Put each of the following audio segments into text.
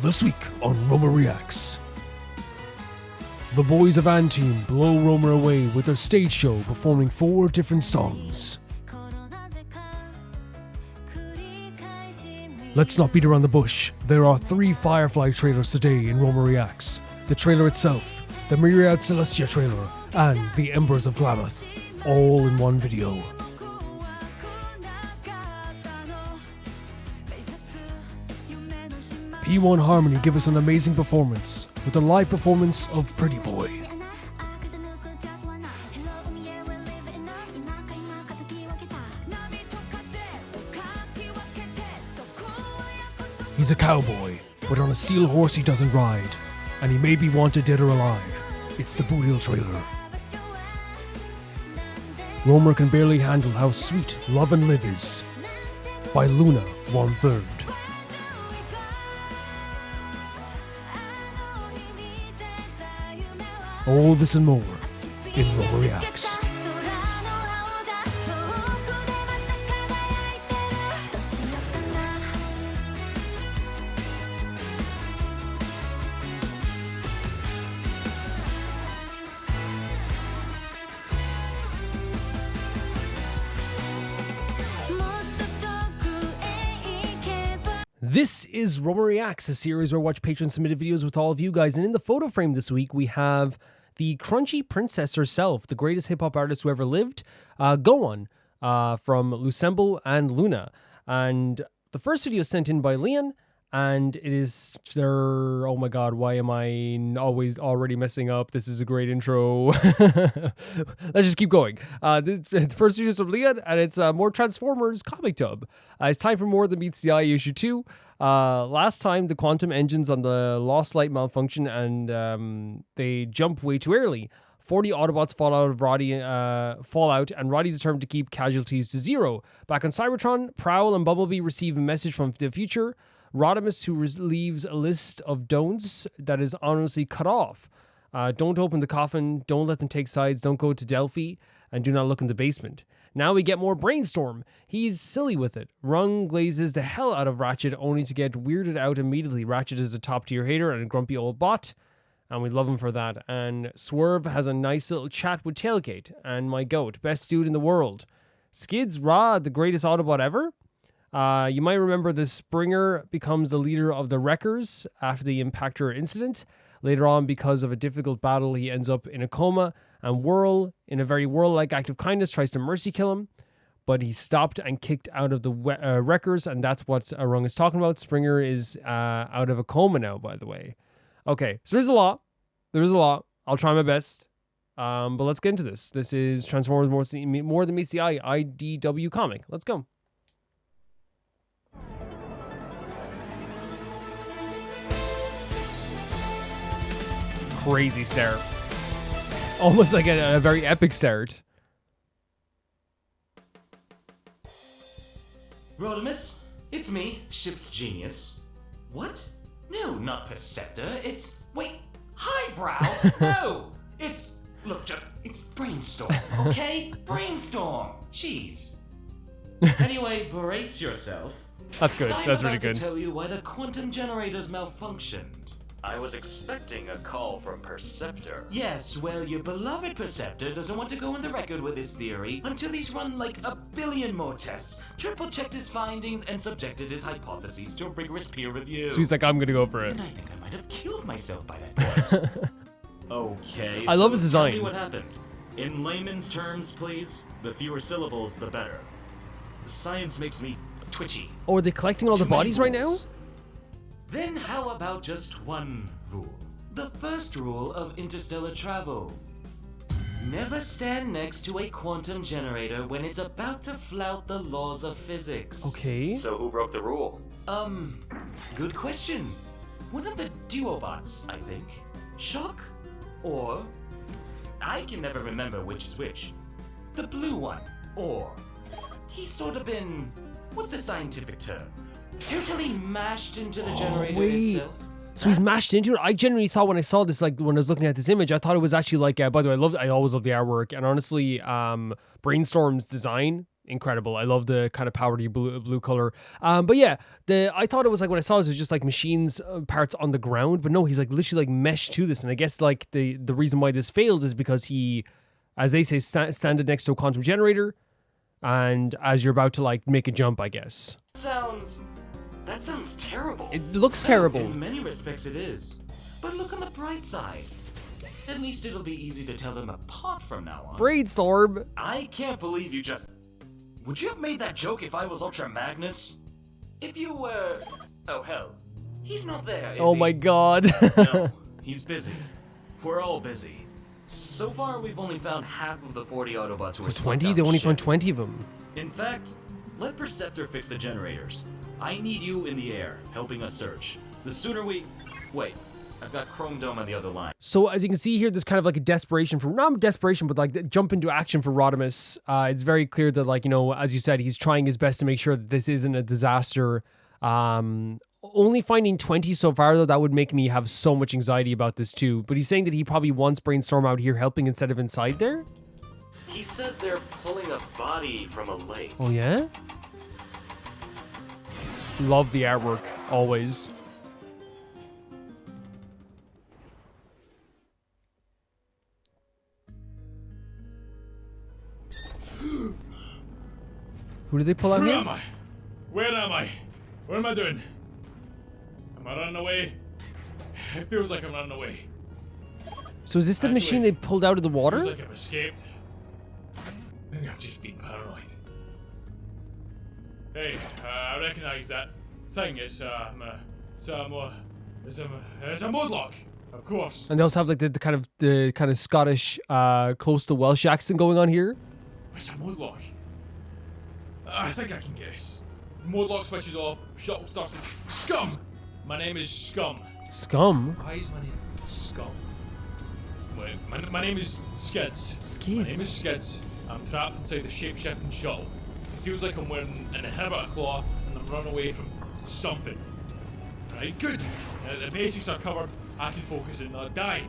This week on Roma Reacts. The boys of Anteam blow Roma away with their stage show performing 4 different songs. Let's not beat around the bush. There are 3 Firefly trailers today in Roma Reacts. The trailer itself, the Myriad Celestia trailer, and the Embers of Glamoth, all in one video. P1 Harmony give us an amazing performance with a live performance of Pretty Boy. He's a cowboy, but on a steel horse he doesn't ride, and he may be wanted dead or alive. It's the Boothill trailer. Roma can barely handle how sweet Love and Live is, by Loona 1/3. All this and more in Roma Reacts. This is Roma Reacts, a series where I watch patron submitted videos with all of you guys, and in the photo frame this week we have the crunchy princess herself, the greatest hip-hop artist who ever lived, Go On, from Lusemble and Loona. And the first video is sent in by Leon, and it is their, oh my god, why am I always already messing up? This is a great intro. Let's just keep going. The first video is from Leon, and it's more Transformers comic tub. It's time for more than meets the eye issue 2. Last time the quantum engines on the Lost Light malfunction and they jump way too early. 40 Autobots fall out, and Roddy's determined to keep casualties to 0. Back on Cybertron, Prowl and Bumblebee receive a message from the future. Rodimus, who leaves a list of don'ts that is honestly cut off. Don't open the coffin, don't let them take sides, don't go to Delphi, and do not look in the basement. Now we get more Brainstorm. He's silly with it. Rung glazes the hell out of Ratchet, only to get weirded out immediately. Ratchet is a top-tier hater and a grumpy old bot, and we love him for that. And Swerve has a nice little chat with Tailgate, and my goat, best dude in the world. Skids Ra, the greatest Autobot ever? You might remember the Springer becomes the leader of the Wreckers after the Impactor incident. Later on, because of a difficult battle, he ends up in a coma, and Whirl, in a very Whirl-like act of kindness, tries to mercy kill him, but he's stopped and kicked out of the Wreckers, and that's what Rung is talking about. Springer is out of a coma now, by the way. Okay, so there's a lot. There's a lot. I'll try my best. But let's get into this. This is Transformers More Than Meets the Eye, IDW comic. Let's go. Crazy start. Almost like a very epic start. Rodimus, it's me, Ship's Genius. What? No, not Perceptor, it's... Wait, Highbrow? No! It's Brainstorm, okay? Brainstorm! Jeez. Anyway, brace yourself. That's good, that's really good. I'm about to tell you why the quantum generators malfunctioned. I was expecting a call from Perceptor. Yes, well, your beloved Perceptor doesn't want to go on the record with his theory until he's run like 1 billion more tests, triple-checked his findings, and subjected his hypotheses to rigorous peer review. So he's like, I'm gonna go for it. And I think I might have killed myself by that point. Okay, I love his design. Tell me what happened. In layman's terms, please. The fewer syllables, the better. Science makes me twitchy. Oh, are they collecting all the bodies right now? Then how about just one rule? The first rule of interstellar travel. Never stand next to a quantum generator when it's about to flout the laws of physics. Okay. So who broke the rule? Good question. One of the duobots, I think. Shock? Or... I can never remember which is which. The blue one. Or... He's sort of been... What's the scientific term? Totally mashed into the generator itself. So he's mashed into it. I genuinely thought when I saw this, like when I was looking at this image, I thought it was actually like. By the way, I always love the artwork, and honestly, Brainstorm's design incredible. I love the kind of powdery blue color. But yeah, I thought it was like, when I saw this, it was just like machines parts on the ground, but no, he's like literally like meshed to this. And I guess like the reason why this failed is because he, as they say, standing next to a quantum generator, and as you're about to like make a jump, I guess. That sounds terrible. It looks terrible. In many respects it is. But look on the bright side. At least it'll be easy to tell them apart from now on. Brainstorm. I can't believe you just... Would you have made that joke if I was Ultra Magnus? If you were... Oh, hell. He's not there, is Oh he? my god. No, he's busy. We're all busy. So far, we've only found half of the 40 Autobots who are 20? They only found 20 of them. In fact, let Perceptor fix the generators. I need you in the air, helping us search. The sooner we... Wait, I've got Chrome Dome on the other line. So as you can see here, there's kind of like a desperation for, not desperation, but like jump into action for Rodimus. It's very clear that, like, you know, as you said, he's trying his best to make sure that this isn't a disaster. Only finding 20 so far, though, that would make me have so much anxiety about this too. But he's saying that he probably wants Brainstorm out here helping instead of inside there. He says they're pulling a body from a lake. Oh yeah? Love the artwork, always. Who did they pull out Who here? am I? Where am I? What am I doing? Am I running away? It feels like I'm running away. So is this the Actually, machine they pulled out of the water? Feels like I've escaped. Maybe I've just been paranoid. Hey, I recognize that thing. It's a mudlock, of course. And they also have like the kind of Scottish, close to Welsh accent going on here. What's a mudlock? I think I can guess. Mudlock switches off, shuttle starts. Scum! My name is Scum. Scum? Why is my name Scum? Wait, my name is Skids. Skids? My name is Skids. I'm trapped inside the shape-shifting shuttle. It feels like I'm wearing an inhibitor claw and I'm running away from something. Right, good. The basics are covered. I can focus and not die.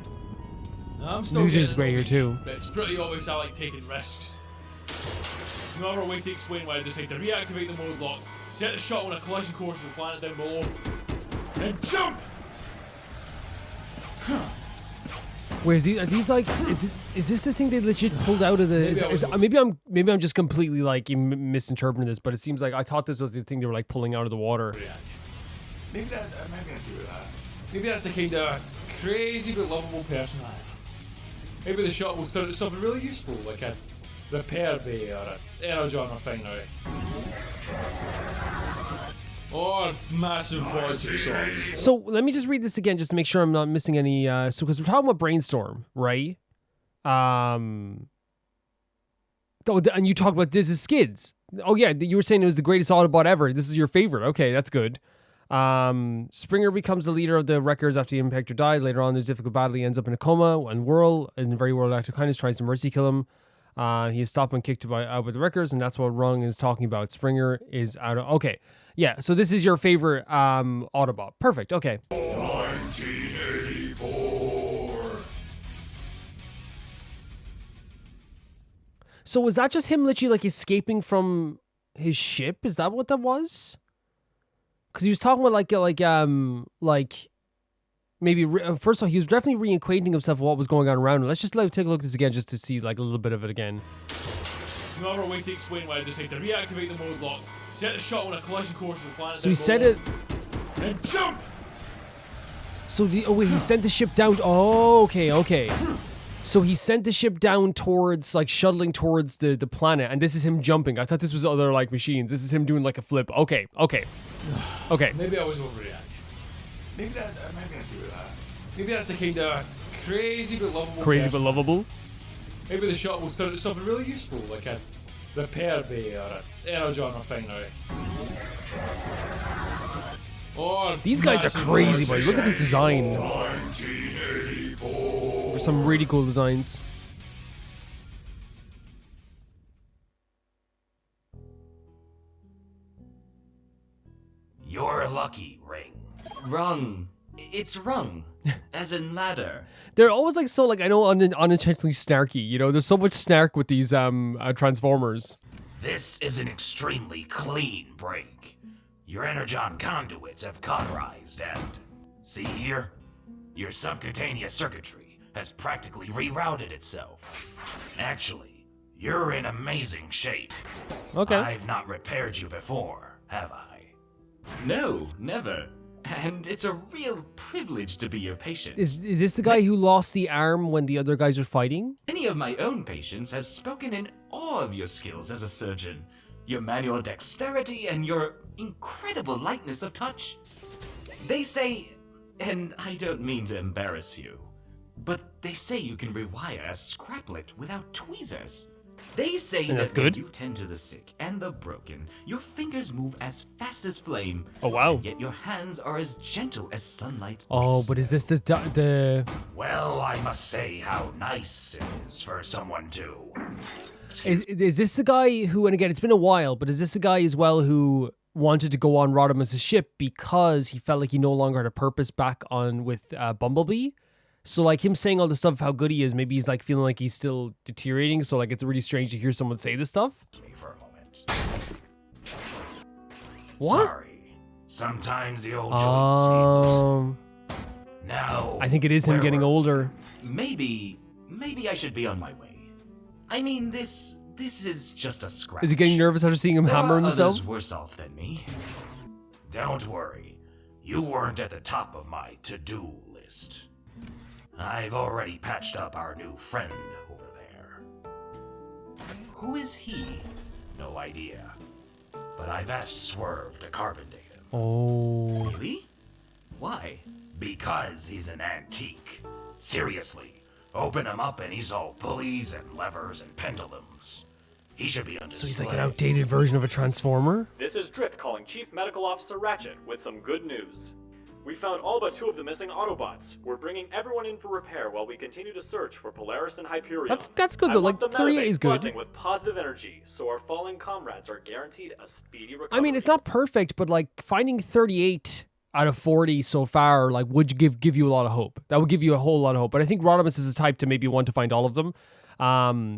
I'm still News is getting great here annoyed, too. but it's pretty obvious I like taking risks. No other way to explain why I decided to reactivate the mode lock, set the shuttle on a collision course with the planet down below, and jump! Wait, are these like? Is this the thing they legit pulled out of the? Maybe I'm just completely like misinterpreting this, but it seems like I thought this was the thing they were like pulling out of the water. Maybe that's Maybe that's the kind of crazy but lovable person I am. Maybe the shuttle was turned into something really useful, like a repair bay or an energon refinery. Or massive pods of sorts. So let me just read this again, just to make sure I'm not missing any. So because we're talking about Brainstorm, right? And you talk about this is Skids. Oh yeah, you were saying it was the greatest Autobot ever. This is your favorite. Okay, that's good. Springer becomes the leader of the Wreckers after the Impactor died. Later on, there's difficult battle. He ends up in a coma. And Whirl, in the very World Act of Kindness, tries to mercy kill him. He is stopped and kicked out by the Wreckers, and that's what Rung is talking about. Springer is out of... Okay. Yeah, so this is your favorite Autobot. Perfect. Okay. 1984. So was that just him literally like escaping from his ship? Is that what that was? Because he was talking about like maybe first of all, he was definitely reacquainting himself with what was going on around him. Let's just take a look at this again just to see like a little bit of it again. No other way to explain why I decided to reactivate the mode lock, set the shuttle on a collision course with the planet. So he said it. And jump! So he sent the ship down. Oh, okay. So he sent the ship down towards, like, shuttling towards the planet, and this is him jumping. I thought this was other, like, machines. This is him doing, like, a flip. Okay. Maybe I was overreacting. Maybe I do that. Maybe that's the kind of crazy but lovable. Crazy but lovable? Maybe the shuttle was turned into something really useful, like a repair bay or an energon refinery. Or These guys are crazy, boy. Look at this design. 1984. Some really cool designs. You're lucky, Ring. Rung. It's rung. As in ladder. They're always like so like I know unintentionally snarky, you know. There's so much snark with these Transformers. This is an extremely clean break. Your energon conduits have cauterized and, see here? Your subcutaneous circuitry has practically rerouted itself. Actually, you're in amazing shape. Okay. I've not repaired you before, have I? No, never. And it's a real privilege to be your patient. Is this the guy who lost the arm when the other guys were fighting? Many of my own patients have spoken in awe of your skills as a surgeon, your manual dexterity, and your incredible lightness of touch. They say, and I don't mean to embarrass you, but they say you can rewire a scraplet without tweezers. They say that's that good. when you tend to the sick and the broken, your fingers move as fast as flame. Oh, wow. And yet your hands are as gentle as sunlight. Oh, but is this the Well, I must say how nice it is for someone to... is this the guy who, and again, it's been a while, but is this the guy as well who wanted to go on Rodimus's ship because he felt like he no longer had a purpose back on with Bumblebee? So like him saying all the stuff of how good he is, maybe he's like feeling like he's still deteriorating. So like it's really strange to hear someone say this stuff. me for a moment. What? Sorry. Sometimes the old joint seems... Now... I think it is him where getting were- older. Maybe I should be on my way. I mean, this is just a scratch. Is he getting nervous after seeing him There hammer are himself? others worse off than me. Don't worry. You weren't at the top of my to-do list. I've already patched up our new friend over there. Who is he? No idea. But I've asked Swerve to carbon date him. Oh. Really? Why? Because he's an antique. Seriously. Open him up and he's all pulleys and levers and pendulums. He should be on display. So he's like an outdated version of a transformer? This is Drift calling Chief Medical Officer Ratchet with some good news. We found all but 2 of the missing Autobots. We're bringing everyone in for repair while we continue to search for Polaris and Hyperion. That's good I though. want Like the 38 is medevacs good. buzzing with positive energy, so our fallen comrades are guaranteed a speedy recovery. I mean, it's not perfect, but like finding 38 out of 40 so far, like would give you a lot of hope. That would give you a whole lot of hope. But I think Rodimus is the type to maybe want to find all of them.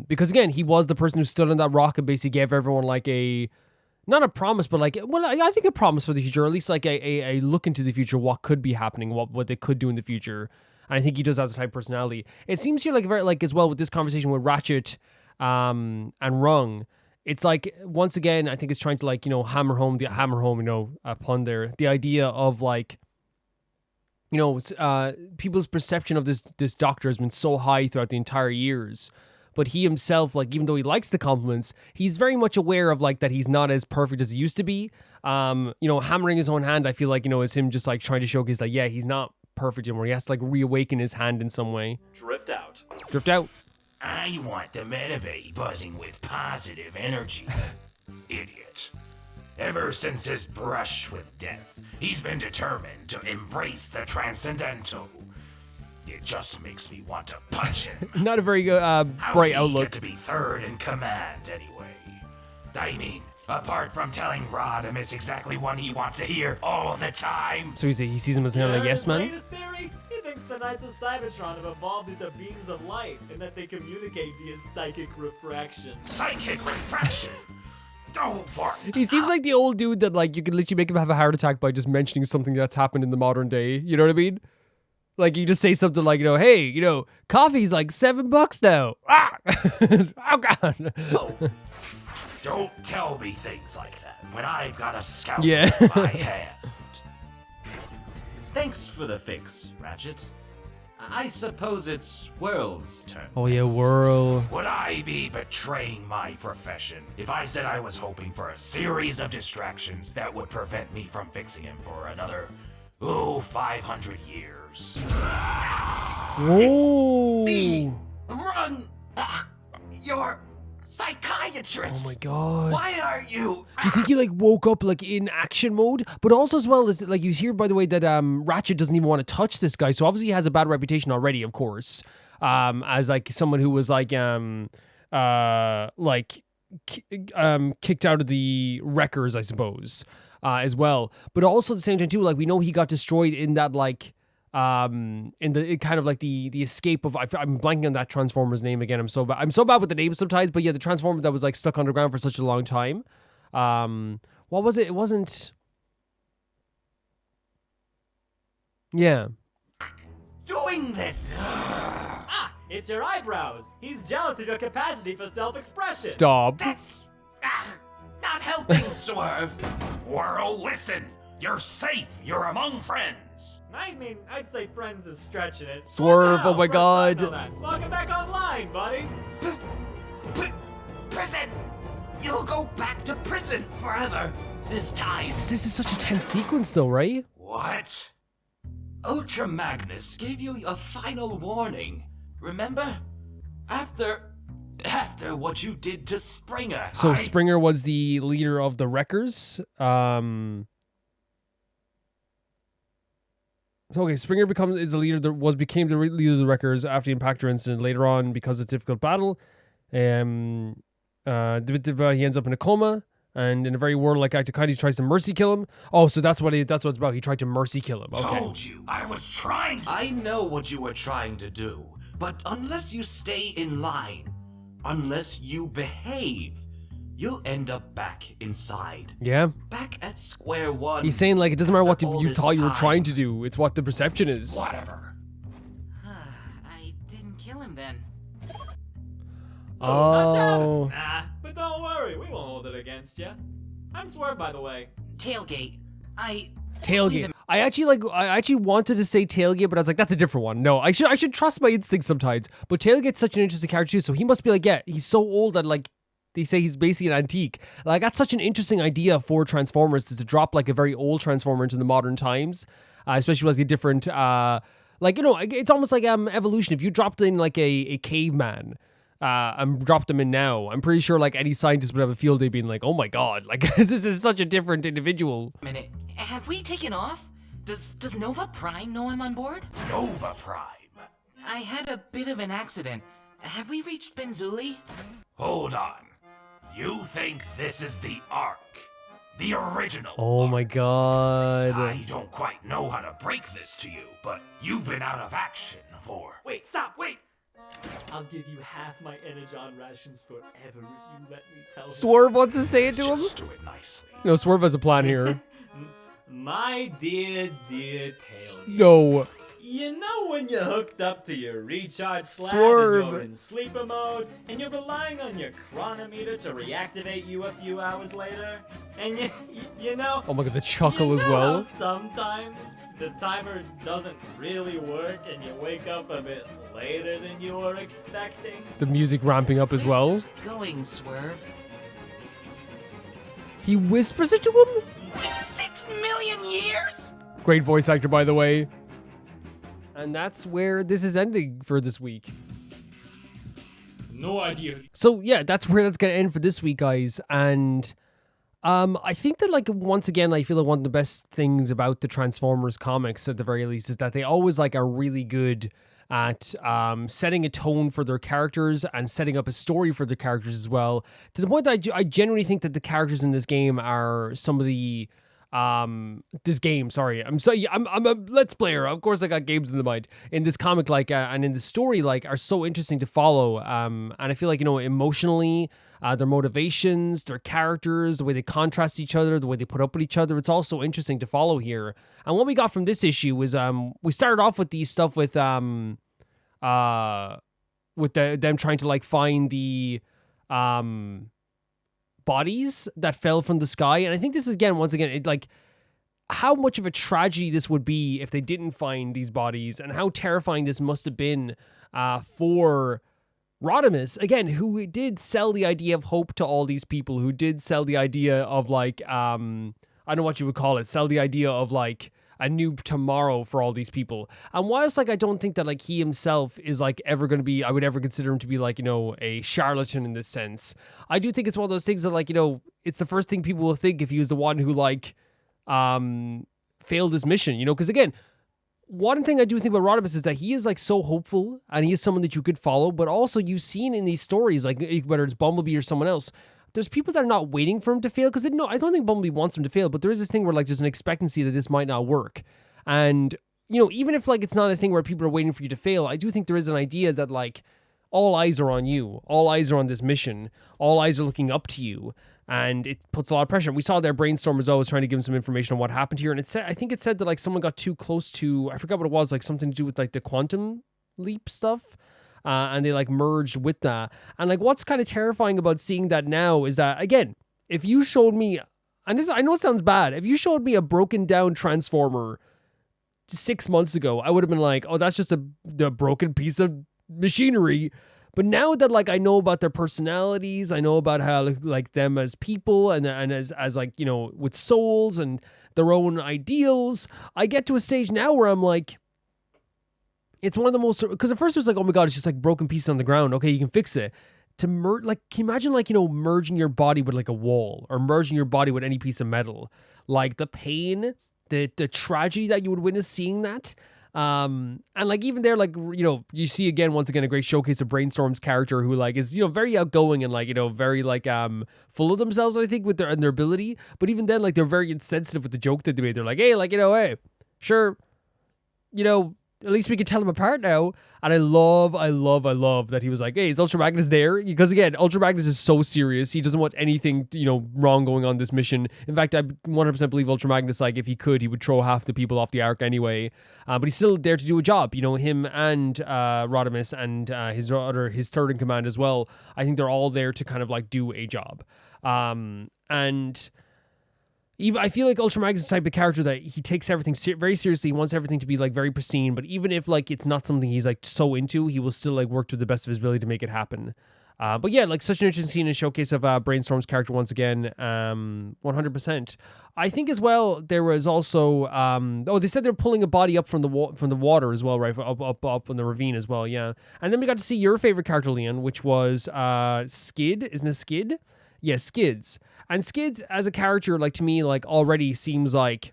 Because again, he was the person who stood on that rock and basically gave everyone like not a promise, but like, well, I think a promise for the future, or at least like a look into the future, what could be happening, what they could do in the future. And I think he does have the type of personality. It seems here like very like as well with this conversation with Ratchet and Rung. It's like, once again, I think it's trying to like, hammer home, pun there, the idea of like, people's perception of this doctor has been so high throughout the entire years. But he himself, like, even though he likes the compliments, he's very much aware of like that he's not as perfect as he used to be. Hammering his own hand, I feel like, is him just like trying to showcase like, yeah, he's not perfect anymore. He has to like reawaken his hand in some way. Drift out. Drift out. I want the Medley buzzing with positive energy. Idiot. Ever since his brush with death, he's been determined to embrace the transcendental. It just makes me want to punch him. Not a very good, How bright did he outlook. get to be third in command anyway? I mean, apart from telling Rodimus exactly what he wants to hear all the time. So he sees him as kind of like, yes, man. Latest theory? He thinks the Knights of Cybertron have evolved into beams of light and that they communicate via psychic refraction. Psychic refraction. Don't worry. He seems like the old dude that like you can literally make him have a heart attack by just mentioning something that's happened in the modern day. You know what I mean? Like you just say something like, hey, coffee's like $7 now. Ah! Oh God. Oh, don't tell me things like that when I've got a scout Yeah. in my hand. Thanks for the fix, Ratchet. I suppose it's Whirl's turn. Oh yeah, next. Whirl. Would I be betraying my profession if I said I was hoping for a series of distractions that would prevent me from fixing him for another, 500 years? Whoa. Run! Your psychiatrist! Oh my God. Why are you? Do you think he like woke up like in action mode? But also as well as like you hear by the way that Ratchet doesn't even want to touch this guy, so obviously he has a bad reputation already, of course. As like someone who was like kicked out of the Wreckers, I suppose, as well. But also at the same time too, like we know he got destroyed in that like in the kind of like the escape of I'm blanking on that Transformer's name again. I'm so bad with the names sometimes, but yeah, the Transformer that was like stuck underground for such a long time. What was it? It wasn't. Yeah. Doing this! Ah, it's your eyebrows. He's jealous of your capacity for self-expression. Stop. That's not helping, Swerve. World, listen! You're safe! You're among friends! I mean, I'd say friends is stretching it. Swerve, oh my fresh God. start on that. Welcome back online, buddy. Prison! You'll go back to prison forever. This time. This is such a tense sequence, though, right? What? Ultra Magnus gave you a final warning. Remember? After what you did to Springer. So Springer was the leader of the Wreckers. Okay, Springer became the leader of the Wreckers after the Impactor incident. Later on, because of difficult battle, he ends up in a coma, and in a very warlike act, Akaides tries to mercy kill him. Oh, so that's what it's about. He tried to mercy kill him. Okay. Told you, I was trying to. I know what you were trying to do, but unless you stay in line, unless you behave, you'll end up back inside. Yeah. Back at square one. He's saying, like, it doesn't matter what after all you this thought you were time. trying to do. It's what the perception is. Whatever. I didn't kill him then. Oh. Nah, but don't worry, we won't hold it against you. I'm Swerve, by the way. Tailgate. Tailgate. I actually wanted to say Tailgate, but I was like, that's a different one. No, I should trust my instincts sometimes. But Tailgate's such an interesting character too, so he must be like, yeah, he's so old that like they say he's basically an antique. Like that's such an interesting idea for Transformers to drop like a very old Transformer into the modern times, especially with like a different like, you know, it's almost like evolution. If you dropped in like a caveman and dropped them in now, I'm pretty sure like any scientist would have a field day being like, oh my god, like this is such a different individual. Minute. Have we taken off? Does Nova Prime know I'm on board? Nova Prime. I had a bit of an accident. Have we reached Benzuli? Hold on. You think this is the Ark? The original Oh my Ark. god. I don't quite know how to break this to you, but you've been out of action for... Wait, stop, wait! I'll give you half my Energon rations forever if you let me tell him. Swerve wants to say it to him? Just do it nicely. No, Swerve has a plan here. My dear Tailgate. No. You know when you're hooked up to your recharge slab Swerve. and you're in sleeper mode, and you're relying on your chronometer to reactivate you a few hours later? And you know... Oh my god, the chuckle you as know well. how sometimes the timer doesn't really work and you wake up a bit later than you were expecting? The music ramping up as well. Where's this going, Swerve? He whispers it to him? It's 6 million years? Great voice actor, by the way. And that's where this is ending for this week. No idea. So yeah, that's where that's gonna end for this week, guys. And I think that like once again, I feel like one of the best things about the Transformers comics, at the very least, is that they always like are really good at setting a tone for their characters and setting up a story for their characters as well. To the point that I genuinely think that the characters in this game are some of the I'm a Let's Player. Of course I got games in the mind. In this comic, like and in the story, like are so interesting to follow. And I feel like, you know, emotionally, their motivations, their characters, the way they contrast each other, the way they put up with each other, it's all so interesting to follow here. And what we got from this issue was we started off with these stuff with them trying to like find the bodies that fell from the sky. And I think this is once again it, like how much of a tragedy this would be if they didn't find these bodies, and how terrifying this must have been for Rodimus, again, who did sell the idea of hope to all these people, who did sell the idea of like I don't know what you would call it, sell the idea of like a new tomorrow for all these people. And whilst like I don't think that like he himself is like ever going to be, I would ever consider him to be like, you know, a charlatan in this sense, I do think it's one of those things that like, you know, it's the first thing people will think if he was the one who like failed his mission, you know, because again, one thing I do think about Rodimus is that he is like so hopeful and he is someone that you could follow, but also you've seen in these stories, like whether it's Bumblebee or someone else, there's people that are not waiting for him to fail because I don't think Bumblebee wants him to fail, but there is this thing where like there's an expectancy that this might not work. And even if like it's not a thing where people are waiting for you to fail, I do think there is an idea that like all eyes are on you, all eyes are on this mission, all eyes are looking up to you, and it puts a lot of pressure. We saw their brainstorm as always trying to give him some information on what happened here, and I think it said that like someone got too close to, I forgot what it was, like something to do with like the quantum leap stuff. And they like merged with that. And like what's kind of terrifying about seeing that now is that, again, if you showed me, and this, I know it sounds bad, if you showed me a broken down transformer 6 months ago, I would have been like, oh, that's just a broken piece of machinery. But now that like I know about their personalities, I know about how like them as people and as like, with souls and their own ideals, I get to a stage now where I'm like, it's one of the most, because at first it was like, oh my God, it's just like broken pieces on the ground. Okay, you can fix it. Like, can you imagine like, merging your body with like a wall or merging your body with any piece of metal? Like the pain, the tragedy that you would witness seeing that. And like even there, like, you see once again, a great showcase of Brainstorm's character who like is, very outgoing and like, very like, full of themselves, I think, with their ability. But even then, like, they're very insensitive with the joke that they made. They're like, hey, like, hey, sure, at least we can tell them apart now. And I love that he was like, hey, is Ultra Magnus there? Because again, Ultra Magnus is so serious. He doesn't want anything, wrong going on this mission. In fact, I 100% believe Ultra Magnus, like, if he could, he would throw half the people off the Ark anyway. But he's still there to do a job. Him and Rodimus and his third in command as well. I think they're all there to kind of like do a job. And even I feel like Ultra Magnus is the type of character that he takes everything very seriously. He wants everything to be like very pristine, but even if like it's not something he's like so into, he will still like work to the best of his ability to make it happen. But yeah, like such an interesting scene and showcase of Brainstorm's character once again. 100%. I think as well there was also they said they're pulling a body up from the water as well, right? Up in the ravine as well, yeah. And then we got to see your favorite character, Leon, which was Skid. Isn't it Skid? Yeah, Skids. And Skids as a character, like, to me, like, already seems like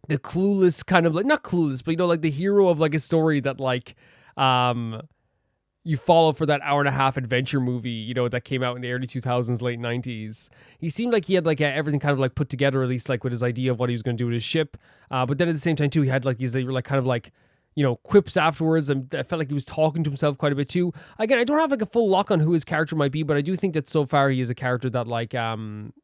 the clueless kind of, like, not clueless, but, like, the hero of, like, a story that, like, you follow for that hour-and-a-half adventure movie, that came out in the early 2000s, late 90s. He seemed like he had, like, everything kind of, like, put together, at least, like, with his idea of what he was going to do with his ship. But then at the same time, too, he had, like, these, like, kind of, like, quips afterwards, and I felt like he was talking to himself quite a bit too. Again, I don't have like a full lock on who his character might be, but I do think that so far he is a character that like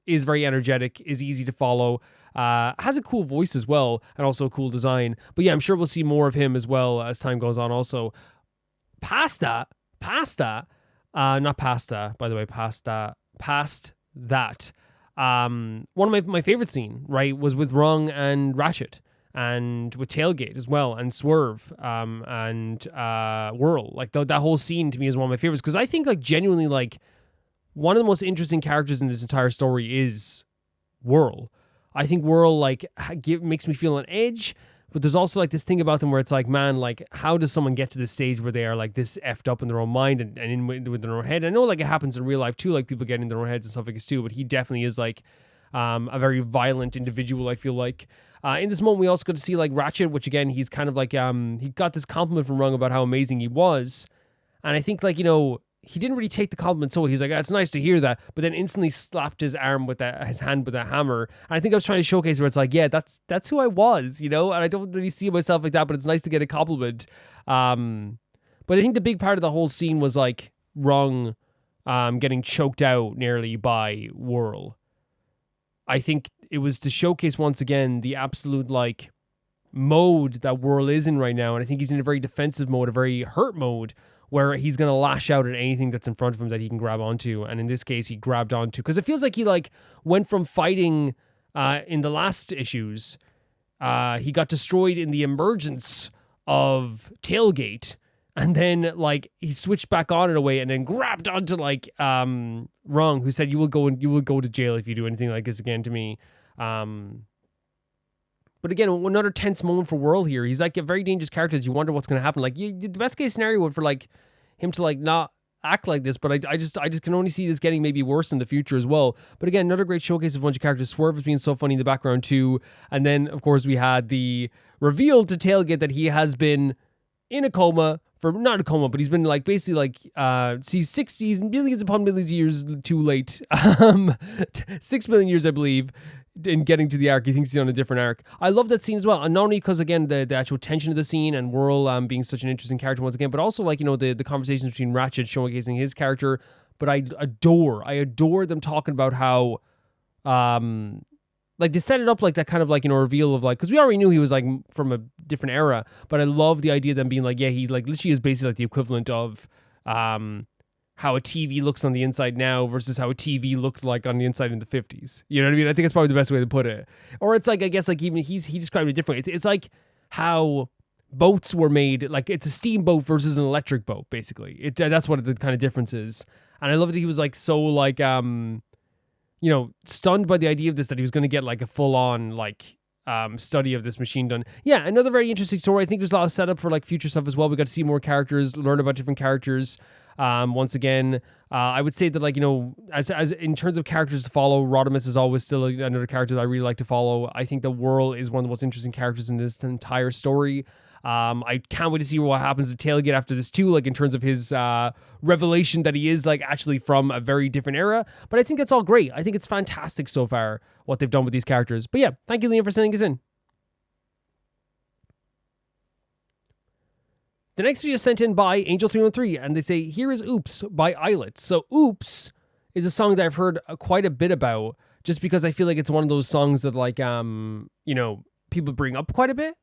is very energetic, is easy to follow, has a cool voice as well, and also a cool design. But yeah, I'm sure we'll see more of him as well as time goes on. Also, past that, not pasta, by the way, past that. One of my favorite scene, right, was with Rung and Ratchet. And with Tailgate as well, and Swerve, and Whirl. Like, that whole scene to me is one of my favorites, because I think, like, genuinely, like, one of the most interesting characters in this entire story is Whirl. I think Whirl, like, makes me feel on edge, but there's also, like, this thing about them where it's like, man, like, how does someone get to this stage where they are, like, this effed up in their own mind and in with their own head? I know, like, it happens in real life, too, like, people get in their own heads and stuff like this, too, but he definitely is, like, a very violent individual, I feel like. In this moment, we also got to see, like, Ratchet, which, again, he's kind of, like, he got this compliment from Rung about how amazing he was. And I think, like, he didn't really take the compliment, so he's like, it's nice to hear that, but then instantly slapped his hand with a hammer. And I think I was trying to showcase where it's like, yeah, that's who I was, and I don't really see myself like that, but it's nice to get a compliment. But I think the big part of the whole scene was, like, Rung getting choked out nearly by Whirl. I think it was to showcase once again the absolute, like, mode that Whirl is in right now. And I think he's in a very defensive mode, a very hurt mode, where he's going to lash out at anything that's in front of him that he can grab onto. And in this case, he grabbed onto, because it feels like he, like, went from fighting in the last issues. He got destroyed in the emergence of Tailgate. And then, like, he switched back on in a way and then grabbed onto, like, Rung, who said, you will go to jail if you do anything like this again to me. But again, another tense moment for Whirl here. He's, like, a very dangerous character that you wonder what's going to happen. Like, the best case scenario would for, like, him to, like, not act like this, but I just can only see this getting maybe worse in the future as well. But again, another great showcase of a bunch of characters. Swerve is being so funny in the background too. And then, of course, we had the reveal to Tailgate that he has been in a coma, not a coma, but he's been, like, basically, like, he's millions upon millions of years too late. 6 million years, I believe. in getting to the arc. He thinks he's on a different arc. I love that scene as well, and not only because again the actual tension of the scene and Whirl being such an interesting character once again, but also like the conversations between Ratchet showcasing his character. But I adore them talking about how like they set it up like that kind of like reveal of like, because we already knew he was like from a different era, but I love the idea of them being like, yeah, he like literally is basically like the equivalent of how a TV looks on the inside now versus how a TV looked like on the inside in the 50s. You know what I mean? I think it's probably the best way to put it. Or it's like, I guess like even he described it differently. It's like how boats were made, like it's a steamboat versus an electric boat, basically. That's what the kind of difference is. And I love that he was like so like stunned by the idea of this, that he was going to get like a full on like study of this machine done. Yeah, another very interesting story. I think there's a lot of setup for like future stuff as well. We got to see more characters, learn about different characters. Once again, I would say that like, as in terms of characters to follow, Rodimus is always still another character that I really like to follow. I think the Whirl is one of the most interesting characters in this entire story. I can't wait to see what happens to Tailgate after this too, like in terms of his revelation that he is like actually from a very different era. But I think that's all great. I think it's fantastic so far what they've done with these characters. But yeah, thank you, Liam, for sending us in. The next video is sent in by Angel313, and they say, here is Oops by Illit. So Oops is a song that I've heard quite a bit about, just because I feel like it's one of those songs that like, people bring up quite a bit.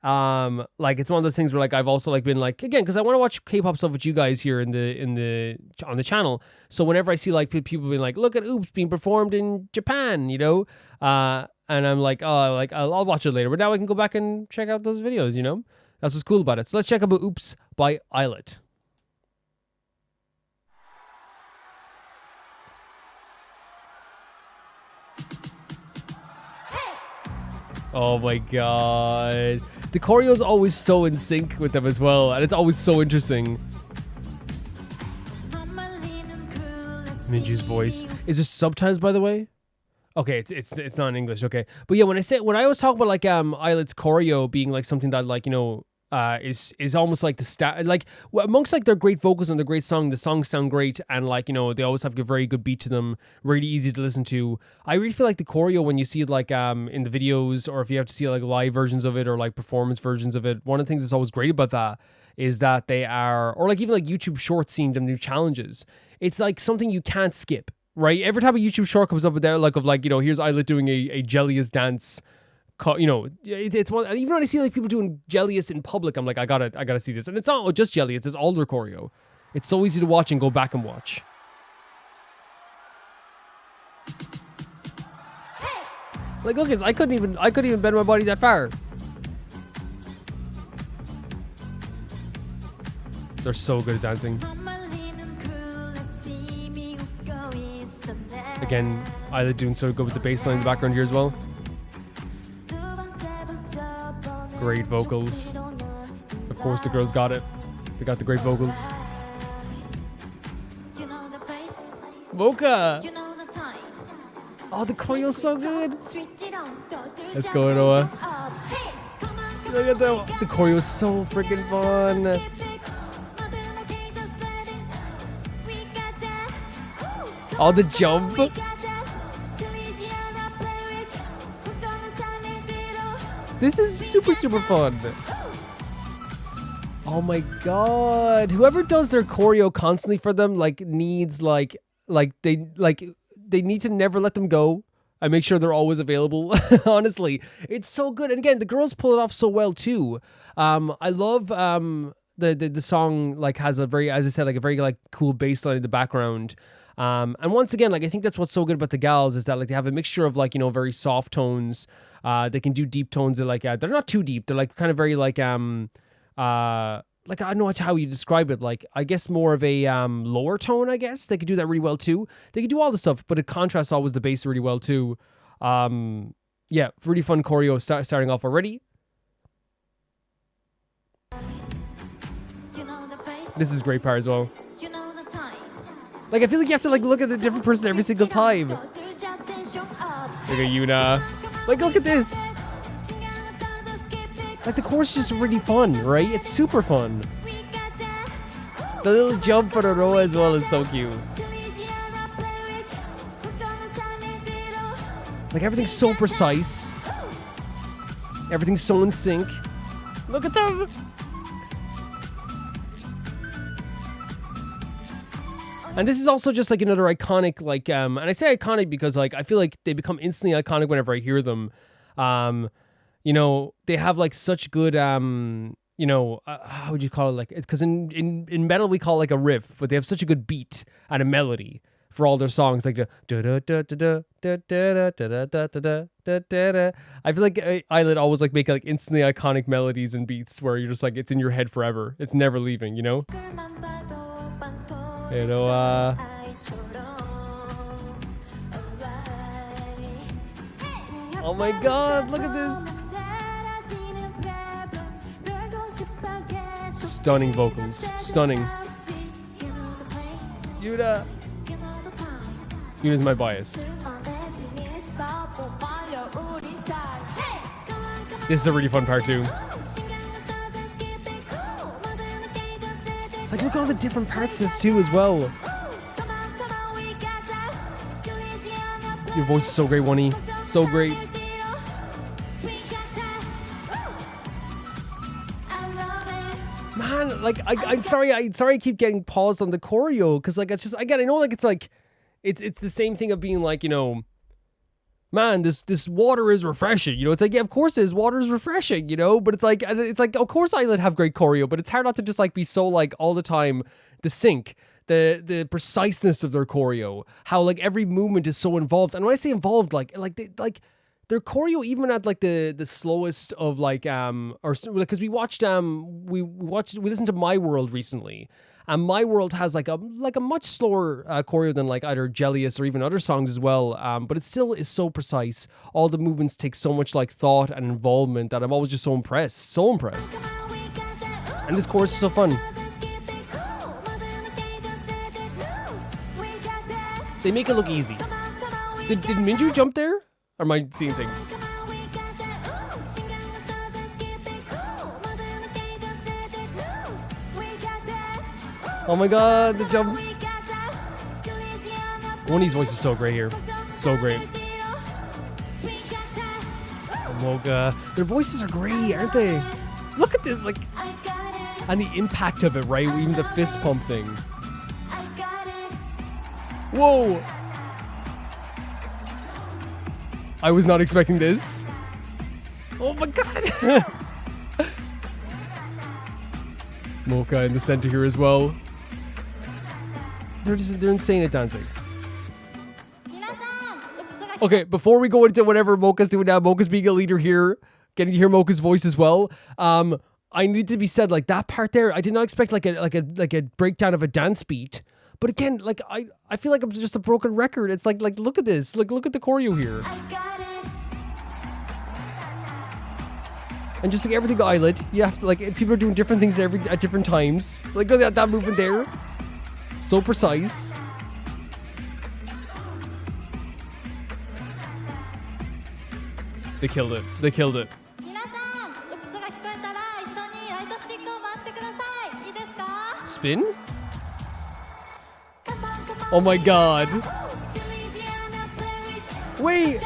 Like it's one of those things where like I've also like been like, again, because I want to watch K-pop stuff with you guys here on the channel. So whenever I see like people being like, look at Oops being performed in Japan, and I'm like, oh, like I'll watch it later. But now I can go back and check out those videos. That's what's cool about it. So let's check out Oops by Illit. Oh my god. The choreo is always so in sync with them as well, and it's always so interesting. Minju's voice. Is there subtitles, by the way? Okay, it's not in English, okay. But yeah, when I was talking about like Illit's choreo being like something that like, is almost like like amongst like their great vocals and their great song, the songs sound great, and like they always have a very good beat to them, really easy to listen to. I really feel like the choreo, when you see it like in the videos, or if you have to see like live versions of it or like performance versions of it, one of the things that's always great about that is that they are, or like even like YouTube shorts seeing them new challenges, it's like something you can't skip, right? Every time a YouTube short comes up with that like here's Illit doing a Jellius dance. It's one. Even when I see like people doing Jellius in public, I'm like, I gotta see this. And it's not just Jellius; it's all their choreo. It's so easy to watch and go back and watch. Like, look, I couldn't even bend my body that far. They're so good at dancing. Again, Illit doing so good with the bass line in the background here as well. Great vocals. Of course, the girls got it. They got the great vocals. Mocha! Oh, the choreo's so good! Let's go, Noah. Look at that. The choreo's so freaking fun. Oh, the jump. This is super, super fun. Oh my god. Whoever does their choreo constantly for them, like, needs, they need to never let them go. I make sure they're always available. Honestly, it's so good. And again, the girls pull it off so well too. I love the song, like, has a very, as I said, like a very like cool bass line in the background. And once again, like, I think that's what's so good about the gals is that like they have a mixture of like, very soft tones. They can do deep tones that like they're not too deep. They're like kind of very like I don't know how you describe it. Like, I guess more of a lower tone, I guess. They could do that really well too. They could do all the stuff, but it contrasts always the bass really well too. Yeah, really fun choreo starting off already. This is a great part as well. Like, I feel like you have to like look at the different person every single time. Look at Yuna. Like, look at this. Like, the chorus is just really fun, right? It's super fun. The little jump for the row as well is so cute. Like everything's so precise. Everything's so in sync. Look at them. And this is also just like another iconic, like, and I say iconic because like I feel like they become instantly iconic whenever I hear them. You know, they have like such good, you know, how would you call it? Like, because in metal we call it like a riff, but they have such a good beat and a melody for all their songs, like the da da da da da da da da da da da da da. I feel like Illit always like make like instantly iconic melodies and beats where you're just like it's in your head forever. It's never leaving, you know. You know, oh my God! Look at this. Stunning vocals, stunning. Yuda. Yuda's my bias. This is a really fun part too. Like look at all the different parts of this too as well. Your voice is so great, Wonnie. So great. Man, like I'm sorry I keep getting paused on the choreo because like it's just again I know like it's the same thing of being like, you know, man, this water is refreshing. You know, it's like, yeah, of course it is. Water is refreshing, you know, but it's like of course Illit have great choreo, but it's hard not to just like be so like all the time the sync, the preciseness of their choreo, how like every movement is so involved. And when I say involved, like their choreo even at like the slowest of like or because we watched we listened to My World recently. And My World has like a much slower choreo than like either Jellius or even other songs as well. But it still is so precise. All the movements take so much like thought and involvement that I'm always just so impressed. So impressed. And this chorus is so fun. They make it look easy. Did Minju jump there? Or am I seeing things? Oh my God, the jumps. Wonnie's voice is so great here. So great. Mocha. Their voices are great, aren't they? Look at this, like, and the impact of it, right? Even the fist pump thing. Whoa. I was not expecting this. Oh my God. Mocha in the center here as well. They're insane at dancing. Okay, before we go into whatever Mocha's doing now, Mocha's being a leader here, getting to hear Mocha's voice as well. I need to be said, like that part there, I did not expect like a breakdown of a dance beat. But again, like I feel like I'm just a broken record. It's like look at this, like look at the choreo here. And just like everything Illit, you have to like people are doing different things at different times. Like look at that movement there. So precise. They killed it. They killed it. Spin? Oh my God. Wait.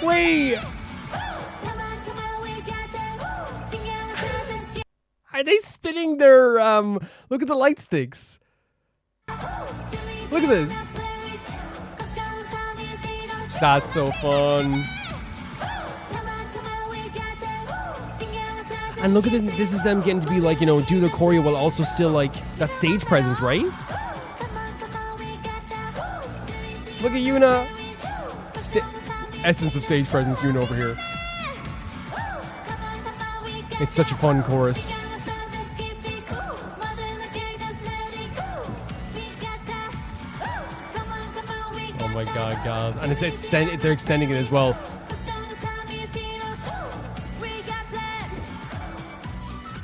Wait. Are they spinning their, look at the light sticks. Look at this. That's so fun. And look at it, this is them getting to be like, you know, do the choreo while also still like that stage presence, right? Look at Yuna. Essence of stage presence, Yuna over here. It's such a fun chorus. Oh my God, guys. And they're extending it as well.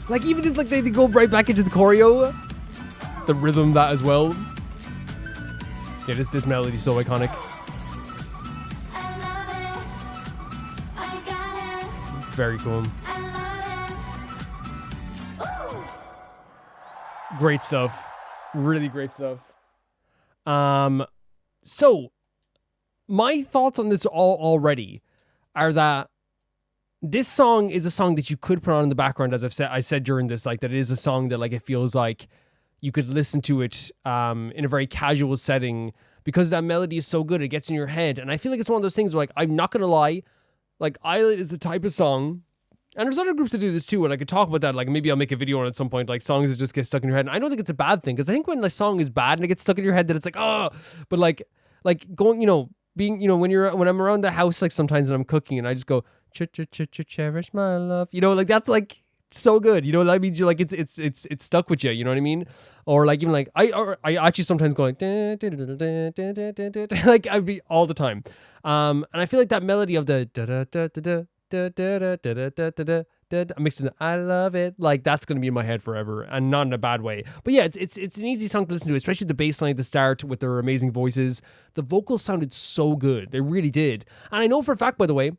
Like even just like they go right back into the choreo. The rhythm that as well. Yeah, this melody is so iconic. Very cool. Great stuff. Really great stuff. So my thoughts on this all already are that this song is a song that you could put on in the background, as I said during this, like that it is a song that like it feels like you could listen to it in a very casual setting because that melody is so good, it gets in your head. And I feel like it's one of those things where, like, I'm not gonna lie, like Illit is the type of song, and there's other groups that do this too, and I could talk about that, like maybe I'll make a video on it at some point, like songs that just get stuck in your head. And I don't think it's a bad thing, because I think when a song is bad and it gets stuck in your head, that it's like, oh, but like going, being, when I'm around the house, like sometimes when I'm cooking and I just go, cherish my love, like that's like so good, that means you're like, it's stuck with you, you know what I mean? Or like, even like, I actually sometimes go like, like I'd be all the time. And I feel like that melody of the I'm mixing I love it, like that's gonna be in my head forever, and not in a bad way. But yeah, it's an easy song to listen to, especially the bass line at the start with their amazing voices. The vocals sounded so good, they really did. And I know for a fact, by the way,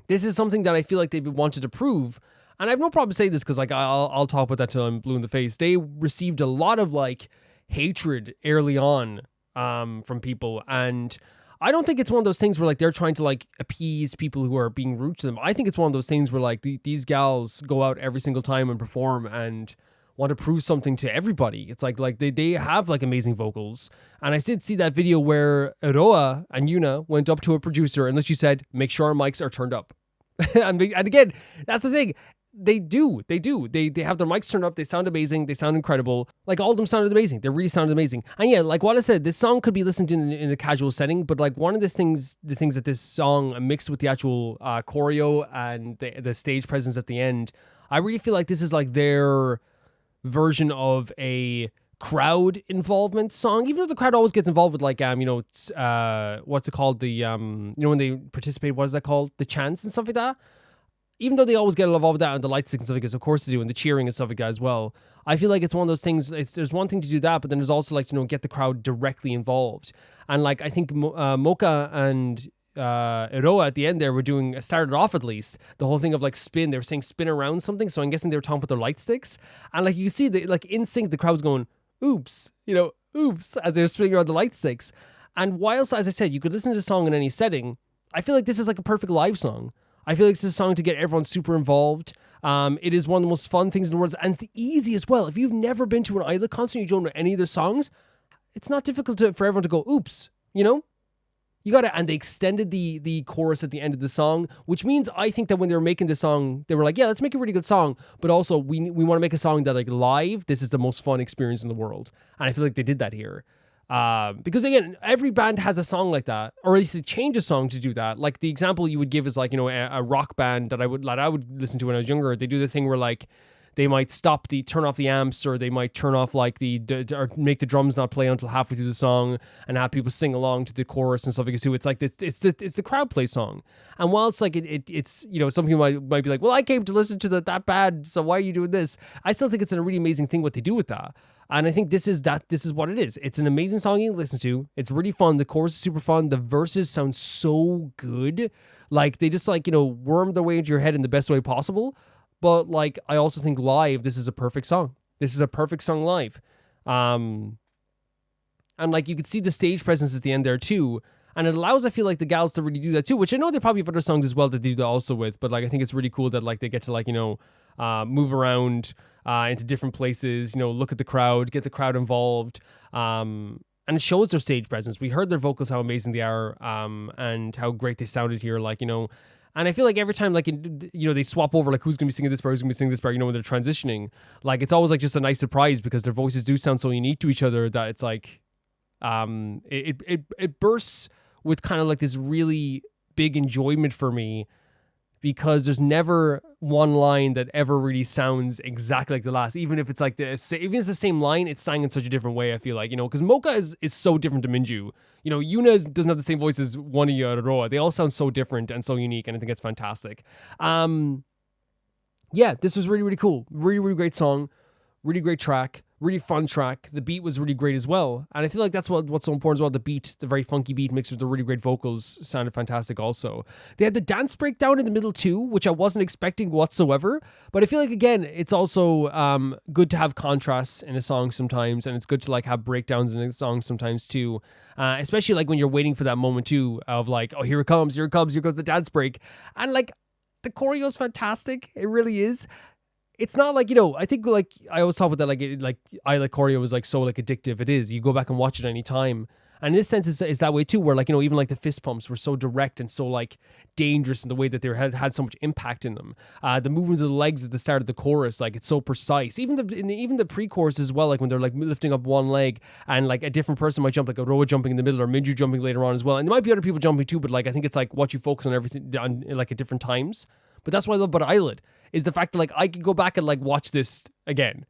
this is something that I feel like they've wanted to prove, and I have no problem saying this because like I'll talk about that till I'm blue in the face. They received a lot of like hatred early on from people, and I don't think it's one of those things where like they're trying to like appease people who are being rude to them. I think it's one of those things where like these gals go out every single time and perform and want to prove something to everybody. It's like they have like amazing vocals. And I did see that video where Aroa and Yuna went up to a producer and she said, make sure our mics are turned up. and again, that's the thing. They do. They have their mics turned up. They sound amazing. They sound incredible. Like all of them sounded amazing. They really sounded amazing. And yeah, like what I said, this song could be listened to in a casual setting, but like one of the things that this song mixed with the actual choreo and the stage presence at the end, I really feel like this is like their version of a crowd involvement song, even though the crowd always gets involved with like what's it called, the when they participate, what is that called, the chants and stuff like that. Even though they always get involved with that and the light stick and stuff like that, of course they do, and the cheering and stuff like that as well. I feel like it's one of those things, there's one thing to do that, but then there's also like, get the crowd directly involved. And like, I think Mocha and Iroha at the end there were started off at least, the whole thing of like spin, they were saying spin around something, so I'm guessing they were talking about their light sticks. And like, you see, like in sync, the crowd's going, oops, oops, as they're spinning around the light sticks. And whilst, as I said, you could listen to the song in any setting, I feel like this is like a perfect live song. I feel like this is a song to get everyone super involved. It is one of the most fun things in the world, and it's the easy as well. If you've never been to an Illit concert, you don't know any of their songs, it's not difficult for everyone to go, oops, You got it. And they extended the chorus at the end of the song, which means I think that when they were making the song, they were like, yeah, let's make a really good song, but also we want to make a song that like live, this is the most fun experience in the world. And I feel like they did that here. Because again, every band has a song like that, or at least they change a song to do that. Like the example you would give is like, a rock band that I would listen to when I was younger. They do the thing where like they might turn off the amps, or they might turn off like or make the drums not play until halfway through the song and have people sing along to the chorus and stuff like that. So it's like it's the crowd play song. And while it's like it's some people might be like, well, I came to listen to that band, so why are you doing this? I still think it's a really amazing thing what they do with that. And I think this is what it is. It's an amazing song you can listen to. It's really fun. The chorus is super fun. The verses sound so good. Like they just like, worm their way into your head in the best way possible. But like, I also think live, this is a perfect song. This is a perfect song live. And like, you could see the stage presence at the end there too. And it allows, I feel like, the gals to really do that too, which I know they probably have other songs as well that they do that also with. But like, I think it's really cool that like they get to like, move around into different places, look at the crowd, get the crowd involved. And it shows their stage presence. We heard their vocals, how amazing they are, and how great they sounded here. Like, and I feel like every time, like, they swap over, like, who's going to be singing this part, who's going to be singing this part, when they're transitioning, like, it's always, like, just a nice surprise because their voices do sound so unique to each other that it's, like, it bursts with kind of, like, this really big enjoyment for me because there's never one line that ever really sounds exactly like the last, even if it's, like, even if it's the same line, it's sang in such a different way, I feel like, because Mocha is so different to Minju. Yuna doesn't have the same voice as Wani or Aroa. They all sound so different and so unique, and I think it's fantastic. Yeah, this was really, really cool. Really, really great song. Really great track. Really fun track. The beat was really great as well. And I feel like that's what's so important as well. The beat, the very funky beat mixed with the really great vocals sounded fantastic also. They had the dance breakdown in the middle too, which I wasn't expecting whatsoever. But I feel like, again, it's also good to have contrasts in a song sometimes. And it's good to like have breakdowns in a song sometimes too. Especially like when you're waiting for that moment too of like, oh, here it comes, here goes the dance break. And like the choreo is fantastic. It really is. It's not like, I think like I always talk about that, like I Like Choreo was like so like addictive. It is. You go back and watch it any time. And in this sense, it's that way too, where like, even like the fist pumps were so direct and so like dangerous in the way that they had so much impact in them. The movement of the legs at the start of the chorus, like it's so precise. Even the pre-chorus as well, like when they're like lifting up one leg and like a different person might jump, like Aroa jumping in the middle or Minju jumping later on as well. And there might be other people jumping too, but like I think it's like what you focus on everything on like at different times. But that's what I love about Illit is the fact that like I could go back and like watch this again.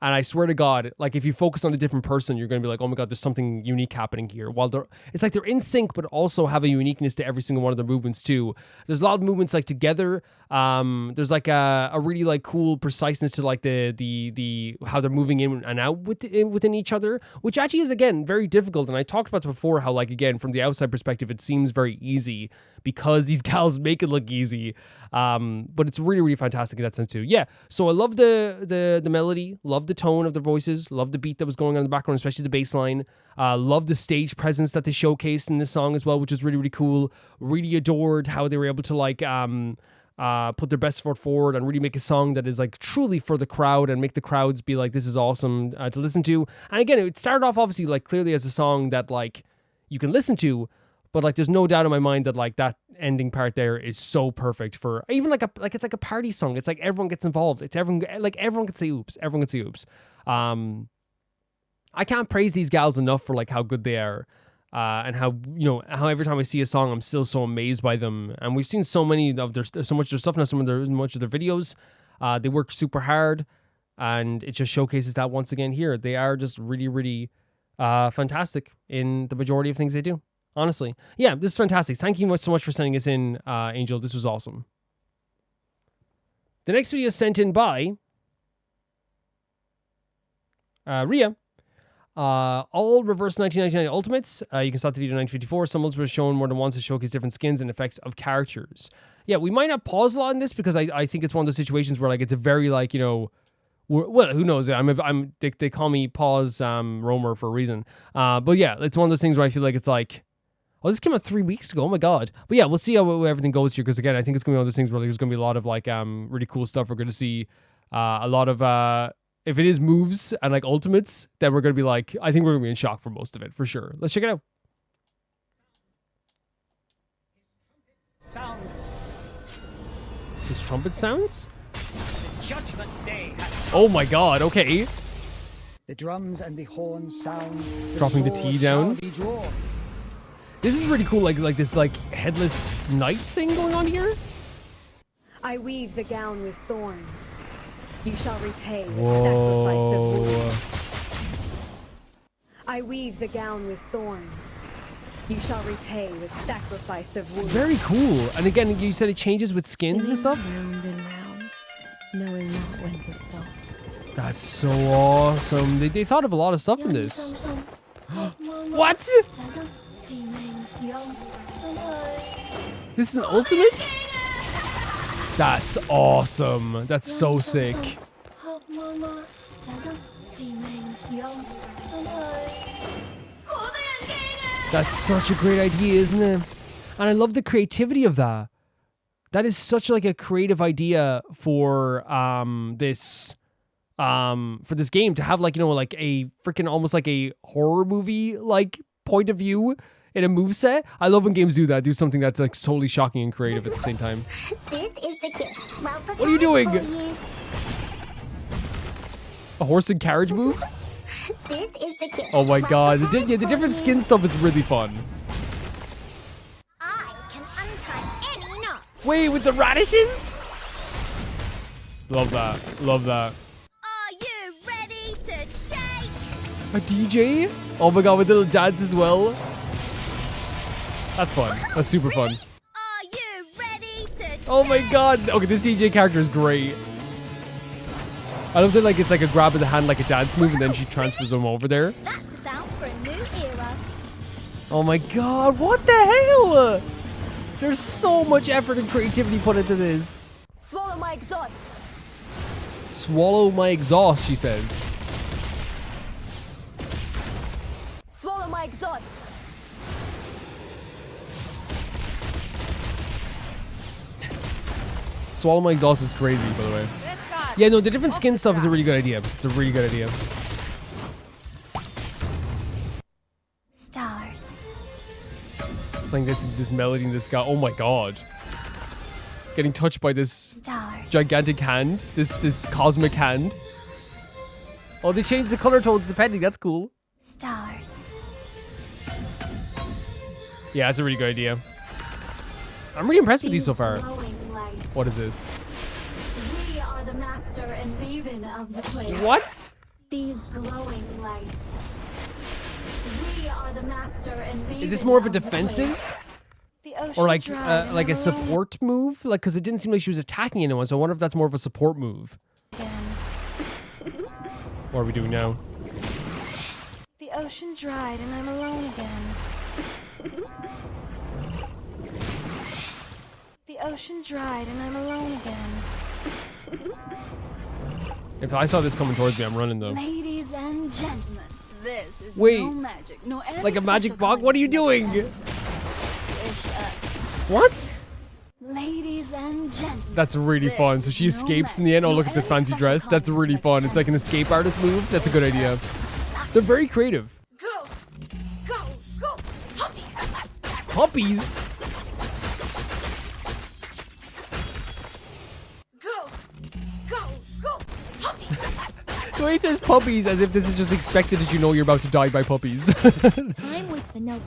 And I swear to God, like if you focus on a different person, you're going to be like, oh my God, there's something unique happening here. While it's like they're in sync, but also have a uniqueness to every single one of their movements too. There's a lot of movements like together. There's like a really like cool preciseness to like the how they're moving in and out within each other, which actually is again very difficult. And I talked about before how like again from the outside perspective, it seems very easy because these gals make it look easy. But it's really, really fantastic in that sense too. Yeah. So I love the melody, love the tone of their voices, love the beat that was going on in the background, especially the bass line. Love the stage presence that they showcased in this song as well, which is really, really cool. Really adored how they were able to like put their best foot forward and really make a song that is like truly for the crowd and make the crowds be like, this is awesome to listen to. And again, it started off obviously like clearly as a song that like you can listen to, but like there's no doubt in my mind that like that ending part there is so perfect for even like it's like a party song. It's like everyone gets involved. It's everyone can say oops. Everyone can say oops. I can't praise these gals enough for like how good they are. And how every time I see a song, I'm still so amazed by them. And we've seen so many of so much of their stuff now, much of their videos. They work super hard, and it just showcases that once again here. They are just really, really fantastic in the majority of things they do. Honestly, yeah, this is fantastic. Thank you so much for sending us in, Angel. This was awesome. The next video is sent in by Ria. All reverse 1999 ultimates. You can start the video 954. Some ultimates were shown more than once to showcase different skins and effects of characters. Yeah, we might not pause a lot in this because I think it's one of those situations where like it's a very like well, who knows? They call me pause roamer for a reason. But yeah, it's one of those things where I feel like it's like, oh, this came out 3 weeks ago. Oh my God. But yeah, we'll see how everything goes here because again, I think it's gonna be one of those things where there's gonna be a lot of like really cool stuff. We're gonna see a lot of if it is moves and like ultimates, then we're going to be like, I think we're going to be in shock for most of it, for sure. Let's check it out. Sound. His trumpet sounds? The judgment day has oh my God, okay. the drums and the horns sound. Dropping the T down. Drawn. This is really cool, like this like headless knight thing going on here. I weave the gown with thorns. You shall repay with Whoa. sacrifice of wounds. I weave the gown with thorns. You shall repay with sacrifice of wounds. Very cool. And again, you said it changes with skins and stuff? Round and round, knowing not when to stop. That's so awesome. They thought of a lot of stuff in this. What? This is an ultimate? That's awesome. That's so sick. That's such a great idea, isn't it? And I love the creativity of that. That is such like a creative idea for this game to have like like a freaking almost like a horror movie like point of view in a moveset. I love when games do that. Do something that's like totally shocking and creative at the same time. This is the gift. Well, what are you doing? for you. A horse and carriage move? This is the gift. Oh my Well, God. prepared The for different you. skin stuff is really fun. I can untie any knot. Wait, with the radishes? Love that. Love that. Are you ready to shake? A DJ? Oh my God, with little dance as well. That's fun. That's super fun. Are you ready to shake? Oh my God. Okay, this DJ character is great. I love that like it's like a grab of the hand like a dance move and then she transfers them over there. That's the sound for a new era. Oh my god, what the hell? There's so much effort and creativity put into this. Swallow my exhaust. Swallow my exhaust, she says. Swallow my exhaust. Swallow my exhaust is crazy, by the way. Yeah, no, the different skin stuff is a really good idea. It's a really good idea. Stars. Playing this melody and this guy. Oh my god. Getting touched by this Stars. gigantic hand. This cosmic hand. Oh, they changed the color tones depending. That's cool. Stars. Yeah, it's a really good idea. I'm really impressed with these so far. Glowing lights. What is this? We are the master and maven of the place. What? These glowing lights. We are the master and maven. Is this more of a the defensive? place. The Or ocean dried like a and alone support move? Like, because it didn't seem like she was attacking anyone, so I wonder if that's more of a support move. again. What are we doing now? The ocean dried and I'm alone again. The ocean dried and I'm alone again. If I saw this coming towards me, I'm running though. Ladies and gentlemen, this is Wait. no magic, no Like a magic special bog? kind What are you of doing? Wish us. What? Ladies and gentlemen. That's really fun. So she escapes in the end. Oh, look at the fancy dress. That's really fun. It's like an escape artist move. That's a good idea. They're very creative. Go, go, go, puppies. Puppies? Go, go, go, puppies. The way he says puppies as if this is just expected that you know you're about to die by puppies. Time waits for no one,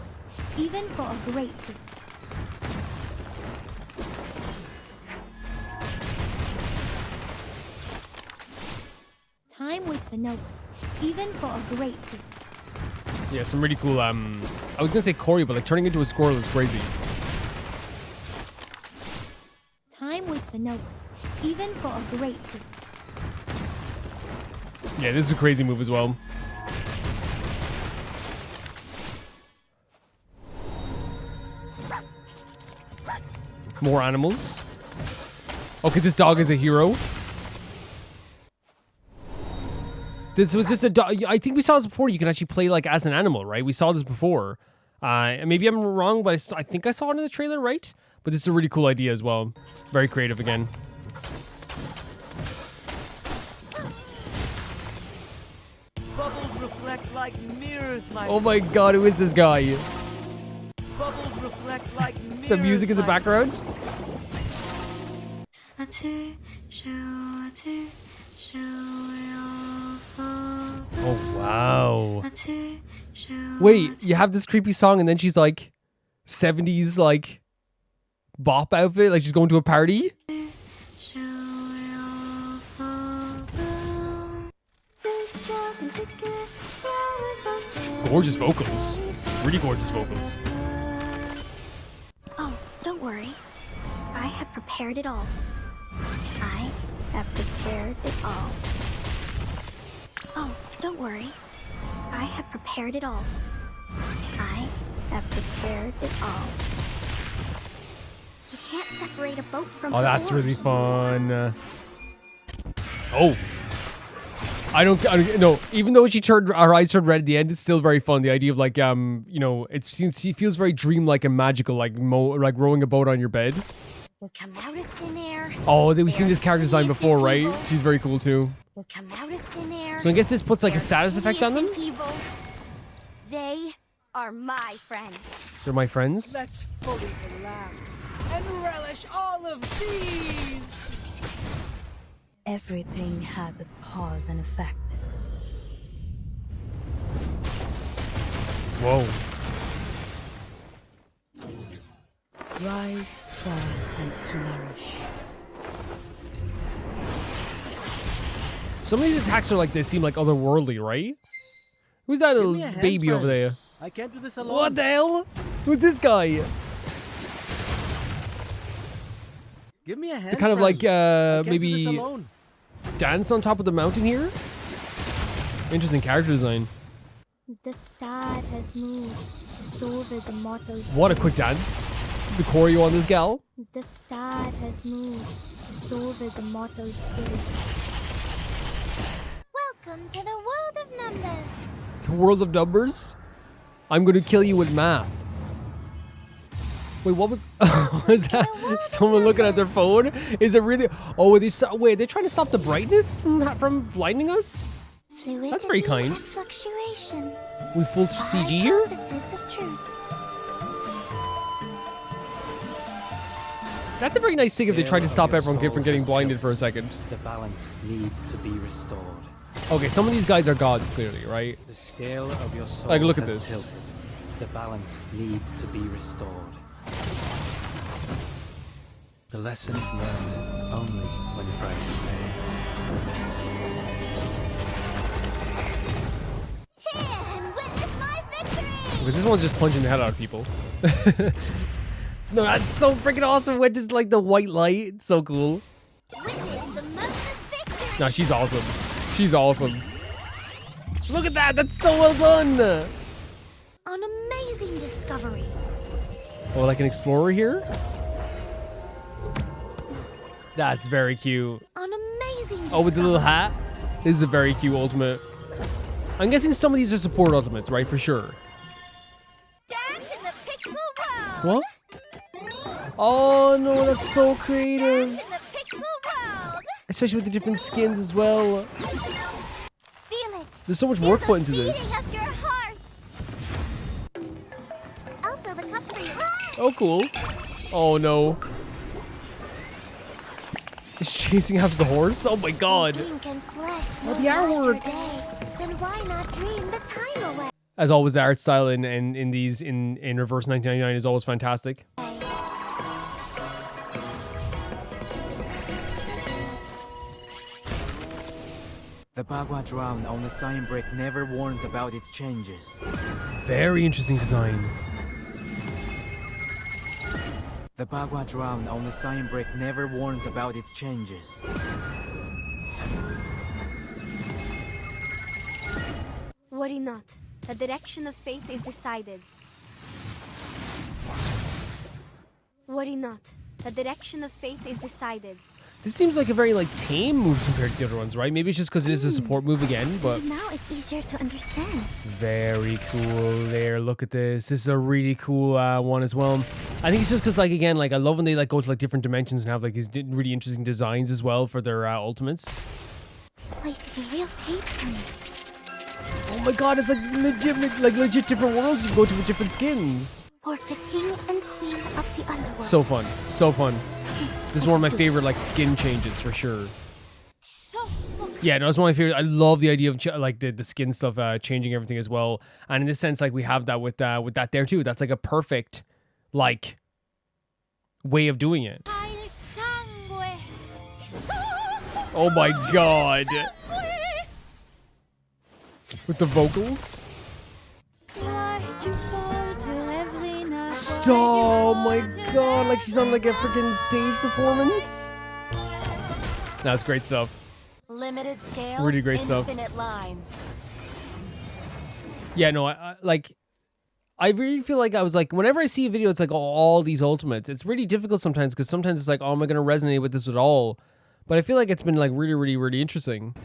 even for a great gift. Time waits for no one, even for a great gift. Yeah, some really cool, I was gonna say choreo, but like turning into a squirrel is crazy. Time waits for no one, even for a great gift. Yeah, this is a crazy move as well. More animals. Okay, this dog is a hero. This was just a dog. I think we saw this before. You can actually play like as an animal, right? We saw this before. And maybe I'm wrong, but I think I saw it in the trailer, right? But this is a really cool idea as well. Very creative again. Bubbles reflect like mirrors, my Oh my god, who is this guy? Bubbles reflect like mirrors. The music in the background? Oh wow. Wait, you have this creepy song and then she's like 70s like bop outfit, like she's going to a party? Gorgeous vocals. Really gorgeous vocals. Oh, don't worry. I have prepared it all. I have prepared it all. Oh, don't worry. I have prepared it all. I have prepared it all. You can't separate a boat from Oh, the that's really oars. fun. Oh. I don't no, even though her eyes turned red at the end, it's still very fun. The idea of like, you know, she feels very dreamlike and magical, like like rowing a boat on your bed. We'll come out of thin air. Oh, we've seen this character design before, right? She's very cool too. We'll come out of thin air. So I guess this puts like a They're status effect on them? hideous and evil. They are my friends. They're my friends. Let's fully relax and relish all of these. Everything has its cause and effect. Whoa. Rise, fall, and flourish. Some of these attacks are like, they seem like otherworldly, right? Who's that Give little me a hand, baby over friends. there? I can't do this alone. What the hell? Who's this guy? Give me a hand. Kind of like, friends. I can't do maybe this alone. dance on top of the mountain here. Interesting character design. The star has moved, so will the mortal What a quick dance. The choreo on this gal. The star has moved, so will the mortal spirit. Welcome to the world of numbers. The world of numbers? I'm gonna kill you with math. Wait, what was was that? Someone looking at their phone? Is it really? Oh, wait, they're trying to stop the brightness from blinding us? That's very kind. Fluctuation. We full CG here? Hypothesis of truth. That's a very nice thing if they tried to stop everyone from getting blinded for a second. The balance needs to be restored. Okay, some of these guys are gods, clearly, right? The scale of your soul Like, look at has this. tilted. The balance needs to be restored. The lesson is learned only when the price is paid. Cheer and witness my victory! Okay, this one's just punching the head out of people. No, that's so freaking awesome. When just like the white light, it's so cool. Witness the moment of victory! No, she's awesome. She's awesome. Look at that. That's so well done. An amazing discovery. Oh, like an explorer here? That's very cute. An amazing discovery. Oh, with the little hat? This is a very cute ultimate. I'm guessing some of these are support ultimates, right? For sure. Dance in the pixel world. What? Oh, no, that's so creative. Dance in the pixel world. Especially with the different skins as well. Feel it. There's so much Feel work the put into beating this. of your heart. I'll fill the cup for you. Oh, cool. Oh, no. Is she chasing after the horse? Oh, my God. Ink and flesh Oh, the will light your artwork. day. Then why not dream the time away? As always, the art style in Reverse 1999 is always fantastic. The Bagua drown on the sign brick never warns about its changes. Very interesting design. The Bagua drown on the sign brick never warns about its changes. Worry not. The direction of fate is decided. Worry not. The direction of fate is decided. This seems like a very like tame move compared to the other ones, right? Maybe it's just because it is a support move again, but Now it's easier to understand. very cool there. Look at this. This is a really cool one as well. I think it's just because like again, like I love when they like go to like different dimensions and have like these really interesting designs as well for their ultimates. This place is a real cave for me. Oh my god, it's like legit different worlds you go to with different skins. For the king and queen of the underworld. So fun, so fun. This is one of my favorite like skin changes for sure. So fucking Yeah, no, it's one of my favorite. I love the idea of like the skin stuff changing everything as well. And in this sense, like we have that with that there too. That's like a perfect like way of doing it. Oh my god. With the vocals. Stop! Oh my god, like she's on like a freaking stage performance. That's great stuff. Limited scale, Really great stuff. infinite lines. Yeah, no, I really feel like I was like, whenever I see a video, it's like all these ultimates. It's really difficult sometimes because sometimes it's like, oh, am I going to resonate with this at all? But I feel like it's been like really, really, really interesting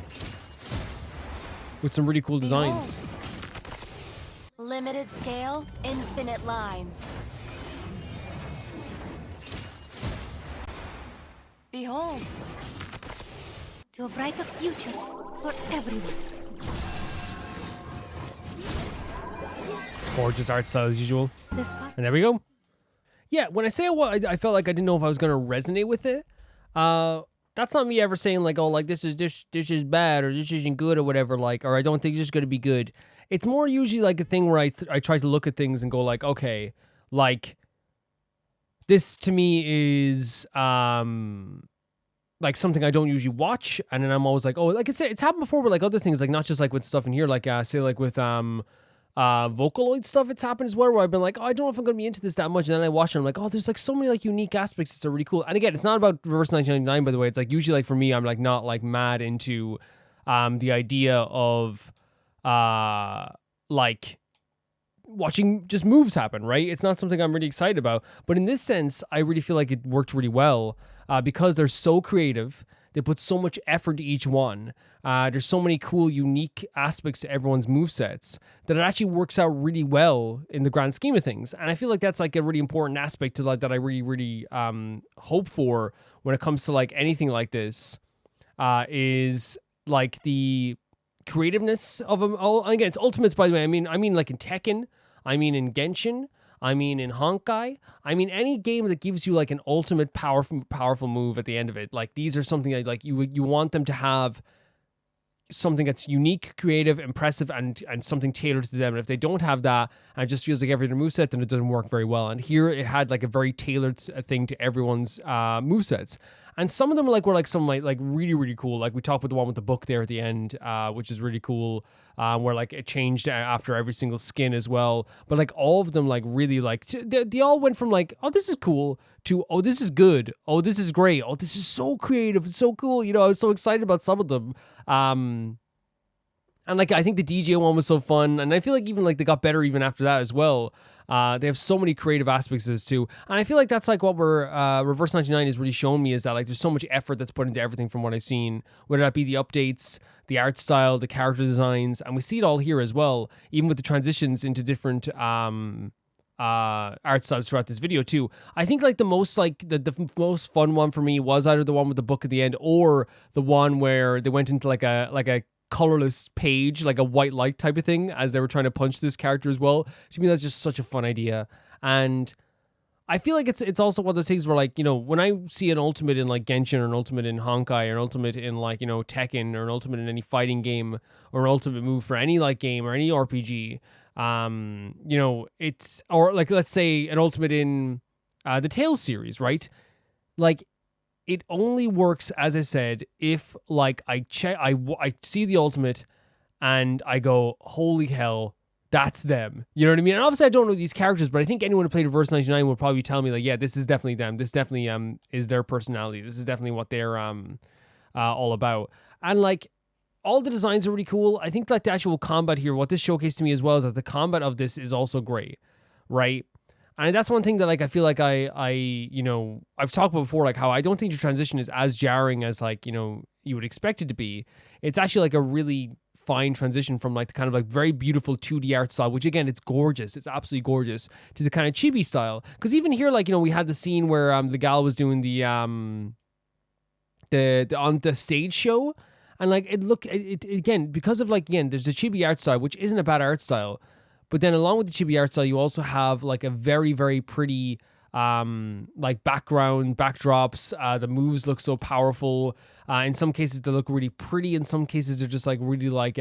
with some really cool designs. Limited scale, infinite lines. Behold, to a brighter future for everyone. Gorgeous art style as usual. This part. And there we go. Yeah, when I say I felt like I didn't know if I was going to resonate with it. That's not me ever saying like, oh, like this is bad or this isn't good or whatever, like, or I don't think this is going to be good. It's more usually like a thing where I try to look at things and go like, okay, like this to me is like something I don't usually watch, and then I'm always like, oh, like I said, it's happened before with like other things, like not just like with stuff in here, like say like with Vocaloid stuff it's happened as well, where I've been like, oh, I don't know if I'm gonna be into this that much, and then I watch it, I'm like, oh, there's like so many like unique aspects that are really cool. And again, it's not about Reverse 1999, by the way. It's like usually like for me, I'm like not like mad into the idea of like watching just moves happen, right? It's not something I'm really excited about. But in this sense, I really feel like it worked really well because they're so creative. They put so much effort to each one. There's so many cool, unique aspects to everyone's movesets that it actually works out really well in the grand scheme of things. And I feel like that's like a really important aspect to like that I really, really hope for when it comes to like anything like this is like the creativeness of them all. And again, it's ultimates, by the way. I mean like in Tekken, I mean in Genshin, I mean in Honkai, I mean any game that gives you like an ultimate powerful move at the end of it. Like these are something that like you want them to have something that's unique, creative, impressive, and something tailored to them. And if they don't have that, and it just feels like every other moveset, then it doesn't work very well. And here it had like a very tailored thing to everyone's movesets. And some of them were like some like really, really cool. Like we talked about the one with the book there at the end, which is really cool, where like it changed after every single skin as well. But like all of them like really like, they all went from like, oh, this is cool, to, oh, this is good, oh, this is great, oh, this is so creative, it's so cool. You know, I was so excited about some of them. And like I think the DJ one was so fun, and I feel like even like they got better even after that as well. They have so many creative aspects to this too, and I feel like that's like what we're Reverse 99 has really shown me, is that like there's so much effort that's put into everything from what I've seen, whether that be the updates, the art style, the character designs, and we see it all here as well, even with the transitions into different art styles throughout this video too. I think like the most most fun one for me was either the one with the book at the end or the one where they went into like a colorless page, like a white light type of thing, as they were trying to punch this character as well. To me, that's just such a fun idea. And I feel like it's also one of those things where, like, you know, when I see an ultimate in like Genshin, or an ultimate in Honkai, or an ultimate in like, you know, Tekken, or an ultimate in any fighting game, or an ultimate move for any like game or any RPG, you know, it's, or like let's say an ultimate in the Tales series, right? Like, it only works, as I said, if like I see the ultimate and I go, holy hell, that's them. You know what I mean? And obviously I don't know these characters, but I think anyone who played Reverse 99 will probably tell me like, yeah, this is definitely them. This definitely is their personality. This is definitely what they're all about. And like all the designs are really cool. I think like the actual combat here, what this showcased to me as well, is that the combat of this is also great, right? And that's one thing that like I feel like I you know, I've talked about before, like how I don't think the transition is as jarring as like, you know, you would expect it to be. It's actually like a really fine transition from like the kind of like very beautiful 2D art style, which again, it's gorgeous, it's absolutely gorgeous, to the kind of chibi style. Because even here, like, you know, we had the scene where the gal was doing the on the stage show, and like it again, because of like, again, there's the chibi art style, which isn't a bad art style. But then along with the chibi art style, you also have like a very, very pretty like background, backdrops. The moves look so powerful. In some cases, they look really pretty. In some cases, they're just like really like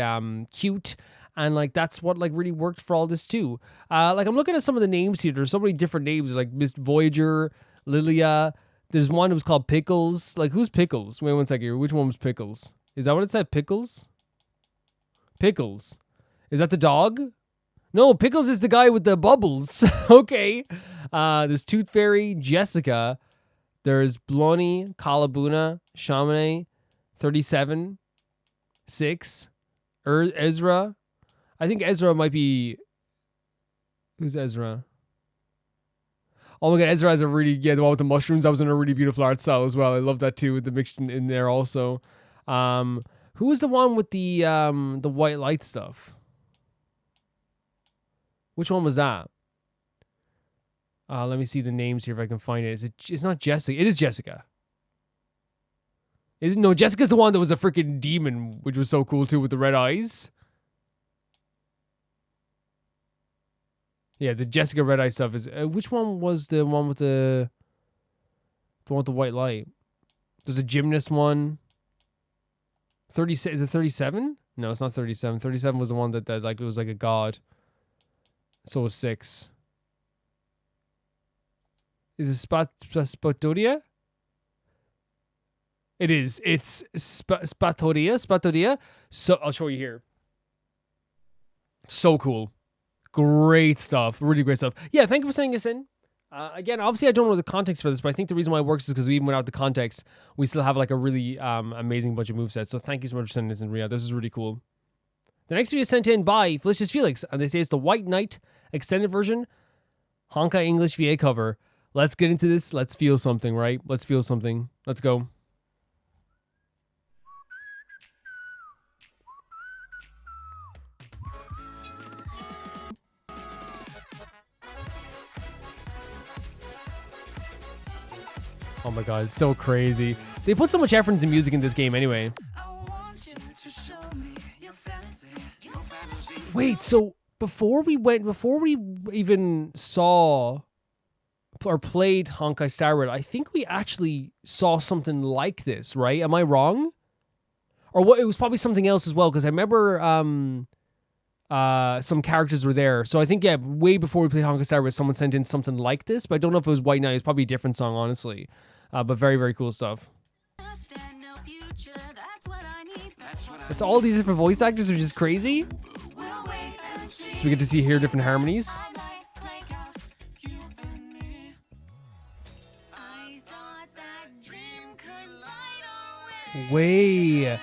cute. And like that's what like really worked for all this too. Like I'm looking at some of the names here. There's so many different names, like Miss Voyager, Lilia. There's one that was called Pickles. Like, who's Pickles? Wait one second here. Which one was Pickles? Is that what it said? Pickles? Pickles. Is that the dog? No, Pickles is the guy with the bubbles. Okay. There's Tooth Fairy, Jessica. There's Blony, Kalabuna, Shamane, 37, 6, Ezra. I think Ezra might be... Who's Ezra? Oh my god, Ezra has a really... Yeah, the one with the mushrooms. That was in a really beautiful art style as well. I love that too, with the mix in there also. Who was the one with the white light stuff? Which one was that? Let me see the names here if I can find it. It's not Jessica. It is Jessica. No, Jessica's the one that was a freaking demon, which was so cool too, with the red eyes. Yeah, the Jessica red eye stuff is... which one was the one with the one with the white light? There's a gymnast one. 36. Is it 37? No, it's not 37. 37 was the one that like, it was like a god. So was 6. Is it Spatodia? It is. It's Spatodia. So I'll show you here. So cool. Great stuff. Really great stuff. Yeah, thank you for sending us in. Again, obviously I don't know the context for this, but I think the reason why it works is because even without the context, we still have like a really amazing bunch of movesets. So thank you so much for sending this in, Ria. This is really cool. The next video is sent in by Felicious Felix, and they say it's the White Knight extended version, Honkai English VA cover. Let's get into this. Let's feel something, right? Let's feel something. Let's go. Oh my god, it's so crazy. They put so much effort into music in this game anyway. Wait, so before we even saw or played Honkai Star Rail, I think we actually saw something like this, right? Am I wrong? Or what? It was probably something else as well, because I remember some characters were there. So I think, yeah, way before we played Honkai Star Rail, someone sent in something like this, but I don't know if it was White Knight. It's probably a different song, honestly. But very, very cool stuff. It's all these different voice actors, which is crazy. So we get to hear different harmonies. Wait,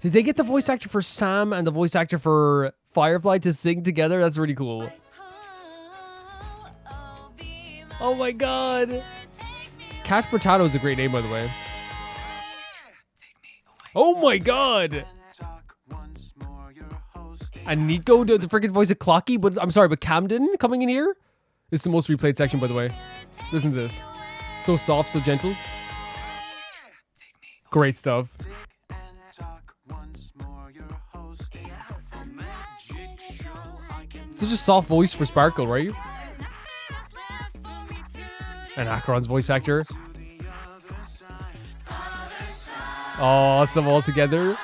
did they get the voice actor for Sam and the voice actor for Firefly to sing together? That's really cool. Oh my god. Cat Potato is a great name, by the way. Oh my god. And Nico, the freaking voice of Clocky, but I'm sorry, but Camden coming in here? It's the most replayed section, by the way. Listen to this. So soft, so gentle. Great stuff. Such a soft voice for Sparkle, right? And Acheron's voice actor. Awesome all together.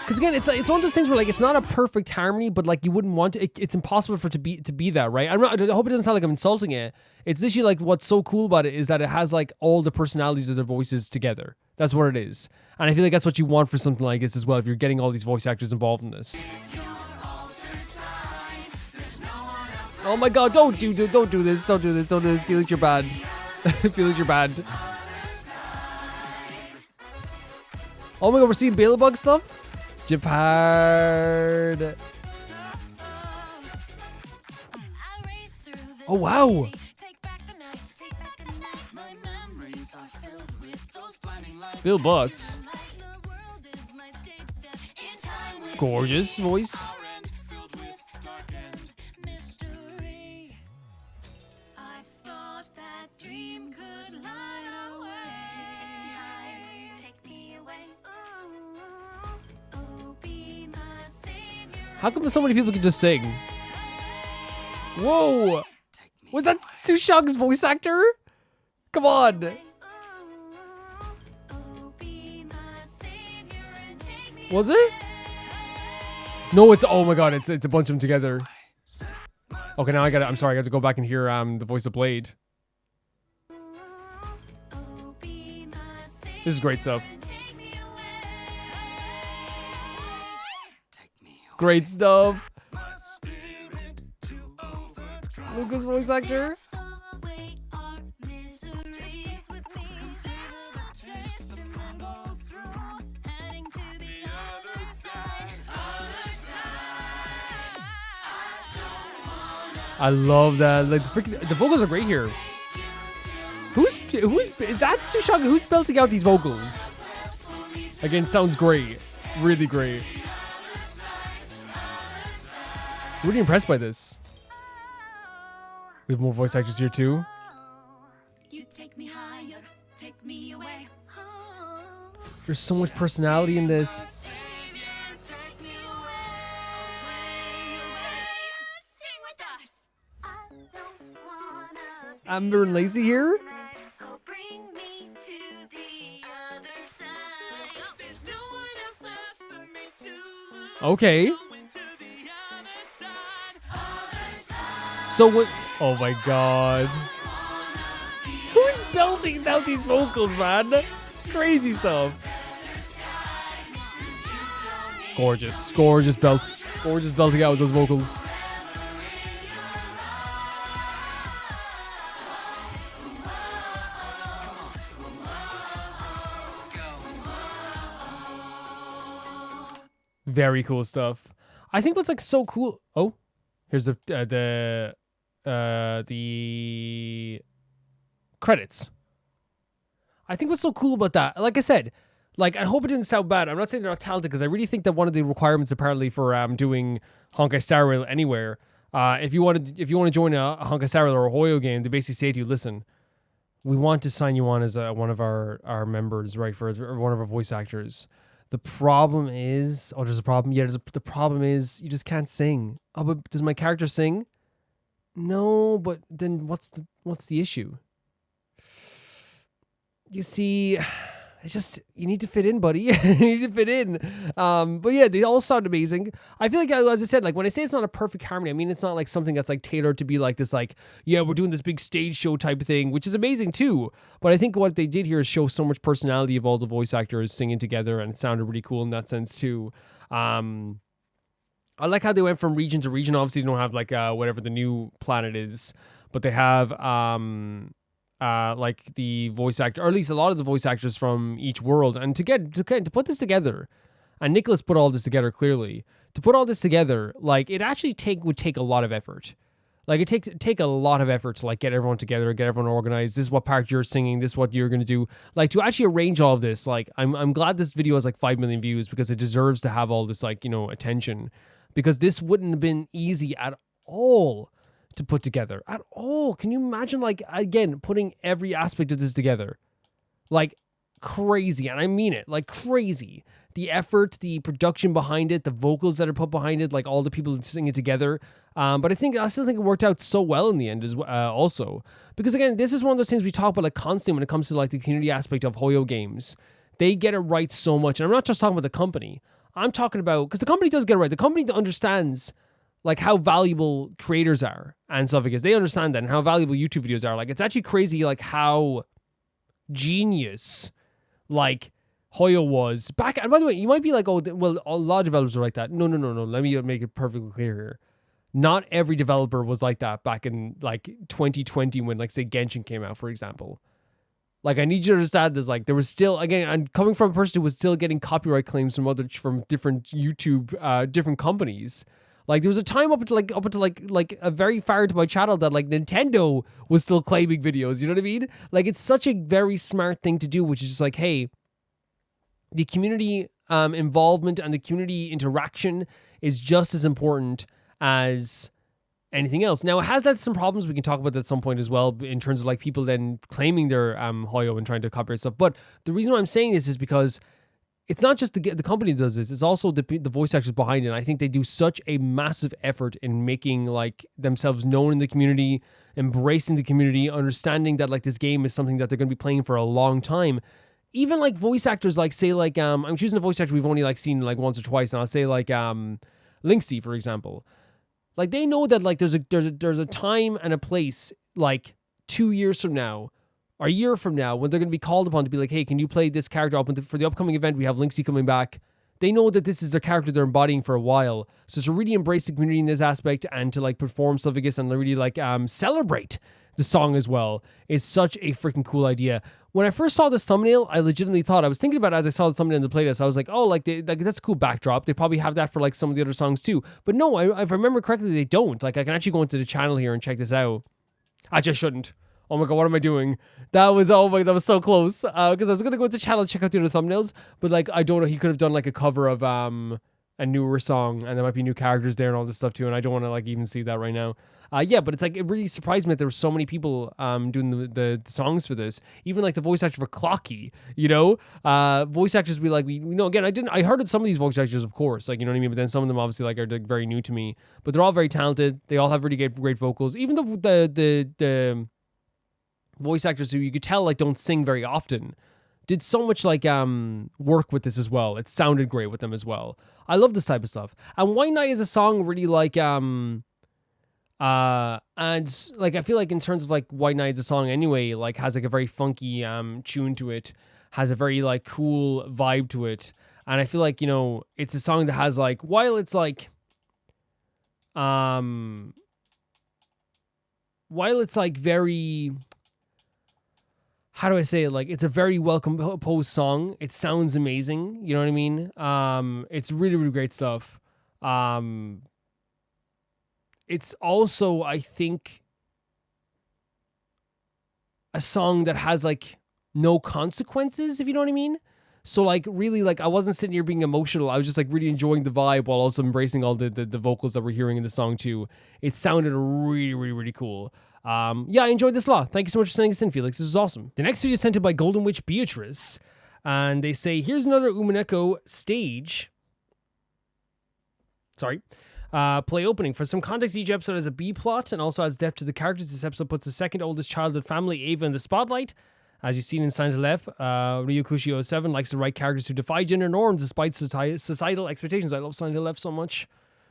Because again, it's one of those things where like it's not a perfect harmony, but like you wouldn't want it. It's impossible for it to be that, right? I hope it doesn't sound like I'm insulting it. It's literally like what's so cool about it is that it has like all the personalities of their voices together. That's what it is, and I feel like that's what you want for something like this as well. If you're getting all these voice actors involved in this. Oh my god! Don't do this! Don't do this! Don't do this! Felix, you're bad. Felix, you're bad. Oh my god, we're seeing Beelzebub stuff. Japard. Oh wow. Bill Butts. Gorgeous voice. How come so many people can just sing? Whoa! Was that Sushang's voice actor? Come on! Was it? No, it's oh my god! It's a bunch of them together. Okay, now I'm sorry. I got to go back and hear the voice of Blade. This is great stuff. Great stuff. Lucas voice actor. I love that. Like the vocals are great here. Who's is that Sushang? Who's belting out these vocals? Again, sounds great. Really great. Really impressed by this. We have more voice actors here too. There's so much personality in this. Amber and Lacey here. Okay. So what? Oh my god. Who's belting out these vocals, man? Crazy stuff. Gorgeous. Gorgeous belt. Gorgeous belting out with those vocals. Very cool stuff. I think what's like so cool. Oh, here's the credits. I think what's so cool about that, like I said, like I hope it didn't sound bad. I'm not saying they're not talented because I really think that one of the requirements apparently for doing Honkai Star Rail anywhere, if you want to join a Honkai Star Rail or a Hoyo game, they basically say to you, listen, we want to sign you on as one of our members, right, for one of our voice actors. The problem is, there's a problem. Yeah, the problem is you just can't sing. Oh, but does my character sing? No, but then what's the issue? You see, it's just, you need to fit in, buddy. You need to fit in. But yeah, they all sound amazing. I feel like, as I said, like when I say it's not a perfect harmony, I mean, it's not like something that's like tailored to be like this, like, yeah, we're doing this big stage show type of thing, which is amazing too. But I think what they did here is show so much personality of all the voice actors singing together, and it sounded really cool in that sense too. I like how they went from region to region. Obviously, they don't have like whatever the new planet is, but they have like the voice actor, or at least a lot of the voice actors from each world. And to put this together, and Nicholas put all this together clearly. To put all this together, like it actually would take a lot of effort. Like it take a lot of effort to like get everyone together, get everyone organized. This is what part you're singing. This is what you're gonna do. Like to actually arrange all of this. Like I'm glad this video has like 5 million views because it deserves to have all this like attention. Because this wouldn't have been easy at all to put together at all. Can you imagine, like, again, putting every aspect of this together? Like, crazy. And I mean it, like, crazy. The effort, the production behind it, the vocals that are put behind it, like all the people singing together. But I still think it worked out so well in the end as also. Because again, this is one of those things we talk about like constantly when it comes to like the community aspect of Hoyo games. They get it right so much. And I'm not just talking about the company. I'm talking about, because the company does get it right. The company understands like how valuable creators are and stuff, because they understand that, and how valuable YouTube videos are. Like, it's actually crazy like how genius like Hoyo was back. And by the way, you might be like, oh, well, a lot of developers are like that. No. Let me make it perfectly clear here. Not every developer was like that back in like 2020 when like say Genshin came out, for example. Like, I need you to understand this. Like, there was still, again, I'm coming from a person who was still getting copyright claims from different YouTube, different companies. Like, there was a time up until a very far into my channel that like Nintendo was still claiming videos. You know what I mean? Like, it's such a very smart thing to do, which is just like, hey, the community involvement and the community interaction is just as important as anything else. Now, it has led to some problems. We can talk about that at some point as well, in terms of like people then claiming their Hoyo and trying to copyright stuff. But the reason why I'm saying this is because it's not just the company that does this, it's also the voice actors behind it. And I think they do such a massive effort in making like themselves known in the community, embracing the community, understanding that like this game is something that they're going to be playing for a long time. Even like voice actors, like say like I'm choosing a voice actor we've only like seen like once or twice, and I'll say like Linksy, for example. Like, they know that like there's a time and a place like 2 years from now or a year from now when they're going to be called upon to be like, hey, can you play this character up for the upcoming event? We have Linksy coming back. They know that this is their character they're embodying for a while. So to really embrace the community in this aspect and to like perform stuff against and really like celebrate the song as well is such a freaking cool idea. When I first saw this thumbnail, I legitimately thought, I was thinking about it as I saw the thumbnail in the playlist, I was like, oh, like that's a cool backdrop. They probably have that for like some of the other songs too. But no, if I remember correctly, they don't. Like, I can actually go into the channel here and check this out. I just shouldn't. Oh my God, what am I doing? That was so close. Because I was going to go into the channel and check out the other thumbnails. But like, I don't know, he could have done like a cover of a newer song, and there might be new characters there and all this stuff too. And I don't want to like even see that right now. Yeah, but it's like, it really surprised me that there were so many people doing the songs for this. Even like the voice actor for Clocky, you know, voice actors be like, we know, again, I heard of some of these voice actors, of course, like, you know what I mean? But then some of them obviously like are like, very new to me, but they're all very talented. They all have really great vocals. Even the voice actors who you could tell like don't sing very often did so much like work with this as well. It sounded great with them as well. I love this type of stuff. And White Knight is a song really like and like I feel like in terms of like White Knight is a song anyway, like has like a very funky tune to it, has a very like cool vibe to it. And I feel like, you know, it's a song that has like, while it's like while it's like very, how do I say it? Like, it's a very well composed song. It sounds amazing. You know what I mean? It's really, really great stuff. It's also, I think, a song that has like no consequences, if you know what I mean. So like, really, like, I wasn't sitting here being emotional. I was just like really enjoying the vibe while also embracing all the vocals that we're hearing in the song too. It sounded really, really, really cool. Yeah, I enjoyed this a lot. Thank you so much for sending us in, Felix. This was awesome. The next video is sent in by Golden Witch Beatrice, and they say, here's another Umineko stage. Sorry. Play opening. For some context, each episode has a B plot and also has depth to the characters. This episode puts the second oldest childhood family, Ava, in the spotlight. As you've seen in Silent Hill F, Ryukushi 07 likes to write characters who defy gender norms despite societal expectations. I love Silent Hill F so much.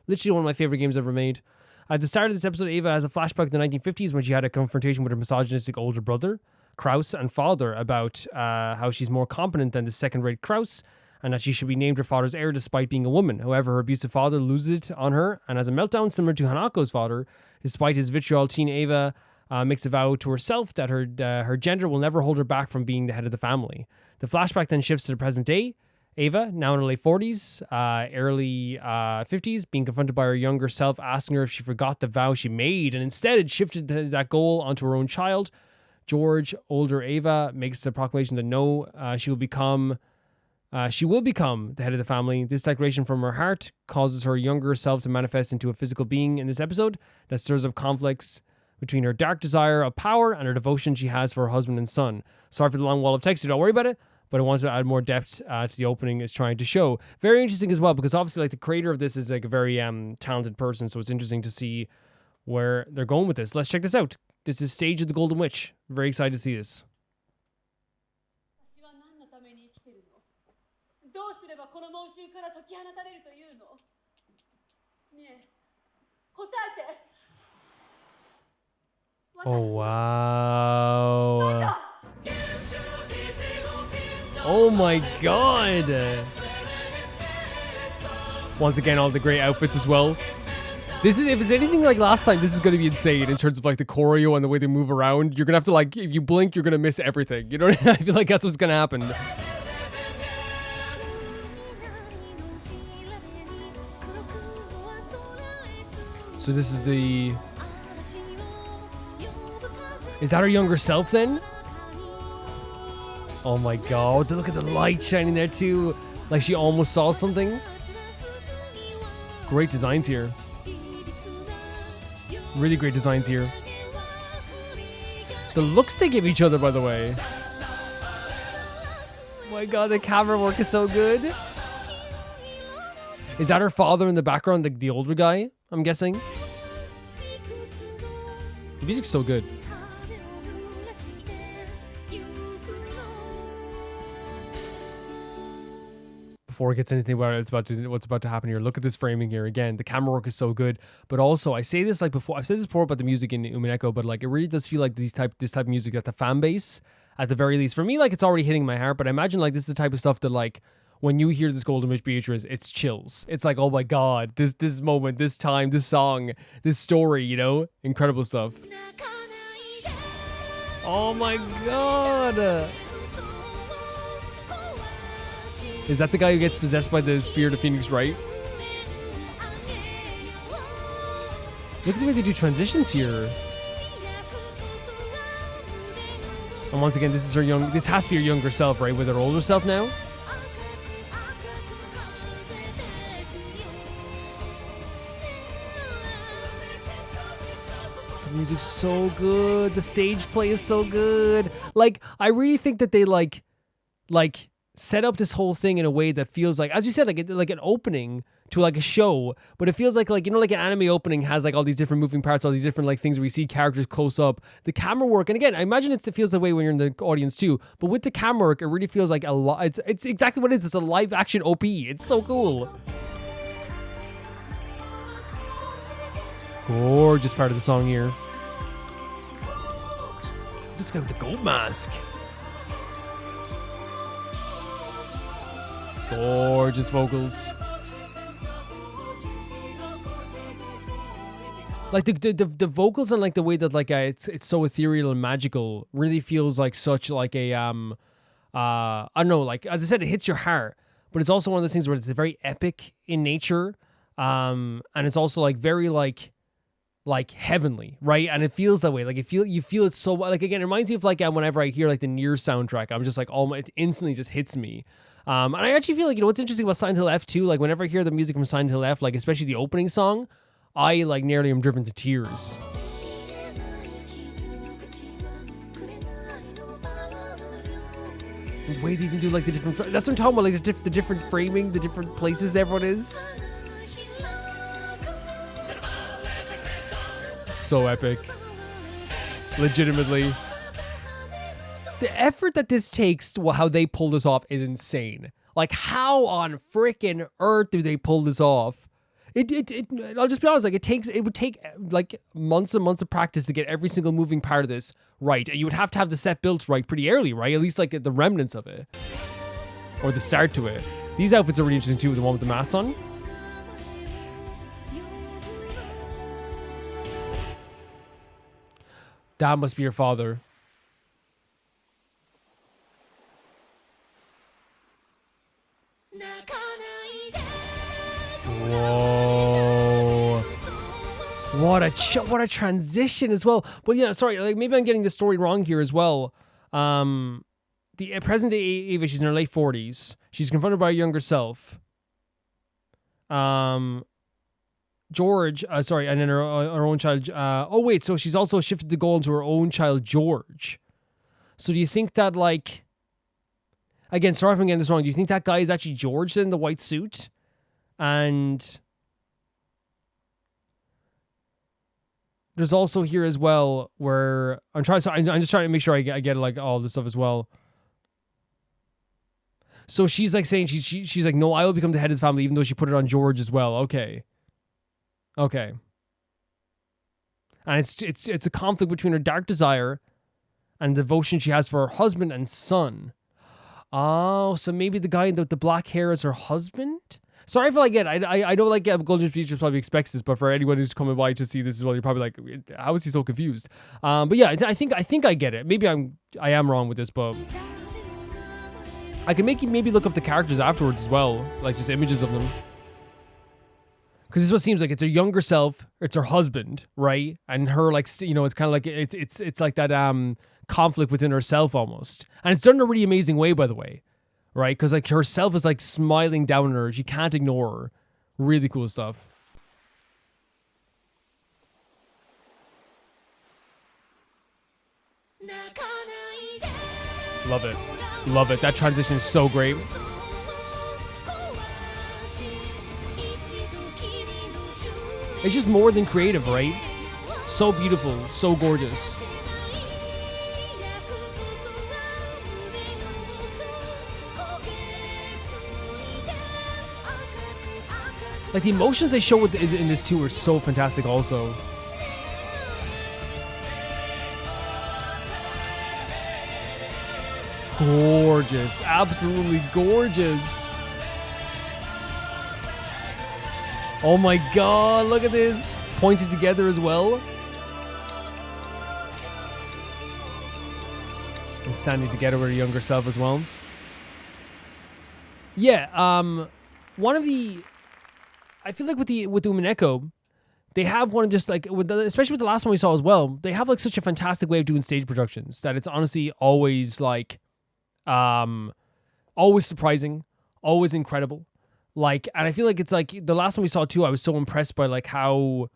Literally one of my favorite games ever made. At the start of this episode, Ava has a flashback to the 1950s when she had a confrontation with her misogynistic older brother, Kraus, and father about how she's more competent than the second-rate Kraus, and that she should be named her father's heir despite being a woman. However, her abusive father loses it on her and has a meltdown similar to Hanako's father. Despite his vitriol, teen Ava makes a vow to herself that her gender will never hold her back from being the head of the family. The flashback then shifts to the present day. Ava, now in her late 40s, early 50s, being confronted by her younger self, asking her if she forgot the vow she made, and instead it shifted that goal onto her own child. George, older Ava, makes the proclamation that no, she will become the head of the family. This declaration from her heart causes her younger self to manifest into a physical being in this episode that stirs up conflicts between her dark desire of power and her devotion she has for her husband and son. Sorry for the long wall of text, don't worry about it, but I wanted to add more depth to the opening is trying to show. Very interesting as well, because obviously like the creator of this is like a very talented person, so it's interesting to see where they're going with this. Let's check this out. This is Stage of the Golden Witch. Very excited to see this. どうすればこの問集から解き放たれるというの？ねえ、答えて。 Oh wow. Oh my god. Once again, all the great outfits as well. This is, if it's anything like last time, this is going to be insane in terms of like the choreo and the way they move around. You're going to have to like, if you blink, you're going to miss everything. You know what I mean? I feel like that's what's going to happen. So this is the... Is that her younger self then? Oh my god, look at the light shining there too. Like she almost saw something. Great designs here. Really great designs here. The looks they give each other, by the way. Oh my god, the camera work is so good. Is that her father in the background, the older guy? I'm guessing. The music's so good. Before it gets anything about what's about to happen here, look at this framing here again. The camera work is so good, but also I say this like before. I've said this before about the music in Umineko, but like it really does feel like this type of music that the fan base, at the very least, for me, like it's already hitting my heart. But I imagine like this is the type of stuff that like when you hear this Golden Witch Beatrice, it's chills. It's like, oh my god, this moment, this time, this song, this story, you know, incredible stuff. Oh my god. Is that the guy who gets possessed by the Spirit of Phoenix, right? Look at the way they do transitions here. And once again, this has to be her younger self, right? With her older self now. The music's so good. The stage play is so good. Like, I really think that they like set up this whole thing in a way that feels like, as you said, like an opening to like a show, but it feels like you know, like an anime opening has like all these different moving parts, all these different like things where you see characters close up. The camera work, and again, I imagine it feels that way when you're in the audience too, but with the camera work, it really feels like it's exactly what it is. It's a live action OP. It's so cool. Gorgeous part of the song here. This guy with the gold mask. Gorgeous vocals. Like the vocals and like the way that like it's so ethereal and magical really feels like such like a I don't know, like as I said, it hits your heart, but it's also one of those things where it's very epic in nature, and it's also like very like heavenly, right? And it feels that way. Like you feel it so like, again, it reminds me of like whenever I hear like the Nier soundtrack, I'm just like, oh my, it instantly just hits me. And I actually feel like, you know, what's interesting about Silent Hill F too, like whenever I hear the music from Silent Hill F, like especially the opening song, I like nearly am driven to tears. The way they even do like the different, that's what I'm talking about, like the different framing, the different places everyone is. So epic. Legitimately. The effort that this takes to how they pull this off is insane. Like, how on freaking earth do they pull this off? I'll just be honest, like it would take like months and months of practice to get every single moving part of this right. And you would have to have the set built right pretty early, right? At least like the remnants of it. Or the start to it. These outfits are really interesting too, with the one with the mask on. That must be your father. Whoa. What a transition as well. But yeah, sorry, like maybe I'm getting the story wrong here as well. The present day Ava, she's in her late 40s. She's confronted by her younger self. George, and then her own child. Oh wait, so she's also shifted the goal into her own child, George. So do you think that, like, again, sorry if I'm getting this wrong, do you think that guy is actually George in the white suit? And there's also here as well where I'm just trying to make sure I get like all this stuff as well. So she's like saying she's like, no, I will become the head of the family, even though she put it on George as well. Okay. And it's a conflict between her dark desire and the devotion she has for her husband and son. Oh, so maybe the guy with the black hair is her husband? Sorry if I don't like Golden Future probably expects this, but for anyone who's coming by to see this as well, you're probably like, how is he so confused? But yeah, I think I get it. Maybe I am wrong with this, but I can maybe look up the characters afterwards as well, like just images of them. Because this is what seems like, it's her younger self, it's her husband, right? And her, like, you know, it's kind of like, it's like that conflict within herself almost. And it's done in a really amazing way, by the way, right? Because like herself is like smiling down at her. She can't ignore her. Really cool stuff. Love it. Love it. That transition is so great. It's just more than creative, right? So beautiful, so gorgeous. Like the emotions they show in this too are so fantastic also. Gorgeous, absolutely gorgeous. Oh my god, look at this. Pointed together as well. And standing together with her younger self as well. Yeah, one of the... I feel like with Umineko, they have one of just like, especially with the last one we saw as well, they have like such a fantastic way of doing stage productions that it's honestly always like, always surprising, always incredible. Like, and I feel like it's like the last one we saw too, I was so impressed by like how,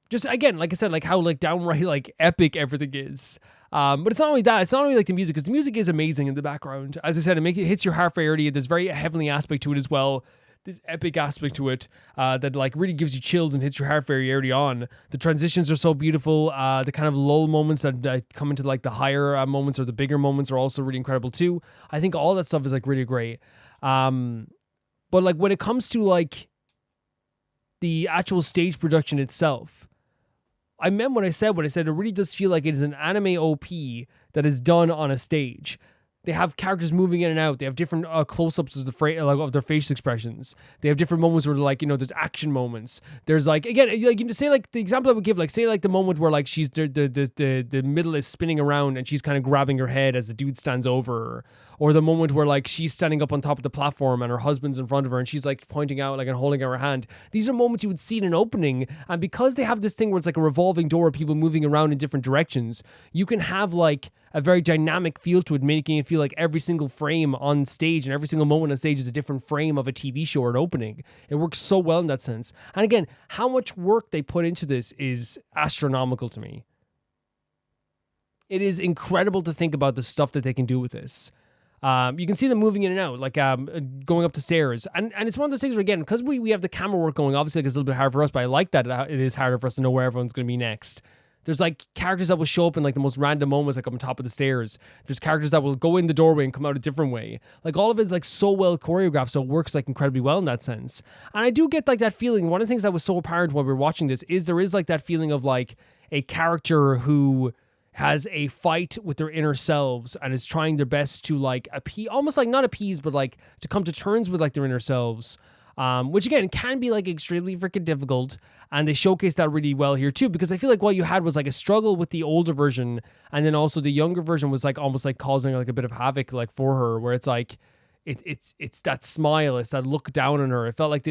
just again, like I said, like how like downright like epic everything is. But it's not only that, it's not only like the music, because the music is amazing in the background. As I said, it hits your heart very early. There's very heavenly aspect to it as well. This epic aspect to it that like really gives you chills and hits your heart very early on. The transitions are so beautiful. The kind of lull moments that come into like the higher moments or the bigger moments are also really incredible too. I think all that stuff is like really great. But like when it comes to like the actual stage production itself, I meant what I said it really does feel like it is an anime OP that is done on a stage. they have characters moving in and out. They have different close-ups of of their facial expressions. They have different moments where like, you know, there's action moments. There's like, again, like you say like the example I would give, like say like the moment where like she's the middle is spinning around and she's kind of grabbing her head as the dude stands over her. Or the moment where like she's standing up on top of the platform and her husband's in front of her and she's like pointing out like and holding out her hand. These are moments you would see in an opening, and because they have this thing where it's like a revolving door of people moving around in different directions, you can have like a very dynamic feel to it, making it feel like every single frame on stage and every single moment on stage is a different frame of a TV show or an opening. It works so well in that sense. And again, how much work they put into this is astronomical to me. It is incredible to think about the stuff that they can do with this. You can see them moving in and out, like going up the stairs. And it's one of those things where, again, because we have the camera work going, obviously like, it's a little bit hard for us, but I like that it is harder for us to know where everyone's going to be next. There's like characters that will show up in like the most random moments, like up on top of the stairs. There's characters that will go in the doorway and come out a different way. Like all of it's like so well choreographed, so it works like incredibly well in that sense. And I do get like that feeling. One of the things that was so apparent while we were watching this is there is like that feeling of like a character who has a fight with their inner selves and is trying their best to like appease, almost like not appease, but like to come to terms with like their inner selves. Which again can be like extremely freaking difficult, and they showcase that really well here too, because I feel like what you had was like a struggle with the older version, and then also the younger version was like almost like causing like a bit of havoc like for her, where it's like it's that smile, it's that look down on her. It felt like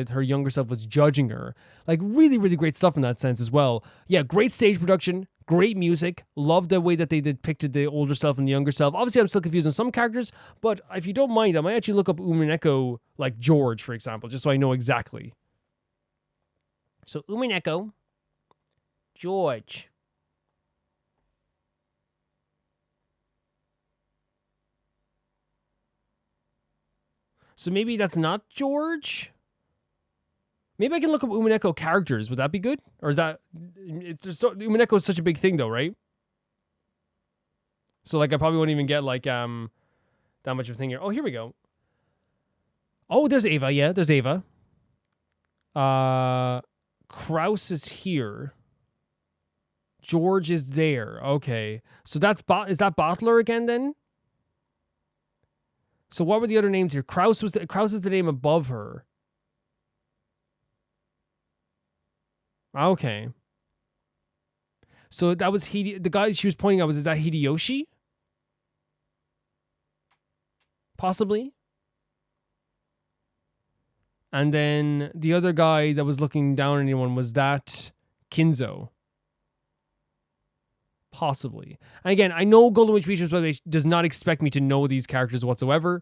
her younger self was judging her. Like really, really great stuff in that sense as well. Yeah, great stage production. Great music. Love the way that they depicted the older self and the younger self. Obviously, I'm still confused on some characters, but if you don't mind, I might actually look up Umineko, like George, for example, just so I know exactly. So, Umineko, George. So maybe that's not George? Maybe I can look up Umineko characters. Would that be good? Or is that... Umineko is such a big thing, though, right? So, like, I probably won't even get, like, that much of a thing here. Oh, here we go. Oh, there's Ava. Yeah, there's Ava. Kraus is here. George is there. Okay. So that's... Is that Bottler again, then? So what were the other names here? Kraus is the name above her. Okay. So that was the guy she was pointing out is that Hideyoshi? Possibly. And then the other guy that was looking down on anyone, was that Kinzo? Possibly. And again, I know Golden Witch Research does not expect me to know these characters whatsoever.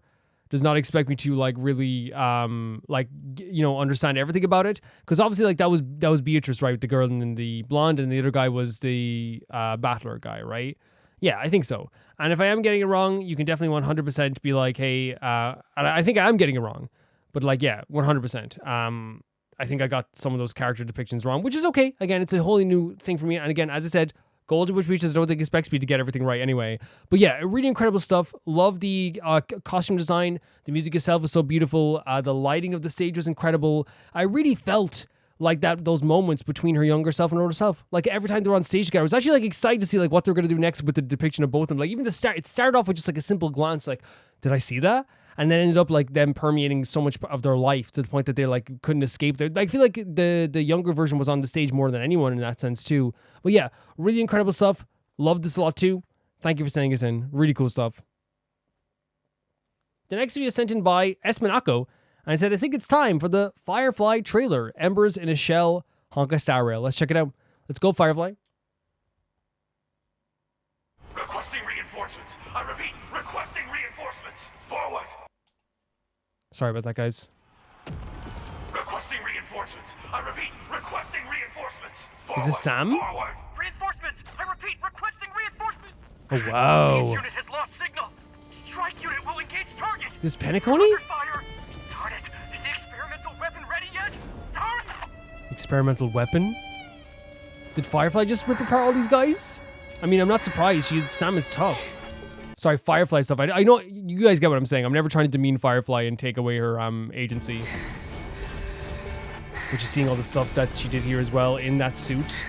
Does not expect me to like really understand everything about it, because obviously like that was Beatrice, right, the girl and the blonde, and the other guy was the battler guy, right? Yeah, I think so. And if I am getting it wrong, you can definitely 100% be like, hey, and I think I'm getting it wrong, but like, yeah, 100%. I think I got some of those character depictions wrong, which is okay. Again, it's a wholly new thing for me, and again, as I said, Golden Witch Reaches, I don't think expects me to get everything right anyway. But yeah, really incredible stuff. Love the costume design. The music itself is so beautiful. The lighting of the stage was incredible. I really felt like those moments between her younger self and her older self. Like every time they were on stage together, I was actually like excited to see like what they're going to do next with the depiction of both of them. Like even it started off with just like a simple glance, like, did I see that? And then ended up like them permeating so much of their life to the point that they like couldn't escape. I feel like the younger version was on the stage more than anyone in that sense too. But yeah, really incredible stuff. Love this a lot too. Thank you for sending us in. Really cool stuff. The next video is sent in by Esminako, and I said, I think it's time for the Firefly trailer, Embers in a Shell, Honka Star Rail. Let's check it out. Let's go, Firefly. Requesting reinforcements. I repeat, requesting reinforcements. Forward. Sorry about that, guys. Requesting reinforcements. I repeat, requesting reinforcements. Is this Sam? Forward. Reinforcements. I repeat, requesting reinforcements. Oh, wow. Unit has lost signal. Strike unit will engage target. This Penacony? Fire. Darn it. Is the experimental weapon ready yet? Darn. Experimental weapon? Did Firefly just rip apart all these guys? I mean, I'm not surprised. Sam is tough. Sorry, Firefly stuff. I know you guys get what I'm saying. I'm never trying to demean Firefly and take away her agency. Which is seeing all the stuff that she did here as well in that suit.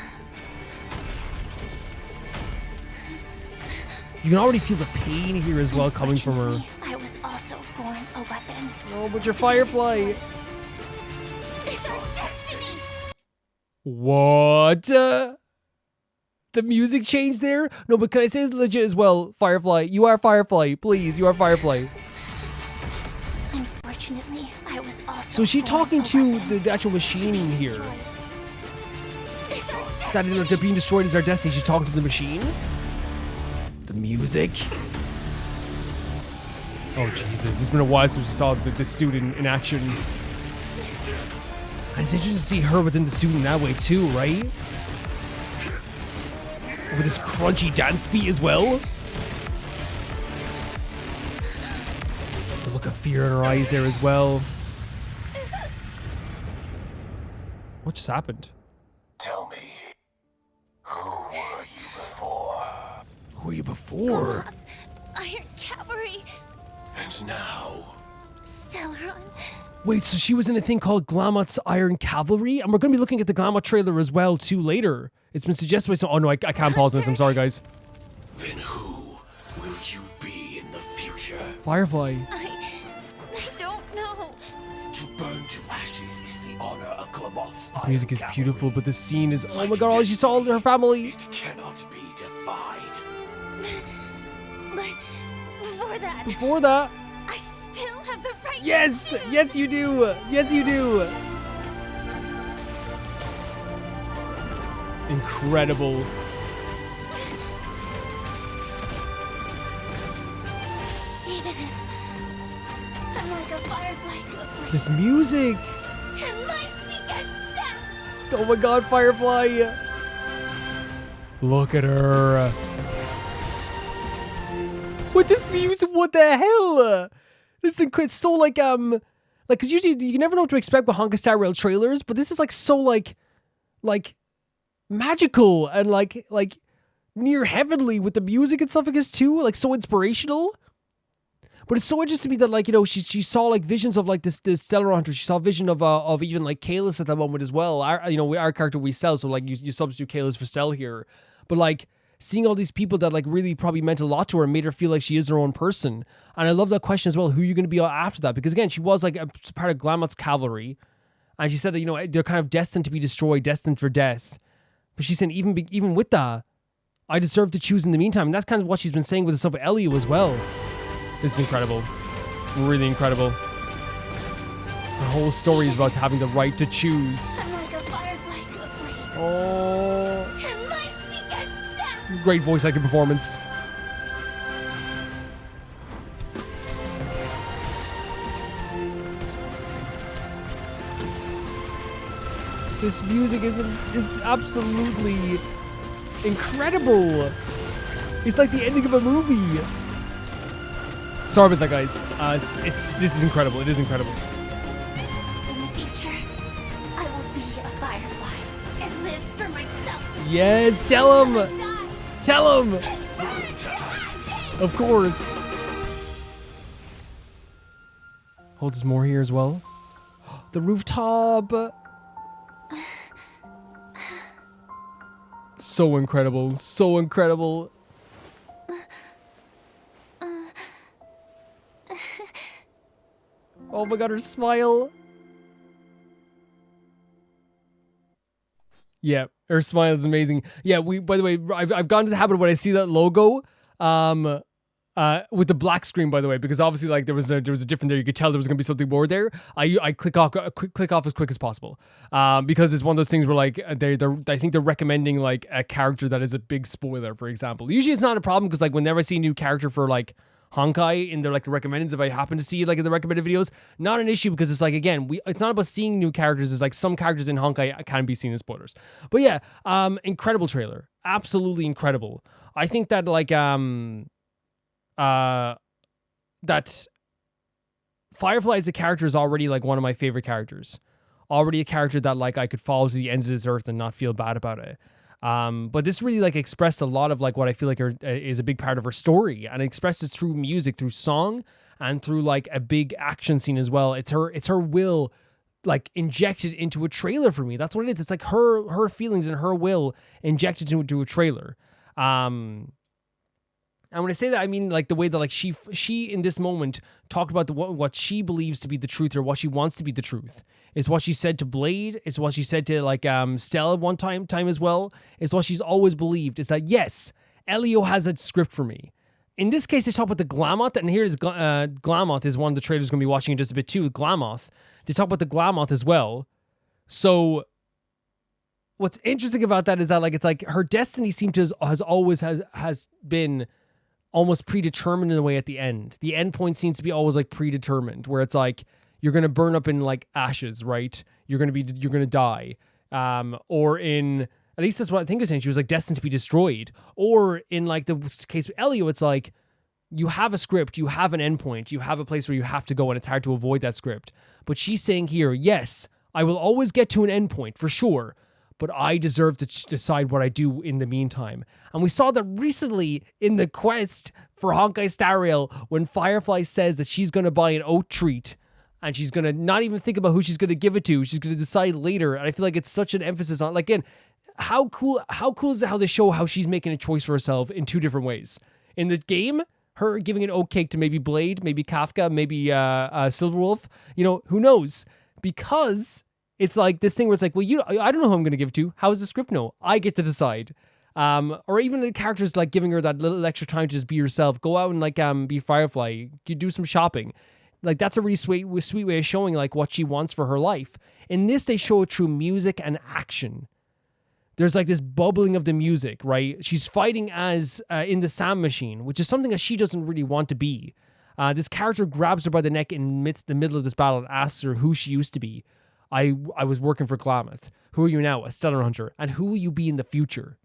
You can already feel the pain here as well coming from her. I was also born a weapon. Oh, but you're Firefly. It's our destiny. What? The music changed there? No, but can I say it's legit as well? Firefly. You are Firefly. Please, you are Firefly. Unfortunately, I was also. So is she talking to the actual machine here? That they're being destroyed is our destiny. She's talking to the machine? The music. Oh, Jesus. It's been a while since we saw the suit in action. And it's interesting to see her within the suit in that way too, right? With this crunchy dance beat as well. The look of fear in her eyes there as well. What just happened? Tell me, who were you before? Who were you before? Glamoth's Iron Cavalry. And now? Celeron. Wait, so she was in a thing called Glamoth's Iron Cavalry? And we're going to be looking at the Glamoth trailer as well, too, later. It's been suggested by some... Oh, no, I can't pause this. I'm sorry, guys. Then who will you be in the future? Firefly. I don't know. To burn to ashes is the honor of Glamoth's This music is beautiful, but the scene is... Oh, my Like God, all she saw in her family. It cannot be defied. But before that... Before that... I still have the right Yes! to choose. Yes, you do! Yes, you do! Incredible. Even if I'm like a firefly to a flame. This music! And life begets death. Oh my God, Firefly! Look at her. With this music, what the hell? This is it's so like because usually you never know what to expect with Honka Star Rail trailers, but this is like so like magical and like near heavenly with the music and stuff like this too, like so inspirational. But it's so interesting to me that like, you know, she saw like visions of like this Stellar Hunter. She saw a vision of even like Kalis at that moment as well. Our character we sell, so like you substitute Kalis for Cell here. But like seeing all these people that like really probably meant a lot to her and made her feel like she is her own person. And I love that question as well. Who are you going to be after that? Because again, she was like a part of Glamoth's cavalry. And she said that, you know, they're kind of destined to be destroyed, destined for death. But she's saying even with that, I deserve to choose in the meantime. And that's kind of what she's been saying with the stuff with Elio as well. This is incredible. Really incredible. The whole story is about having the right to choose. I'm like a firefly to a flame. Oh. And life begets death. Great voice acting performance. This music is absolutely incredible. It's like the ending of a movie. Sorry about that, guys. This is incredible. It is incredible. In the future, I will be a firefly and live for myself. Yes, tell him. Tell him. Of course. Holds more here as well. The rooftop. So incredible. So incredible. Oh my God, her smile. Yeah, her smile is amazing. Yeah, by the way, I've gone to the habit of when I see that logo, with the black screen, by the way, because obviously like there was a different there. You could tell there was gonna be something more there. I click off as quick as possible, because it's one of those things where like I think they're recommending like a character that is a big spoiler, for example. Usually it's not a problem because like whenever I see a new character for like Honkai in their like recommendeds, if I happen to see it like in the recommended videos, not an issue because it's like again it's not about seeing new characters. It's like some characters in Honkai can be seen as spoilers. But yeah, incredible trailer, absolutely incredible. I think that like that Firefly as a character is already like one of my favorite characters. Already a character that like I could follow to the ends of this earth and not feel bad about it. But this really like expressed a lot of like what I feel like is a big part of her story, and it expressed it through music, through song, and through like a big action scene as well. It's her will like injected into a trailer for me. That's what it is. It's like her feelings and her will injected into a trailer. And And when I say that, I mean like the way that like she in this moment talked about what she believes to be the truth, or what she wants to be the truth. It's what she said to Blade. It's what she said to like Stella one time as well. It's what she's always believed. Is that yes, Elio has a script for me. In this case, they talk about the Glamoth, and here's Glamoth is one of the trailers going to be watching in just a bit too. Glamoth. They talk about the Glamoth as well. So what's interesting about that is that like it's like her destiny seems to has been almost predetermined in a way at the end. The end point seems to be always like predetermined, where it's like you're gonna burn up in like ashes, right? You're gonna die. Or in at least that's what I think it was saying. She was like destined to be destroyed. Or in like the case with Elio, it's like you have a script, you have an endpoint, you have a place where you have to go, and it's hard to avoid that script. But she's saying here, yes, I will always get to an endpoint for sure, but I deserve to decide what I do in the meantime. And we saw that recently in the quest for Honkai Star Rail, when Firefly says that she's going to buy an oat treat, and she's going to not even think about who she's going to give it to. She's going to decide later. And I feel like it's such an emphasis on, like, again, how cool is it how they show how she's making a choice for herself in two different ways. In the game, her giving an oat cake to maybe Blade, maybe Kafka, maybe Silverwolf, you know, who knows? Because it's like this thing where it's like, well, I don't know who I'm going to give it to. How does the script know? I get to decide. Or even the characters like giving her that little extra time to just be yourself. Go out and like be Firefly. You do some shopping. Like that's a really sweet way of showing like what she wants for her life. In this, they show it through music and action. There's like this bubbling of the music, right? She's fighting as in the Sam machine, which is something that she doesn't really want to be. This character grabs her by the neck in the middle of this battle and asks her who she used to be. I was working for Glamoth. Who are you now? A Stellar Hunter. And who will you be in the future?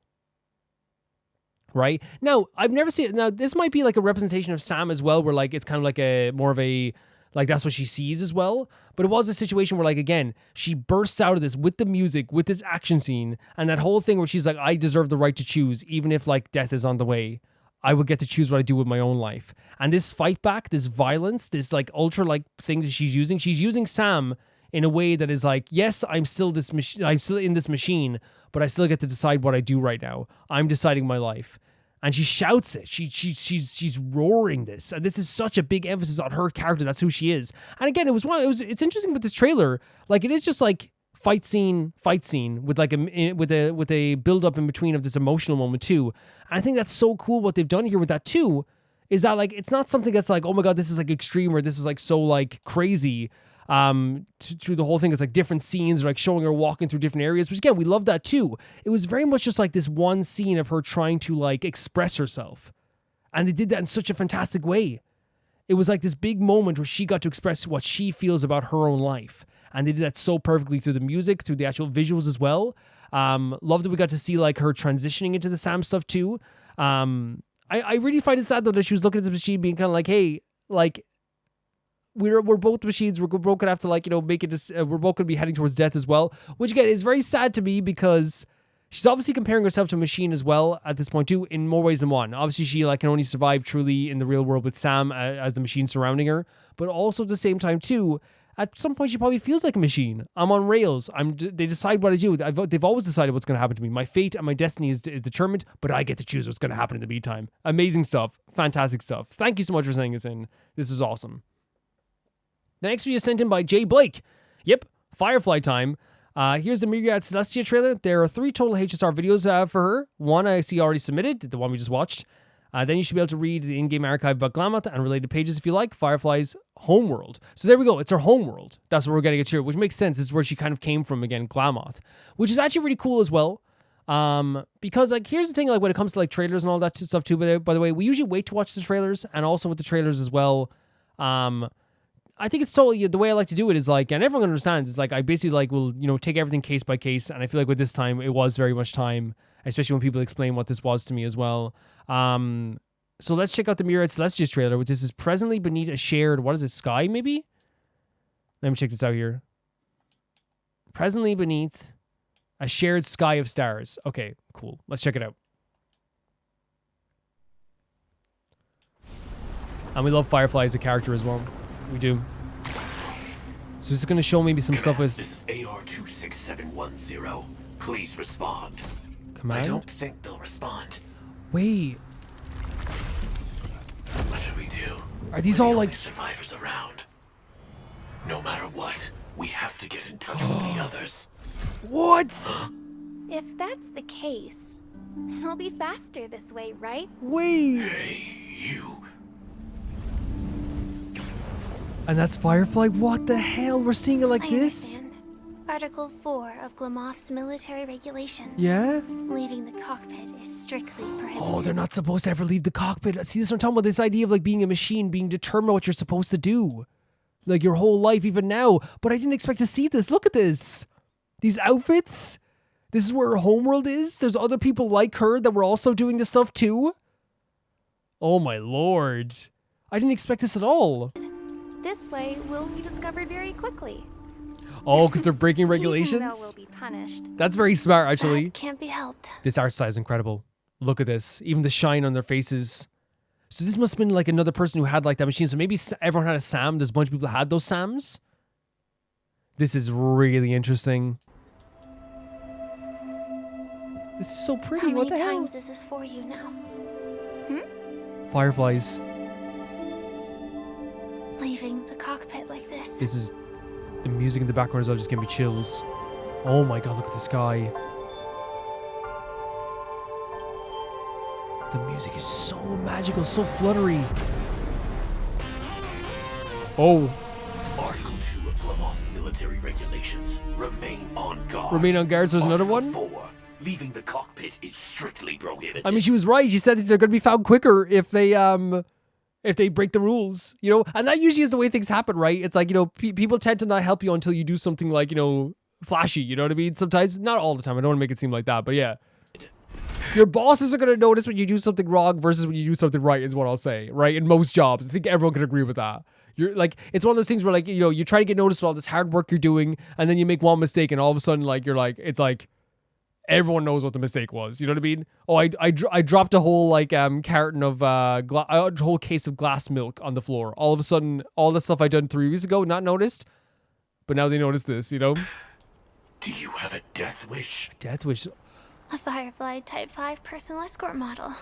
Right? Now, I've never seen it. Now, this might be like a representation of Sam as well, where like it's kind of like a more of a, like that's what she sees as well. But it was a situation where like, again, she bursts out of this with the music, with this action scene, and that whole thing where she's like, I deserve the right to choose, even if like death is on the way. I would get to choose what I do with my own life. And this fight back, this violence, this like ultra like thing that she's using Sam in a way that is like, yes, I'm still in this machine, but I still get to decide what I do right now. I'm deciding my life. And she shouts it. She's roaring this. And this is such a big emphasis on her character. That's who she is. And again, it's interesting with this trailer. Like it is just like fight scene with like a build up in between of this emotional moment too. And I think that's so cool what they've done here with that too, is that like it's not something that's like, oh my god, this is like extreme, or this is like so like crazy. Through the whole thing, it's like different scenes, like showing her walking through different areas, which again, we love that too. It was very much just like this one scene of her trying to like express herself. And they did that in such a fantastic way. It was like this big moment where she got to express what she feels about her own life. And they did that so perfectly through the music, through the actual visuals as well. Love that we got to see like her transitioning into the Sam stuff too. I really find it sad though that she was looking at the machine being kind of like, hey, like, we're both machines. We're both gonna have to like, you know, make it. We're both gonna be heading towards death as well. Which again is very sad to me because she's obviously comparing herself to a machine as well at this point too, in more ways than one. Obviously, she like can only survive truly in the real world with Sam as the machine surrounding her. But also at the same time too, at some point she probably feels like a machine. I'm on rails. They decide what I do. They've always decided what's gonna happen to me. My fate and my destiny is determined, but I get to choose what's gonna happen in the meantime. Amazing stuff. Fantastic stuff. Thank you so much for sending this in. This is awesome. The next video is sent in by Jay Blake. Yep, Firefly time. Here's the Myriad Celestia trailer. There are 3 total HSR videos for her. One I see already submitted, the one we just watched. Then you should be able to read the in-game archive about Glamoth and related pages if you like. Firefly's homeworld. So there we go. It's her homeworld. That's what we're getting at here, which makes sense. This is where she kind of came from again, Glamoth. Which is actually really cool as well. Because like here's the thing, like when it comes to like trailers and all that stuff too, by the way, we usually wait to watch the trailers, and also with the trailers as well. I think it's totally, the way I like to do it is like, and everyone understands, it's like I basically like will, you know, take everything case by case, and I feel like with this time it was very much time, especially when people explain what this was to me as well. So let's check out the Myriad Celestia's trailer, which this is presently beneath a shared, what is it, sky maybe? Let me check this out here. Presently beneath a shared sky of stars. Okay, cool. Let's check it out. And we love Firefly as a character as well. We do. So this is going to show maybe some stuff with... This is AR-26710. Please respond. Command? I don't think they'll respond. Wait. Are these all like survivors around? No matter what, we have to get in touch with the others. What? If that's the case, it'll be faster this way, right? Wait. Hey, you. And that's Firefly? What the hell? We're seeing it like I this? understand. Article 4 of Glamoth's military regulations. Yeah? Leaving the cockpit is strictly prohibited. Oh, they're not supposed to ever leave the cockpit. See, this is what I'm talking about. This idea of like being a machine, being determined what you're supposed to do. Like your whole life, even now. But I didn't expect to see this. Look at this. These outfits. This is where her homeworld is. There's other people like her that were also doing this stuff too. Oh my lord. I didn't expect this at all. This way, we'll be discovered very quickly. Oh, because they're breaking regulations? Even though we'll be punished. That's very smart, actually. That can't be helped. This art style is incredible. Look at this. Even the shine on their faces. So this must have been like another person who had like that machine. So maybe everyone had a Sam. There's a bunch of people that had those Sams. This is really interesting. This is so pretty. How What many the hell? times is this for you now? Fireflies. Leaving the cockpit like this. This is... The music in the background is all just giving me chills. Oh my god, look at the sky. The music is so magical, so fluttery. Oh. Article 2 of Glamoth's military regulations. Remain on guard. Remain on guard, so there's another one? 4. Leaving the cockpit is strictly prohibited. I mean, she was right. She said that they're going to be found quicker if they break the rules, you know? And that usually is the way things happen, right? It's like, you know, people tend to not help you until you do something like, you know, flashy, you know what I mean? Sometimes, not all the time. I don't want to make it seem like that, but yeah. Your bosses are going to notice when you do something wrong versus when you do something right is what I'll say, right? In most jobs. I think everyone can agree with that. You're like, it's one of those things where like, you know, you try to get noticed for all this hard work you're doing and then you make one mistake and all of a sudden like, you're like, it's like, everyone knows what the mistake was. You know what I mean? Oh, I dropped a whole like carton of a whole case of glass milk on the floor. All of a sudden, all the stuff I done 3 weeks ago, not noticed, but now they notice this. You know? Do you have a death wish? Death wish. A Firefly Type 5 personal escort model.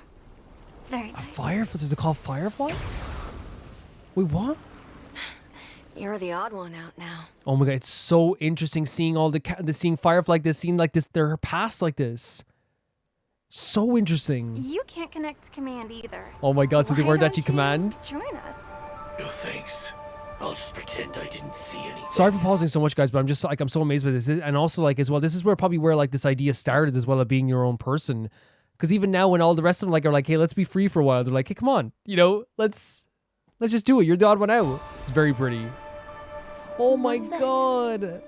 Very nice. A firefly? They're called fireflies? Wait, what? You're the odd one out now. Oh my god, it's so interesting seeing all the seeing Firefly like this, seeing like this, their past like this. So interesting. You can't connect to command either. Oh my god, so they Why weren't don't actually you command? Join us. No thanks. I'll just pretend I didn't see anything. Sorry for pausing so much, guys, but I'm just like, I'm so amazed by this. And also like as well, this is where probably where like this idea started as well of being your own person. Because even now when all the rest of them like are like, hey, let's be free for a while. They're like, hey, come on, you know, let's just do it. You're the odd one out. It's very pretty. Oh my god.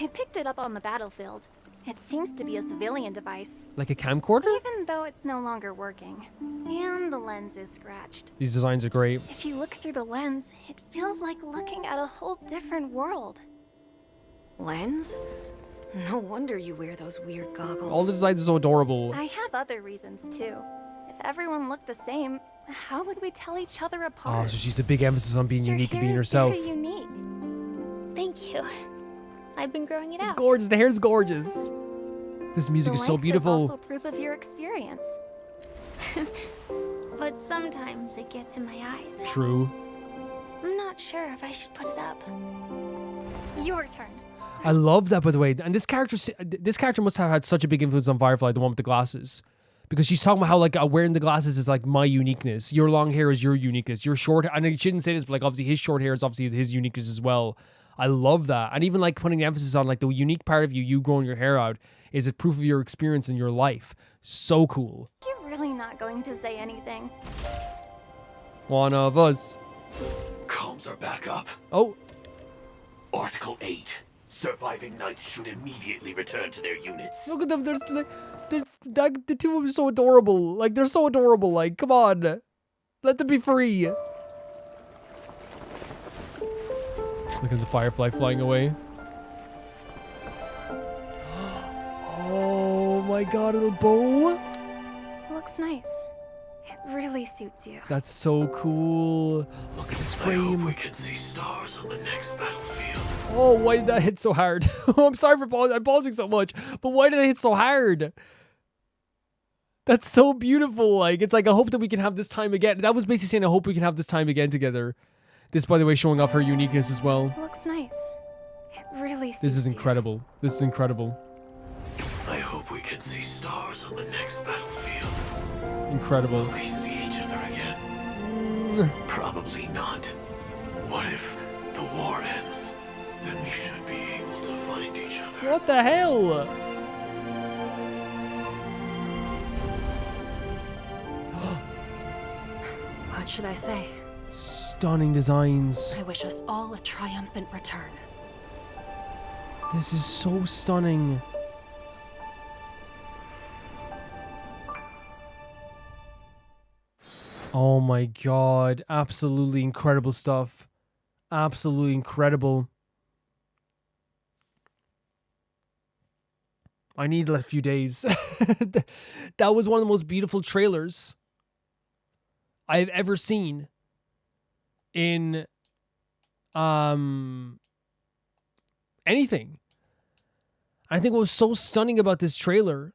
I picked it up on the battlefield. It seems to be a civilian device. Like a camcorder? Even though it's no longer working. And the lens is scratched. These designs are great. If you look through the lens, it feels like looking at a whole different world. Lens? No wonder you wear those weird goggles. All the designs are so adorable. I have other reasons too. If everyone looked the same, how would we tell each other apart? Oh, so she's a big emphasis on being Your unique and hair being is herself. very unique. Thank you. I've been growing it out. It's gorgeous. The hair's gorgeous. This music is so beautiful. Is also proof of your experience. But sometimes it gets in my eyes. True. I'm not sure if I should put it up. Your turn. I love that, by the way. And this character must have had such a big influence on Firefly, the one with the glasses. Because she's talking about how like wearing the glasses is like my uniqueness. Your long hair is your uniqueness. Your short hair, and I shouldn't say this, but like obviously his short hair is obviously his uniqueness as well. I love that. And even like putting emphasis on like the unique part of you growing your hair out is a proof of your experience in your life. So cool. You're really not going to say anything. One of us. Comms are back up. Oh. Article 8. Surviving knights should immediately return to their units. Look at them. There's like the two of them are so adorable. Like they're so adorable. Like come on, let them be free. Look at the Firefly flying away. Oh my god, a little bow. Looks nice. It really suits you. That's so cool. Look at this frame. I hope we can see stars on the next battlefield. Oh, why did that hit so hard? I'm sorry for pausing. I'm pausing so much, but why did it hit so hard? That's so beautiful. Like, it's like, I hope that we can have this time again. That was basically saying, I hope we can have this time again together. This, by the way, showing off her uniqueness as well. Looks nice. It really This is suits you. incredible. This is incredible. I hope we can see stars on the next battlefield. Incredible. Will we see each other again? Probably not. What if the war ends? Then we should be able to find each other. What the hell? What should I say? Stunning designs. I wish us all a triumphant return. This is so stunning. Oh my god. Absolutely incredible stuff. Absolutely incredible. I need a few days. That was one of the most beautiful trailers I've ever seen in anything. I think what was so stunning about this trailer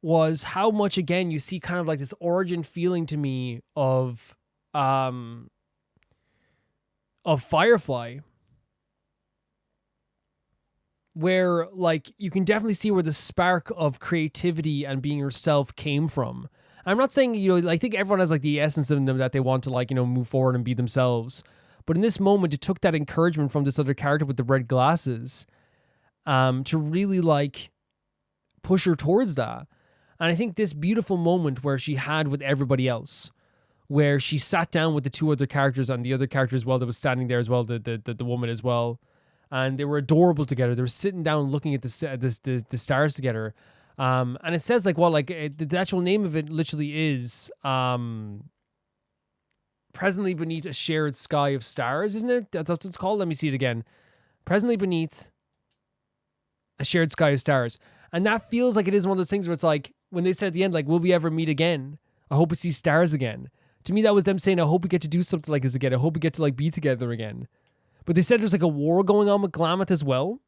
was how much, again, you see kind of like this origin feeling to me of Firefly, where like you can definitely see where the spark of creativity and being yourself came from. I'm not saying, you know, I think everyone has like the essence in them that they want to like, you know, move forward and be themselves. But in this moment, it took that encouragement from this other character with the red glasses to really like push her towards that. And I think this beautiful moment where she had with everybody else, where she sat down with the two other characters and the other character as well that was standing there as well, the woman as well. And they were adorable together. They were sitting down looking at the stars together. And it says like, well, like the actual name of it literally is Presently Beneath a Shared Sky of Stars, isn't it? That's what it's called. Let me see it again. Presently Beneath a Shared Sky of Stars. And that feels like it is one of those things where it's like, when they said at the end, like, will we ever meet again? I hope we see stars again. To me, that was them saying, I hope we get to do something like this again. I hope we get to like be together again. But they said there's like a war going on with Glamoth as well.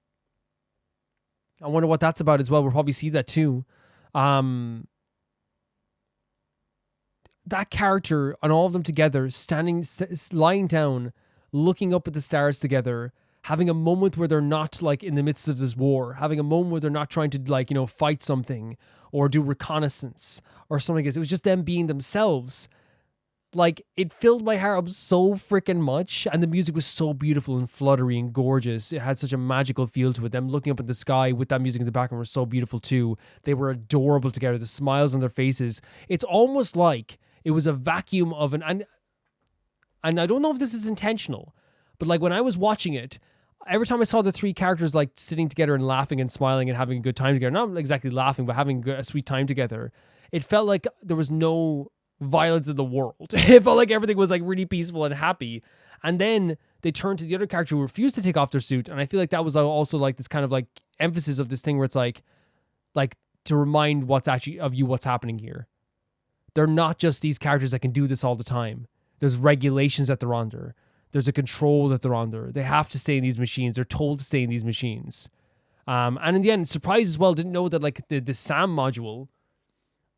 I wonder what that's about as well. We'll probably see that too. That character and all of them together, lying down, looking up at the stars together, having a moment where they're not like in the midst of this war, having a moment where they're not trying to like, you know, fight something or do reconnaissance or something like this. It was just them being themselves. Like, it filled my heart up so freaking much, and the music was so beautiful and fluttery and gorgeous. It had such a magical feel to it. Them looking up at the sky with that music in the background was so beautiful too. They were adorable together. The smiles on their faces. It's almost like it was a vacuum of and I don't know if this is intentional, but like when I was watching it, every time I saw the three characters like sitting together and laughing and smiling and having a good time together, not exactly laughing, but having a sweet time together, it felt like there was no violence in the world. It felt like everything was like really peaceful and happy. And then they turned to the other character who refused to take off their suit. And I feel like that was also like this kind of like emphasis of this thing where it's like to remind what's happening here. They're not just these characters that can do this all the time. There's regulations that they're under. There's a control that they're under. They have to stay in these machines. They're told to stay in these machines. And in the end, surprised as well, didn't know that like the SAM module,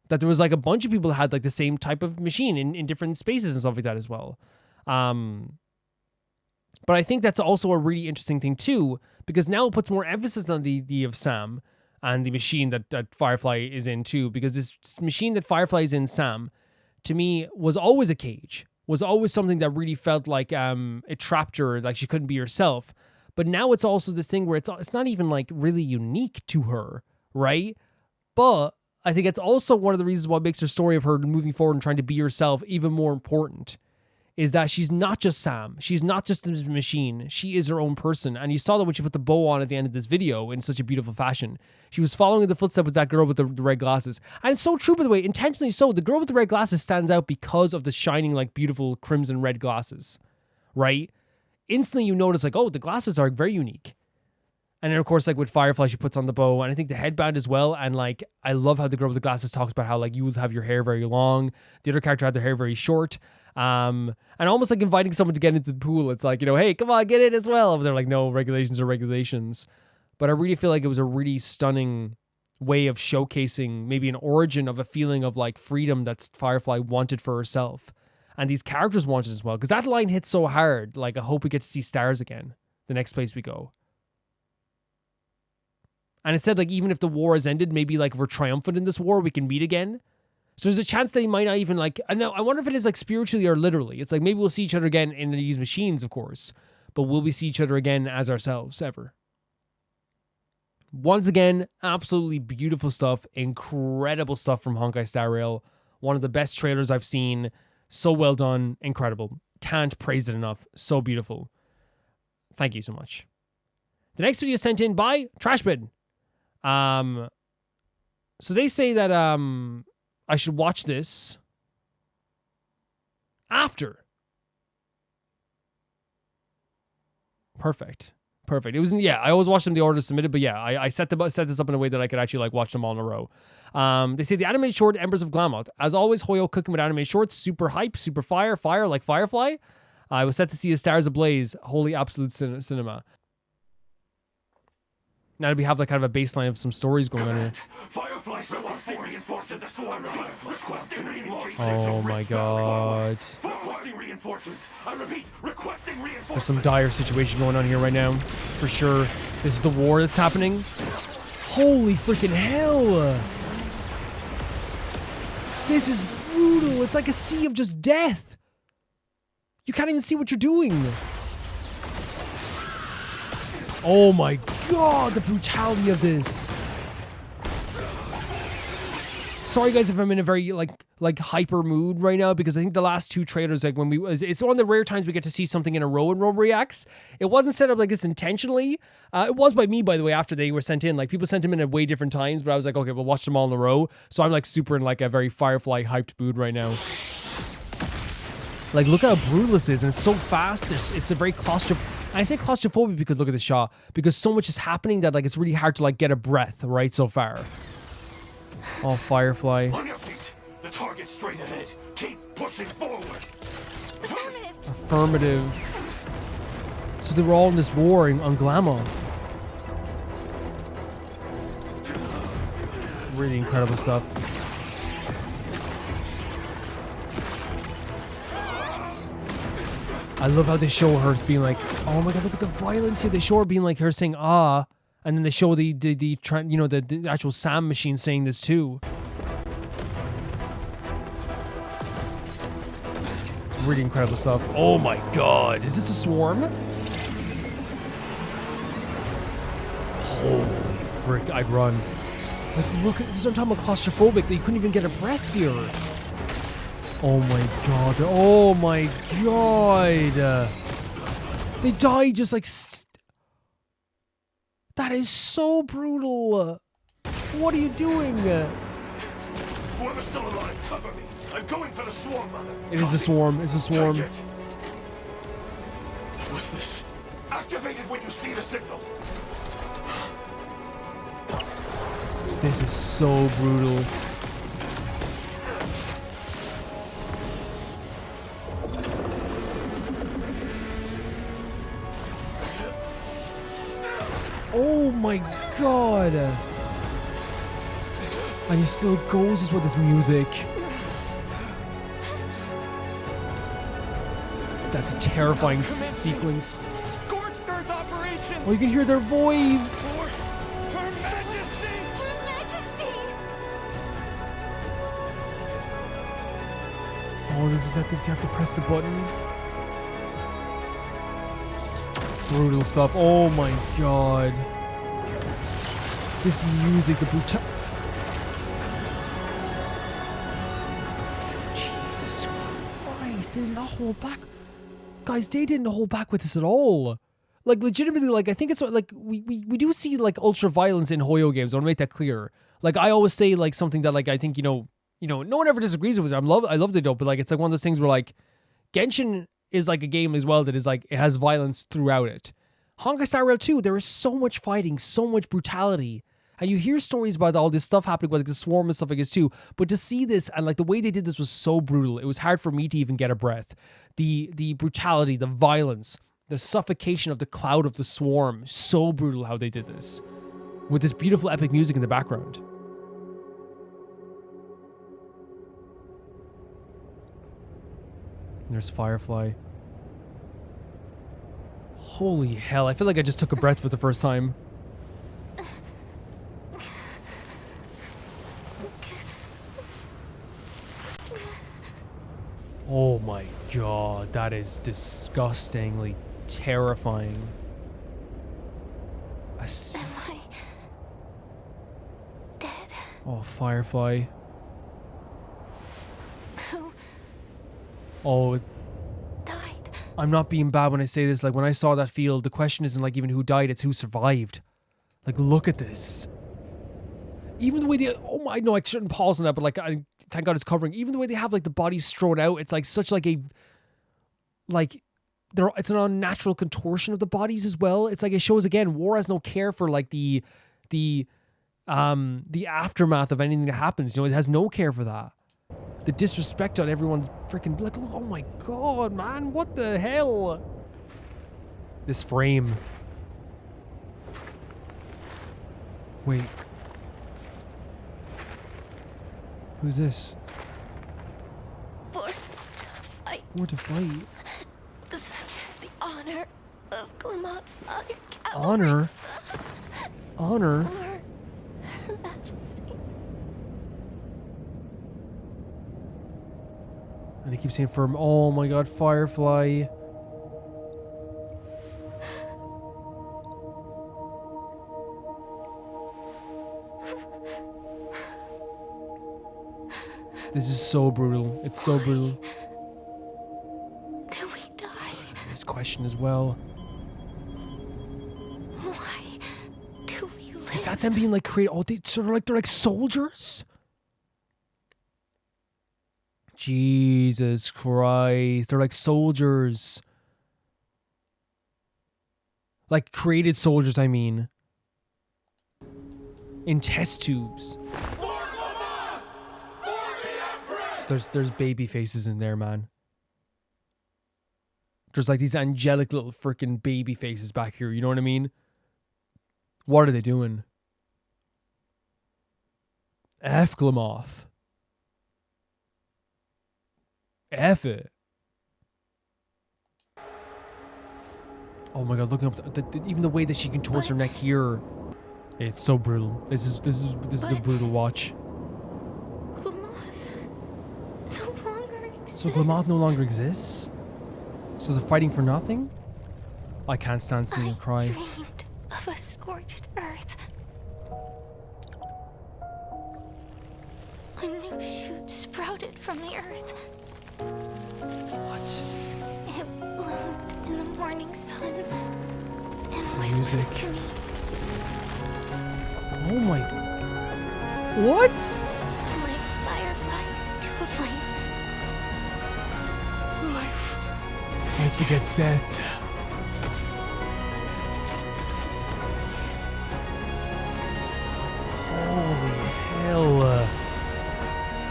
that there was like a bunch of people that had like the same type of machine in different spaces and stuff like that as well. But I think that's also a really interesting thing too, because now it puts more emphasis on the idea of Sam and the machine that Firefly is in too, because this machine that Firefly is in, Sam, to me was always a cage, was always something that really felt like it trapped her, like she couldn't be herself. But now it's also this thing where it's not even like really unique to her, right? But I think it's also one of the reasons what makes her story of her moving forward and trying to be herself even more important, is that she's not just Sam. She's not just this machine. She is her own person. And you saw that when she put the bow on at the end of this video in such a beautiful fashion. She was following in the footsteps with that girl with the red glasses. And it's so true, by the way, intentionally so. The girl with the red glasses stands out because of the shining, like, beautiful crimson red glasses, right? Instantly you notice, like, oh, the glasses are very unique. And then, of course, like with Firefly, she puts on the bow, and I think the headband as well. And like, I love how the girl with the glasses talks about how like you will have your hair very long. The other character had their hair very short. And almost like inviting someone to get into the pool. It's like, you know, hey, come on, get in as well. But they're like, no, regulations are regulations. But I really feel like it was a really stunning way of showcasing maybe an origin of a feeling of like freedom that Firefly wanted for herself. And these characters wanted as well. Because that line hits so hard. Like, I hope we get to see stars again. The next place we go. And it said, like, even if the war has ended, maybe, like, if we're triumphant in this war, we can meet again. So there's a chance they might not even, like... I know. I wonder if it is, like, spiritually or literally. It's like, maybe we'll see each other again in these machines, of course. But will we see each other again as ourselves, ever? Once again, absolutely beautiful stuff. Incredible stuff from Honkai Star Rail. One of the best trailers I've seen. So well done. Incredible. Can't praise it enough. So beautiful. Thank you so much. The next video is sent in by Trashbin. So they say that I should watch this after. Perfect. It was, yeah, I always watch them the order submitted, but yeah, I set this up in a way that I could actually like watch them all in a row. They say the animated short Embers of Glamoth. As always, Hoyo cooking with animated shorts. Super hype, super fire like Firefly. I was set to see his stars ablaze. Holy absolute cinema. Now we have like kind of a baseline of some stories going on here. Oh my god. There's some dire situation going on here right now. For sure. This is the war that's happening. Holy freaking hell. This is brutal. It's like a sea of just death. You can't even see what you're doing. Oh my god, the brutality of this. Sorry guys if I'm in a very like hyper mood right now, because I think the last two trailers, like when it's one of the rare times we get to see something in a row and Rob reacts. It wasn't set up like this intentionally. It was by me, by the way, after they were sent in. Like people sent them in at way different times, but I was like, okay, we'll watch them all in a row. So I'm like super in like a very Firefly hyped mood right now. Like look how brutal this is, and it's so fast. It's a very I say claustrophobic because look at the shot, because so much is happening that like it's really hard to like get a breath right so far. Oh, Firefly. On your feet. The target straight ahead. Keep pushing forward. Affirmative. So they were all in this war on Glamoth. Really incredible stuff. I love how they show her being like, oh my god, look at the violence here. They show her being like her saying ah, and then they show the actual Sam machine saying this too. It's really incredible stuff. Oh my god, is this a swarm? Holy frick, I'd run. Like look, this is what I'm talking about, claustrophobic, that you couldn't even get a breath here. Oh my god. Oh my god. They died just like... That is so brutal. What are you doing? Whoever's still alive, cover me. I'm going for the swarm, mother. It is a swarm. It's a swarm. Witness. Activate it when you see the signal. This is so brutal. Oh my god! And he still goes as with his music. That's a terrifying sequence. Scorched Earth operations. Oh, you can hear their voice. Her Majesty. Her Majesty. Oh, this is that they have to press the button. Brutal stuff. Oh my god. This music, the brutal. Jesus Christ, they did not hold back. Guys, they didn't hold back with this at all. Like, legitimately, like, I think it's like, we do see, like, ultra violence in Hoyo games. I want to make that clear. Like, I always say, like, something that, like, I think, you know, no one ever disagrees with it. I love the dope, but, like, it's like one of those things where, like, Genshin is, like, a game as well that is, like, it has violence throughout it. Honkai Star Rail 2, there is so much fighting, so much brutality. And you hear stories about all this stuff happening with like, the swarm and stuff like this too. But to see this, and like the way they did this was so brutal. It was hard for me to even get a breath. The brutality, the violence, the suffocation of the cloud of the swarm. So brutal how they did this. With this beautiful epic music in the background. There's Firefly. Holy hell, I feel like I just took a breath for the first time. Oh my god, that is disgustingly terrifying. Am I dead? Oh, Firefly. Who Oh, died? I'm not being bad when I say this. Like, when I saw that field, the question isn't like even who died, it's who survived. Like, look at this. Even the way they, oh my, no, I shouldn't pause on that, but like, thank God it's covering. Even the way they have like the bodies strewn out, it's like such like a, like, it's an unnatural contortion of the bodies as well. It's like it shows again, war has no care for like the aftermath of anything that happens. You know, it has no care for that. The disrespect on everyone's freaking, like, oh my god, man, what the hell? This frame. Wait. Who's this? Born to fight. Born to fight? Such is the honor of Glamoth's cavalry. Honor? Honor? Or Her Majesty. And he keeps saying firm. Oh my god, Firefly. This is so brutal. It's so brutal. Do we die? This question as well. Why do we live? Is that them being like created? Oh, they sort of like, they're like soldiers? Jesus Christ. They're like soldiers. Like created soldiers, I mean. In test tubes. There's baby faces in there, man. There's like these angelic little freaking baby faces back here, you know what I mean? What are they doing? F Glamoth. F it. Oh my god, looking up even the way that she contorts her neck here. It's so brutal. This is a brutal watch. So Glamoth no longer exists? So they're fighting for nothing? I can't stand seeing her cry. I dreamed of a scorched earth. A new shoot sprouted from the earth. What? It bloomed in the morning sun and Some whispered music. to me. Oh my... What? Like fireflies to a flame. Life. Life begets death. Holy hell.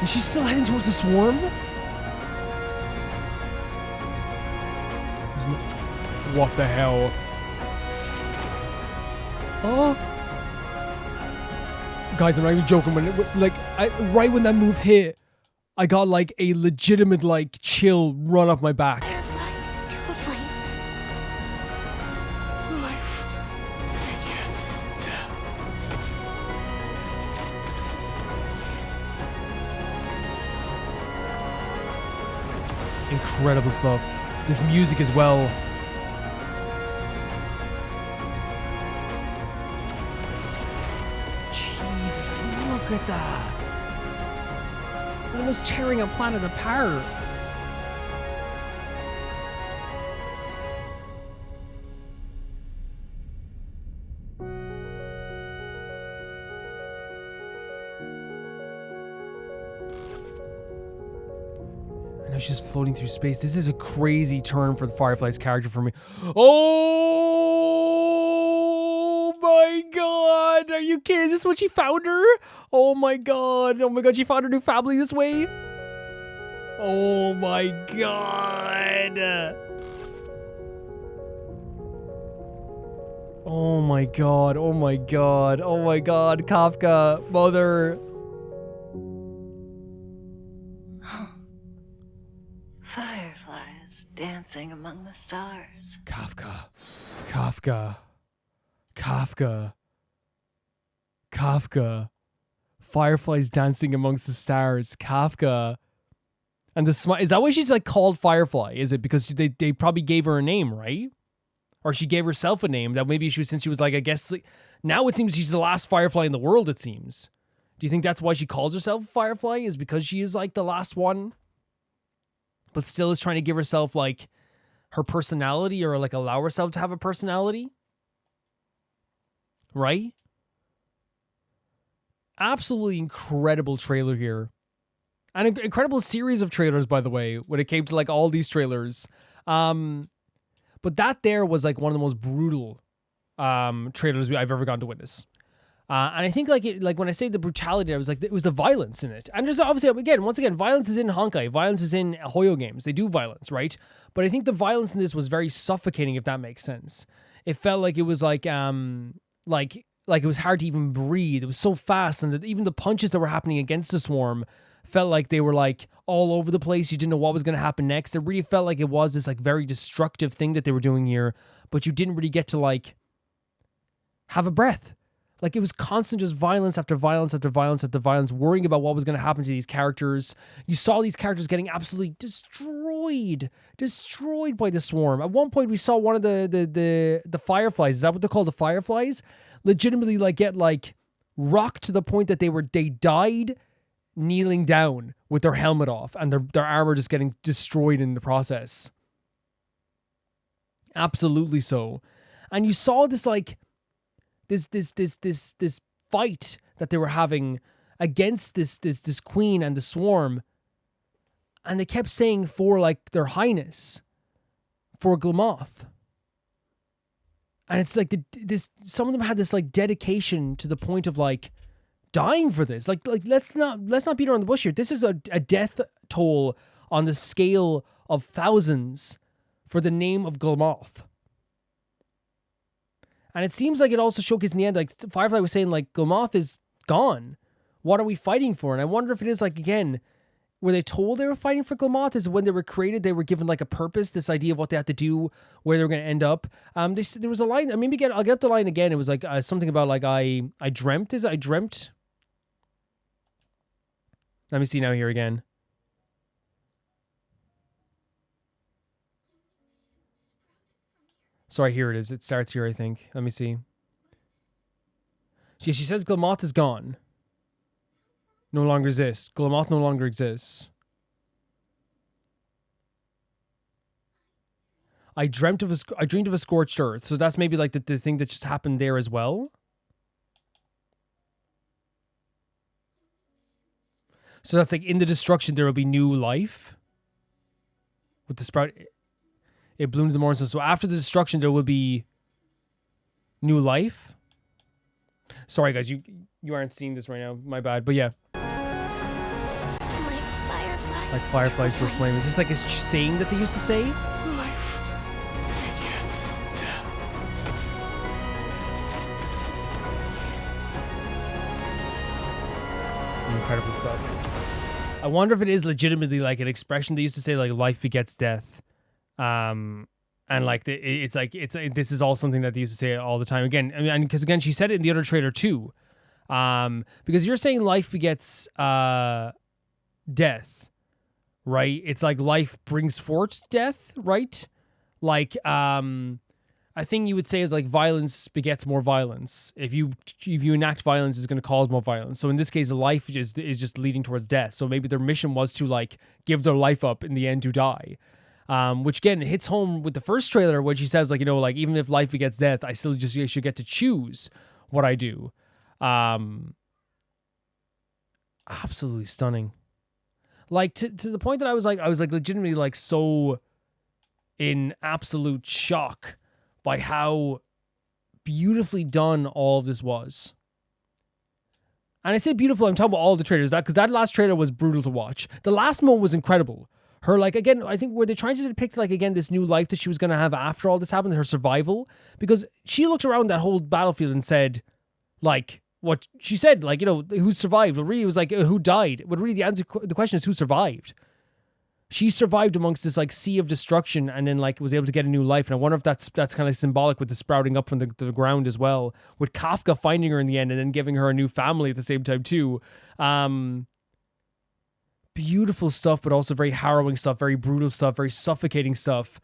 Is she still heading towards the swarm? There's no... What the hell? Oh. Guys, I'm not even joking. When right when that move hit, I got like a legitimate like chill run up my back. Fireflies to a flame. Life begets death. Incredible stuff. This music as well. Jesus, look at that. Almost tearing a planet apart. I know she's floating through space. This is a crazy turn for the Firefly's character for me. Oh my god! Are you kidding? Is this when she found her? Oh my god! Oh my god! She found her new family this way. Oh my god! Oh my god! Oh my god! Oh my god! Kafka, mother. Fireflies. dancing among the stars. Kafka. Kafka. Kafka. Kafka. Firefly's dancing amongst the stars. Kafka. And the smile. Is that why she's like called Firefly? Is it because they probably gave her a name, right? Or she gave herself a name that maybe she was, since she was like, I guess, like, now it seems she's the last Firefly in the world, it seems. Do you think that's why she calls herself Firefly? Is because she is like the last one? But still is trying to give herself like her personality, or like allow herself to have a personality? Right? Absolutely incredible trailer here. An incredible series of trailers, by the way, when it came to like all these trailers. But that there was like one of the most brutal trailers I've ever gotten to witness. And I think like when I say the brutality, I was like, it was the violence in it. And just obviously, once again, violence is in Honkai. Violence is in Hoyo games. They do violence, right? But I think the violence in this was very suffocating, if that makes sense. It felt like it was like it was hard to even breathe. It was so fast, and even the punches that were happening against the swarm felt like they were like all over the place. You didn't know what was going to happen next. It really felt like it was this like very destructive thing that they were doing here, but you didn't really get to like have a breath. Like it was constant just violence after violence after violence after violence, worrying about what was going to happen to these characters. You saw these characters getting absolutely destroyed by the swarm. At one point we saw one of the Fireflies, is that what they're called, the Fireflies? Legitimately like get like rocked to the point that they died kneeling down with their helmet off, and their armor just getting destroyed in the process. Absolutely so. And you saw this like this fight that they were having against this queen and the swarm, and they kept saying for like their highness, for Glamoth. And it's like some of them had this like dedication to the point of like dying for this. Like let's not beat around the bush here. This is a death toll on the scale of thousands for the name of Glamoth. And it seems like it also showcased in the end, like Firefly was saying, like, Glamoth is gone. What are we fighting for? And I wonder if it is like, again, were they told they were fighting for Glamoth? Is when they were created, they were given like a purpose, this idea of what they had to do, where they were going to end up. There was a line, I'll get up the line again. It was like something about like, I dreamt. I dreamt. Let me see now here again. Sorry, here it is. It starts here, I think. Let me see. She says Glamoth is gone. No longer exists. Glamoth no longer exists. I dreamed of a scorched earth. So that's maybe like the thing that just happened there as well. So that's like in the destruction there will be new life. With the sprout, it bloomed in the morning. So after the destruction there will be new life. Sorry guys, you aren't seeing this right now. My bad. But yeah. Like fireflies to a flame. Is this like a saying that they used to say? Life begets death. Incredible stuff. I wonder if it is legitimately like an expression they used to say, like life begets death. And like this is all something that they used to say all the time. Again, I mean, because again, she said it in the other trailer too. Because you're saying life begets death. Right? It's like life brings forth death, right? Like, a thing you would say is like violence begets more violence. If you enact violence, it's going to cause more violence. So in this case, life is just leading towards death. So maybe their mission was to like give their life up in the end to die. Which again hits home with the first trailer when she says like, you know, like even if life begets death, I still just should get to choose what I do. Absolutely stunning. Like to the point that I was like legitimately like so in absolute shock by how beautifully done all of this was. And I say beautiful, I'm talking about all the trailers, because that last trailer was brutal to watch. The last one was incredible. Her, like, again, I think were they trying to depict, like, again, this new life that she was going to have after all this happened, her survival? Because she looked around that whole battlefield and said, like, what she said, like, you know, who survived? Well, really, it was like, who died? But really, the question is who survived? She survived amongst this like sea of destruction and then like was able to get a new life. And I wonder if that's kind of symbolic with the sprouting up from the ground as well, with Kafka finding her in the end and then giving her a new family at the same time too. Beautiful stuff, but also very harrowing stuff, very brutal stuff, very suffocating stuff.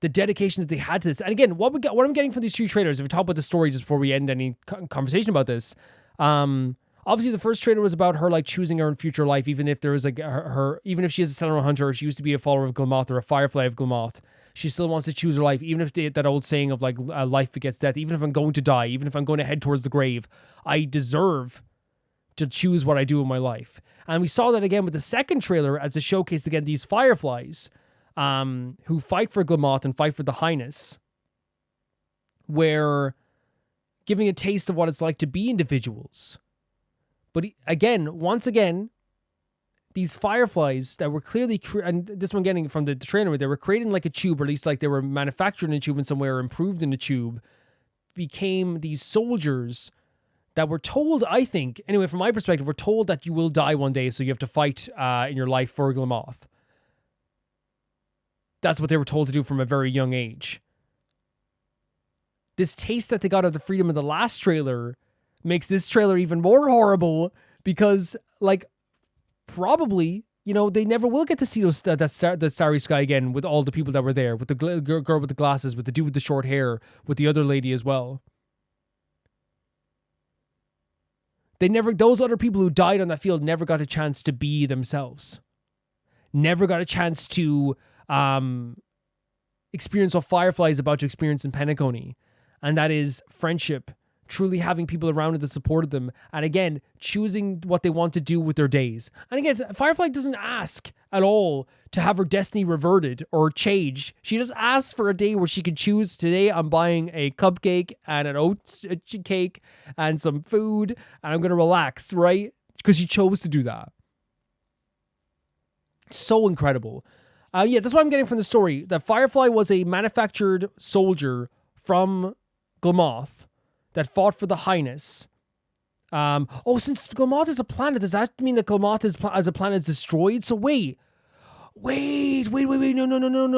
The dedication that they had to this. And again, what I'm getting from these 3 trailers, if we talk about the story just before we end any conversation about this, obviously the first trailer was about her like choosing her own future life, even if there was like even if she is a Celestial Hunter, she used to be a follower of Glamoth or a Firefly of Glamoth. She still wants to choose her life, even if that old saying of like life begets death. Even if I'm going to die, even if I'm going to head towards the grave, I deserve to choose what I do in my life. And we saw that again with the second trailer as a showcase again these Fireflies who fight for Glamoth and fight for the Highness, where giving a taste of what it's like to be individuals. But again, once again, these Fireflies that were clearly, and this one getting from the trailer, they were created like a tube, or at least like they were manufactured in a tube in some way or improved in a tube, became these soldiers that were told, I think, anyway, from my perspective, we're told that you will die one day, so you have to fight in your life for Glamoth. That's what they were told to do from a very young age. This taste that they got of the freedom in the last trailer makes this trailer even more horrible because, like, probably, you know, they never will get to see those that starry sky again with all the people that were there, with the girl with the glasses, with the dude with the short hair, with the other lady as well. Those other people who died on that field never got a chance to be themselves. Never got a chance to experience what Firefly is about to experience in Penacony. And that is friendship, truly having people around them that supported them. And again, choosing what they want to do with their days. And again, Firefly doesn't ask at all to have her destiny reverted or changed. She just asks for a day where she can choose, today I'm buying a cupcake and an oats cake and some food and I'm going to relax, right? Because she chose to do that. So incredible. Yeah, that's what I'm getting from the story. That Firefly was a manufactured soldier from Glamoth that fought for the Highness. Since Glamoth is a planet, does that mean that Glamoth as a planet is destroyed? So wait, no.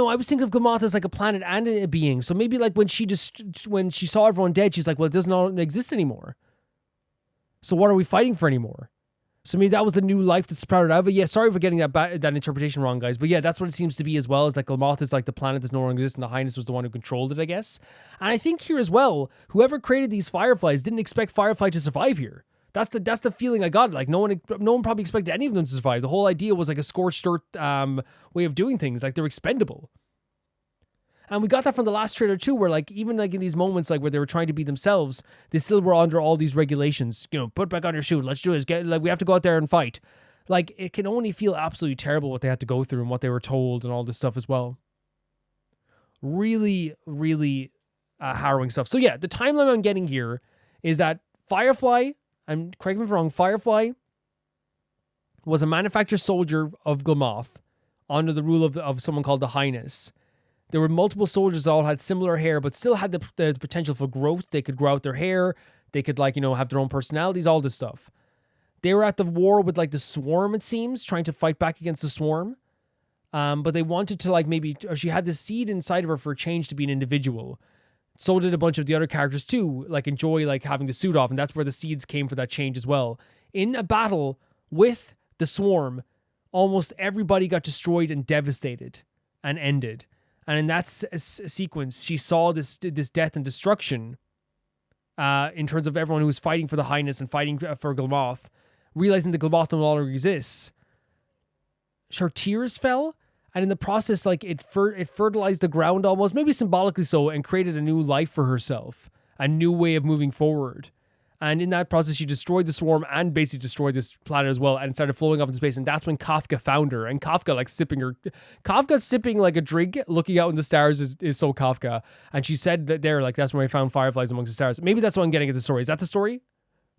I was thinking of Glamoth as like a planet and a being. So maybe like when she saw everyone dead, she's like, well, it doesn't exist anymore. So what are we fighting for anymore? So maybe that was the new life that sprouted out of it. Yeah, sorry for getting that interpretation wrong, guys. But yeah, that's what it seems to be as well, is that Glamoth is like the planet that no longer exists and the Highness was the one who controlled it, I guess. And I think here as well, whoever created these Fireflies didn't expect Firefly to survive here. That's the feeling I got. Like no one probably expected any of them to survive. The whole idea was like a scorched earth way of doing things. Like they're expendable. And we got that from the last trailer too, where like even like in these moments like where they were trying to be themselves, they still were under all these regulations. You know, put back on your suit. Let's do this. We have to go out there and fight. Like it can only feel absolutely terrible what they had to go through and what they were told and all this stuff as well. Really, really harrowing stuff. So yeah, the timeline I'm getting here is that Firefly, and correct me if I'm wrong, Firefly was a manufactured soldier of Glamoth under the rule of someone called the Highness. There were multiple soldiers that all had similar hair, but still had the potential for growth. They could grow out their hair. They could, like, you know, have their own personalities, all this stuff. They were at the war with, like, the Swarm, it seems, trying to fight back against the Swarm. But they wanted to, like, she had this seed inside of her for change to be an individual. So did a bunch of the other characters, too, like, enjoy, like, having the suit off. And that's where the seeds came for that change as well. In a battle with the Swarm, almost everybody got destroyed and devastated and ended. And in that sequence, she saw this death and destruction in terms of everyone who was fighting for the Highness and fighting for Glamoth, realizing that Glamoth no longer exists. Her tears fell, and in the process, like it fertilized the ground almost, maybe symbolically so, and created a new life for herself, a new way of moving forward. And in that process, she destroyed the Swarm and basically destroyed this planet as well and started floating off into space. And that's when Kafka found her. And Kafka, like, Kafka sipping, like, a drink, looking out in the stars is so Kafka. And she said that that's when I found Fireflies amongst the stars. Maybe that's what I'm getting at the story. Is that the story?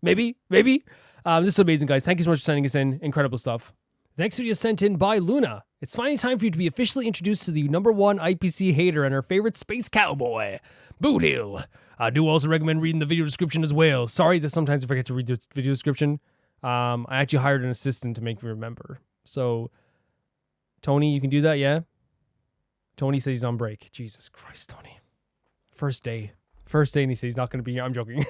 Maybe? This is amazing, guys. Thank you so much for sending us in. Incredible stuff. The next video is sent in by Loona. It's finally time for you to be officially introduced to the #1 IPC hater and our favorite space cowboy, Boothill. I do also recommend reading the video description as well. Sorry that sometimes I forget to read the video description. I actually hired an assistant to make me remember. So Tony, you can do that, yeah? Tony says he's on break. Jesus Christ, Tony. First day and he says he's not going to be here. I'm joking.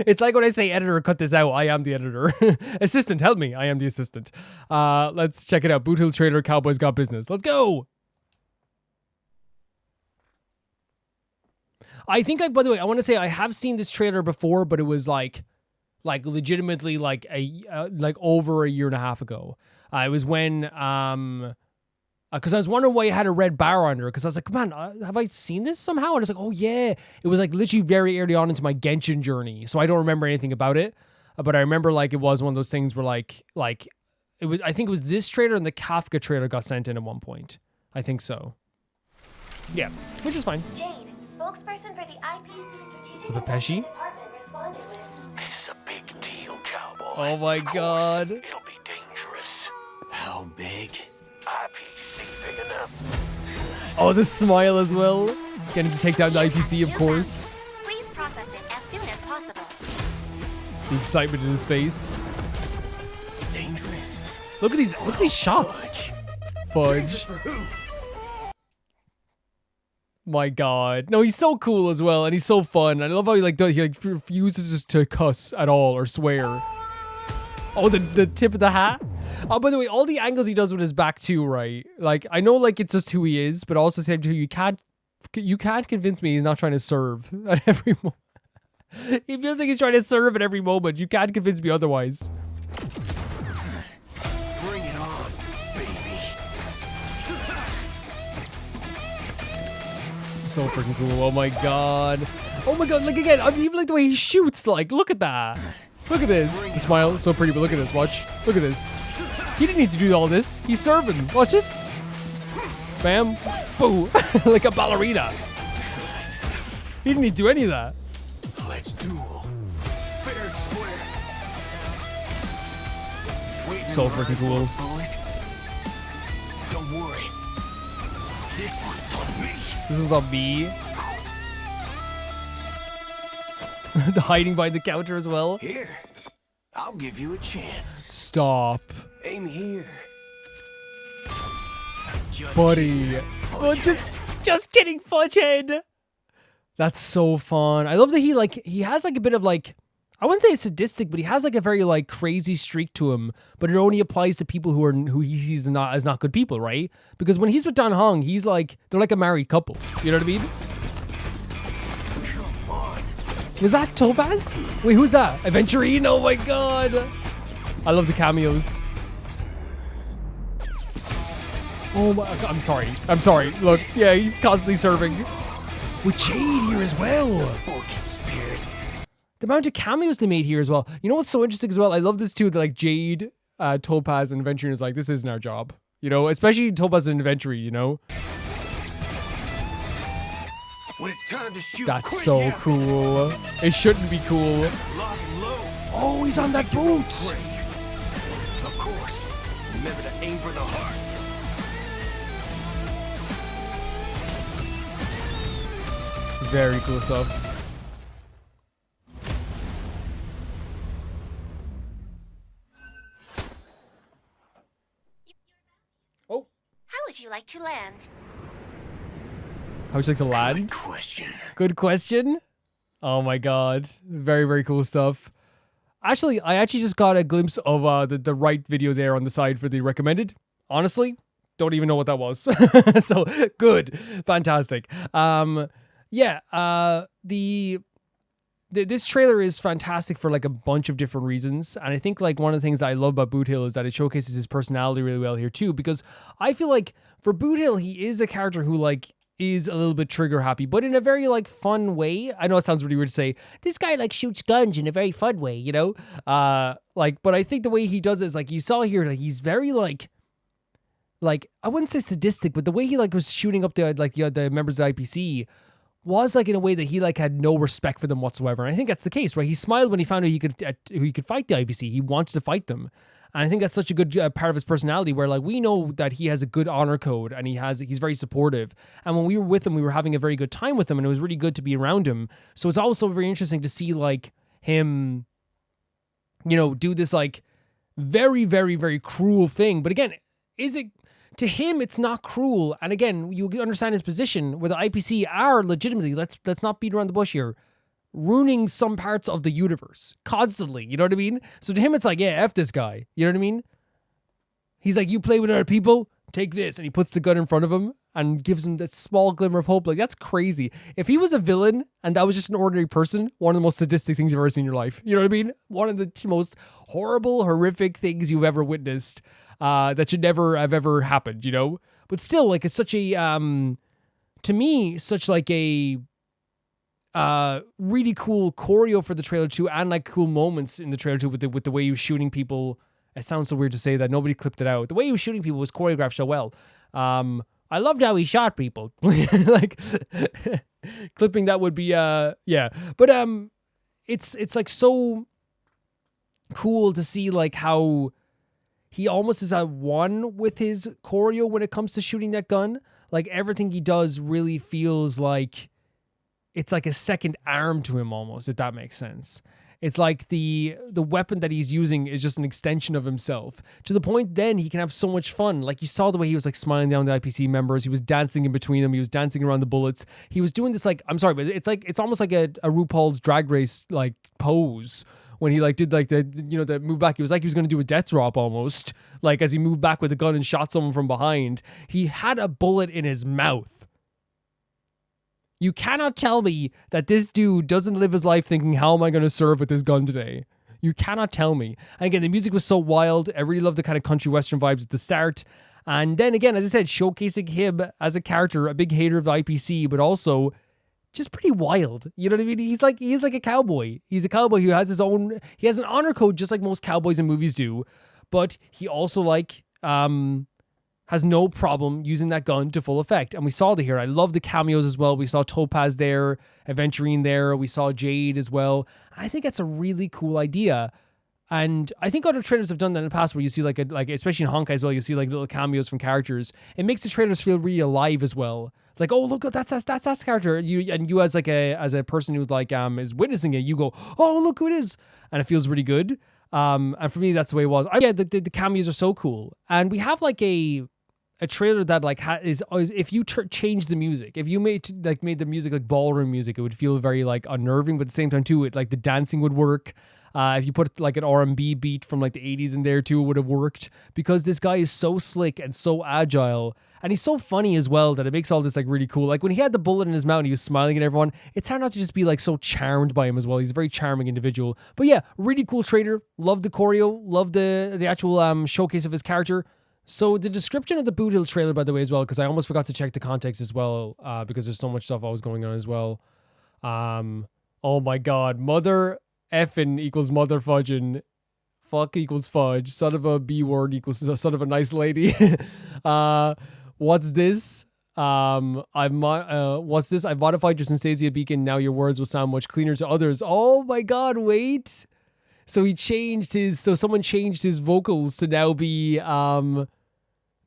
It's like when I say editor, cut this out. I am the editor. Assistant, help me. I am the assistant. Let's check it out. Boothill trailer, Cowboys got business. Let's go. I think by the way, I want to say I have seen this trailer before, but it was like legitimately like over a year and a half ago. It was when, because I was wondering why it had a red bar under it. Because I was like, come on, have I seen this somehow? And it's like, oh yeah, it was like literally very early on into my Genshin journey, so I don't remember anything about it. But I remember like it was one of those things where like it was. I think it was this trailer and the Kafka trailer got sent in at one point. I think so. Yeah, which is fine. Jade, spokesperson for the IPC It's a Pepeshi. Department, responded with. This is a big deal, cowboy. Oh my god. It'll be dangerous. How big? IPC big enough. Oh, the smile as well. Getting to take down the IPC, of course. Please process it as soon as possible. The excitement in his face. Dangerous. Look at these shots. Fudge. My god. No, he's so cool as well, and he's so fun. I love how he refuses to cuss at all or swear. Oh, the tip of the hat. Oh, by the way, all the angles he does with his back too, right? Like, I know like it's just who he is, but also same too, you can't convince me he's not trying to serve at every moment. He feels like he's trying to serve at every moment. You can't convince me otherwise. Bring it on, baby. So freaking cool. Oh my god. Oh my god, like again, I even like the way he shoots, like, look at that. Look at this. The smile, so pretty, but look at this, watch. Look at this. He didn't need to do all this. He's serving. Watch this. Bam. Boo. Like a ballerina. He didn't need to do any of that. Let's duel. Fair and square. So freaking cool. Don't worry. This one's on me. This is on me. The hiding behind the counter as well. Here, I'll give you a chance. Stop. Aim here. Buddy. Oh, just kidding, Fudgehead. That's so fun. I love that he has like a bit of like, I wouldn't say it's sadistic, but he has like a very like crazy streak to him, but it only applies to people who he sees as not good people, right? Because when he's with Dan Hong, he's like, they're like a married couple. You know what I mean? Was that Topaz? Wait, who's that? Aventurine? Oh my god. I love the cameos. Oh my god, I'm sorry. Look, yeah, he's constantly serving. With Jade here as well. The amount of cameos they made here as well. You know what's so interesting as well? I love this too, that like Jade, Topaz, and Aventurine is like, this isn't our job. You know, especially Topaz and Aventurine, you know? When it's time to shoot, that's so cool. It shouldn't be cool. Oh, he's on that boat. Of course. Remember to aim for the heart. Very cool stuff. Oh. How would you like to land? How would you like to land? Good question. Oh my god. Very, very cool stuff. Actually, I just got a glimpse of the right video there on the side for the recommended. Honestly, don't even know what that was. So, good. Fantastic. This trailer is fantastic for like a bunch of different reasons. And I think like one of the things that I love about Boothill is that it showcases his personality really well here too. Because I feel like for Boothill, he is a character who like is a little bit trigger happy, but in a very like fun way. I know it sounds really weird to say this guy like shoots guns in a very fun way, you know? But I think the way he does it is like you saw here, like he's very like I wouldn't say sadistic, but the way he like was shooting up the members of the IPC was like in a way that he like had no respect for them whatsoever. And I think that's the case, right? He smiled when he found out he could fight the IPC. He wants to fight them. And I think that's such a good part of his personality where like we know that he has a good honor code and he's very supportive. And when we were with him, we were having a very good time with him and it was really good to be around him. So it's also very interesting to see like him, you know, do this like very, very, very cruel thing. But again, to him, it's not cruel. And again, you understand his position where the IPC are legitimately, let's not beat around the bush here, ruining some parts of the universe constantly. You know what I mean? So to him, it's like, yeah, F this guy. You know what I mean? He's like, you play with other people, take this. And he puts the gun in front of him and gives him that small glimmer of hope. Like, that's crazy. If he was a villain and that was just an ordinary person, one of the most sadistic things you've ever seen in your life. You know what I mean? One of the most horrible, horrific things you've ever witnessed that should never have ever happened, you know? But still, like, it's such a, to me, such like a really cool choreo for the trailer too, and like cool moments in the trailer too with the way he was shooting people. It sounds so weird to say that. Nobody clipped it out. The way he was shooting people was choreographed so well. I loved how he shot people. Like, clipping that would be, yeah. But it's like so cool to see like how he almost is at one with his choreo when it comes to shooting that gun. Like, everything he does really feels like it's like a second arm to him almost, if that makes sense. It's like the weapon that he's using is just an extension of himself, to the point then he can have so much fun. Like, you saw the way he was like smiling down the IPC members. He was dancing in between them. He was dancing around the bullets. He was doing this, like, I'm sorry, but it's almost like a RuPaul's Drag Race like pose when he like did like the, you know, the move back. He was like he was going to do a death drop almost, like as he moved back with the gun and shot someone from behind. He had a bullet in his mouth. You cannot tell me that this dude doesn't live his life thinking, how am I going to serve with this gun today? You cannot tell me. And again, the music was so wild. I really loved the kind of country western vibes at the start. And then again, as I said, showcasing him as a character, a big hater of the IPC, but also just pretty wild. You know what I mean? He's like a cowboy. He's a cowboy who has his own, he has an honor code just like most cowboys in movies do. But he also like, has no problem using that gun to full effect. And we saw that here. I love the cameos as well. We saw Topaz there, Aventurine there. We saw Jade as well. I think that's a really cool idea. And I think other trailers have done that in the past where you see like especially in Honkai as well, you see like little cameos from characters. It makes the trailers feel really alive as well. It's like, oh, look, that's that character. You as like as a person who like is witnessing it, you go, oh, look who it is. And it feels really good. And for me, that's the way it was. Yeah, the cameos are so cool. And we have like a trailer that like is if you change the music, if you made the music like ballroom music, it would feel very like unnerving, but at the same time too, it like the dancing would work. If you put like an R&B beat from like the 80s in there too, it would have worked, because this guy is so slick and so agile, and he's so funny as well that it makes all this like really cool. Like when he had the bullet in his mouth and he was smiling at everyone, it's hard not to just be like so charmed by him as well. He's a very charming individual. But yeah, really cool trailer. Love the choreo, love the actual showcase of his character. So the description of the Boothill trailer, by the way, as well, because I almost forgot to check the context as well, because there's so much stuff always going on as well. Oh my god, mother effing equals mother fudging, fuck equals fudge, son of a B word equals son of a nice lady. What's this? What's this? I've modified your Synstasia beacon. Now your words will sound much cleaner to others. Oh my god, wait. So someone changed his vocals to now be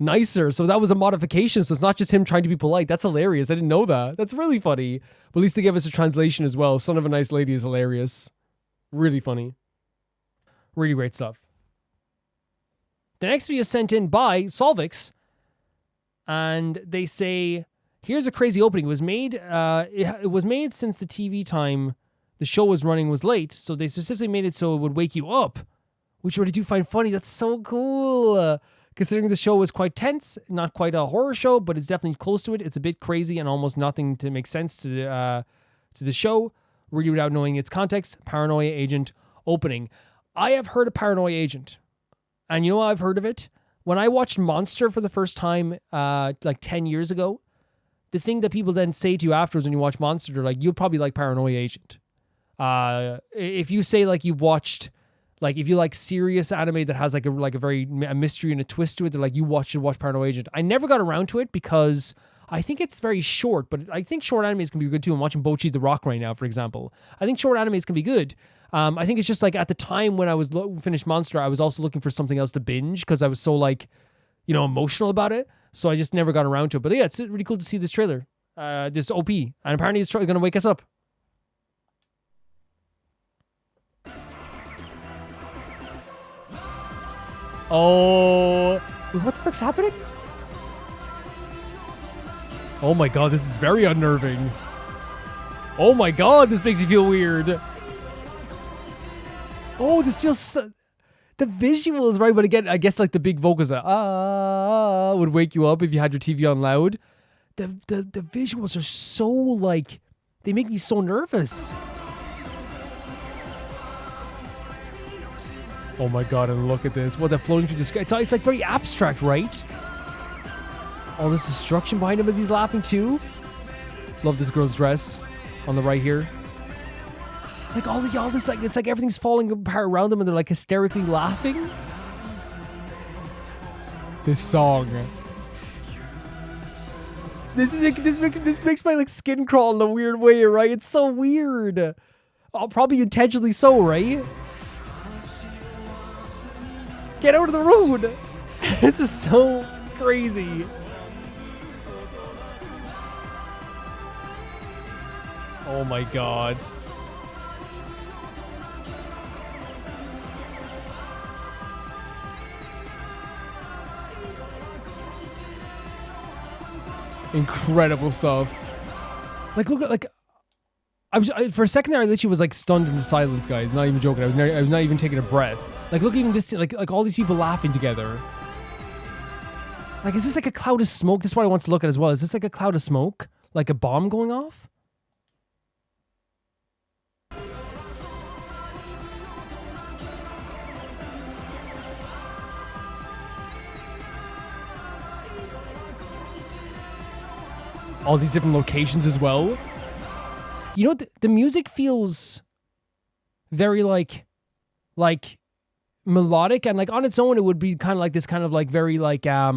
nicer. So that was a modification. So it's not just him trying to be polite. That's hilarious. I didn't know that. That's really funny. But at least they gave us a translation as well. Son of a nice lady is hilarious. Really funny. Really great stuff. The next video is sent in by Solvix. And they say, here's a crazy opening. It was made since the TV time the show was running was late, so they specifically made it so it would wake you up, which I really do find funny. That's so cool. Considering the show was quite tense, not quite a horror show, but it's definitely close to it. It's a bit crazy and almost nothing to make sense to the show, really without knowing its context. Paranoia Agent opening. I have heard of Paranoia Agent, and you know I've heard of it? When I watched Monster for the first time like 10 years ago, the thing that people then say to you afterwards when you watch Monster, they're like, you'll probably like Paranoia Agent. If you say like you've watched, like if you like serious anime that has like a mystery and a twist to it, they're like, you should watch Paranoia Agent. I never got around to it because I think it's very short, but I think short animes can be good too. I'm watching Bocchi the Rock right now, for example. I think short animes can be good. I think it's just like at the time when I was finished Monster, I was also looking for something else to binge because I was so like, you know, emotional about it. So I just never got around to it. But yeah, it's really cool to see this trailer, this OP, and apparently it's going to wake us up. Oh, what the fuck's happening? Oh my god, this is very unnerving. Oh my god, this makes you feel weird. Oh, this feels so... The visuals, right? But again, I guess like the big vocals that would wake you up if you had your TV on loud. The visuals are so like... They make me so nervous. Oh my god, and look at this. What, they're floating through the sky. It's like very abstract, right? All this destruction behind him as he's laughing too. Love this girl's dress on the right here. Like all this, like it's like everything's falling apart around them and they're like hysterically laughing. This song. This makes my like skin crawl in a weird way, right? It's so weird. Oh, probably intentionally so, right? Get out of the road. This is so crazy. Oh my god. Incredible stuff. Like, look at, like, for a second there, I literally was like stunned into silence, guys. Not even joking. I was not even taking a breath. Like, look, even this, like all these people laughing together. Like, is this like a cloud of smoke? This is what I want to look at as well. Is this like a cloud of smoke? Like a bomb going off? All these different locations as well. You know, the music feels very like melodic, and like on its own it would be kind of like this kind of like very like I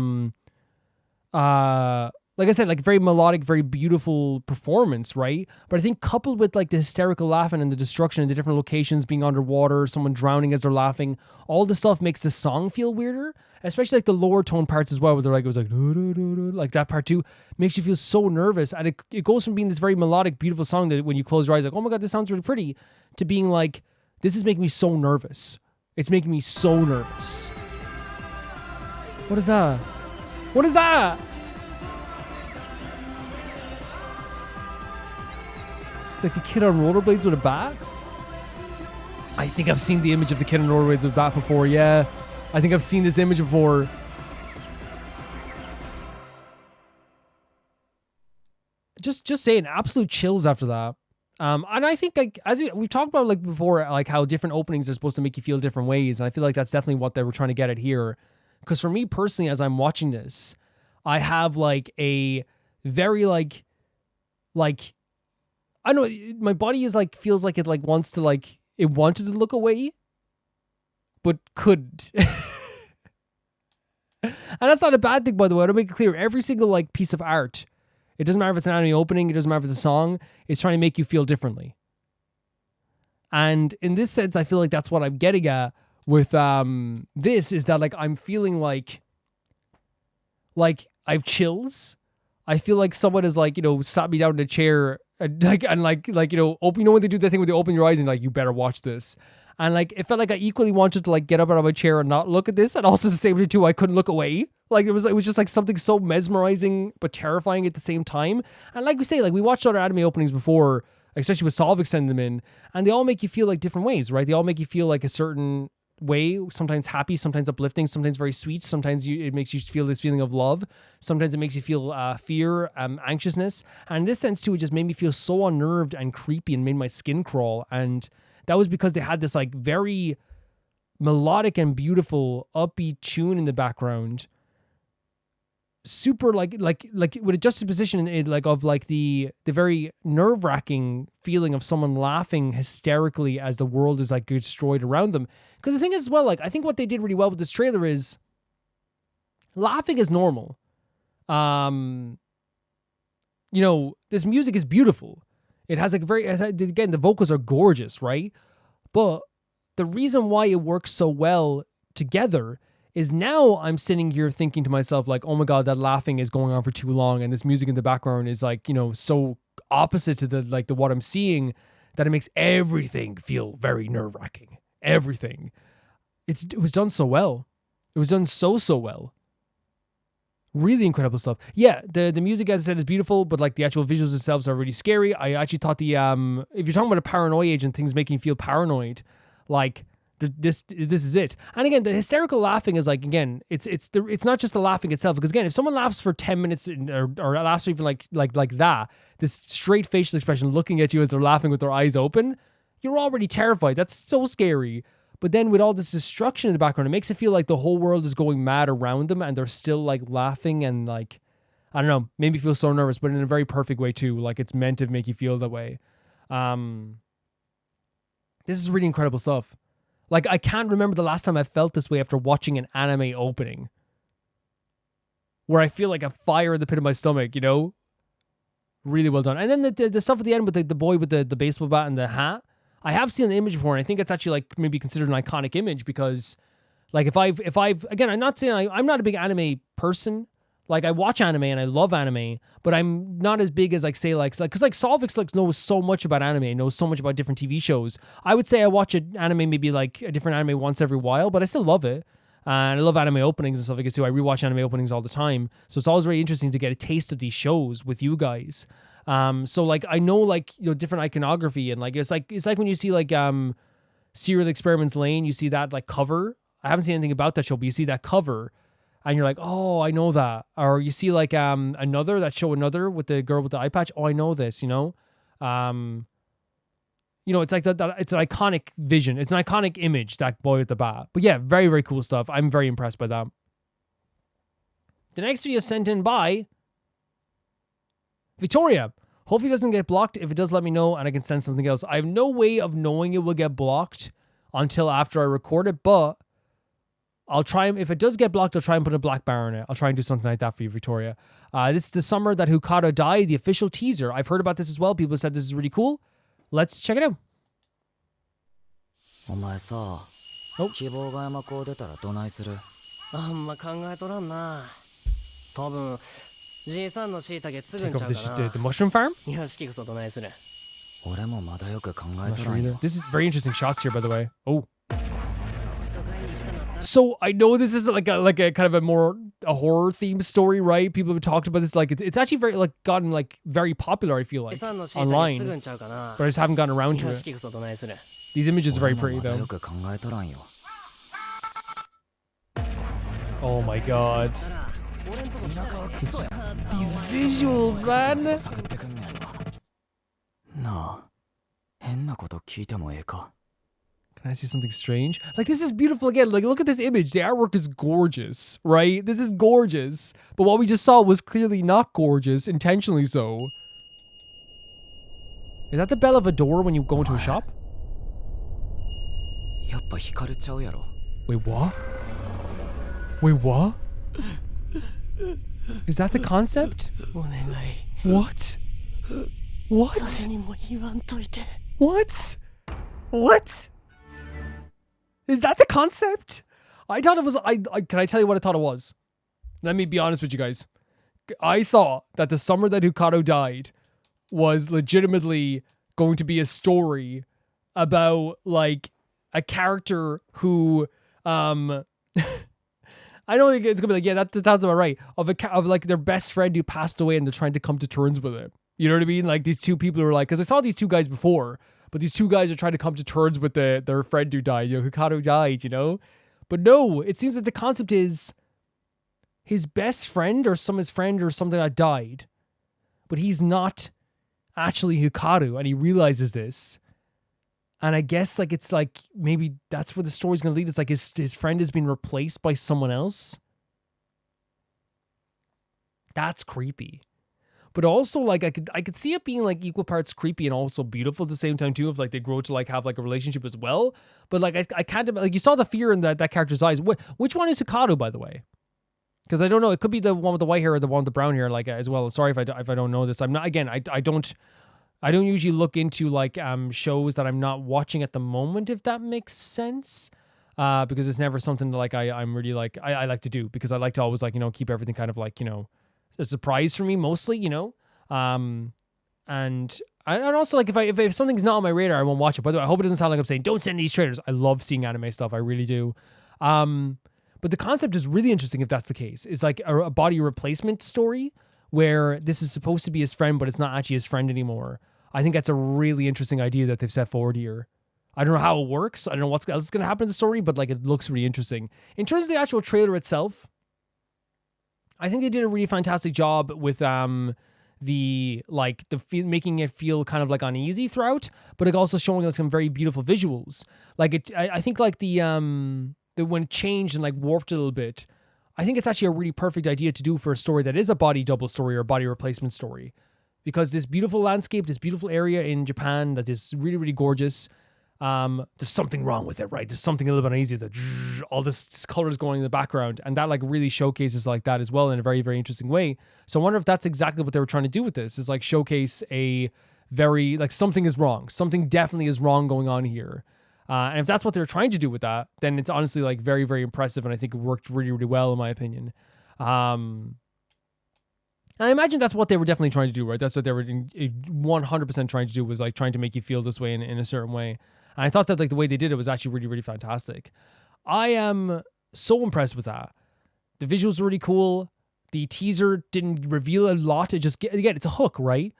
said, like very melodic, very beautiful performance, right? But I think coupled with like the hysterical laughing and the destruction in the different locations, being underwater, someone drowning as they're laughing, all this stuff makes the song feel weirder. Especially like the lower tone parts as well, where they're like, it was like, like that part too, makes you feel so nervous. And it goes from being this very melodic, beautiful song that when you close your eyes, like, oh my God, this sounds really pretty, to being like, this is making me so nervous. It's making me so nervous. What is that? What is that? It's like the kid on rollerblades with a bat? I think I've seen the image of the kid on rollerblades with a bat before, yeah. I think I've seen this image before. Just saying, absolute chills after that. And I think like as we've talked about like before, like how different openings are supposed to make you feel different ways, and I feel like that's definitely what they were trying to get at here. Because for me personally, as I'm watching this, I have like a very like I don't know, my body is like feels like it like wants to like it wanted to look away, but couldn't. And that's not a bad thing, by the way. To make it clear, every single like piece of art, it doesn't matter if it's an anime opening, it doesn't matter if it's a song, it's trying to make you feel differently. And in this sense, I feel like that's what I'm getting at with this, is that like I'm feeling like I have chills. I feel like someone has like, you know, sat me down in a chair and like you know, open, you know when they do that thing where they open your eyes and like, you better watch this. And like, it felt like I equally wanted to like get up out of my chair and not look at this. And also at the same time too, I couldn't look away. Like it was just like something so mesmerizing, but terrifying at the same time. And like we say, like we watched other anime openings before, especially with Solvik sending them in, and they all make you feel like different ways, right? They all make you feel like a certain way, sometimes happy, sometimes uplifting, sometimes very sweet. Sometimes it makes you feel this feeling of love. Sometimes it makes you feel fear, anxiousness. And in this sense too, it just made me feel so unnerved and creepy and made my skin crawl. And that was because they had this like very melodic and beautiful upbeat tune in the background. Super like with a juxtaposition in like of like the very nerve-wracking feeling of someone laughing hysterically as the world is like destroyed around them. Because the thing is as well, like I think what they did really well with this trailer is laughing is normal. You know, this music is beautiful. It has like very, as I did again, the vocals are gorgeous, right? But the reason why it works so well together is now I'm sitting here thinking to myself like, oh my God, that laughing is going on for too long. And this music in the background is like, you know, so opposite to the what I'm seeing, that it makes everything feel very nerve-wracking. Everything. It was done so well. It was done so well. Really incredible stuff. Yeah, the music, as I said, is beautiful, but like the actual visuals themselves are really scary. I actually thought the if you're talking about a paranoia agent, things making you feel paranoid, like this is it. And again, the hysterical laughing is like, again, it's not just the laughing itself, because again, if someone laughs for 10 minutes or laughs even like that, this straight facial expression looking at you as they're laughing with their eyes open, you're already terrified. That's so scary. But then with all this destruction in the background, it makes it feel like the whole world is going mad around them and they're still like laughing and like, I don't know, made me feel so nervous, but in a very perfect way too. Like it's meant to make you feel that way. This is really incredible stuff. Like I can't remember the last time I felt this way after watching an anime opening, where I feel like a fire in the pit of my stomach, you know? Really well done. And then the stuff at the end with the boy with the baseball bat and the hat, I have seen an image before, and I think it's actually like maybe considered an iconic image because, like, if I've again, I'm not saying I'm not a big anime person. Like I watch anime and I love anime, but I'm not as big as like say like because like Solvix like knows so much about anime, knows so much about different TV shows. I would say I watch an anime maybe like a different anime once every while, but I still love it. And I love anime openings and stuff like this too. I rewatch anime openings all the time, so it's always very interesting to get a taste of these shows with you guys. So like I know like different iconography and like it's like when you see like Serial Experiments Lane, you see that like cover. I haven't seen anything about that show, but you see that cover and you're like, oh, I know that. Or you see like another with the girl with the eye patch. Oh, I know this. It's like that. It's an iconic vision. It's an iconic image, that boy with the bat. But yeah, very, very cool stuff. I'm very impressed by that. The next video is sent in by Victoria. Hopefully it doesn't get blocked. If it does, let me know and I can send something else. I have no way of knowing it will get blocked until after I record it, but I'll try. If it does get blocked, I'll try and put a black bar on it. I'll try and do something like that for you, Victoria. This is the summer that Hikaru died, the official teaser. I've heard about this as well. People said this is really cool. Let's check it out. お前さ、希望が山高出たらどないする？あんま考えとらんな。多分、じいさんの椎茸継ぐんちゃうかな。The mushroom farm? よしきこそどないする？俺もまだよく考えとらん Sure よ。 this is very interesting shots here, by the way. Oh. So I know this is like a kind of a more a horror themed story, right? People have talked about this. Like it's actually very like gotten like very popular. I feel like online, but I just haven't gotten around to it. These images are very pretty though. Oh my god. These visuals, man. なあ、変なこと聞いてもええか？ Can I see something strange? Like, this is beautiful again. Like, look at this image. The artwork is gorgeous, right? This is gorgeous. But what we just saw was clearly not gorgeous, intentionally so. Is that the bell of a door when you go into a shop? やっぱ光ちゃうやろ。 Wait, what? Wait, what? Is that the concept? お願い。 What? What? 誰にも言わんといて。 What? What? Is that the concept? I thought it was. Can I tell you what I thought it was? Let me be honest with you guys. I thought that the summer that Hikaru died was legitimately going to be a story about like a character who I don't think it's gonna be like, yeah, that sounds about right. Of like their best friend who passed away and they're trying to come to terms with it. You know what I mean? Like these two people are like, because I saw these two guys before. But these two guys are trying to come to terms with their friend who died. Hikaru died, But no, it seems that the concept is his best friend or his friend or something that died. But he's not actually Hikaru, and he realizes this. And I guess like it's like maybe that's where the story's gonna lead. It's like his friend has been replaced by someone else. That's creepy. But also, like, I could see it being, like, equal parts creepy and also beautiful at the same time, too, if, like, they grow to, like, have, like, a relationship as well. But, like, I can't, like, you saw the fear in that character's eyes. Which one is Hikaru, by the way? Because I don't know. It could be the one with the white hair or the one with the brown hair, like, as well. Sorry if I don't know this. I'm not, again, I don't usually look into, like, shows that I'm not watching at the moment, if that makes sense. Because it's never something that, like, I'm really, like, I like to do. Because I like to always, like, keep everything kind of, like, a surprise for me mostly, and also like if something's not on my radar, I won't watch it. By the way, I hope it doesn't sound like I'm saying don't send these trailers. I love seeing anime stuff, I really do. But But the concept is really interesting if that's the case. It's like a body replacement story where this is supposed to be his friend, but it's not actually his friend anymore. I think that's a really interesting idea that they've set forward here. I don't know how it works. I don't know what's else is going to happen in the story, but like it looks really interesting. In terms of the actual trailer itself, I think they did a really fantastic job with making it feel kind of like uneasy throughout, but like also showing us some very beautiful visuals. Like I think like the when it changed and like warped a little bit, I think it's actually a really perfect idea to do for a story that is a body double story or a body replacement story, because this beautiful landscape, this beautiful area in Japan that is really, really gorgeous. There's something wrong with it, right? There's something a little bit uneasy that all this colors going in the background, and that like really showcases like that as well in a very, very interesting way. So I wonder if that's exactly what they were trying to do with this, is like showcase a very like something is wrong, something definitely is wrong going on here. And if that's what they're trying to do with that, then it's honestly like very, very impressive, and I think it worked really, really well in my opinion. And I imagine that's what they were definitely trying to do, right? That's what they were 100% trying to do, was like trying to make you feel this way in a certain way. And I thought that like the way they did it was actually really, really fantastic. I am so impressed with that. The visuals were really cool. The teaser didn't reveal a lot. It just, again, it's a hook, right?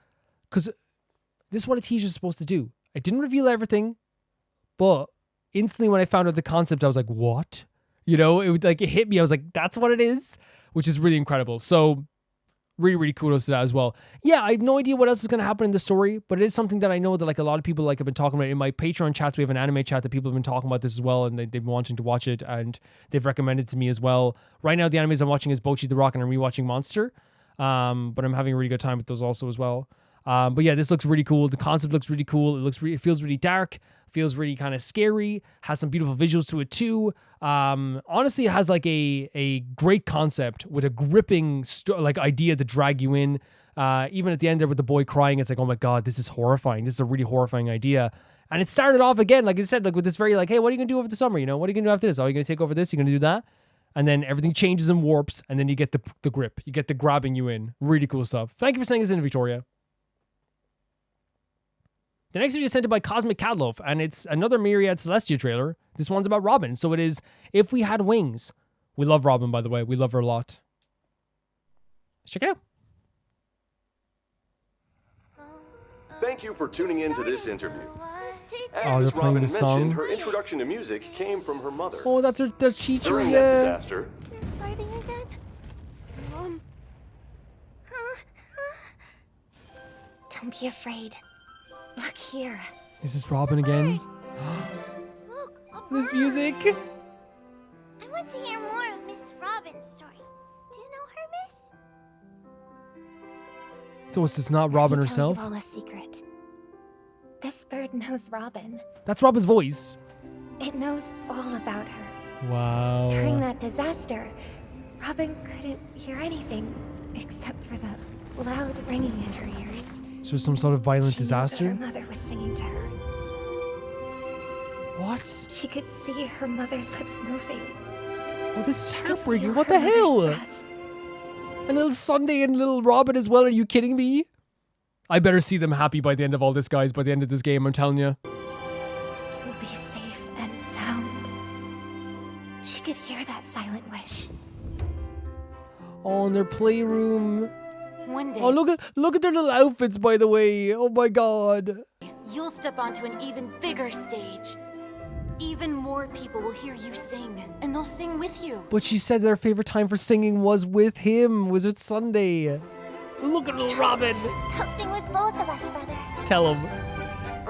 Because this is what a teaser is supposed to do. It didn't reveal everything, but instantly when I found out the concept, I was like, what? You know, it hit me. I was like, that's what it is, which is really incredible. So really, really kudos to that as well. Yeah, I have no idea what else is going to happen in the story, but it is something that I know that like a lot of people like have been talking about. In my Patreon chats, we have an anime chat that people have been talking about this as well, and they've been wanting to watch it, and they've recommended to me as well. Right now, the animes I'm watching is Bocchi the Rock, and I'm rewatching Monster, but I'm having a really good time with those also as well. But yeah, this looks really cool. The concept looks really cool. It feels really dark, feels really kind of scary, has some beautiful visuals to it too. Honestly, it has like a great concept with a gripping like idea to drag you in. Even at the end there with the boy crying, it's like, oh my God, this is horrifying. This is a really horrifying idea. And it started off again, like I said, like with this very like, hey, what are you gonna do over the summer? You know, what are you gonna do after this? Oh, you're gonna take over this? You're gonna do that? And then everything changes and warps, and then you get the grip. You get the grabbing you in. Really cool stuff. Thank you for sending this in, Victoria. The next video is sent in by Cosmic Cadloff, and it's another Myriad Celestia trailer. This one's about Robin, so it is If We Had Wings. We love Robin, by the way. We love her a lot. Let's check it out. Thank you for tuning in to this interview. Oh, they're playing the song. Her introduction to music came from her mother. Oh, that's her teacher, During yeah. that disaster, They're fighting again? Mom? Don't be afraid. Look here. Is this Robin again? Look, This music. I want to hear more of Miss Robin's story. Do you know her, Miss? So is this not Robin Let me herself? tell you all a secret. This bird knows Robin. That's Robin's voice. It knows all about her. Wow. During that disaster, Robin couldn't hear anything except for the loud ringing in her ears. Is there some sort of violent She disaster? knew that her mother was singing to her. What? She could see her mother's lips moving. Oh, this is She could heartbreaking. feel What her the mother's hell? breath. And little Sunday and little Robin as well. Are you kidding me? I better see them happy by the end of all this, guys. By the end of this game, I'm telling you. You'll be safe and sound. She could hear that silent wish. Oh, in their playroom. One day, Oh, look at their little outfits, by the way. Oh my God. you'll step onto an even bigger stage. Even more people will hear you sing, and they'll sing with you. But she said their favorite time for singing was with him. Was it Sunday? Look at little Robin. I'll sing with both of us, brother. Tell him.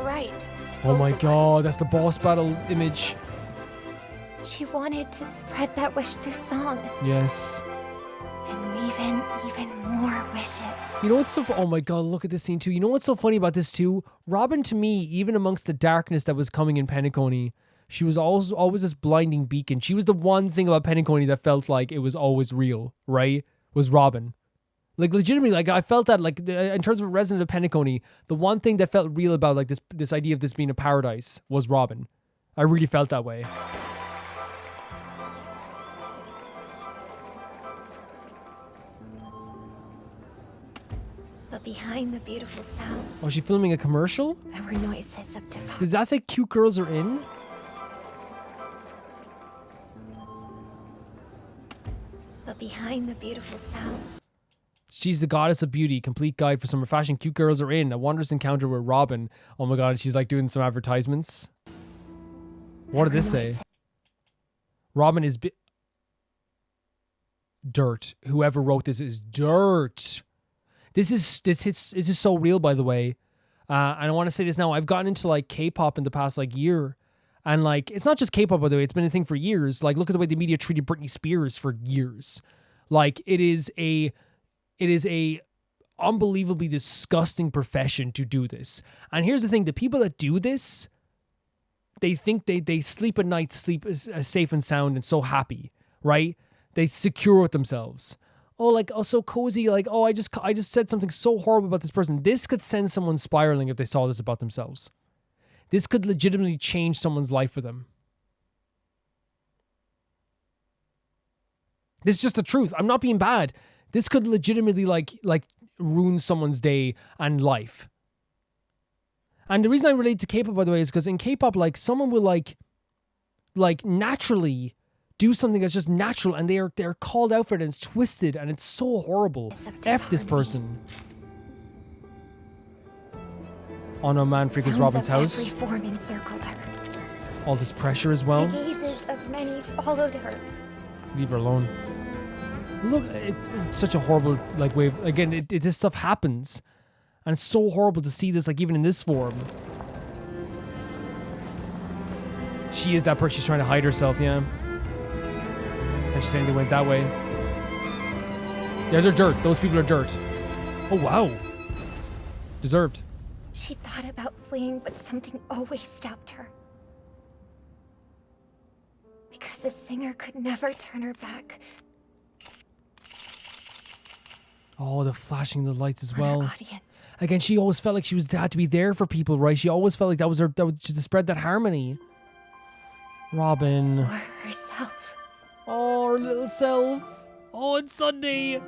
Right. Oh my God, that's the boss battle image. She wanted to spread that wish through song Yes. and weave in even more wishes. You know what's so oh my God, look at this scene too. You know what's so funny about this too? Robin, to me, even amongst the darkness that was coming in Penacony, she was always this blinding beacon. She was the one thing about Penacony that felt like it was always real, right? Was Robin. Like legitimately, like I felt that like in terms of a resident of Penacony, the one thing that felt real about like this idea of this being a paradise was Robin. I really felt that way. But behind the beautiful sounds, Was she filming a commercial? there were noises of disharmony. Does that say cute girls are in? behind the beautiful sounds. She's the goddess of beauty, complete guide for summer fashion. Cute girls are in. A wondrous encounter with Robin. Oh my god, she's like doing some advertisements. What did this say? Robin is dirt. Whoever wrote this is dirt. This is so real, by the way. And I want to say this now. I've gotten into like K-pop in the past like year. And like, it's not just K-pop, by the way. It's been a thing for years. Like, look at the way the media treated Britney Spears for years. Like, it is a unbelievably disgusting profession to do this. And here's the thing. The people that do this, they think they sleep at night, sleep safe and sound and so happy, right? They secure with themselves. Oh, like, oh, so cozy. Like, oh, I just said something so horrible about this person. This could send someone spiraling if they saw this about themselves. This could legitimately change someone's life for them. This is just the truth. I'm not being bad. This could legitimately like ruin someone's day and life. And the reason I relate to K-pop, by the way, is because in K-pop, like, someone will like naturally do something that's just natural, and they're called out for it, and it's twisted, and it's so horrible. F this person. Oh no, man, freak is Robin's house. Every form encircled her. All this pressure as well. The gazes of many followed her. Leave her alone. Look, it's such a horrible like way. Again, this stuff happens, and it's so horrible to see this, like, even in this form. She is that person. She's trying to hide herself, yeah. And she's saying they went that way. Yeah, they're dirt. Those people are dirt. Oh, wow. Deserved. She thought about fleeing, but something always stopped her. Because a singer could never turn her back. Oh, the flashing the lights as well. Again, she always felt like she had to be there for people, right? She always felt like that was her, to spread that harmony. Robin. Or herself. Oh, her little self. Oh, it's Sunday.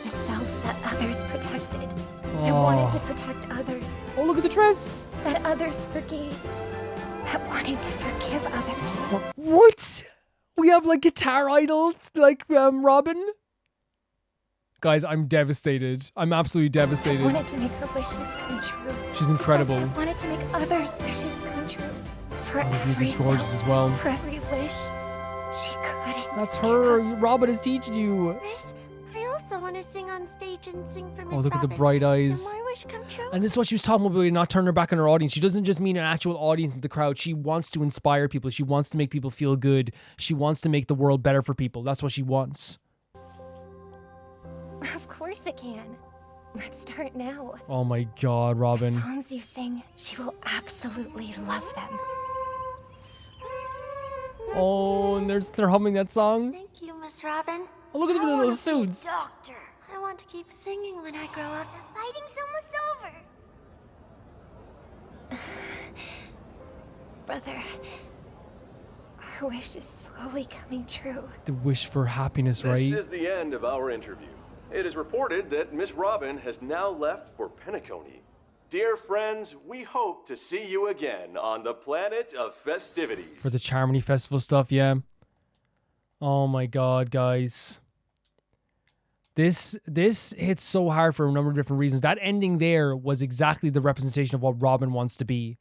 The self that others protected. That wanted to protect others. Oh, look at the dress. That others forgave. That wanted to forgive others. What? We have like guitar idols like Robin? Guys, I'm devastated. I'm absolutely devastated. I wanted to make her wishes come true. She's incredible. I wanted to make others' wishes come true. For this every music's gorgeous as well. For every wish, she couldn't. That's her. Robin is teaching you. Miss, I also want to sing on stage and sing for Miss Oh, look Robin. at the bright eyes. Can my wish come true? And this is what she was talking about, not turning her back on her audience. She doesn't just mean an actual audience in the crowd. She wants to inspire people. She wants to make people feel good. She wants to make the world better for people. That's what she wants. Of course it can. Let's start now. Oh my god, Robin. The songs you sing, she will absolutely love them. Oh, and they're humming that song. Thank you, Miss Robin. Oh, look at them in little suits. Doctor. I want to keep singing when I grow up. The fighting's almost over. Brother, our wish is slowly coming true. The wish for happiness, right? This is the end of our interview. It is reported that Miss Robin has now left for Penacony. Dear friends, we hope to see you again on the planet of festivities. For the Charmony Festival stuff, yeah. Oh my god, guys. This hits so hard for a number of different reasons. That ending there was exactly the representation of what Robin wants to be.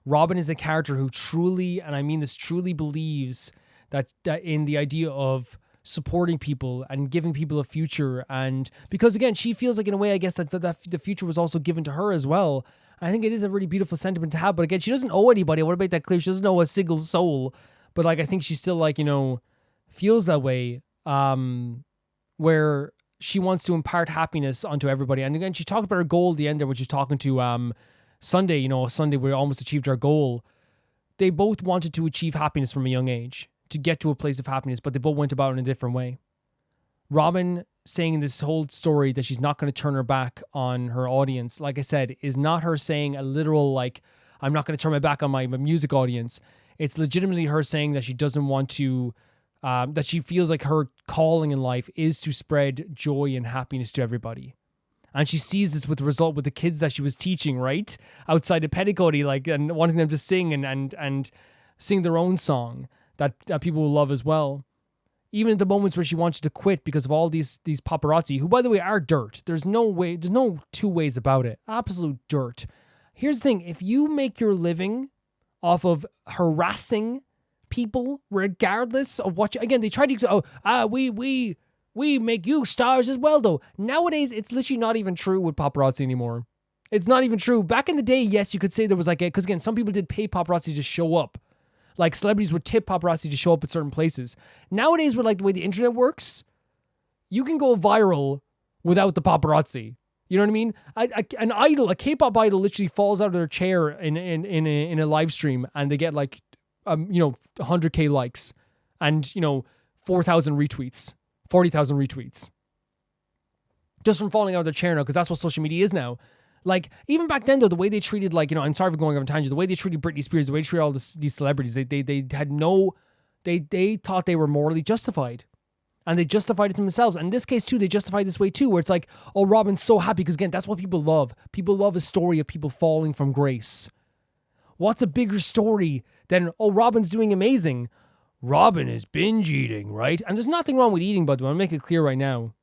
Robin is a character who truly, and I mean this, truly believes that in the idea of supporting people and giving people a future. And because again, she feels like in a way, I guess that the future was also given to her as well. I think it is a really beautiful sentiment to have, but again, she doesn't owe anybody. I want to make that clear. She doesn't owe a single soul, but like, I think she still like, feels that way, where she wants to impart happiness onto everybody. And again, she talked about her goal at the end there, when she was talking to Sunday, Sunday we almost achieved our goal. They both wanted to achieve happiness from a young age, to get to a place of happiness, but they both went about it in a different way. Robin saying in this whole story that she's not going to turn her back on her audience, like I said, is not her saying a literal, like, I'm not going to turn my back on my music audience. It's legitimately her saying that she doesn't want to, that she feels like her calling in life is to spread joy and happiness to everybody. And she sees this with the result with the kids that she was teaching, right? Outside of Penacony, like, and wanting them to sing and sing their own song that people will love as well. Even at the moments where she wanted to quit because of all these paparazzi, who by the way are dirt. There's no two ways about it. Absolute dirt. Here's the thing, if you make your living off of harassing people, regardless of what again, they try to we make you stars as well though. Nowadays, it's literally not even true with paparazzi anymore. It's not even true. Back in the day, yes, you could say there was like because again, some people did pay paparazzi to show up. Like celebrities would tip paparazzi to show up at certain places. Nowadays, with like the way the internet works, you can go viral without the paparazzi. You know what I mean? An idol, a K-pop idol, literally falls out of their chair in a live stream, and they get like, 100K likes, and 4,000 retweets, 40,000 retweets, just from falling out of their chair now, because that's what social media is now. Like, even back then, though, the way they treated, like, I'm sorry for going off on a tangent, the way they treated Britney Spears, the way they treated all these celebrities, they thought they were morally justified. And they justified it to themselves. And in this case, too, they justified this way, too, where it's like, oh, Robin's so happy, because, again, that's what people love. People love a story of people falling from grace. What's a bigger story than, oh, Robin's doing amazing? Robin is binge eating, right? And there's nothing wrong with eating, by the way. I'll make it clear right now.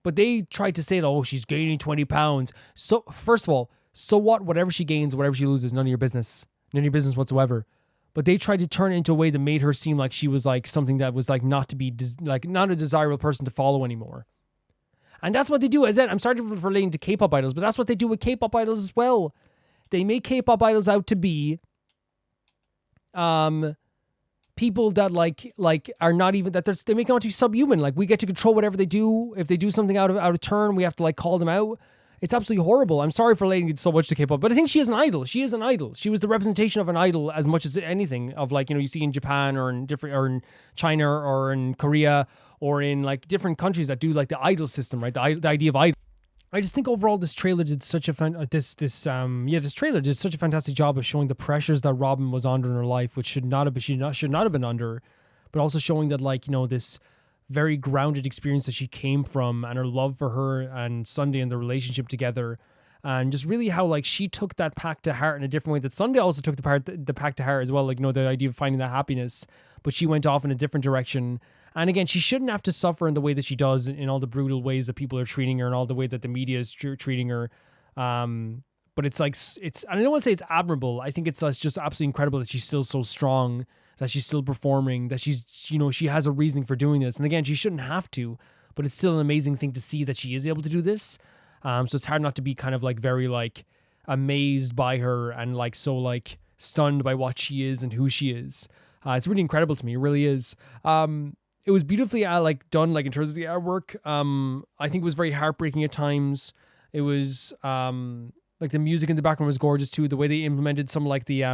But they tried to say, oh, she's gaining 20 pounds. So, first of all, so what? Whatever she gains, whatever she loses, none of your business. None of your business whatsoever. But they tried to turn it into a way that made her seem like she was like something that was like not to be, like not a desirable person to follow anymore. And that's what they do. As I'm sorry for relating to K-pop idols, but that's what they do with K-pop idols as well. They make K-pop idols out to be people that like are not even that they make them out to be subhuman. Like we get to control whatever they do. If they do something out of turn, we have to like call them out. It's absolutely horrible. I'm sorry for relating so much to K-pop, but I think she is an idol. She is an idol. She was the representation of an idol as much as anything of like, you see in Japan or in China or in Korea or in like different countries that do like the idol system, right? The idea of idol. I just think overall this trailer did such a this trailer did such a fantastic job of showing the pressures that Robin was under in her life, which should not have been under, but also showing that like, this very grounded experience that she came from and her love for her and Sunday and the relationship together, and just really how like she took that pact to heart in a different way that Sunday also took the pact to heart as well, like the idea of finding that happiness, but she went off in a different direction. And again, she shouldn't have to suffer in the way that she does, in all the brutal ways that people are treating her and all the way that the media is treating her. But it's like, I don't want to say it's admirable. I think it's just absolutely incredible that she's still so strong, that she's still performing, that she's, she has a reasoning for doing this. And again, she shouldn't have to, but it's still an amazing thing to see that she is able to do this. So it's hard not to be kind of like very like amazed by her and like so like stunned by what she is and who she is. It's really incredible to me. It really is. It was beautifully like done, like in terms of the artwork. I think it was very heartbreaking at times. It was like the music in the background was gorgeous too. The way they implemented some like the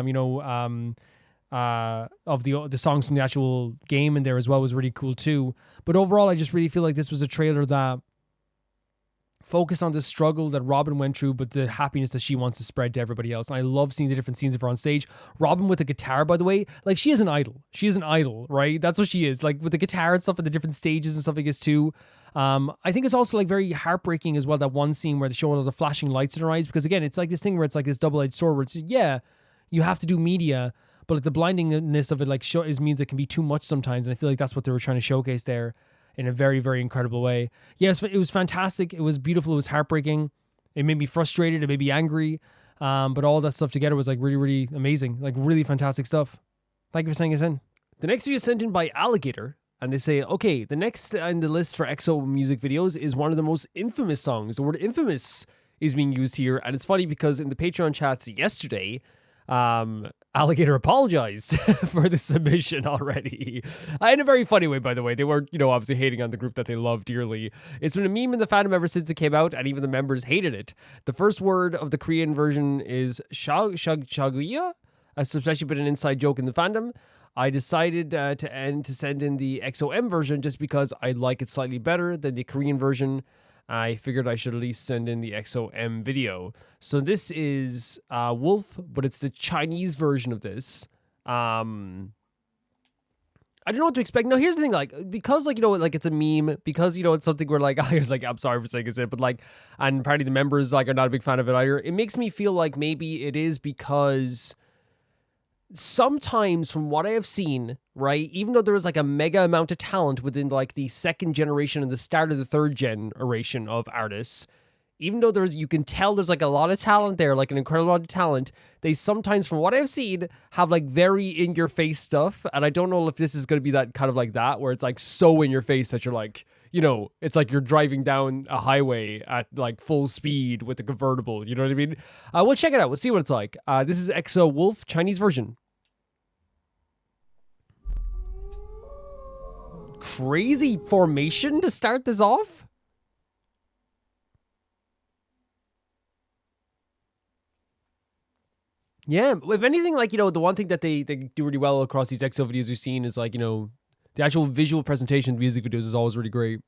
of the songs from the actual game in there as well was really cool too. But overall, I just really feel like this was a trailer that focused on the struggle that Robin went through, but the happiness that she wants to spread to everybody else. And I love seeing the different scenes of her on stage. Robin with the guitar, by the way, like she is an idol. She is an idol, right? That's what she is. Like with the guitar and stuff at the different stages and stuff like this too. I think it's also like very heartbreaking as well, that one scene where they show all the flashing lights in her eyes, because again, it's like this thing where it's like this double-edged sword where it's, yeah, you have to do media, but like the blindingness of it like means it can be too much sometimes. And I feel like that's what they were trying to showcase there in a very, very incredible way. Yes, it was fantastic. It was beautiful. It was heartbreaking. It made me frustrated. It made me angry. But all that stuff together was like really, really amazing. Like really fantastic stuff. Thank you for sending us in. The next video is sent in by Alligator. And they say, okay, the next on the list for EXO music videos is one of the most infamous songs. The word infamous is being used here. And it's funny because in the Patreon chats yesterday, Alligator apologized for the submission already. In a very funny way, by the way. They were, obviously hating on the group that they love dearly. It's been a meme in the fandom ever since it came out, and even the members hated it. The first word of the Korean version is shaguya, especially been an inside joke in the fandom. I decided to send in the XOM version just because I like it slightly better than the Korean version. I figured I should at least send in the XOM video. So this is Wolf, but it's the Chinese version of this. I don't know what to expect. No, here's the thing, like, because, like, like, it's a meme, because, it's something where, like, I was like, I'm sorry for saying it, but, like, and apparently the members, like, are not a big fan of it either. It makes me feel like maybe it is because sometimes from what I have seen, right, even though there was like a mega amount of talent within like the second generation and the start of the third generation of artists, even though you can tell there's like a lot of talent there, like an incredible amount of talent, they sometimes, from what I've seen, have like very in your face stuff. And I don't know if this is going to be that kind of like that, where it's like so in your face that you're like, you know, it's like you're driving down a highway at like full speed with a convertible. You know what I mean? We'll check it out. We'll see what it's like. This is EXO Wolf, Chinese version. Crazy formation to start this off. Yeah, if anything, like, you know, the one thing that they do really well across these EXO videos we've seen is, like, you know, the actual visual presentation of the music videos is always really great.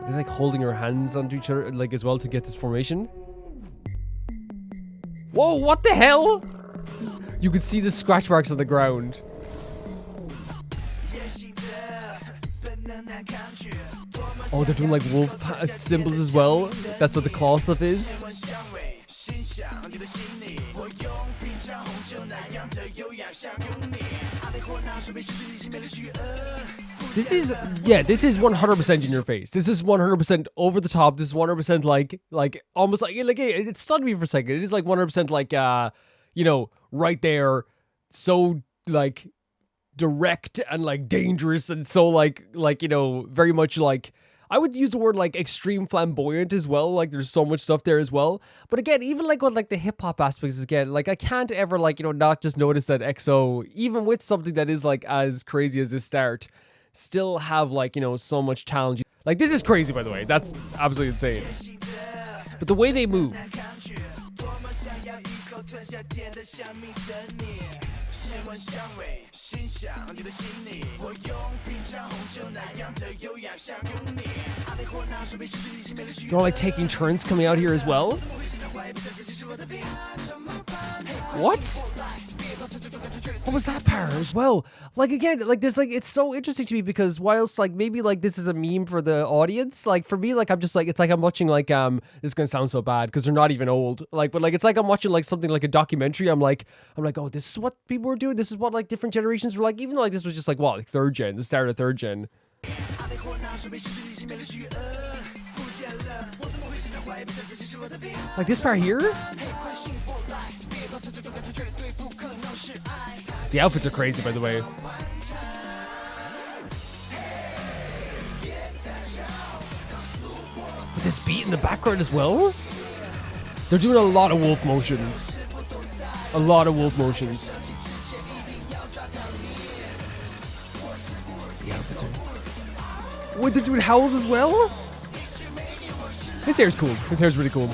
They're, like, holding her hands onto each other, like, as well to get this formation. Whoa, what the hell? You could see the scratch marks on the ground. Oh, they're doing like wolf symbols as well. That's what the claw stuff is. This is 100% in your face. This is 100% over the top. This is 100% like almost like it stunned me for a second. It is like 100% like you know, right there, so like direct and like dangerous and so like you know, very much like, I would use the word like extreme flamboyant as well. Like there's so much stuff there as well. But again, even like with like the hip hop aspects again, like I can't ever like, you know, not just notice that EXO, even with something that is like as crazy as this start, still have like, you know, so much talent. Like this is crazy, by the way. That's absolutely insane. But the way they move. They're all like taking turns coming out here as well. What? What was that part as well? Like again, like there's like, it's so interesting to me because whilst like maybe like this is a meme for the audience, like for me, like I'm just like, it's like I'm watching like this is gonna sound so bad because they're not even old, like, but like it's like I'm watching like something like a documentary. I'm like, oh, this is what people were doing. This is what like different generations were like, even though like this was just like what, like third gen, the start of third gen. Like this part here. The outfits are crazy, by the way. With this beat in the background as well. They're doing a lot of wolf motions. A lot of wolf motions. The outfits are... Wait, they're doing howls as well? His hair's cool. His hair's really cool.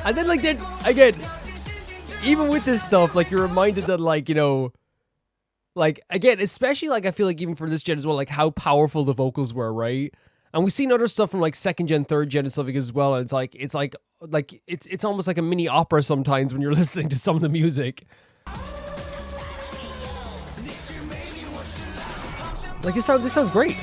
And then like that again, even with this stuff, like you're reminded that like, you know, like again, especially like I feel like even for this gen as well, like how powerful the vocals were, right? And we've seen other stuff from like second gen, third gen and stuff as well. And it's almost like a mini opera sometimes when you're listening to some of the music. Like this sounds great.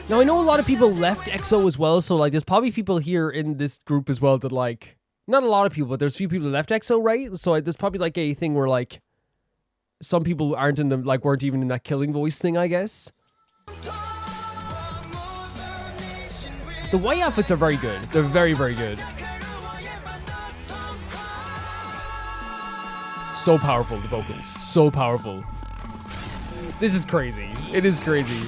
Now, I know a lot of people left EXO as well, so, like, there's probably people here in this group as well that, like, not a lot of people, but there's a few people that left EXO, right? So there's probably, like, a thing where, like, some people aren't in the, like, weren't even in that killing voice thing, I guess. The white outfits are very good. They're very, very good. So powerful, the vocals. So powerful. This is crazy. It is crazy.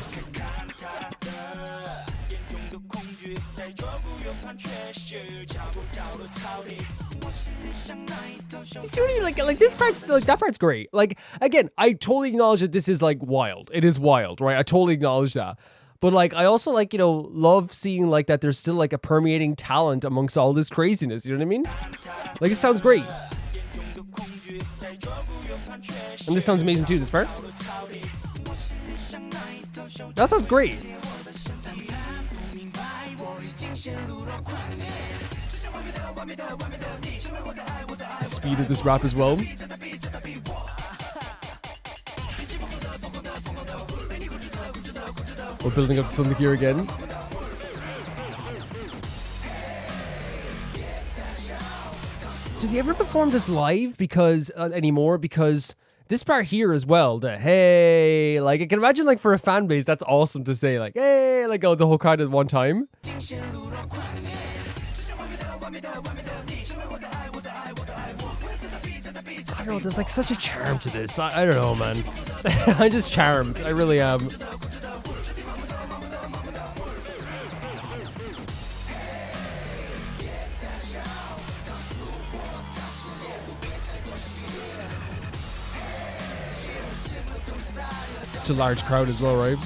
Like this part's like that part's great. Like again, I totally acknowledge that this is like wild. It is wild, right? I totally acknowledge that. But like I also like, you know, love seeing like that there's still like a permeating talent amongst all this craziness, you know what I mean? Like it sounds great. And this sounds amazing too, this part. That sounds great. The speed of this rap as well. We're building up something here again. Did he ever perform this live anymore? Because this part here as well, the hey, like I can imagine like for a fan base, that's awesome to say like, hey, like the whole crowd at one time. I don't know, there's like such a charm to this. I don't know, man. I'm just charmed. I really am. Such a large crowd as well, right?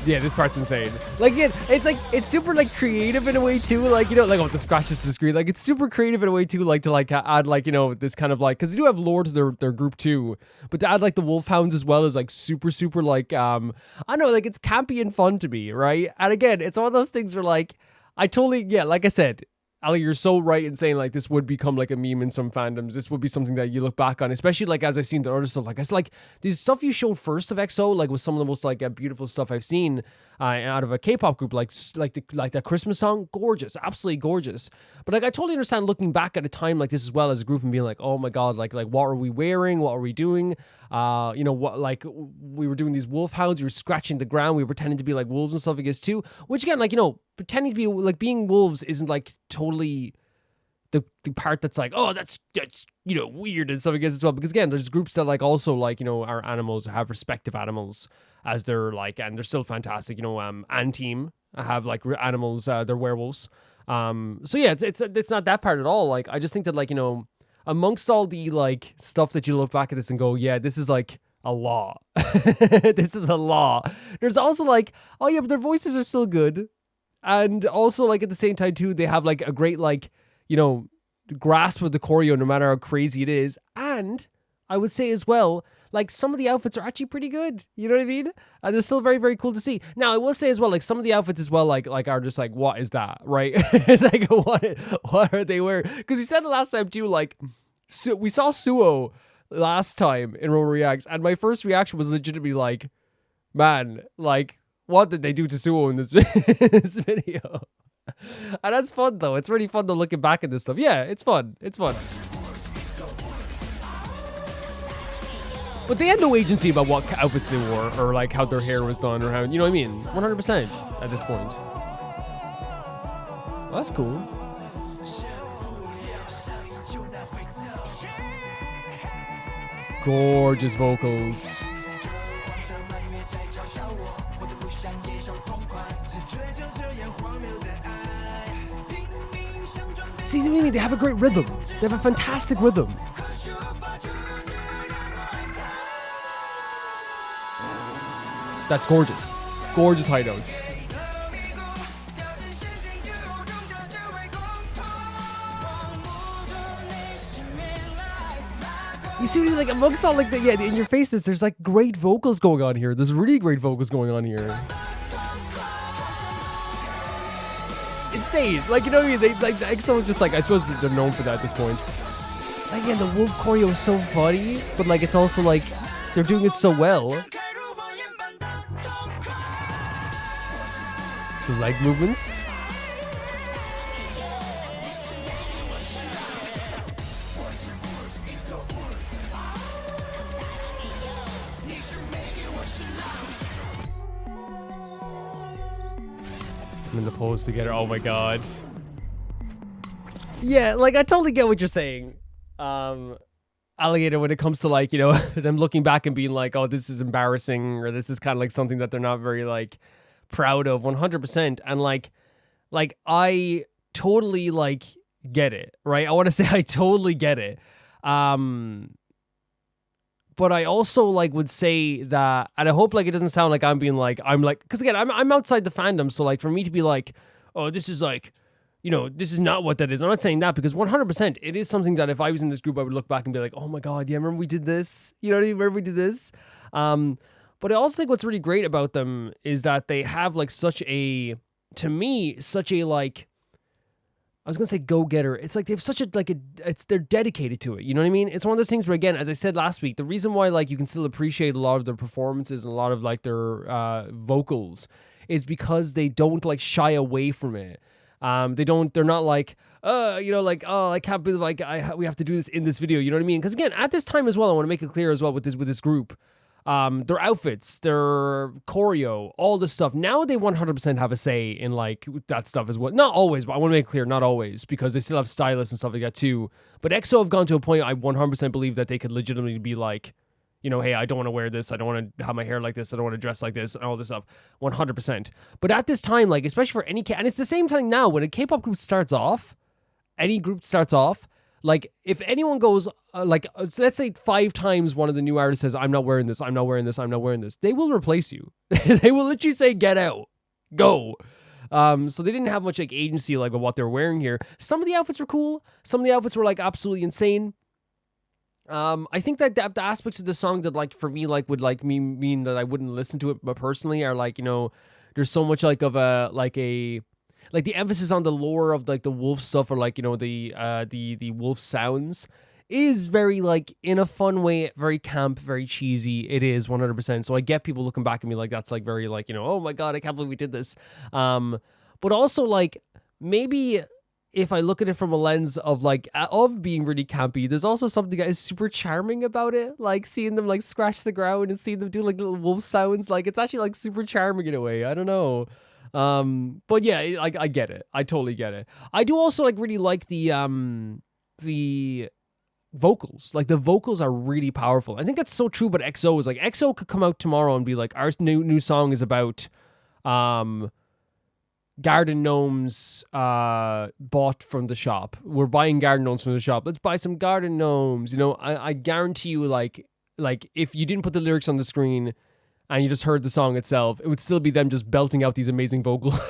Yeah, this part's insane. Like, it's super like creative in a way too. Like, you know, like with the scratches to the screen. Like, it's super creative in a way too. Like to like add like, you know, this kind of like, because they do have lore to their group too. But to add like the Wolfhounds as well is like super like I don't know, like it's campy and fun to me, right? And again, it's one of those things where like like I said, Ali, you're so right in saying like this would become like a meme in some fandoms. This would be something that you look back on, especially like as I've seen the other stuff. Like it's like these stuff you showed first of EXO, like was some of the most like beautiful stuff I've seen out of a K-pop group. Like that Christmas song, gorgeous, absolutely gorgeous. But like I totally understand looking back at a time like this as well as a group and being like, oh my god, like what are we wearing? What are we doing? You know what? Like we were doing these wolfhounds. We were scratching the ground. We were pretending to be like wolves and stuff, I guess too. Which again, like you know, pretending to be like being wolves isn't like totally the part that's like, oh, that's you know weird and stuff, I guess as well. Because again, there's groups that like also like you know are animals, have respective animals as they're like, and they're still fantastic. You know, Anteam have like animals, they're werewolves. So yeah, it's not that part at all. Like I just think that like you know, amongst all the like stuff that you look back at this and go, yeah, this is like a law. This is a law. There's also like, oh yeah, but their voices are still good. And also like at the same time too, they have like a great like, you know, grasp of the choreo no matter how crazy it is. And I would say as well, like some of the outfits are actually pretty good. You know what I mean? And they're still very, very cool to see. Now I will say as well, like some of the outfits as well, like are just like, what is that? Right? It's like, what are they wearing? Because he said it last time too, like, so we saw Suo last time in Roll Reacts, and my first reaction was legitimately like, man, like, what did they do to Suo in this, this video? And that's fun though. It's really fun though looking back at this stuff. Yeah, it's fun. It's fun. But they had no agency about what outfits they wore or like how their hair was done or how, you know what I mean? 100% at this point. Well, that's cool. Gorgeous vocals. See, really, they have a great rhythm. They have a fantastic rhythm. That's gorgeous. Gorgeous high notes. You see, like amongst all like the in your faces, there's like great vocals going on here. There's really great vocals going on here. Insane. Like, you know what I mean? They like the EXO is just like, I suppose they're known for that at this point. Again, the wolf choreo is so funny, but like it's also like they're doing it so well. The leg movements. In the pose together. Oh my god. Yeah, like I totally get what you're saying. Alligator, when it comes to like, you know, them looking back and being like, oh, this is embarrassing, or this is kind of like something that they're not very like proud of. 100%. And like I totally like get it, right? I want to say I totally get it. But I also like would say that, and I hope like it doesn't sound like I'm being like, I'm like, because again, I'm outside the fandom, so like for me to be like, oh, this is like, you know, this is not what that is. I'm not saying that, because 100% it is something that if I was in this group, I would look back and be like, oh my god, yeah, remember we did this? You know what I mean? Remember we did this? But I also think what's really great about them is that they have like such a, to me, such a like, I was gonna say go-getter. It's like they have such a they're dedicated to it. You know what I mean? It's one of those things where, again, as I said last week, the reason why like you can still appreciate a lot of their performances and a lot of like their vocals is because they don't like shy away from it. They're not like, like, oh, I can't believe like we have to do this in this video. You know what I mean? Because again, at this time as well, I want to make it clear as well with this group. Their outfits, their choreo, all this stuff. Now they 100% have a say in like that stuff as well. Not always, but I want to make it clear, not always, because they still have stylists and stuff like that too. But EXO have gone to a point I 100% believe that they could legitimately be like, hey, I don't want to wear this. I don't want to have my hair like this. I don't want to dress like this and all this stuff. 100%. But at this time, like, especially for any and it's the same thing now when a K-pop group starts off, any group starts off, like, if anyone goes, let's say 5 times one of the new artists says, I'm not wearing this, I'm not wearing this, I'm not wearing this, they will replace you. They will literally say, get out, go. So they didn't have much, like, agency, like, with what they were wearing here. Some of the outfits were cool. Some of the outfits were, like, absolutely insane. I think that the aspects of the song that, like, for me, like, would, like, mean that I wouldn't listen to it, but personally, are, like, there's so much, like, of like the emphasis on the lore of like the wolf stuff, or like the wolf sounds, is very like in a fun way, very camp, very cheesy. It is 100%. So I get people looking back at me like that's like very like oh my god, I can't believe we did this. But also like maybe if I look at it from a lens of like of being really campy, there's also something that is super charming about it. Like seeing them like scratch the ground and seeing them do like little wolf sounds, like it's actually like super charming in a way. I don't know. But yeah, I get it. I totally get it. I do also like really like the vocals. Like the vocals are really powerful. I think that's so true. But EXO is like EXO could come out tomorrow and be like, our new song is about garden gnomes bought from the shop. We're buying garden gnomes from the shop. Let's buy some garden gnomes. I guarantee you, like if you didn't put the lyrics on the screen and you just heard the song itself, it would still be them just belting out these amazing vocals.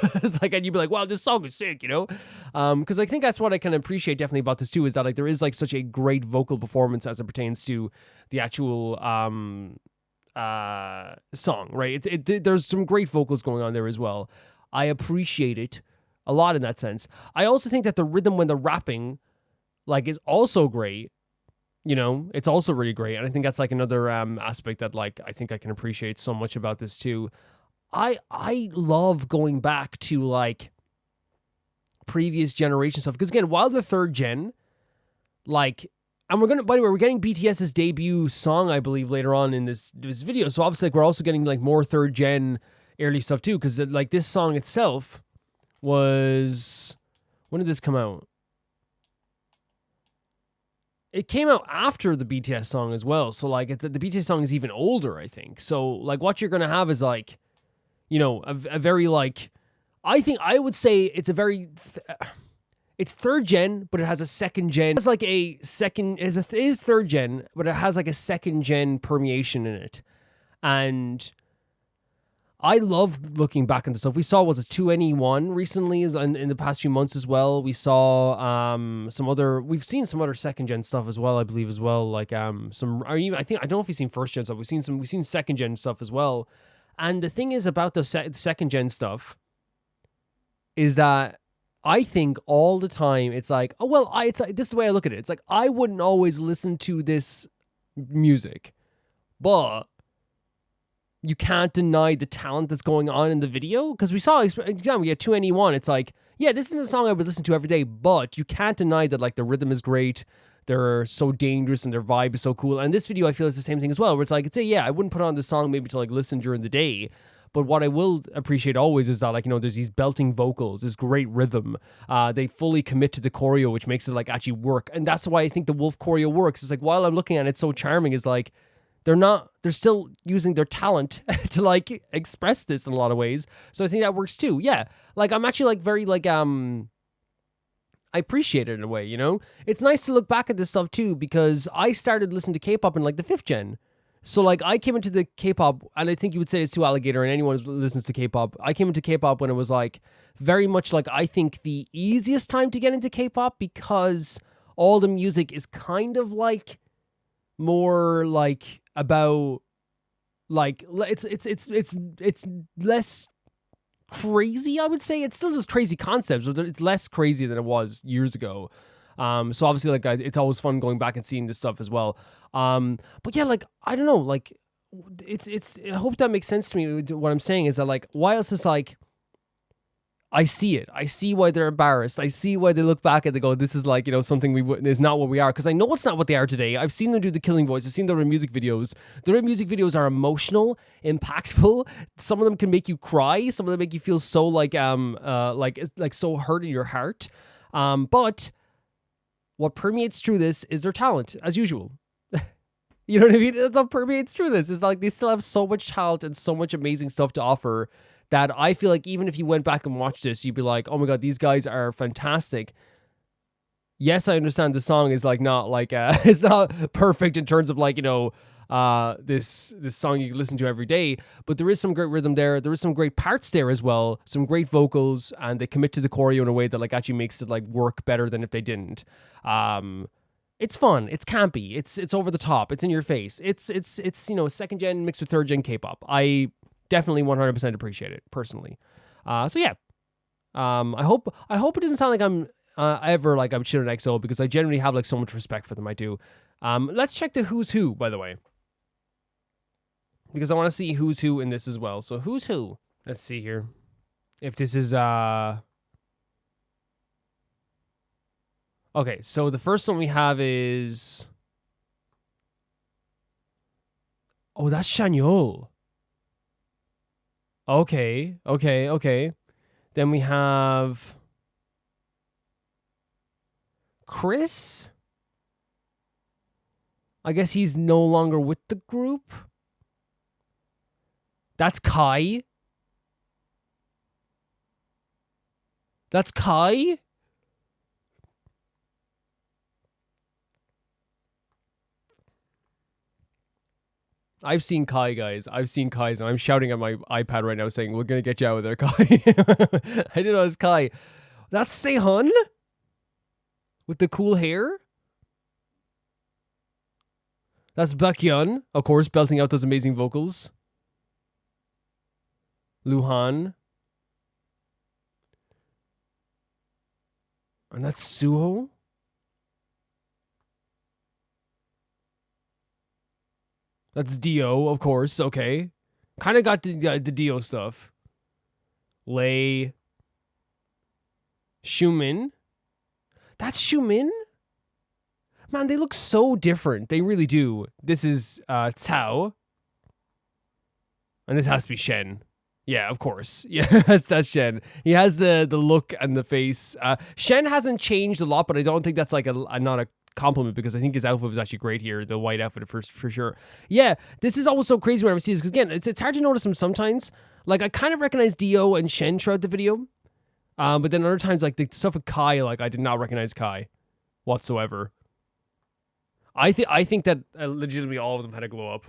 Like, and you'd be like, wow, this song is sick, Because I think that's what I can appreciate definitely about this too, is that like there is like such a great vocal performance as it pertains to the actual song, right? There's some great vocals going on there as well. I appreciate it a lot in that sense. I also think that the rhythm when they're rapping, like, is also great. It's also really great. And I think that's like another aspect that like I think I can appreciate so much about this too. I love going back to like previous generation stuff. Because again, while the third gen, like, and by the way, we're getting BTS's debut song, I believe, later on in this video. So obviously like, we're also getting like more third gen early stuff too. Because like this song itself was, when did this come out? It came out after the BTS song as well. So like the BTS song is even older, I think. So like what you're going to have is like, a very like, I would say it's a very, it's third gen, but it has a second gen. It's like it is third gen, but it has like a second gen permeation in it. And I love looking back into stuff. We saw, was it 2NE1 recently in the past few months as well. We saw we've seen some other second gen stuff as well, I believe as well. Like I don't know if we've seen first gen stuff. We've seen second gen stuff as well. And the thing is about the second gen stuff is that I think all the time it's like, oh well, this is the way I look at it. It's like I wouldn't always listen to this music, but you can't deny the talent that's going on in the video. Because we saw, again, we had 2NE1. It's like, yeah, this is a song I would listen to every day, but you can't deny that like the rhythm is great. They're so dangerous and their vibe is so cool. And this video, I feel, is the same thing as well, where it's like, I wouldn't put on this song maybe to like listen during the day. But what I will appreciate always is that, like, there's these belting vocals, this great rhythm. They fully commit to the choreo, which makes it like actually work. And that's why I think the Wolf choreo works. It's like, while I'm looking at it, it's so charming, is like, they're still using their talent to like express this in a lot of ways. So I think that works too. Yeah. Like I'm actually like very like, I appreciate it in a way, it's nice to look back at this stuff too, because I started listening to K-pop in like the 5th gen. So like I came into the K-pop, and I think you would say it's to Alligator and anyone who listens to K-pop. I came into K-pop when it was like very much like, I think the easiest time to get into K-pop, because all the music is kind of like more like about like it's less crazy, I would say. It's still just crazy concepts, but it's less crazy than it was years ago. So obviously, like, it's always fun going back and seeing this stuff as well. But yeah, like, I don't know, like, I hope that makes sense to me. What I'm saying is that, like, whilst it's like, I see it. I see why they're embarrassed. I see why they look back and they go, this is like, you know, something is not what we are. Because I know it's not what they are today. I've seen them do the Killing Voice. I've seen their music videos. Their music videos are emotional, impactful. Some of them can make you cry. Some of them make you feel so like so hurt in your heart. But what permeates through this is their talent, as usual. You know what I mean? That's what permeates through this. It's like they still have so much talent and so much amazing stuff to offer that I feel like even if you went back and watched this, you'd be like, oh my God, these guys are fantastic. Yes, I understand the song is like not like, it's not perfect in terms of like, you know, this song you listen to every day, but there is some great rhythm there. There is some great parts there as well. Some great vocals, and they commit to the choreo in a way that like actually makes it like work better than if they didn't. It's fun. It's campy. It's over the top. It's in your face. It's you know, second gen mixed with third gen K-pop. I definitely 100% appreciate it personally. So yeah, I hope it doesn't sound like I'm shit on EXO, because I generally have like so much respect for them. I do. Let's check the who's who, by the way, because I want to see who's who in this as well. So who's who? Let's see here. If this is okay, so the first one we have is, oh, that's Shanyol. Okay. Then we have Chris. I guess he's no longer with the group. That's Kai. That's Kai? I've seen Kai, guys. I've seen Kai's, and I'm shouting at my iPad right now saying, we're going to get you out of there, Kai. I didn't know it was Kai. That's Sehun? With the cool hair? That's Baekhyun, of course, belting out those amazing vocals. Luhan. And that's Suho? That's Dio, of course. Okay. Kind of got the Dio stuff. Lei. Xiumin. That's Xiumin? Man, they look so different. They really do. This is Cao. And this has to be Shen. Yeah, of course. Yeah, that's Shen. He has the look and the face. Shen hasn't changed a lot, but I don't think that's like not a compliment, because I think his outfit was actually great here. The white outfit for sure. Yeah, this is always so crazy when I see this, because again, it's hard to notice him sometimes. Like, I kind of recognize Dio and Shen throughout the video. But then other times, like the stuff with Kai, like I did not recognize Kai whatsoever. I think that legitimately all of them had a glow up.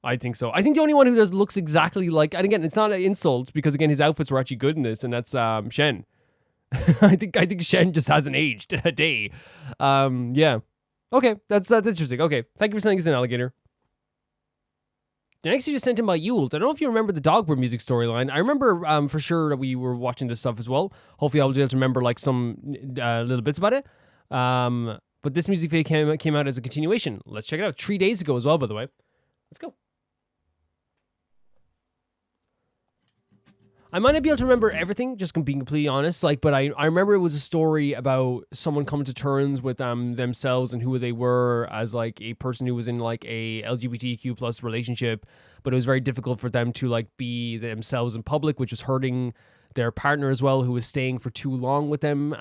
I think so. I think the only one who looks exactly like, and again, it's not an insult, because again, his outfits were actually good in this, and that's Shen. I think Shen just hasn't aged a day. Yeah. Okay, that's interesting. Okay, thank you for sending us an alligator. The next video sent in by Yule. I don't know if you remember the Dogwood music storyline. I remember for sure that we were watching this stuff as well. Hopefully I'll be able to remember like some little bits about it. But this music video came out as a continuation. Let's check it out. 3 days ago as well, by the way. Let's go. I might not be able to remember everything, just being completely honest. Like, but I remember it was a story about someone coming to terms with themselves and who they were as like a person who was in like a LGBTQ plus relationship, but it was very difficult for them to like be themselves in public, which was hurting their partner as well, who was staying for too long with them.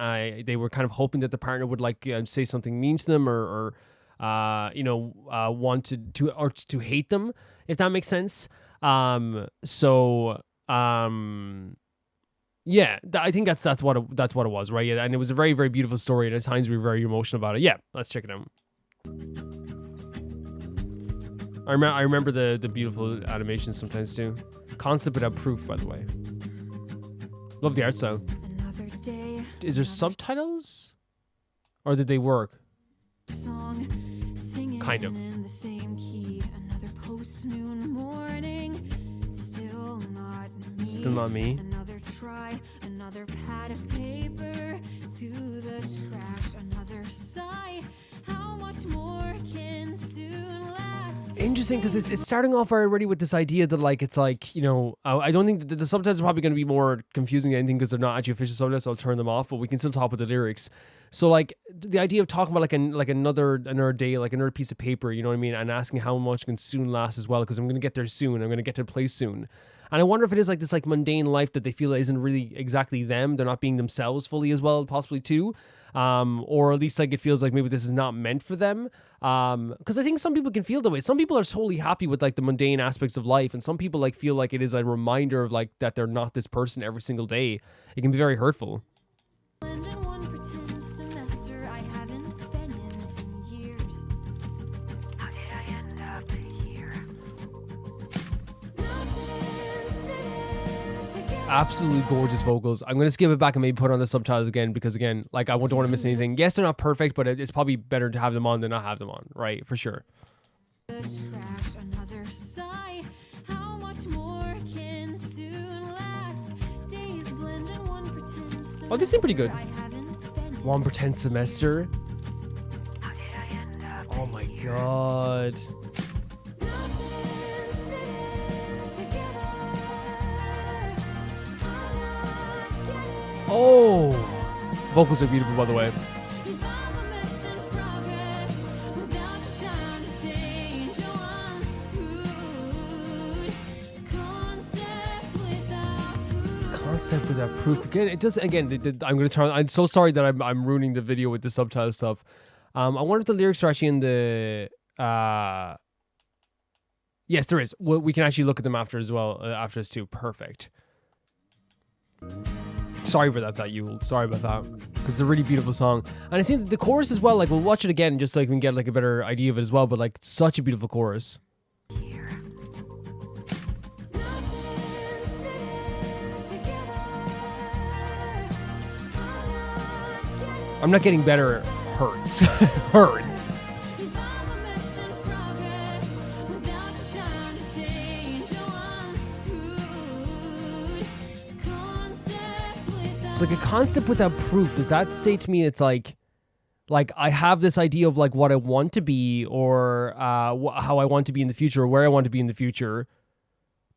They were kind of hoping that the partner would like say something mean to them or want to hate them, if that makes sense. Yeah, I think that's what it was, right? Yeah, and it was a very, very beautiful story, and at times we were very emotional about it. Yeah, let's check it out. I remember the beautiful animations sometimes too. Concept without proof, by the way. Love the art style. Is there subtitles, or did they work? Kind of. Still not me. Another try, another pad of paper to the trash, another sigh. How much more can soon last? Interesting, because it's starting off already with this idea that like it's like, you know, I don't think that the subtitles are probably going to be more confusing than anything because they're not actually official subtitles, so I'll turn them off, but we can still talk with the lyrics. So like the idea of talking about like another day, like another piece of paper, you know what I mean, and asking how much can soon last as well, because I'm going to get there soon, I'm going to get to the place soon. And I wonder if it is like this like mundane life that they feel isn't really exactly them, they're not being themselves fully as well, possibly too. Or at least like it feels like maybe this is not meant for them. Because I think some people can feel that way. Some people are totally happy with like the mundane aspects of life, and some people like feel like it is a reminder of like that they're not this person every single day. It can be very hurtful. Absolutely gorgeous vocals. I'm going to skip it back and maybe put on the subtitles again because, again, like I don't want to miss anything. Yes, they're not perfect, but it's probably better to have them on than not have them on, right? For sure. Oh, they seem pretty good. One pretend semester. Oh my god. Oh, vocals are beautiful, by the way. Concept without proof. Again, it does. Again, I'm gonna try. I'm so sorry that I'm ruining the video with the subtitle stuff. I wonder if the lyrics are actually in the. Yes, there is. We can actually look at them after as well. After this too. Perfect. Sorry for that, Yule. Sorry about that. Because it's a really beautiful song. And I think the chorus as well, like, we'll watch it again just so we can get, like, a better idea of it as well. But, like, such a beautiful chorus. I'm not getting better. It hurts. Hurts. So like a concept without proof, does that say to me it's like I have this idea of like what I want to be or how I want to be in the future or where I want to be in the future,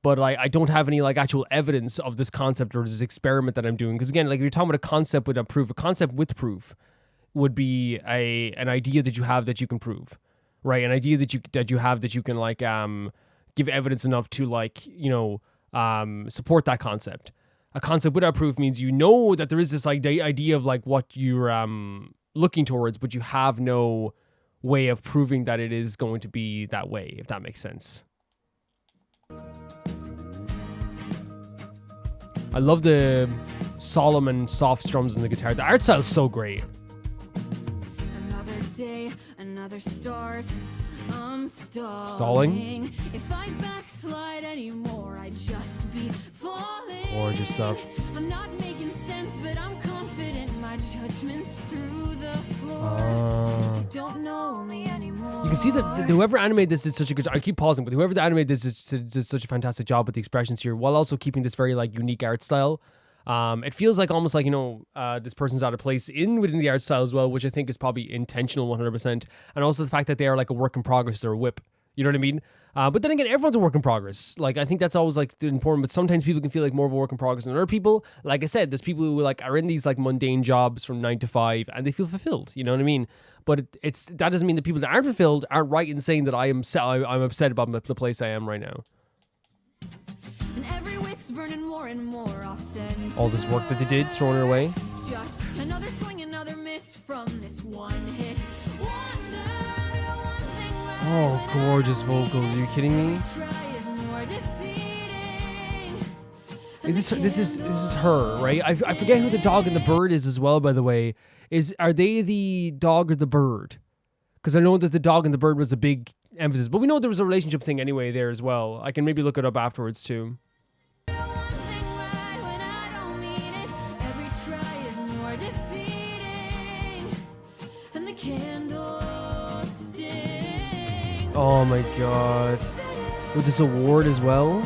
but I don't have any like actual evidence of this concept or this experiment that I'm doing. Because again, like if you're talking about a concept without proof, a concept with proof would be an idea that you have that you can prove, right? An idea that you have that you can like give evidence enough to like, you know, support that concept. A concept without proof means you know that there is this idea of like what you're looking towards, but you have no way of proving that it is going to be that way, if that makes sense. I love the solemn and soft strums on the guitar. The art style is so great. Another day, another start. I'm stalling. If I backslide anymore, I'd just be falling. Gorgeous stuff. I'm not making sense, but I'm confident my judgment's through the floor. Don't know me anymore. You can see that whoever animated this did such a good job. I keep pausing, but whoever animated this did such a fantastic job with the expressions here, while also keeping this very like unique art style. It feels like almost like, you know, this person's out of place within the art style as well, which I think is probably intentional 100%. And also the fact that they are like a work in progress, they're a whip. You know what I mean? But then again, everyone's a work in progress. Like, I think that's always like important, but sometimes people can feel like more of a work in progress than other people. Like I said, there's people who like are in these like mundane jobs from 9 to 5 and they feel fulfilled. You know what I mean? But that doesn't mean that people that aren't fulfilled aren't right in saying that I'm upset about the place I am right now. Burning more and more offset. All this work that they did, throwing it away. Just another swing, another miss from this one hit. Oh, gorgeous vocals. Are you kidding me? This is her, right? I forget who the dog and the bird is as well, by the way. Are they the dog or the bird? Because I know that the dog and the bird was a big emphasis, but we know there was a relationship thing anyway there as well. I can maybe look it up afterwards too. Oh my god. With this award as well?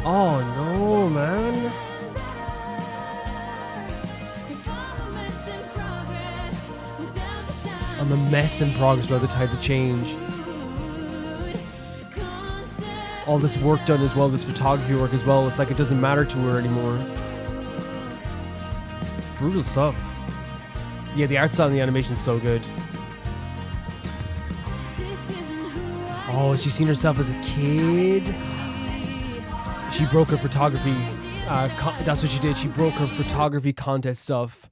Oh no, man. I'm a mess in progress without the time to change. All this work done as well, this photography work as well, it's like it doesn't matter to her anymore. Brutal stuff. Yeah, the art style and the animation is so good. Oh, she's seen herself as a kid. She broke her photography. That's what she did. She broke her photography contest stuff.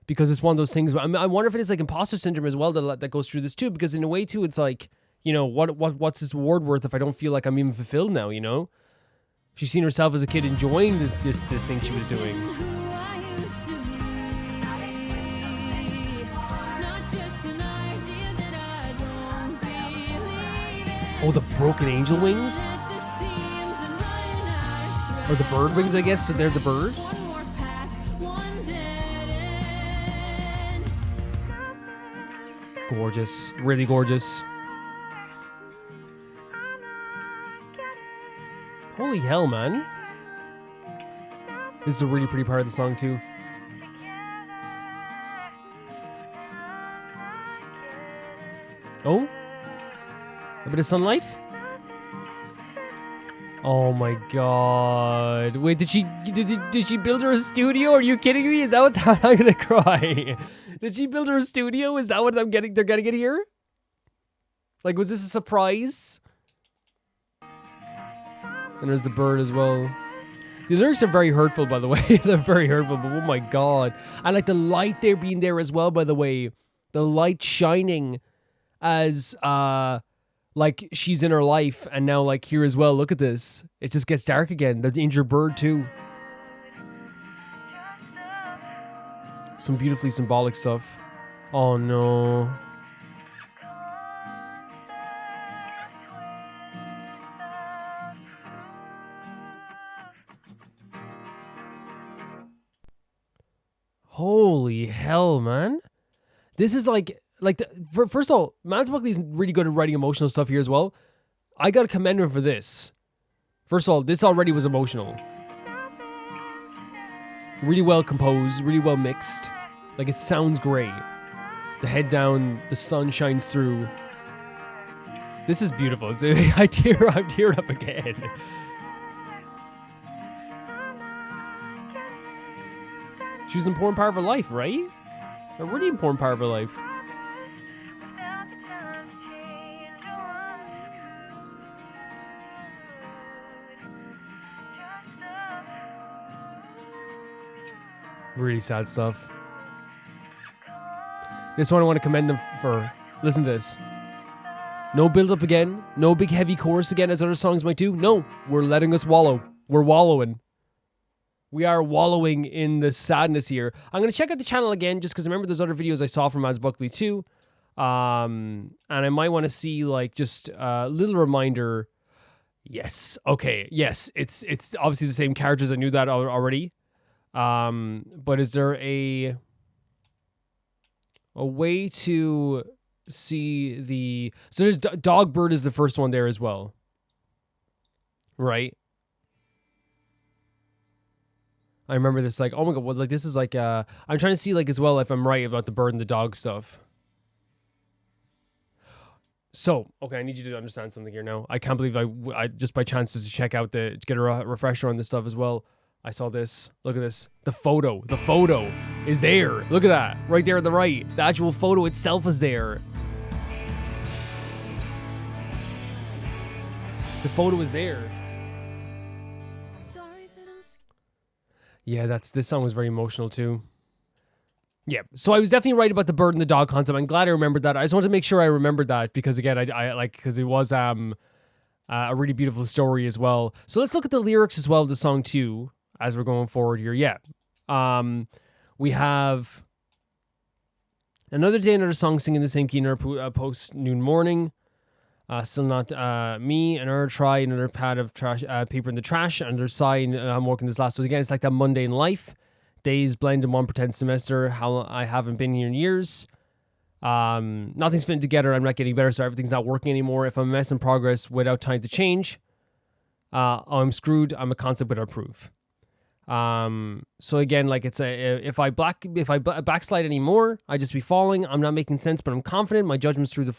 Because it's one of those things. I wonder if it is like imposter syndrome as well that goes through this too. Because in a way too, it's like, you know, what's this award worth if I don't feel like I'm even fulfilled now? You know, she's seen herself as a kid enjoying this thing she was doing. Oh, the broken angel wings, or the bird wings, I guess. So they're the bird. Gorgeous, really gorgeous. Holy hell, man. This is a really pretty part of the song too. Oh, a bit of sunlight. Oh my god. Wait, did she build her a studio? Are you kidding me? Is that what's I'm gonna cry? Did she build her a studio? Is that what they're getting it here? Like, was this a surprise? And there's the bird as well. The lyrics are very hurtful, by the way. They're very hurtful, but oh my god. I like the light there being there as well, by the way. The light shining as like she's in her life, and now like here as well. Look at this. It just gets dark again. The injured bird too. Some beautifully symbolic stuff. Oh no. Holy hell, man. This is like first of all, Mads Buckley's really good at writing emotional stuff here as well. I gotta commend him for this. First of all, this already was emotional. Really well composed, really well mixed. Like, it sounds great. The head down, the sun shines through. This is beautiful. I'm tearing up again. She was an important part of her life, right? A really important part of her life. Really sad stuff. This one I want to commend them for. Listen to this. No build up again. No big heavy chorus again as other songs might do. No, we're letting us wallow. We're wallowing. We are wallowing in the sadness here. I'm going to check out the channel again just because I remember there's other videos I saw from Mads Buckley too. And I might want to see like just a little reminder. Yes. Okay. Yes. It's obviously the same characters. I knew that already. But is there a way to see the... So there's Dogbird is the first one there as well. Right? I remember this like, oh my god, like this is like, I'm trying to see like as well if I'm right about the bird and the dog stuff. So, okay, I need you to understand something here now. I can't believe I just by chance to check out to get a refresher on this stuff as well. I saw this. Look at this. The photo is there. Look at that. Right there on the right. The actual photo itself is there. The photo is there. Yeah, this song was very emotional too. Yeah, so I was definitely right about the bird and the dog concept. I'm glad I remembered that. I just wanted to make sure I remembered that because again, I like, because it was a really beautiful story as well. So let's look at the lyrics as well of the song too, as we're going forward here. Yeah. We have another day, another song singing the same key, another post noon morning. Still not me, another try, another pad of trash, paper in the trash, another sigh, and I'm working this last. So again, it's like that mundane life. Days blend in one pretend semester. How I haven't been here in years. Nothing's fitting together. I'm not getting better, so everything's not working anymore. If I'm a mess in progress without time to change. Oh, I'm screwed. I'm a concept without proof. So again, like it's if I backslide anymore, I just be falling. I'm not making sense, but I'm confident. My judgment's through the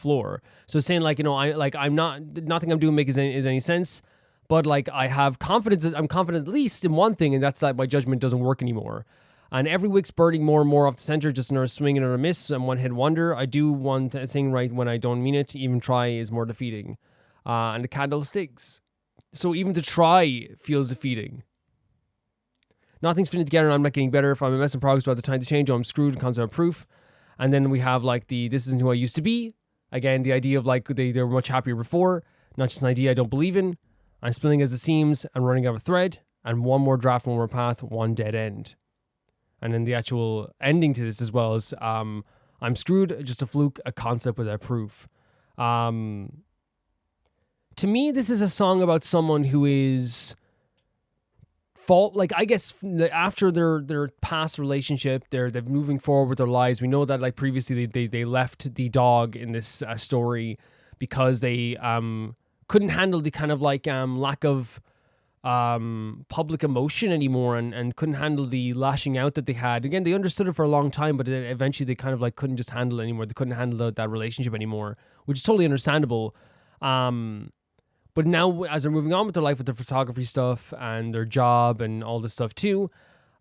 nothing I'm doing is any sense, but like I have confidence. I'm confident at least in one thing, and that's that my judgment doesn't work anymore. And every week's birding more and more off the center, just another swing and another miss and one hit wonder. I do one thing right when I don't mean it. Even try is more defeating. And the candle sticks. So even to try feels defeating. Nothing's fitting together and I'm not getting better. If I'm a mess in progress by the time to change, I'm screwed. Concept of proof. And then we have like this isn't who I used to be. Again, the idea of like they were much happier before. Not just an idea I don't believe in. I'm spilling as it seems and running out of thread. And one more draft, one more path, one dead end. And then the actual ending to this as well is I'm screwed, just a fluke, a concept without proof. To me, this is a song about someone who is I guess after their past relationship, they're moving forward with their lives. We know that like previously they left the dog in this story because they couldn't handle the kind of like lack of public emotion anymore and couldn't handle the lashing out that they had. Again, they understood it for a long time, but eventually they kind of like couldn't just handle it anymore. They couldn't handle that relationship anymore, which is totally understandable. But now as they're moving on with their life with their photography stuff and their job and all this stuff too,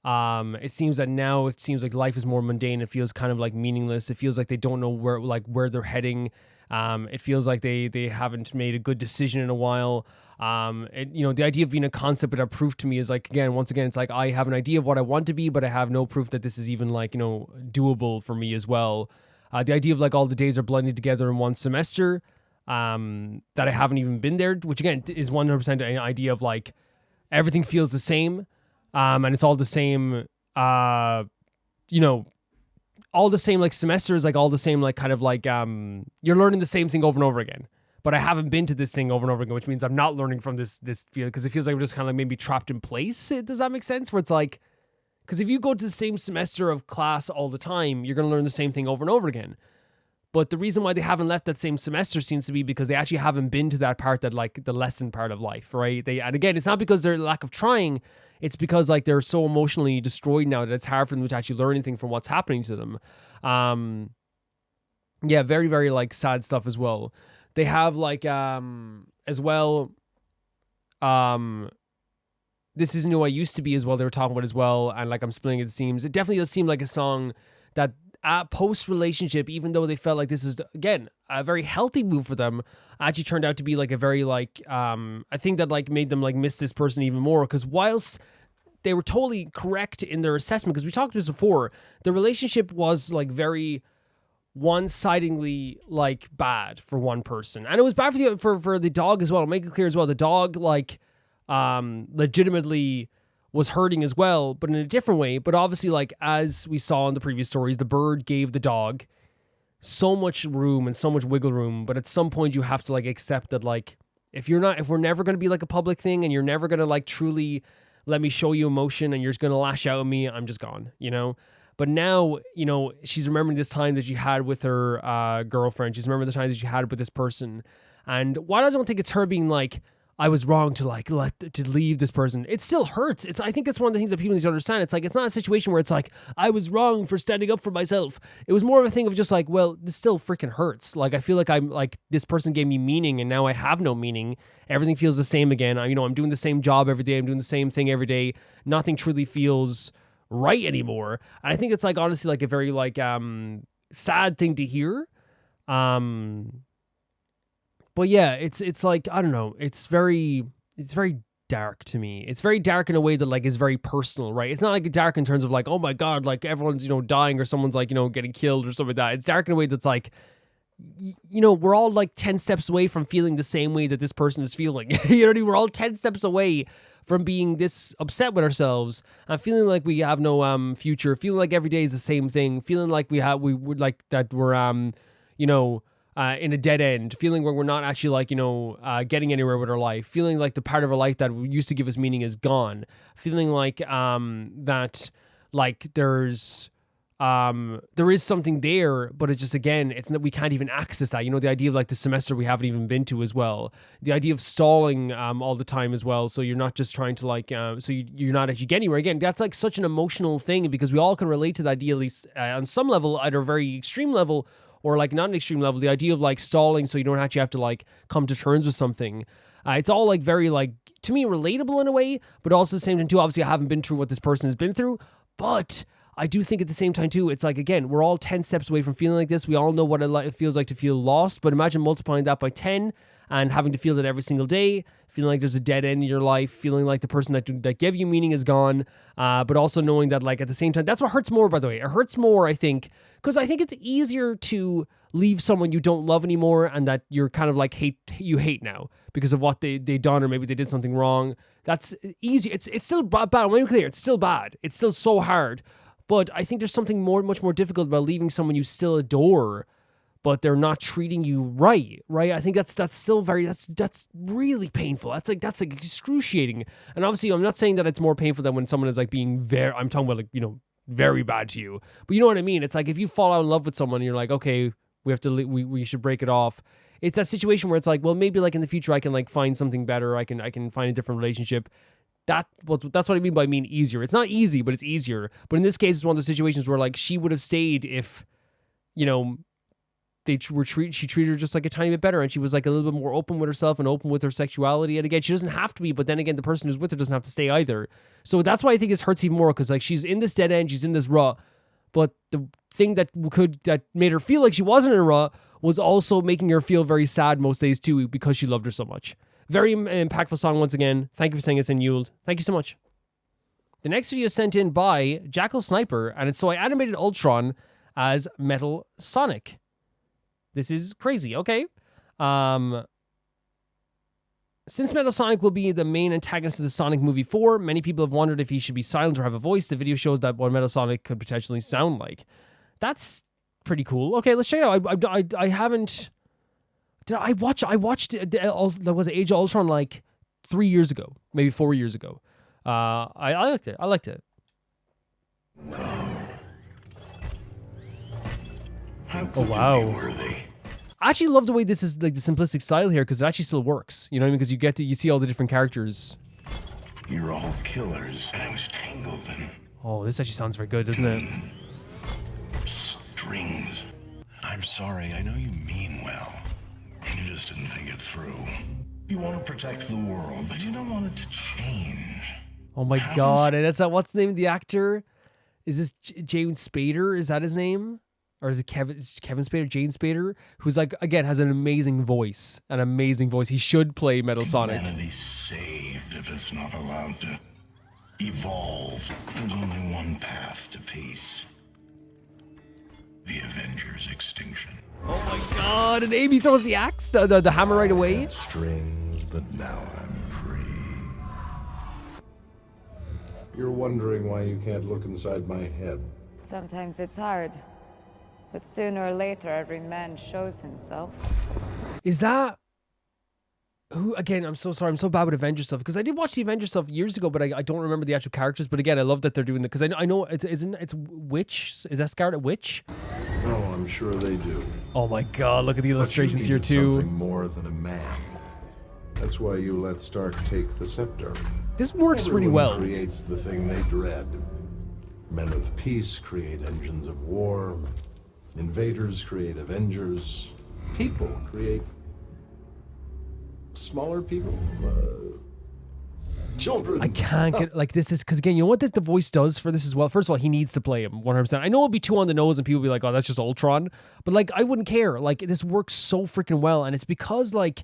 it seems like life is more mundane. It feels kind of like meaningless. It feels like they don't know where they're heading. It feels like they haven't made a good decision in a while. The idea of being a concept without proof to me is like, once again, it's like I have an idea of what I want to be, but I have no proof that this is even like, doable for me as well. The idea of like all the days are blended together in one semester, that I haven't even been there, which again is 100% an idea of like everything feels the same, and it's all the same, all the same like semesters, like all the same like kind of like you're learning the same thing over and over again. But I haven't been to this thing over and over again, which means I'm not learning from this field because it feels like we're just kind of like maybe trapped in place. Does that make sense? Where it's like, because if you go to the same semester of class all the time, you're going to learn the same thing over and over again. But the reason why they haven't left that same semester seems to be because they actually haven't been to that part, that like the lesson part of life, right? And again, it's not because they're lack of trying. It's because like they're so emotionally destroyed now that it's hard for them to actually learn anything from what's happening to them. Very, very like sad stuff as well. They have like as well, this isn't who I used to be as well. They were talking about as well, and like I'm splitting it seems. It definitely does seem like a song that post relationship, even though they felt like this is again a very healthy move for them, actually turned out to be like a very like I think that like made them like miss this person even more, because whilst they were totally correct in their assessment, because we talked about this before, the relationship was like very one-sidedly like bad for one person, and it was bad for the dog as well. I'll make it clear as well, the dog like legitimately was hurting as well, but in a different way. But obviously, like as we saw in the previous stories, the bird gave the dog so much room and so much wiggle room, but at some point you have to like accept that like if we're never going to be like a public thing, and you're never going to like truly let me show you emotion, and you're just going to lash out at me, I'm just gone, But now, she's remembering this time that she had with her girlfriend. She's remembering the time that she had with this person. And while I don't think it's her being like, I was wrong to like to leave this person, it still hurts. I think it's one of the things that people need to understand. It's like, it's not a situation where it's like, I was wrong for standing up for myself. It was more of a thing of just like, well, this still freaking hurts. Like, I feel like I'm like, this person gave me meaning and now I have no meaning. Everything feels the same again. I'm doing the same job every day. I'm doing the same thing every day. Nothing truly feels right anymore. And I think it's like honestly like a very like sad thing to hear. But yeah, it's like, I don't know, it's very dark to me. It's very dark in a way that like is very personal, right? It's not like dark in terms of like, oh my god, like everyone's dying or someone's like getting killed or something like that. It's dark in a way that's like, we're all like 10 steps away from feeling the same way that this person is feeling. We're all 10 steps away from being this upset with ourselves and feeling like we have no future, feeling like every day is the same thing, feeling like we would like that we're in a dead end, feeling where we're not actually like getting anywhere with our life, feeling like the part of our life that used to give us meaning is gone, feeling like that like there's there is something there, but it's just, again, it's that we can't even access that. You know, the idea of like the semester we haven't even been to as well. The idea of stalling all the time as well. So you're not just trying to like, so you're not actually getting anywhere. Again, that's like such an emotional thing because we all can relate to that idea, at least on some level, either a very extreme level or like not an extreme level. The idea of like stalling so you don't actually have to like come to terms with something. It's all like very like, to me, relatable in a way, but also at the same time too, obviously I haven't been through what this person has been through, but I do think at the same time too, it's like, again, we're all 10 steps away from feeling like this. We all know what it feels like to feel lost, but imagine multiplying that by 10 and having to feel that every single day, feeling like there's a dead end in your life, feeling like the person that gave you meaning is gone, but also knowing that like at the same time, that's what hurts more, by the way. It hurts more, I think, because I think it's easier to leave someone you don't love anymore and that you're kind of like hate now because of what they done, or maybe they did something wrong. That's easy. It's still bad. Let me be clear. It's still bad. It's still so hard. But I think there's something much more difficult about leaving someone you still adore, but they're not treating you right? I think that's still that's really painful. That's like excruciating. And obviously, I'm not saying that it's more painful than when someone is like being I'm talking about like, you know, very bad to you. But you know what I mean? It's like if you fall out in love with someone and you're like, okay, we should break it off. It's that situation where it's like, well, maybe like in the future I can like find something better. I can find a different relationship. That's what I mean by easier. It's not easy, but it's easier. But in this case, it's one of those situations where like she would have stayed if, you know, she treated her just like a tiny bit better, and she was like a little bit more open with herself and open with her sexuality. And again, she doesn't have to be, but then again, the person who's with her doesn't have to stay either. So that's why I think it hurts even more, because like she's in this dead end, she's in this rut, but the thing that made her feel like she wasn't in a rut was also making her feel very sad most days too, because she loved her so much. Very impactful song once again. Thank you for saying it's in Yule. Thank you so much. The next video is sent in by Jackal Sniper, and it's so I animated Ultron as Metal Sonic. This is crazy. Okay. Since Metal Sonic will be the main antagonist of the Sonic movie 4, many people have wondered if he should be silent or have a voice. The video shows that what Metal Sonic could potentially sound like. That's pretty cool. Okay, let's check it out. I haven't... I watched was it Age of Ultron like 3 years ago, maybe 4 years ago. I liked it. I liked it. Oh wow! I actually love the way this is like the simplistic style here, because it actually still works. You know what I mean? Because you see all the different characters. You're all killers. I was tangled in. Oh, this actually sounds very good, doesn't it? Strings. I'm sorry. I know you mean well. You just didn't think it through. You want to protect the world, but you don't want it to change. Oh my god! And that's what's the name of the actor? Is this James Spader? Is that his name? Or is it Kevin Spader, James Spader, who's like, again, has an amazing voice. He should play Metal Sonic. Humanity's saved if it's not allowed to evolve. There's only one path to peace. The Avengers' extinction. Oh my god, and Amy throws the axe, the hammer right away. Strings, but now I'm free. You're wondering why you can't look inside my head. Sometimes it's hard. But sooner or later, every man shows himself. Is that... Who, again, I'm so sorry, I'm so bad with Avengers stuff, because I did watch the Avengers stuff years ago, but I don't remember the actual characters. But again, I love that they're doing that, because I know it's Witch. Is that Scarlet Witch? Oh, I'm sure they do. Oh my god, look at the illustrations here too. Something more than a man. That's why you let Stark take the scepter. This works really well. Everyone creates the thing they dread. Men of peace create engines of war. Invaders create Avengers. People create smaller people. Children. I can't get like this is because again, you know what the voice does for this as well. First of all, he needs to play him 100%. I know it'll be too on the nose and people will be like, "Oh, that's just Ultron," but like I wouldn't care. Like this works so freaking well, and it's because like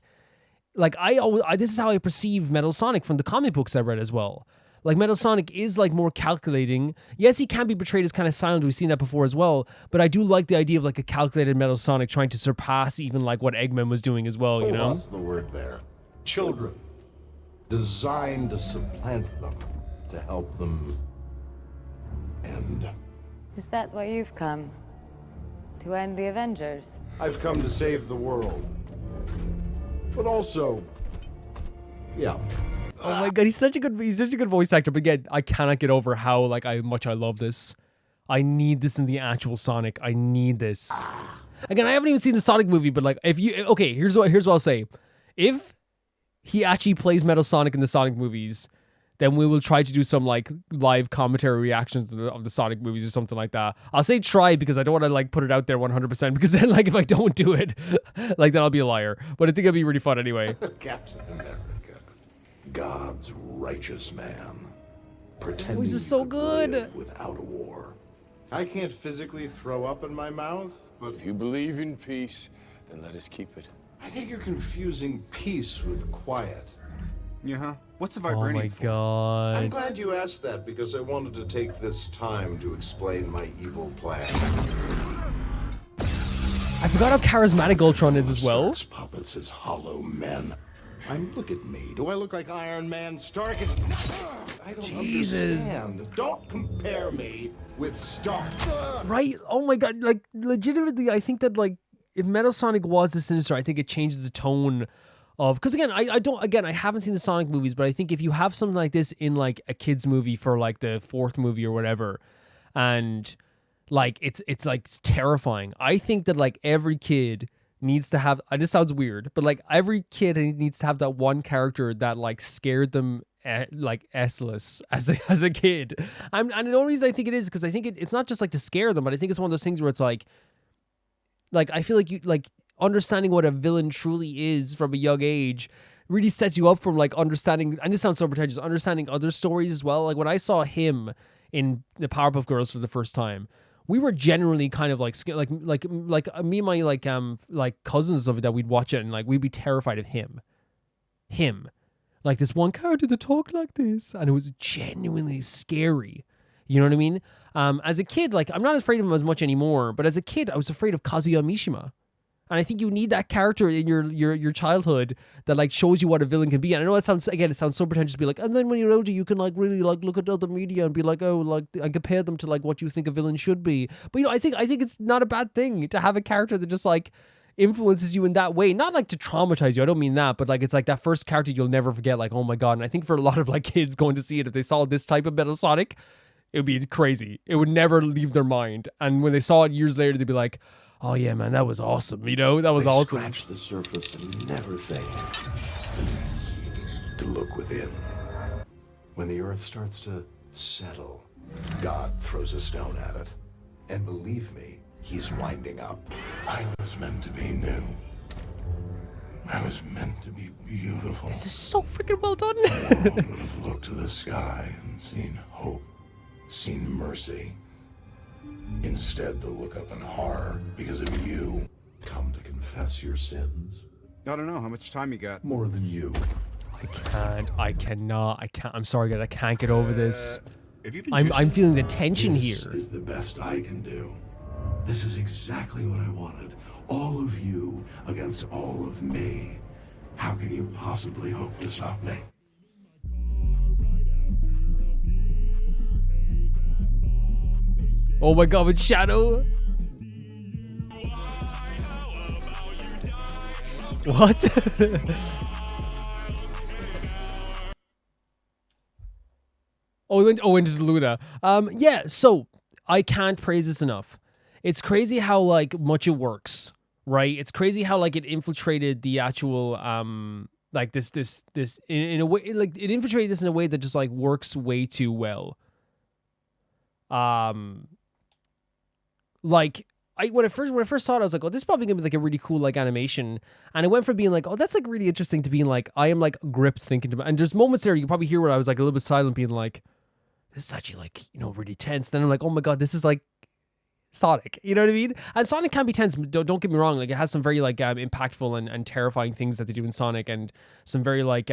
I this is how I perceive Metal Sonic from the comic books I read as well. Like, Metal Sonic is, like, more calculating. Yes, he can be portrayed as kind of silent. We've seen that before as well. But I do like the idea of, like, a calculated Metal Sonic trying to surpass even, like, what Eggman was doing as well, you know? What's the word there? Children. Designed to supplant them. To help them end. Is that why you've come? To end the Avengers? I've come to save the world. But also... yeah. Oh my god, he's such a good voice actor. But again, I cannot get over how much I love this. I need this in the actual Sonic. I need this. Again, I haven't even seen the Sonic movie, but like, if you okay, here's what I'll say. If he actually plays Metal Sonic in the Sonic movies, then we will try to do some like live commentary reactions of the Sonic movies or something like that. I'll say try because I don't want to like put it out there 100% because then like if I don't do it, like then I'll be a liar. But I think it'll be really fun anyway. Captain America, God's righteous man, pretending This is so good. live without a war. I can't physically throw up in my mouth, but if you believe in peace, then let us keep it. I think you're confusing peace with quiet. Yeah. What's the Oh my god. I'm glad you asked that because I wanted to take this time to explain my evil plan. I forgot how charismatic Ultron is as well. Stark's puppets as hollow men. Look at me. Do I look like Iron Man? Stark is... I don't understand. Don't compare me with Stark. Right? Oh my god. Like, legitimately, I think that, like, if Metal Sonic was the Sinister, I think it changes the tone of... Because, again, I haven't seen the Sonic movies, but I think if you have something like this in, like, a kid's movie for, like, the fourth movie or whatever, and, like, it's like, it's terrifying. I think that, like, every kid needs to have... This sounds weird, but, like, every kid needs to have that one character that, like, scared them... like S-less as a kid. And the only reason I think it is because I think it's not just like to scare them, but I think it's one of those things where it's like I feel like you like understanding what a villain truly is from a young age really sets you up from like understanding, and this sounds so pretentious, understanding other stories as well. Like when I saw him in the Powerpuff Girls for the first time, we were generally kind of like scared, like me and my like cousins and stuff that we'd watch it and like we'd be terrified of him. Like this one character that talked like this, and it was genuinely scary. You know what I mean? As a kid, like I'm not afraid of him as much anymore, but as a kid, I was afraid of Kazuya Mishima. And I think you need that character in your childhood that like shows you what a villain can be. And I know it sounds so pretentious to be like, and then when you're older, you can like really like look at other media and be like, oh, like and compare them to like what you think a villain should be. But you know, I think it's not a bad thing to have a character that just like influences you in that way, not like to traumatize you, I don't mean that, but like it's like that first character you'll never forget, like oh my god. And I think for a lot of like kids going to see it, if they saw this type of Metal Sonic, it would be crazy. It would never leave their mind, and when they saw it years later, they'd be like, oh yeah man, that was awesome, you know, that was awesome. Scratch the surface and never think to look within. When the earth starts to settle, God throws a stone at it, and believe me, he's winding up. I was meant to be new. I was meant to be beautiful. This is so freaking well done. The world would have looked to the sky and seen hope, seen mercy. Instead, they'll look up in horror because of you. Come to confess your sins. I don't know. How much time you got? More than you. I cannot. I'm sorry guys, I can't get over this. I'm feeling the tension this here. Is the best I can do. This is exactly what I wanted. All of you against all of me. How can you possibly hope to stop me? Oh my god, with Shadow. What? Into the Loona. Yeah, so I can't praise this enough. It's crazy how like much it works, right? It's crazy how like it infiltrated the actual like this in a way, like it infiltrated this in a way that just like works way too well. Like when I first saw it, I was like, oh, this is probably gonna be like a really cool like animation, and it went from being like, oh, that's like really interesting, to being like, I am like gripped thinking about. And there's moments there you can probably hear where I was like a little bit silent, being like, this is actually like, you know, really tense. Then I'm like, oh my god, this is like Sonic, you know what I mean? And Sonic can be tense, don't get me wrong, like it has some very like impactful and terrifying things that they do in Sonic, and some very like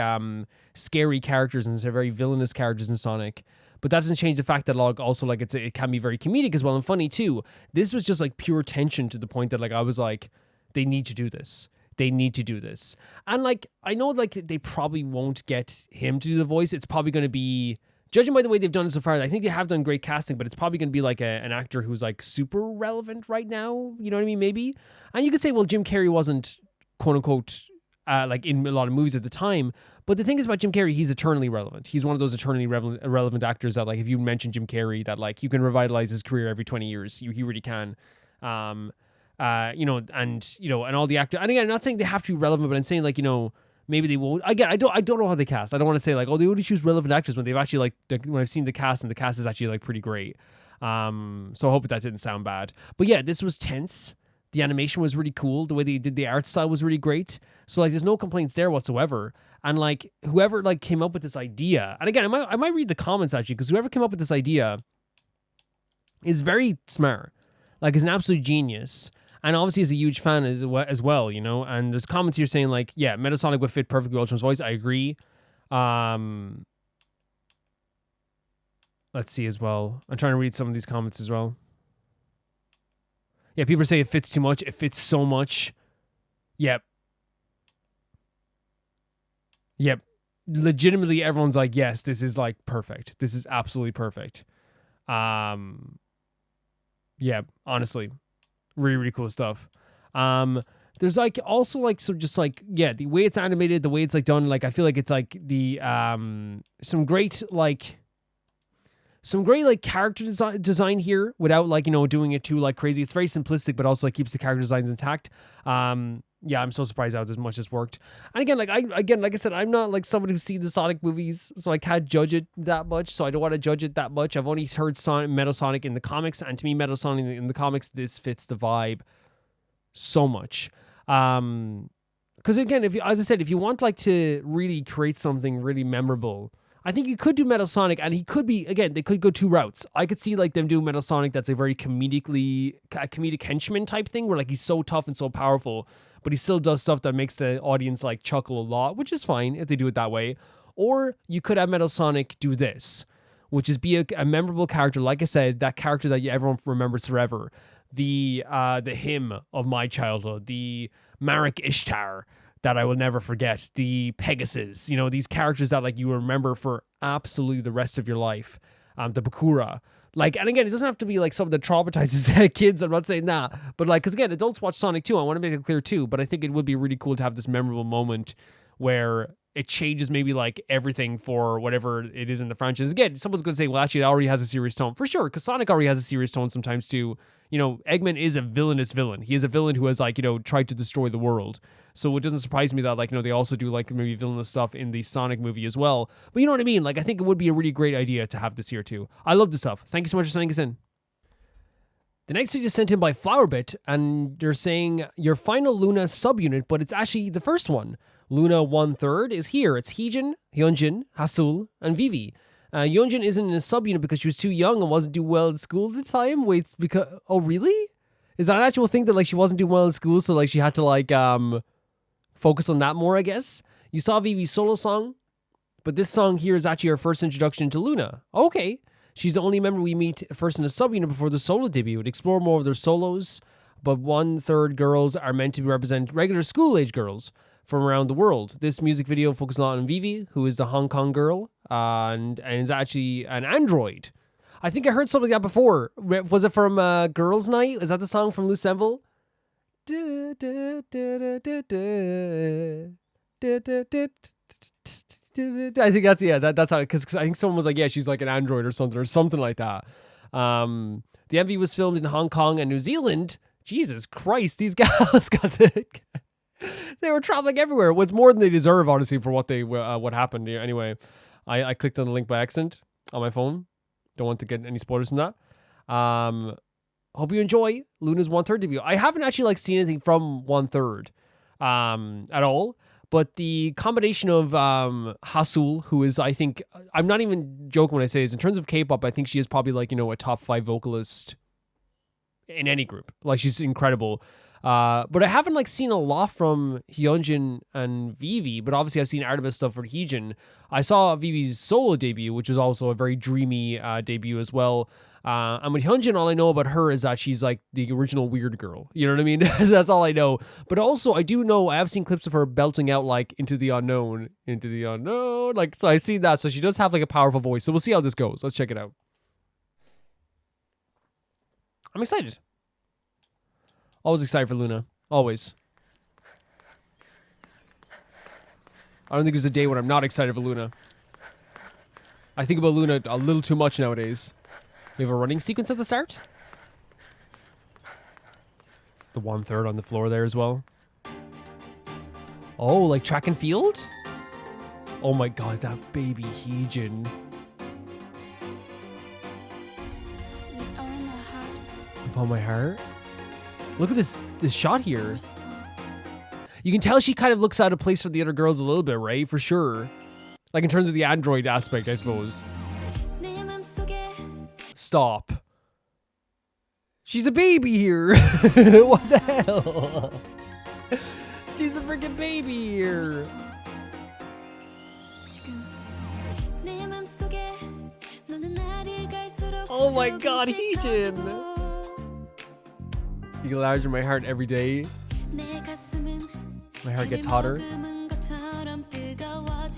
scary characters and some very villainous characters in Sonic. But that doesn't change the fact that like also like it can be very comedic as well and funny too. This was just like pure tension to the point that like I was like, they need to do this. They need to do this. And like I know like they probably won't get him to do the voice. It's probably going to be, judging by the way they've done it so far, I think they have done great casting, but it's probably going to be like an actor who's like super relevant right now. You know what I mean? Maybe. And you could say, well, Jim Carrey wasn't quote unquote like in a lot of movies at the time, But the thing is about Jim Carrey, he's eternally relevant. He's one of those eternally relevant actors that, like, if you mention Jim Carrey, that, like, you can revitalize his career every 20 years. He really can. You know, and, you know, and all the actors. And again, I'm not saying they have to be relevant, but I'm saying, like, you know, maybe they won't. Again, I don't know how they cast. I don't want to say, like, oh, they only choose relevant actors when they've actually, like, when I've seen the cast, and the cast is actually, like, pretty great. So I hope that didn't sound bad. But yeah, this was tense. The animation was really cool. The way they did the art style was really great. So, like, there's no complaints there whatsoever. And, like, whoever, like, came up with this idea, and again, I might read the comments actually, because whoever came up with this idea is very smart. Like, is an absolute genius. And obviously is a huge fan as well, you know? And there's comments here saying, like, yeah, Metasonic would fit perfectly with Ultron's voice. I agree. Let's see as well. I'm trying to read some of these comments as well. Yeah, people say it fits too much. It fits so much. Yep. Yep. Legitimately, everyone's like, yes, this is, like, perfect. This is absolutely perfect. Yeah, honestly. Really, really cool stuff. There's, like, also, like, so just, like, yeah, the way it's animated, the way it's, like, done, like, I feel like it's, like, the, some great, like, character design here without, like, you know, doing it too, like, crazy. It's very simplistic, but also, like, keeps the character designs intact. Yeah, I'm so surprised how as much this worked. And again, like I said, I'm not, like, somebody who's seen the Sonic movies, so I can't judge it that much. So I don't want to judge it that much. I've only heard Metal Sonic in the comics, and to me, Metal Sonic in the comics, this fits the vibe so much. Because again, as I said, if you want, like, to really create something really memorable, I think you could do Metal Sonic, and he could be, again, they could go two routes. I could see, like, them do Metal Sonic that's a very comedic henchman type thing, where, like, he's so tough and so powerful, but he still does stuff that makes the audience, like, chuckle a lot, which is fine if they do it that way. Or you could have Metal Sonic do this, which is be a memorable character. Like I said, that character that everyone remembers forever. The hymn of my childhood, the Marek Ishtar that I will never forget, the Pegasus, you know, these characters that, like, you remember for absolutely the rest of your life. The Bakura. Like, and again, it doesn't have to be, like, something that traumatizes kids. I'm not saying that. But, like, because again, adults watch Sonic too. I want to make it clear too. But I think it would be really cool to have this memorable moment where it changes maybe, like, everything for whatever it is in the franchise. Again, someone's going to say, well, actually, it already has a serious tone. For sure, because Sonic already has a serious tone sometimes too. You know, Eggman is a villainous villain. He is a villain who has, like, you know, tried to destroy the world. So it doesn't surprise me that, like, you know, they also do, like, maybe villainous stuff in the Sonic movie as well. But you know what I mean? Like, I think it would be a really great idea to have this here too. I love this stuff. Thank you so much for sending us in. The next tweet is sent in by Flowerbit, and they're saying your final Loona subunit, but it's actually the first one. Loona 1/3 is here. It's Hyunjin, Hasul, and Vivi. Hyunjin isn't in a subunit because she was too young and wasn't doing well in school at the time. Wait, because, oh really? Is that an actual thing that, like, she wasn't doing well in school, so, like, she had to, like, focus on that more, I guess? You saw Vivi's solo song, but this song here is actually her first introduction to Loona. Okay. She's the only member we meet first in a subunit before the solo debut. Explore more of their solos, but 1/3 girls are meant to represent regular school-age girls from around the world. This music video focuses a lot on Vivi, who is the Hong Kong girl, and is actually an android. I think I heard something like that before. Was it from Girls' Night? Is that the song from Lucemble? I think that's, yeah, that's how, because I think someone was like, yeah, she's like an android or something like that. The MV was filmed in Hong Kong and New Zealand. Jesus Christ, these gals got to... They were traveling everywhere. What's more than they deserve, honestly, for what happened here. Anyway, I clicked on the link by accident on my phone. Don't want to get any spoilers from that. Hope you enjoy Loona's 1/3 debut. I haven't actually, like, seen anything from 1/3 at all. But the combination of Hasul, who is, I think, I'm not even joking when I say this, in terms of K-pop, I think she is probably, like, you know, a top 5 vocalist in any group. Like, she's incredible. But I haven't, like, seen a lot from Hyunjin and Vivi, but obviously I've seen Artemis stuff for Hyunjin. I saw Vivi's solo debut, which was also a very dreamy debut as well. And with Hyunjin, all I know about her is that she's, like, the original weird girl. You know what I mean? That's all I know. But also, I do know, I have seen clips of her belting out, like, into the unknown. Like, so I've seen that. So she does have, like, a powerful voice. So we'll see how this goes. Let's check it out. I'm excited. Always excited for Loona. Always. I don't think there's a day when I'm not excited for Loona. I think about Loona a little too much nowadays. We have a running sequence at the start. The 1/3 on the floor there as well. Oh, like track and field? Oh my god, that baby Heejin. With all my heart. Look at this shot here. You can tell she kind of looks out of place for the other girls a little bit, right? For sure. Like in terms of the android aspect, I suppose. Stop. She's a baby here. What the hell? She's a freaking baby here. Oh my god, Heejin. You get larger in my heart every day. My heart gets hotter.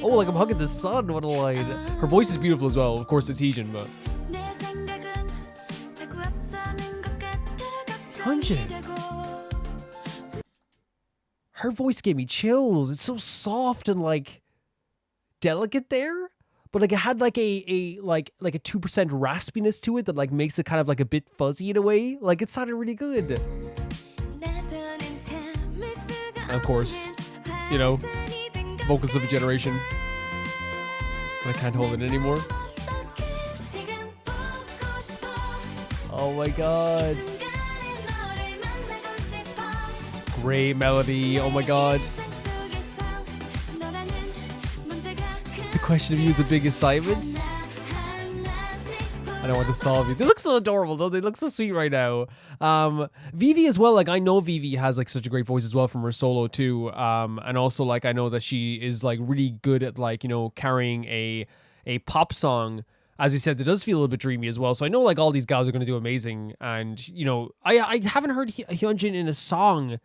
Oh, like I'm hugging the sun. What a line. Her voice is beautiful as well. Of course, it's Heejin, but. Her voice gave me chills. It's so soft and like delicate there, but like it had like a 2% raspiness to it that like makes it kind of like a bit fuzzy in a way. Like it sounded really good. And of course, you know, vocals of a generation. I can't hold it anymore. Oh my god. Great melody. Oh my god. The question of you is the big assignment. I don't want to solve these. They look so adorable, though. They look so sweet right now. Vivi as well. Like I know Vivi has like such a great voice as well from her solo too. And also like I know that she is like really good at like, you know, carrying a pop song. As you said, that does feel a little bit dreamy as well. So I know like all these guys are going to do amazing. And you know, I haven't heard Hyunjin in a song.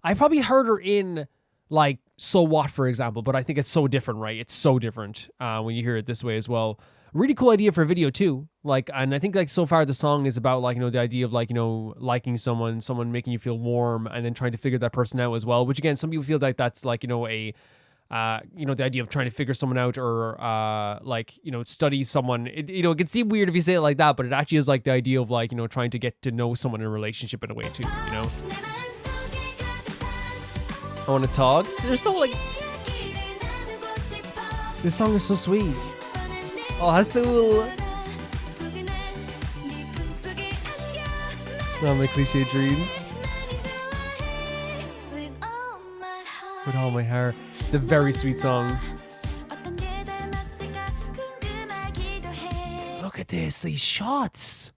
I probably heard her in like So What, for example, but I think it's so different, right? It's so different when you hear it this way as well. Really cool idea for a video too. Like, and I think like so far the song is about like, you know, the idea of like, you know, liking someone making you feel warm and then trying to figure that person out as well, which again, some people feel like that's like, you know, the idea of trying to figure someone out or like, you know, study someone. It can seem weird if you say it like that, but it actually is like the idea of like, you know, trying to get to know someone in a relationship in a way too, you know? I want to talk. They're so like... This song is so sweet. Oh, Hasul. Oh, my cliche dreams. With all my hair. It's a very sweet song. Look at this, these shots.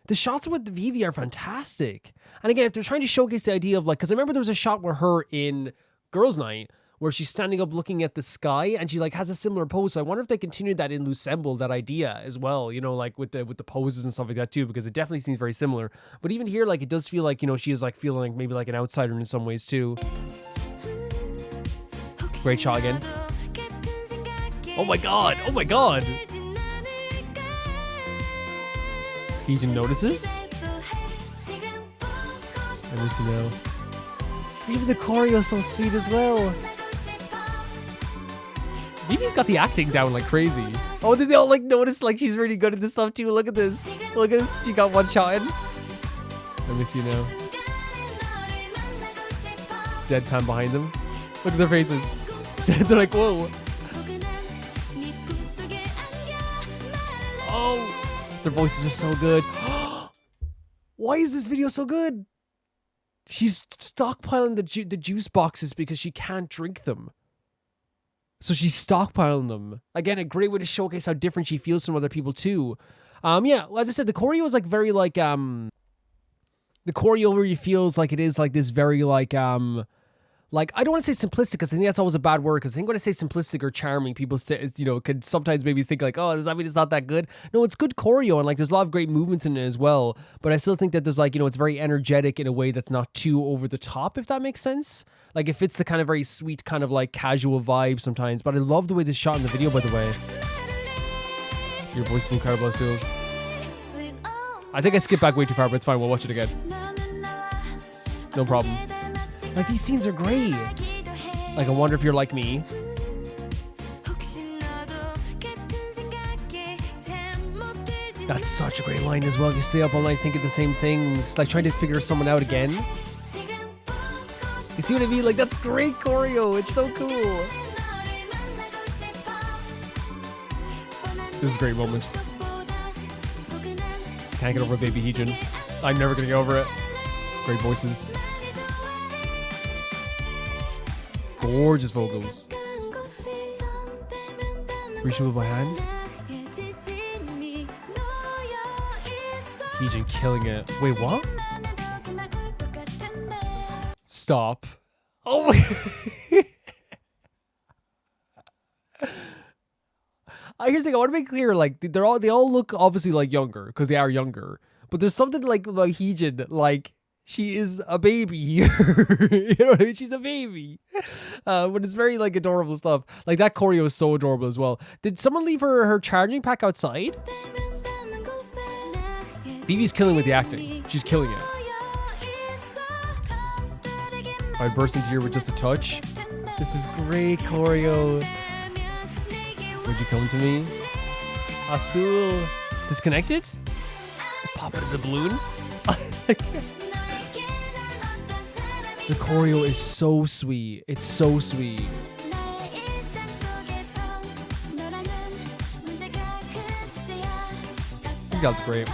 The shots with Vivi are fantastic. And again, if they're trying to showcase the idea of like, because I remember there was a shot with her in Girls' Night where she's standing up looking at the sky and she like has a similar pose. So I wonder if they continued that in Lucemble, that idea as well, you know, like with the poses and stuff like that too, because it definitely seems very similar. But even here, like it does feel like, you know, she is like feeling like maybe like an outsider in some ways too. Great shot again. Oh my god, oh my god. Heejin notices. Let me see now. Even the choreo is so sweet as well. Vivi's got the acting down like crazy. Oh, did they all like notice like she's really good at this stuff too? Look at this. Look at this. She got one shot in. Let me see now. Deadpan behind them. Look at their faces. They're like, whoa. Oh, their voices are so good. Why is this video so good? She's stockpiling the juice boxes because she can't drink them. So she's stockpiling them. Again, a great way to showcase how different she feels from other people too. Yeah, as I said, the choreo is like very like the choreo really feels like it is like this very like I don't want to say simplistic because I think that's always a bad word, because I think when I say simplistic or charming, people say, you know, could sometimes maybe think like, oh, does that mean it's not that good? No, it's good choreo and like there's a lot of great movements in it as well. But I still think that there's like, you know, it's very energetic in a way that's not too over the top, if that makes sense. Like it fits the kind of very sweet kind of like casual vibe sometimes. But I love the way this shot in the video, by the way. Your voice is incredible, Asul. I think I skipped back way too far, but it's fine. We'll watch it again. No problem. Like, these scenes are great. Like, I wonder if you're like me. That's such a great line as well. You stay up all night thinking the same things, like trying to figure someone out again. You see what I mean? Like, that's great choreo. It's so cool. This is a great moment. Can't get over Baby Heejin. I'm never gonna get over it. Great voices. Gorgeous vocals. Reaching with my hand. Heejin killing it. Wait, what? Stop. Oh my. Here's the thing. I want to make clear, like they all look obviously like younger because they are younger. But there's something like Heejin, like she is a baby here. You know what I mean? She's a baby. But it's very like adorable stuff. Like that choreo is so adorable as well. Did someone leave her charging pack outside? Vivi's killing with the acting. She's killing it. I burst into here with just a touch. This is great choreo. Would you come to me? Azul. Disconnected? Pop out of the balloon? The choreo is so sweet. It's so sweet. This girl's great.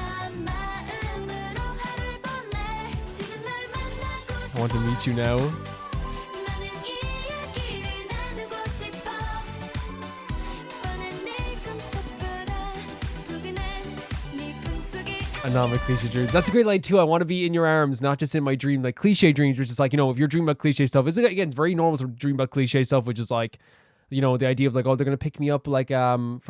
I want to meet you now. And not my cliche dreams. That's a great line too. I want to be in your arms, not just in my dream. Like cliche dreams, which is like, you know, if you're dreaming about cliche stuff, it's again, it's very normal to dream about cliche stuff, which is like, you know, the idea of like, oh, they're gonna pick me up like from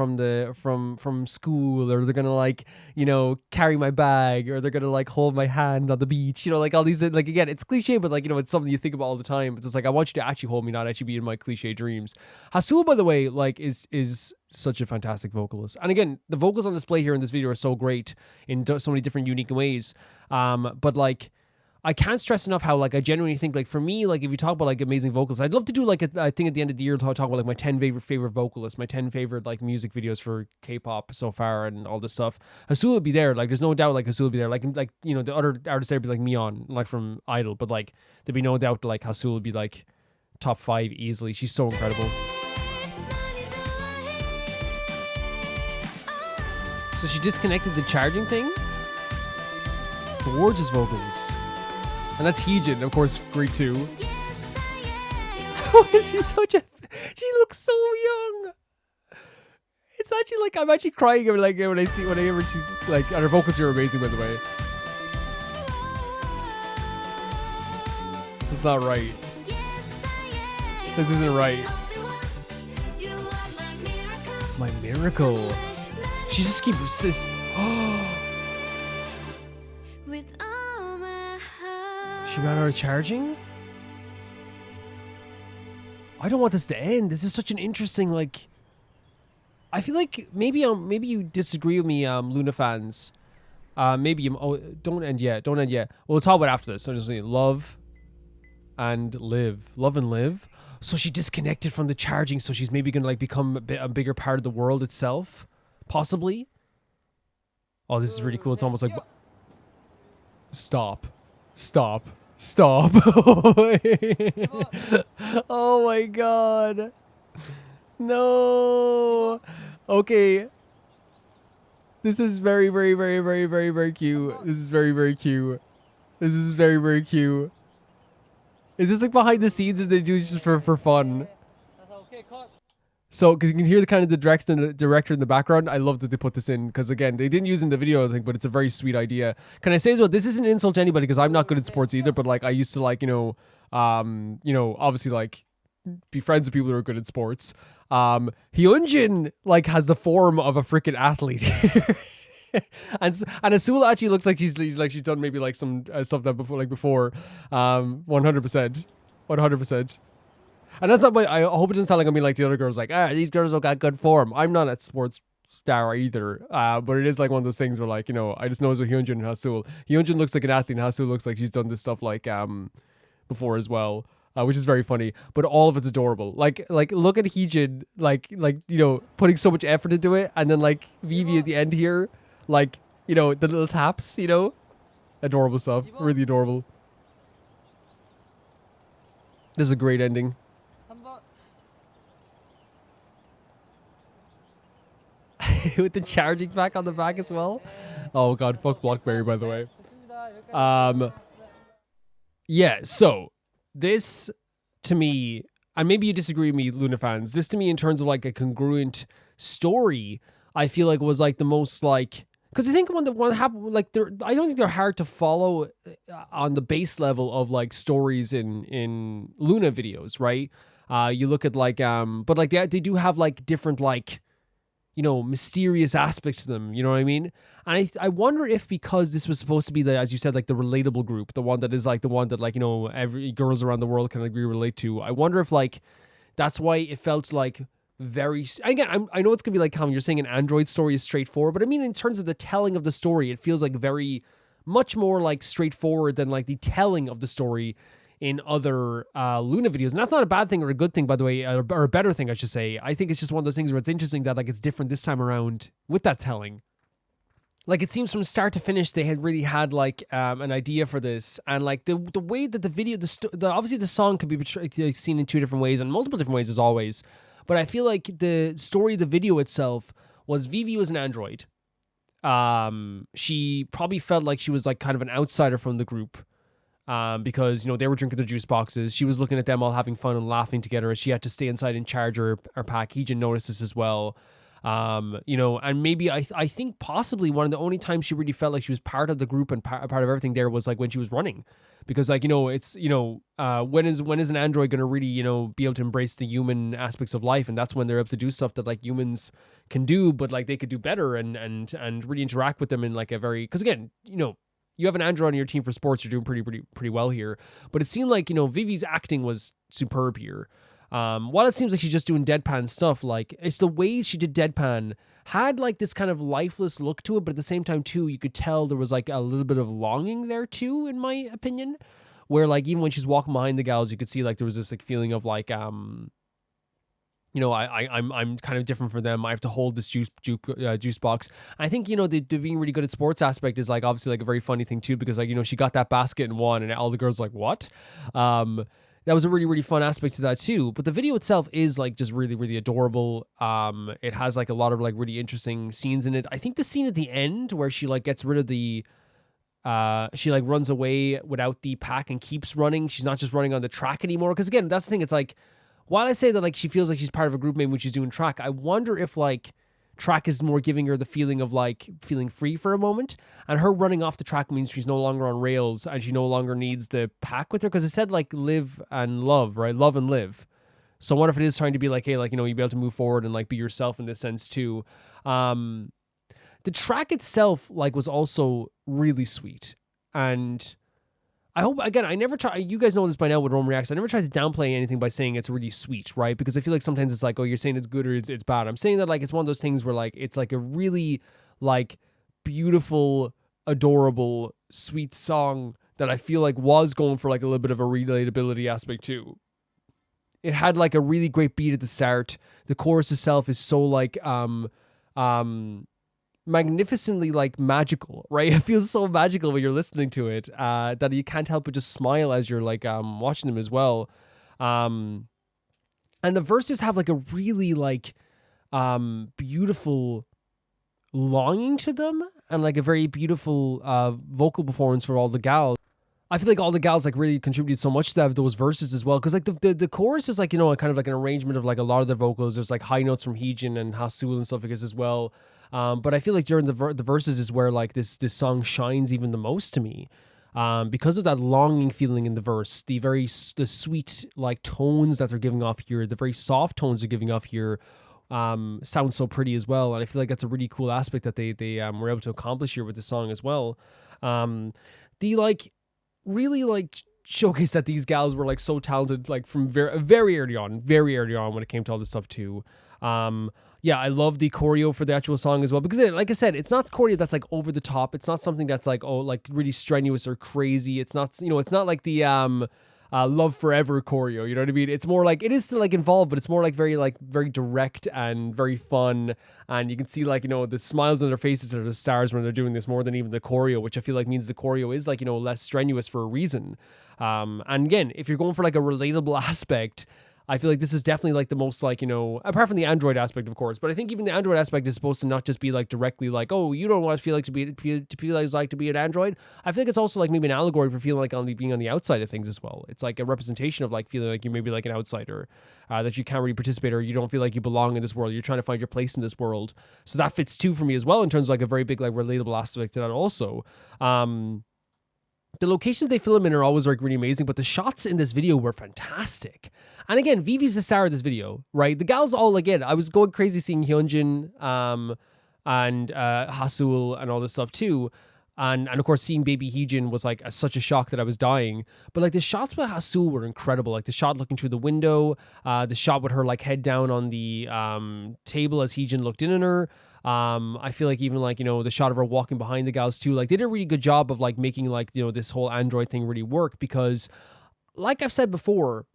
school, or they're gonna like, you know, carry my bag, or they're gonna like hold my hand on the beach, you know, like all these, like again, it's cliche, but like, you know, it's something you think about all the time. It's just like, I want you to actually hold me, not actually be in my cliche dreams. Hasul, by the way, like is such a fantastic vocalist, and again, the vocals on display here in this video are so great in so many different unique ways. But like, I can't stress enough how, like, I genuinely think, like, for me, like, if you talk about, like, amazing vocals, I'd love to do, like, I think at the end of the year, talk about, like, my 10 favorite vocalists, my 10 favorite, like, music videos for K-pop so far and all this stuff. Hasul would be there. Like, there's no doubt, like, Hasul would be there. Like, you know, the other artists there would be, like, Mion, like, from Idol. But, like, there'd be no doubt, like, Hasul would be, like, top 5 easily. She's so incredible. So she disconnected the charging thing? Gorgeous vocals. And that's Heejin, of course, great too. She's such a... She looks so young. It's actually like, I'm actually crying like whenever she, like, and her vocals here are amazing, by the way. It's not right. This isn't right. My miracle. She just keeps this... She ran out of charging? I don't want this to end. This is such an interesting, like... I feel like maybe you disagree with me, Loona fans. Maybe you... Oh, don't end yet. Don't end yet. We'll talk about it after this. So I'm just saying, love and live. Love and live. So she disconnected from the charging, so she's maybe going to, like, become a bigger part of the world itself? Possibly? Oh, this is really cool. It's almost like... Stop. Stop. Stop. Oh my god. No. Okay. This is very, very, very, very, very, very cute. This is very, very cute. This is very, very cute. Is this like behind the scenes, or they do it just for fun? So, because you can hear the kind of the director in the background. I love that they put this in, because again, they didn't use it in the video, I think, but it's a very sweet idea. Can I say as well, this isn't an insult to anybody, because I'm not good at sports either, but like I used to, like, you know, obviously, like, be friends with people who are good at sports. Hyunjin, like, has the form of a freaking athlete. and Azul actually looks like she's done maybe like some stuff that before 100%. And that's not my... I hope it doesn't sound like I mean like the other girls, like, these girls have got good form. I'm not a sports star either. But it is like one of those things where, like, you know, I just know it's with Hyunjin and Hasul. Hyunjin looks like an athlete, and Hasul looks like she's done this stuff like before as well. which is very funny. But all of it's adorable. Like look at Heejin, like you know, putting so much effort into it, and then like Vivi at the end here, like, you know, the little taps, you know, adorable stuff, really adorable. This is a great ending. With the charging pack on the back as well. Oh god, fuck Blockberry, by the way. Yeah, so this to me, and maybe you disagree with me, Loona fans, this to me in terms of like a congruent story, I feel like was like the most like, because I think when the one happened, like I don't think they're hard to follow on the base level of like stories in Loona videos, right? You look at like but like they do have like different like, you know, mysterious aspects to them, you know what I mean? And I wonder if because this was supposed to be the, as you said, like the relatable group, the one that is like the one that like, you know, every girls around the world can agree relate to. I wonder if like that's why it felt like very, again, I know it's gonna be like, Calvin, you're saying an Android story is straightforward, but I mean in terms of the telling of the story, it feels like very much more like straightforward than like the telling of the story in other Loona videos. And that's not a bad thing or a good thing, by the way, or a better thing, I should say. I think it's just one of those things where it's interesting that like it's different this time around with that telling. Like it seems from start to finish, they had really had like an idea for this, and like the way that the video, obviously the song can be seen in two different ways and multiple different ways as always. But I feel like the story of the video itself was Vivi was an android. She probably felt like she was like kind of an outsider from the group. Because, you know, they were drinking their juice boxes. She was looking at them all having fun and laughing together as she had to stay inside and charge her pack. Heejin noticed this as well. You know, and maybe I think possibly one of the only times she really felt like she was part of the group and part of everything there was like when she was running. Because like, you know, it's, you know, when is an android going to really, you know, be able to embrace the human aspects of life? And that's when they're able to do stuff that like humans can do, but like they could do better and really interact with them in like a very, because again, you know, you have an android on your team for sports, you're doing pretty well here. But it seemed like, you know, Vivi's acting was superb here. While it seems like she's just doing deadpan stuff, like it's the way she did deadpan had like this kind of lifeless look to it, but at the same time too, you could tell there was like a little bit of longing there too, in my opinion. Where like even when she's walking behind the gals, you could see like there was this like feeling of like you know, I'm kind of different from them. I have to hold this juice box. I think, you know, the being really good at sports aspect is like obviously like a very funny thing too, because like, you know, she got that basket and won, and all the girls like, what? That was a really, really fun aspect to that too. But the video itself is like just really, really adorable. It has like a lot of like really interesting scenes in it. I think the scene at the end where she like gets rid of the she like runs away without the pack and keeps running. She's not just running on the track anymore. Because again, that's the thing. It's like, while I say that like she feels like she's part of a group maybe when she's doing track, I wonder if like track is more giving her the feeling of like feeling free for a moment, and her running off the track means she's no longer on rails and she no longer needs the pack with her, because it said like live and love, right? Love and live. So what if it is trying to be like, hey, like, you know, you be able to move forward and like be yourself in this sense too. The track itself like was also really sweet, and I hope, again, I never try, you guys know this by now with Rome Reacts, I never try to downplay anything by saying it's really sweet, right? Because I feel like sometimes it's like, oh, you're saying it's good or it's bad. I'm saying that like it's one of those things where like it's like a really like beautiful, adorable, sweet song that I feel like was going for like a little bit of a relatability aspect too. It had like a really great beat at the start. The chorus itself is so like magnificently like magical, right? It feels so magical when you're listening to it that you can't help but just smile as you're like watching them as well. And the verses have like a really like beautiful longing to them, and like a very beautiful vocal performance for all the gals. I feel like all the gals like really contributed so much to those verses as well, because like the chorus is like, you know, a kind of like an arrangement of like a lot of their vocals. There's like high notes from Heejin and Hasul and stuff like this as well. But I feel like during the verses is where like this song shines even the most to me, because of that longing feeling in the verse, the sweet like tones that they're giving off here, the very soft tones they're giving off here, sound so pretty as well. And I feel like that's a really cool aspect that they were able to accomplish here with the song as well. The like really like showcase that these gals were like so talented, like from very early on when it came to all this stuff too. Yeah, I love the choreo for the actual song as well, because like I said, it's not choreo that's like over the top. It's not something that's like, oh, like really strenuous or crazy. It's not, you know, it's not like the love forever choreo. You know what I mean? It's more like, it is still like involved, but it's more like very direct and very fun. And you can see like, you know, the smiles on their faces are the stars when they're doing this more than even the choreo, which I feel like means the choreo is like, you know, less strenuous for a reason. And again, if you're going for like a relatable aspect, I feel like this is definitely like the most like, you know, apart from the Android aspect, of course, but I think even the Android aspect is supposed to not just be like directly like, oh, you don't know what it feels like to be an Android. I feel like it's also like maybe an allegory for feeling like being on the outside of things as well. It's like a representation of like feeling like you maybe like an outsider, that you can't really participate or you don't feel like you belong in this world. You're trying to find your place in this world. So that fits too for me as well in terms of like a very big like relatable aspect to that also. The locations they film in are always like really amazing, but the shots in this video were fantastic. And again, Vivi's the star of this video, right? The gals all, again, I was going crazy seeing Hyunjin and Hasul and all this stuff too. And of course, seeing baby Heejin was like such a shock that I was dying. But like the shots with Hasul were incredible. Like the shot looking through the window, the shot with her like head down on the table as Heejin looked in on her. I feel like even like, you know, the shot of her walking behind the gals too, like they did a really good job of like making like, you know, this whole Android thing really work because like I've said before,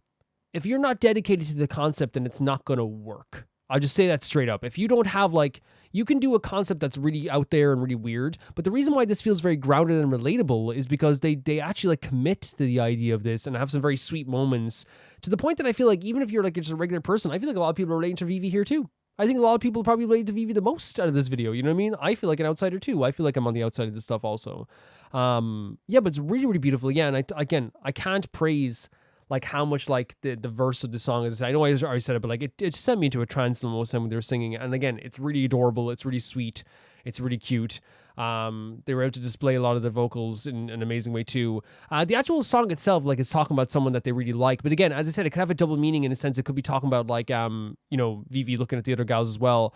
if you're not dedicated to the concept, then it's not going to work. I'll just say that straight up. If you don't have like, you can do a concept that's really out there and really weird, but the reason why this feels very grounded and relatable is because they actually like commit to the idea of this and have some very sweet moments to the point that I feel like even if you're like just a regular person, I feel like a lot of people are relating to Vivi here too. I think a lot of people probably relate to Vivi the most out of this video. You know what I mean? I feel like an outsider too. I feel like I'm on the outside of this stuff also. Yeah, but it's really, really beautiful. Yeah, and I can't praise like how much like the verse of the song is. I know I already said it, but like it just sent me into a trance the most time when they were singing it. And again, it's really adorable. It's really sweet. It's really cute. They were able to display a lot of their vocals in an amazing way too. The actual song itself, like, is talking about someone that they really like. But again, as I said, it could have a double meaning in a sense. It could be talking about like, you know, Vivi looking at the other gals as well.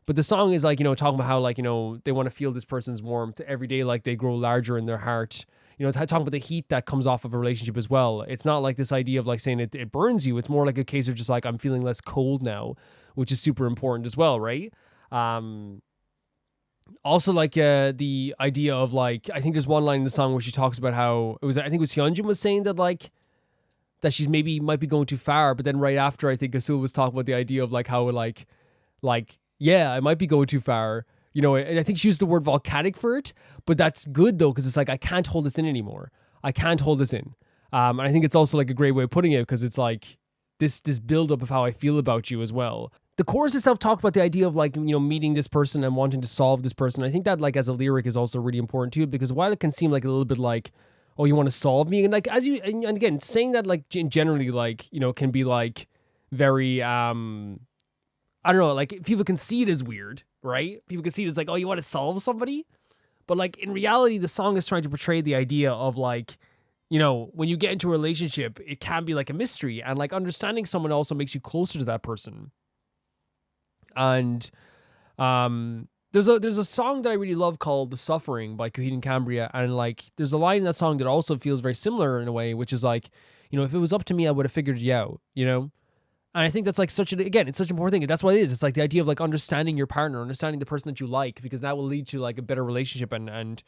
But the song is like, you know, talking about how like, you know, they want to feel this person's warmth every day. Like they grow larger in their heart. You know, talking about the heat that comes off of a relationship as well. It's not like this idea of like saying it burns you. It's more like a case of just like, I'm feeling less cold now, which is super important as well, right? Also, like the idea of like, I think there's one line in the song where she talks about how I think it was Hyunjin was saying that like, that she's might be going too far. But then right after, I think Asul was talking about the idea of like how like, yeah, I might be going too far. You know, and I think she used the word volcanic for it, but that's good though, because it's like, I can't hold this in anymore. I can't hold this in. And I think it's also like a great way of putting it, because it's like this buildup of how I feel about you as well. The chorus itself talked about the idea of like, you know, meeting this person and wanting to solve this person. I think that like as a lyric is also really important too, because while it can seem like a little bit like, oh, you want to solve me? And like, and again, saying that like generally like, you know, can be like very, I don't know, like people can see it as weird, right? People can see it as like, oh, you want to solve somebody? But like in reality, the song is trying to portray the idea of like, you know, when you get into a relationship, it can be like a mystery, and like understanding someone also makes you closer to that person. And there's a song that I really love called The Suffering by Coheed and Cambria, and like there's a line in that song that also feels very similar in a way, which is like, you know, if it was up to me, I would have figured you out, you know? And I think that's like it's such an important thing. And that's what it is. It's like the idea of like understanding your partner, understanding the person that you like, because that will lead to like a better relationship, and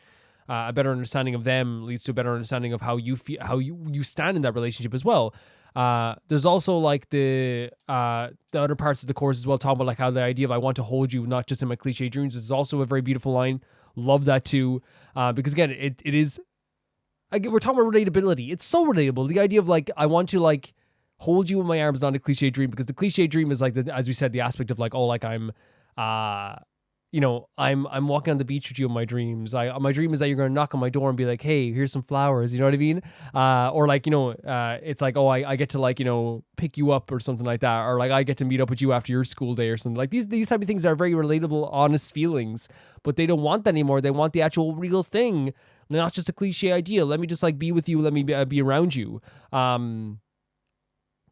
a better understanding of them leads to a better understanding of how you feel, how you stand in that relationship as well. There's also like the other parts of the chorus as well, talking about like how the idea of I want to hold you, not just in my cliche dreams, is also a very beautiful line. Love that too. Because again, it is, again, we're talking about relatability. It's so relatable. The idea of like, I want to like hold you in my arms, not a cliche dream, because the cliche dream is like, as we said, the aspect of like, oh, like I'm, you know, I'm walking on the beach with you in my dreams. My dream is that you're going to knock on my door and be like, hey, here's some flowers. You know what I mean? Or like, you know, it's like, oh, I get to like, you know, pick you up or something like that. Or like, I get to meet up with you after your school day or something. Like these type of things are very relatable, honest feelings, but they don't want that anymore. They want the actual real thing, not just a cliche idea. Let me just like be with you. Let me be around you.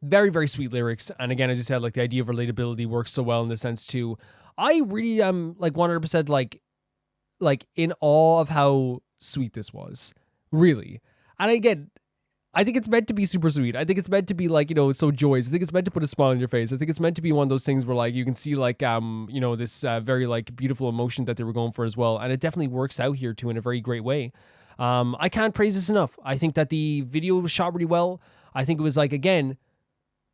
Very, very sweet lyrics. And again, as you said, like the idea of relatability works so well in this sense too. I really am like 100% like in awe of how sweet this was, really. And again, I think it's meant to be super sweet. I think it's meant to be like, you know, so joyous. I think it's meant to put a smile on your face. I think it's meant to be one of those things where like you can see like, you know, this very like beautiful emotion that they were going for as well. And it definitely works out here too in a very great way. I can't praise this enough. I think that the video was shot really well. I think it was like, again,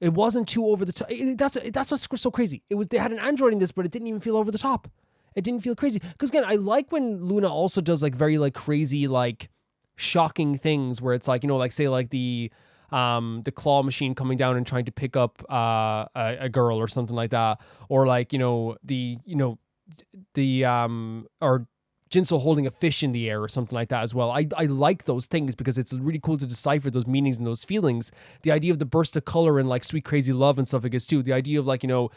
it wasn't too over the top. That's what's so crazy. They had an android in this, but it didn't even feel over the top. It didn't feel crazy. Because again, I like when Loona also does like very like crazy, like shocking things where it's like, you know, like say like the claw machine coming down and trying to pick up a girl or something like that, or like, you know, or Jinso holding a fish in the air or something like that as well. I like those things because it's really cool to decipher those meanings and those feelings. The idea of the burst of color and like Sweet Crazy Love and stuff like this too. The idea of like, you know,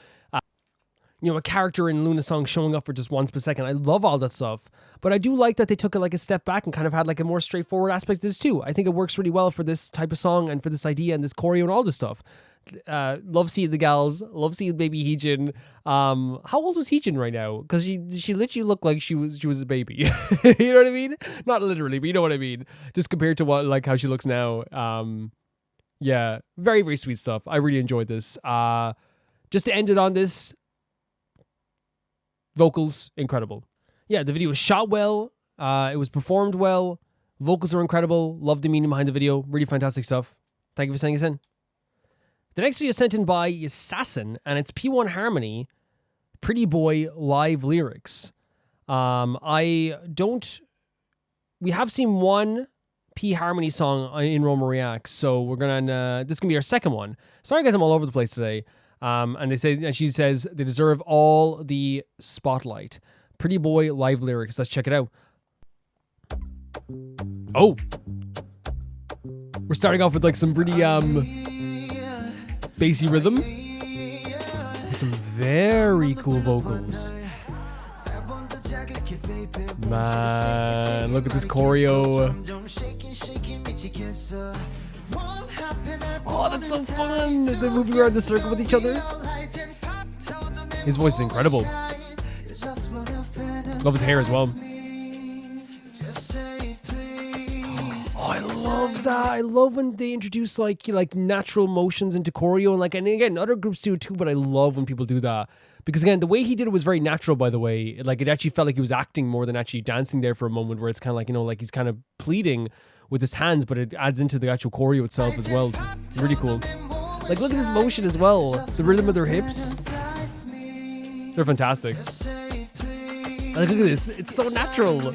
a character in Loona's song showing up for just 1 second. I love all that stuff. But I do like that they took it like a step back and kind of had like a more straightforward aspect to this too. I think it works really well for this type of song and for this idea and this choreo and all this stuff. Love seeing the gals. Love seeing baby Heejin. How old was Heejin right now? Because she literally looked like she was a baby. You know what I mean? Not literally, but you know what I mean. Just compared to what like how she looks now. Yeah, very, very sweet stuff. I really enjoyed this. Just to end it on this, vocals, incredible. Yeah, the video was shot well. It was performed well. Vocals are incredible. Love the meaning behind the video. Really fantastic stuff. Thank you for sending us in. The next video is sent in by Assassin, and it's P1 Harmony, Pretty Boy live lyrics. We have seen one P Harmony song in Roma Reacts, so we're gonna, this is gonna be our second one. Sorry guys, I'm all over the place today. And she says they deserve all the spotlight. Pretty Boy live lyrics. Let's check it out. Oh, we're starting off with like some pretty bassy rhythm. With some very cool vocals. Man, look at this choreo. Oh, that's so fun! They're moving around the circle with each other. His voice is incredible. Love his hair as well. Oh, I love that. I love when they introduce like natural motions into choreo, and again, other groups do it too, but I love when people do that. Because again, the way he did it was very natural, by the way. Like, it actually felt like he was acting more than actually dancing there for a moment, where it's kind of like, you know, like he's kind of pleading with his hands, but it adds into the actual choreo itself as well. Really cool. Like, look at this motion as well. The rhythm of their hips. They're fantastic. Like, look at this. It's so natural.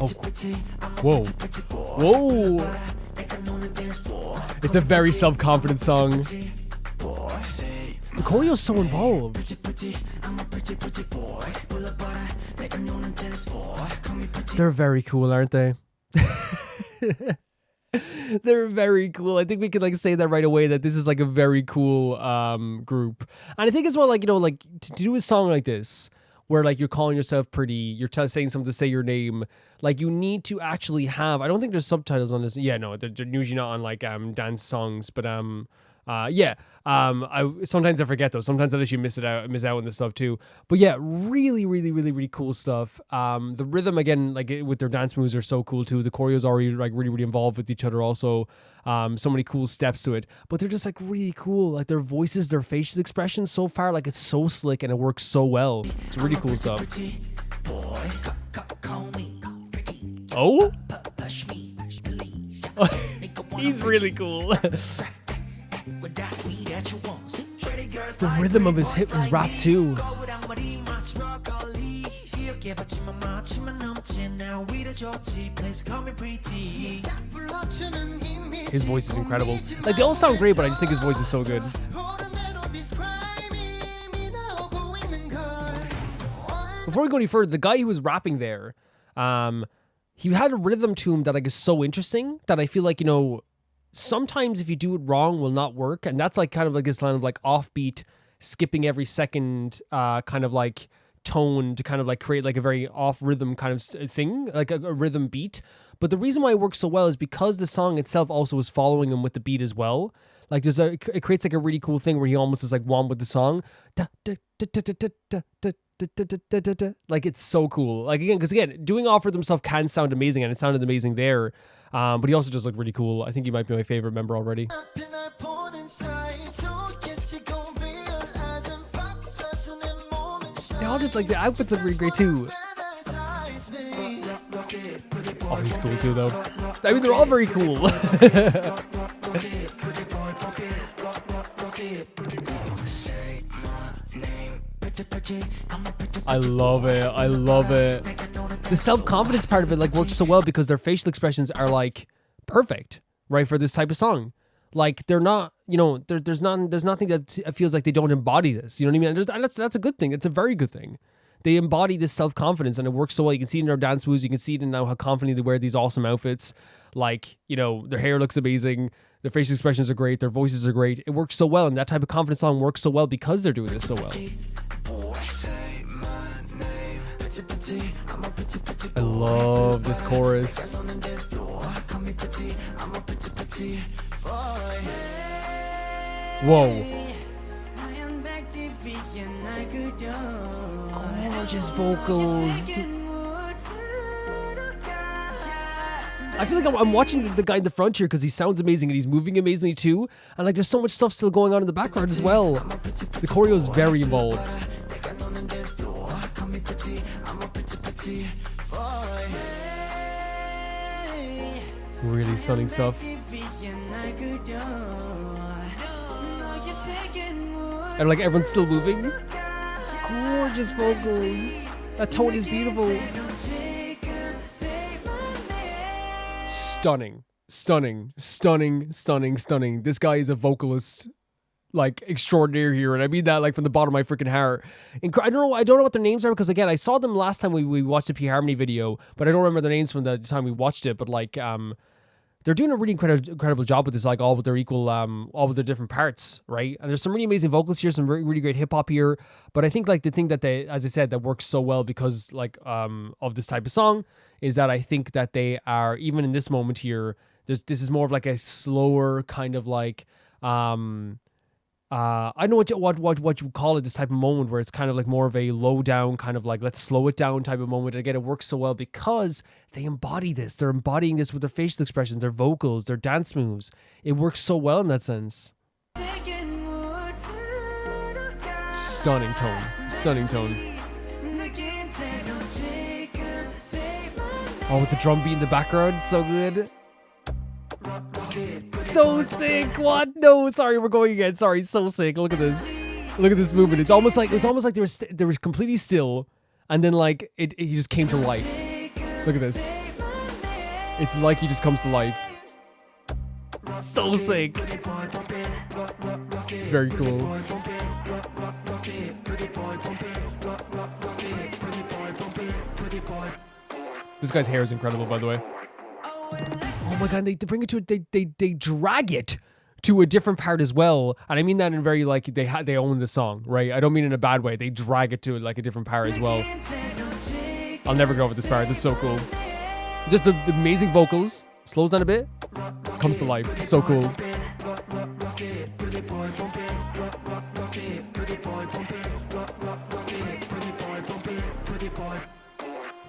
Oh. Whoa. Whoa. It's a very self-confident song. The choreo's so involved. They're very cool, aren't they? They're very cool. I think we could like say that right away, that this is like a very cool group. And I think as well, like, you know, like to do a song like this where like you're calling yourself pretty, you're saying something to say your name, like you need to actually have, I don't think there's subtitles on this. Yeah, no, they're usually not on like dance songs, but I sometimes I forget though. Sometimes I actually miss out on this stuff too. But yeah, really, really, really, really cool stuff. The rhythm again, like with their dance moves are so cool too. The choreo's already like really, really involved with each other also. So many cool steps to it. But they're just like really cool. Like their voices, their facial expressions so far, like it's so slick and it works so well. It's really cool stuff. Oh? He's really cool. The rhythm of his rap too. His voice is incredible. Like they all sound great, but I just think his voice is so good. Before we go any further, the guy who was rapping there, he had a rhythm to him that like is so interesting that I feel like, you know, sometimes if you do it wrong will not work. And that's like kind of like this line of like offbeat, skipping every second kind of like tone to kind of like create like a very off rhythm kind of thing, like a rhythm beat. But the reason why it works so well is because the song itself also is following him with the beat as well. Like it creates like a really cool thing where he almost is like one with the song. Like it's so cool. Like again, because again, doing off rhythm stuff can sound amazing, and it sounded amazing there. But he also just looked really cool. I think he might be my favorite member already. They all just like the outfits look really great too. Oh, he's cool too, though. I mean, they're all very cool. I love it. I love it. The self-confidence part of it like works so well because their facial expressions are like perfect, right, for this type of song. Like they're not, you know, there's nothing that feels like they don't embody this. You know what I mean? And that's a good thing. It's a very good thing. They embody this self-confidence and it works so well. You can see it in their dance moves. You can see it in now how confidently they wear these awesome outfits. Like, you know, their hair looks amazing. Their facial expressions are great. Their voices are great. It works so well. And that type of confidence song works so well because they're doing this so well. I love this chorus. Whoa. Gorgeous vocals. I feel like I'm watching the guy in the front here because he sounds amazing and he's moving amazingly too. And like there's so much stuff still going on in the background as well. The choreo is very involved. Really stunning stuff. And like everyone's still moving. Gorgeous vocals. That tone is beautiful. Stunning. Stunning. Stunning. Stunning. Stunning. This guy is a vocalist like extraordinaire here, and I mean that like from the bottom of my freaking heart. I don't know what their names are because again I saw them last time we watched the P Harmony video, but I don't remember their names from the time we watched it. But like they're doing a really incredible job with this, like all with their equal all with their different parts, right? And there's some really amazing vocals here, some really great hip hop here. But I think like the thing that they, as I said, that works so well because like of this type of song is that I think that they are, even in this moment here, this is more of like a slower kind of like I know what you call it, this type of moment where it's kind of like more of a low down kind of like let's slow it down type of moment. Again, it works so well because they embody this. They're embodying this with their facial expressions, their vocals, their dance moves. It works so well in that sense. Stunning tone. Stunning tone. Oh, with the drum beat in the background, so good. So sick. What? No, sorry, we're going again. Sorry, so sick. Look at this. Look at this movement. It's almost like they were completely still, and then like it just came to life. Look at this. It's like he just comes to life. So sick. It's very cool. This guy's hair is incredible, by the way. Oh my god, they bring it to they drag it to a different part as well, and I mean that in very like they own the song, right? I don't mean in a bad way. They drag it to like a different part as well. I'll never get over this part. That's so cool. Just the amazing vocals, slows down a bit, comes to life. So cool.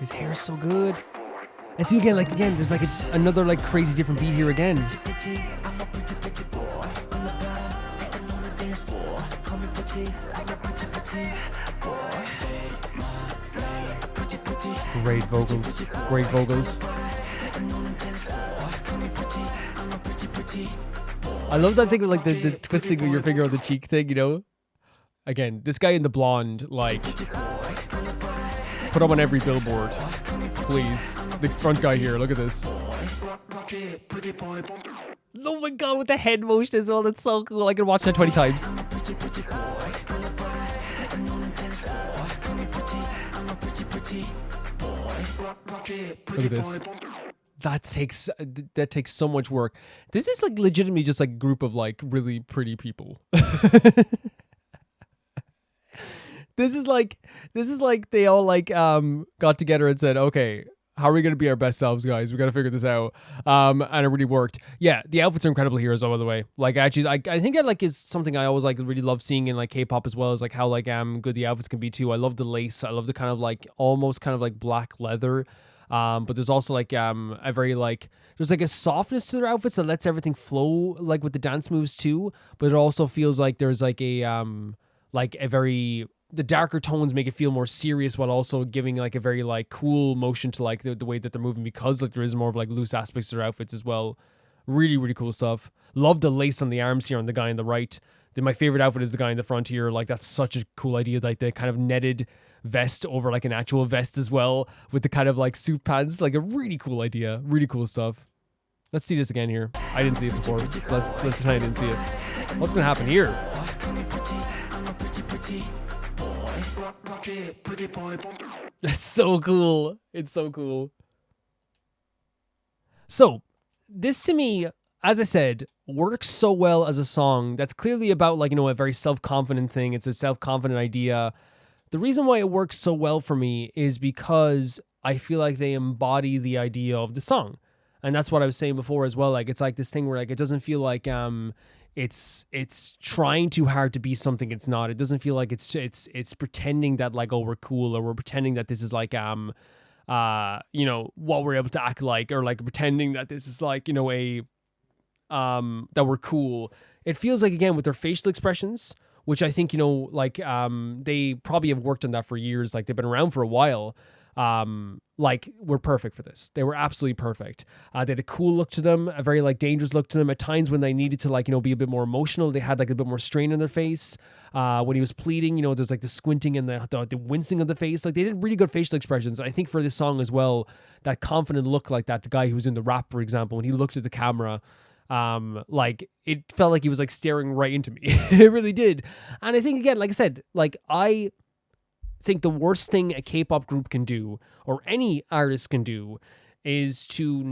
His hair is so good. And see again, there's like another like crazy different beat here again. Great vocals, great vocals. I love that thing with like the twisting of your finger on the cheek thing, you know? Again, this guy in the blonde, like, put him on every billboard. Please. The front guy here, look at this. Oh my god, with the head motion as well, that's so cool. I can watch that 20 times. Look at this. That takes so much work. This is like legitimately just like a group of like really pretty people. This is like they all like got together and said, okay, how are we gonna be our best selves, guys? We gotta figure this out. And it really worked. Yeah, the outfits are incredible here as well, by the way. Like actually, I think that like is something I always like really love seeing in like K-pop as well, is like how like good the outfits can be too. I love the lace. I love the kind of like almost kind of like black leather. But there's also like a very like there's like a softness to their outfits that lets everything flow like with the dance moves too. But it also feels like there's like a very the darker tones make it feel more serious while also giving like a very like cool motion to like the way that they're moving, because like there is more of like loose aspects to their outfits as well. Really, really cool stuff. Love the lace on the arms here on the guy on the right. Then my favorite outfit is the guy in the front here. Like that's such a cool idea. Like the kind of netted vest over like an actual vest as well, with the kind of like suit pants. Like a really cool idea. Really cool stuff. Let's see this again here. I didn't see it before. Let's pretend I didn't see it. What's gonna happen here? That's so cool. It's so cool. So this to me, as I said, works so well as a song that's clearly about like, you know, a very self-confident thing. It's a self-confident idea. The reason why it works so well for me is because I feel like they embody the idea of the song. And that's what I was saying before as well. Like, it's like this thing where like, it doesn't feel like, it's trying too hard to be something it's not. It doesn't feel like it's pretending that like, oh, we're cool, or we're pretending that this is like, you know, what we're able to act like, or like pretending that this is like, you know, that we're cool. It feels like, again, with their facial expressions, which I think, you know, like, they probably have worked on that for years. Like they've been around for a while. Like were perfect for this. They were absolutely perfect. They had a cool look to them, a very like dangerous look to them. At times when they needed to like, you know, be a bit more emotional, they had like a bit more strain in their face. When he was pleading, you know, there's like the squinting and the wincing of the face. Like they did really good facial expressions. I think for this song as well, that confident look, like that, the guy who was in the rap, for example, when he looked at the camera, like it felt like he was like staring right into me. It really did. And I think, again, like I said, like I think the worst thing a K-pop group can do, or any artist can do, is to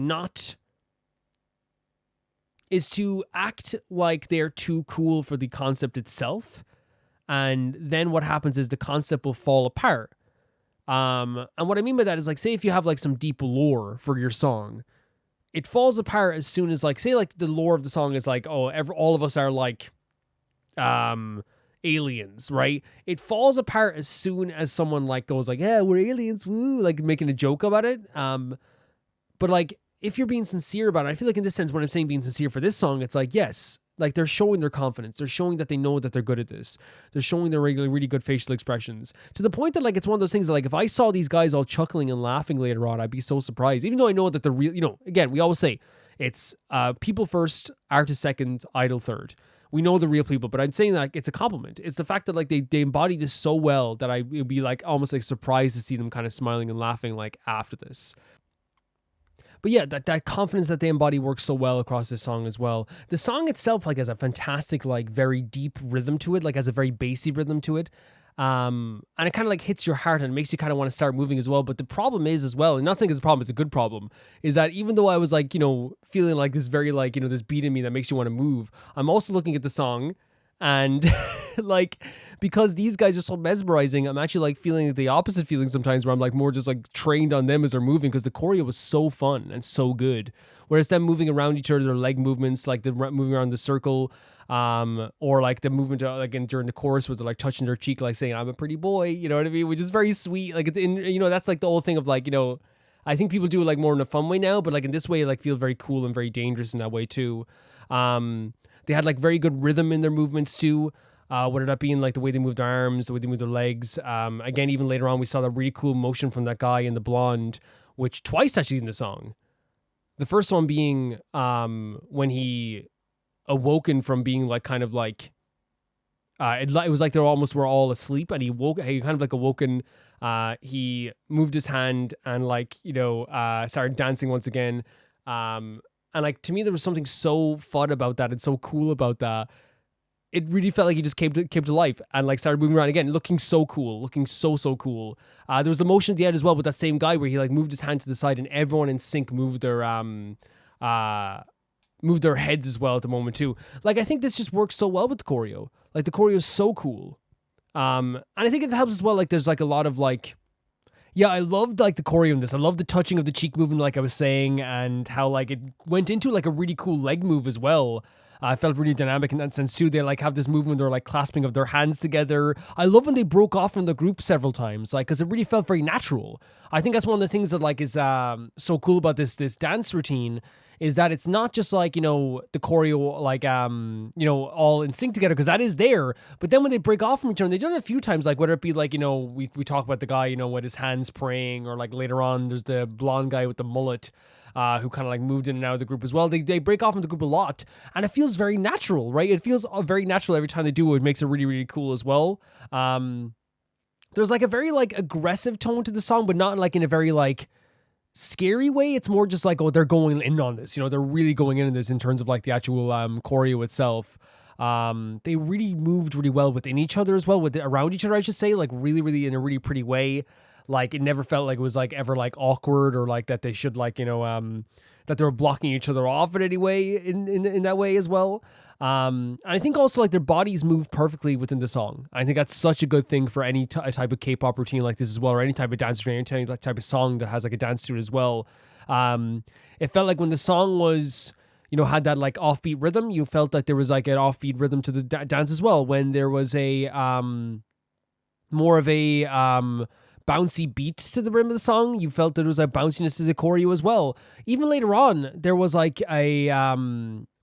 act like they're too cool for the concept itself. And then what happens is the concept will fall apart. And what I mean by that is, like, say if you have like some deep lore for your song, it falls apart as soon as, like, say like the lore of the song is like, oh, all of us are like aliens, right? It falls apart as soon as someone like goes like, yeah, we're aliens, woo, like making a joke about it. But like, if you're being sincere about it, I feel like in this sense, when I'm saying being sincere for this song, it's like, yes, like they're showing their confidence. They're showing that they know that they're good at this. They're showing their really good facial expressions, to the point that like, it's one of those things that like, if I saw these guys all chuckling and laughing later on, I'd be so surprised, even though I know that the real, you know, again, we always say it's people first, artist second, idol third. We know the real people, but I'm saying that it's a compliment. It's the fact that like they embody this so well that it would be like almost like surprised to see them kind of smiling and laughing like after this. But yeah, that confidence that they embody works so well across this song as well. The song itself like has a fantastic, like very deep rhythm to it, like has a very bassy rhythm to it. And it kind of like hits your heart and makes you kind of want to start moving as well. But the problem is as well, and not saying it's a problem, it's a good problem, is that even though I was like, you know, feeling like this very like, you know, this beat in me that makes you want to move, I'm also looking at the song and like, because these guys are so mesmerizing, I'm actually like feeling the opposite feeling sometimes, where I'm like more just like trained on them as they're moving, because the choreo was so fun and so good. Whereas them moving around each other, their leg movements, like the moving around the circle, or like the movement like during the chorus where they're like touching their cheek, like saying, I'm a pretty boy, you know what I mean? Which is very sweet. Like it's in, you know, that's like the whole thing of like, you know, I think people do it like more in a fun way now, but like in this way, it like feel very cool and very dangerous in that way too. They had like very good rhythm in their movements too. Whether that being like the way they moved their arms, the way they moved their legs. Again, even later on, we saw that really cool motion from that guy in the blonde, which twice actually in the song. The first one being when he awoken from being like kind of like it was like they were all asleep, and he kind of like awoken. He moved his hand and like, you know, started dancing once again. And like, to me, there was something so fun about that and so cool about that. It really felt like he just came to life and like started moving around again, looking so cool, looking so cool. There was the motion at the end as well with that same guy where he like moved his hand to the side and everyone in sync moved their heads as well at the moment too. Like, I think this just works so well with the choreo. Like, the choreo is so cool. And I think it helps as well. Like, there's like a lot of like, yeah, I loved like the choreo in this. I loved the touching of the cheek movement, like I was saying, and how like it went into like a really cool leg move as well. I felt really dynamic in that sense too. They like have this movement, they're like clasping of their hands together. I love when they broke off from the group several times, like, because it really felt very natural. I think that's one of the things that like is so cool about this dance routine, is that it's not just like, you know, the choreo, like, you know, all in sync together, because that is there. But then when they break off from each other, they've done it a few times, like whether it be like, you know, we talk about the guy, you know, with his hands praying, or like later on, there's the blonde guy with the mullet, who kind of like moved in and out of the group as well. They break off into the group a lot, and it feels very natural, right? It feels very natural every time they do it. It makes it really, really cool as well. There's like a very like aggressive tone to the song, but not like in a very like scary way. It's more just like, oh, they're going in on this, you know, they're really going into this in terms of like the actual choreo itself. They really moved really well within each other as well, around each other, I should say, like really, really in a really pretty way. Like it never felt like it was like ever like awkward, or like that they should like, you know, that they were blocking each other off in any way in that way as well. And I think also like their bodies move perfectly within the song. I think that's such a good thing for any type of K-pop routine like this as well, or any type of dance routine, any type of song that has like a dance to it as well. It felt like when the song was, you know, had that like offbeat rhythm, you felt like there was like an offbeat rhythm to the dance as well. When there was a more of a bouncy beat to the rhythm of the song, you felt that there was a bounciness to the choreo as well. Even later on, there was like a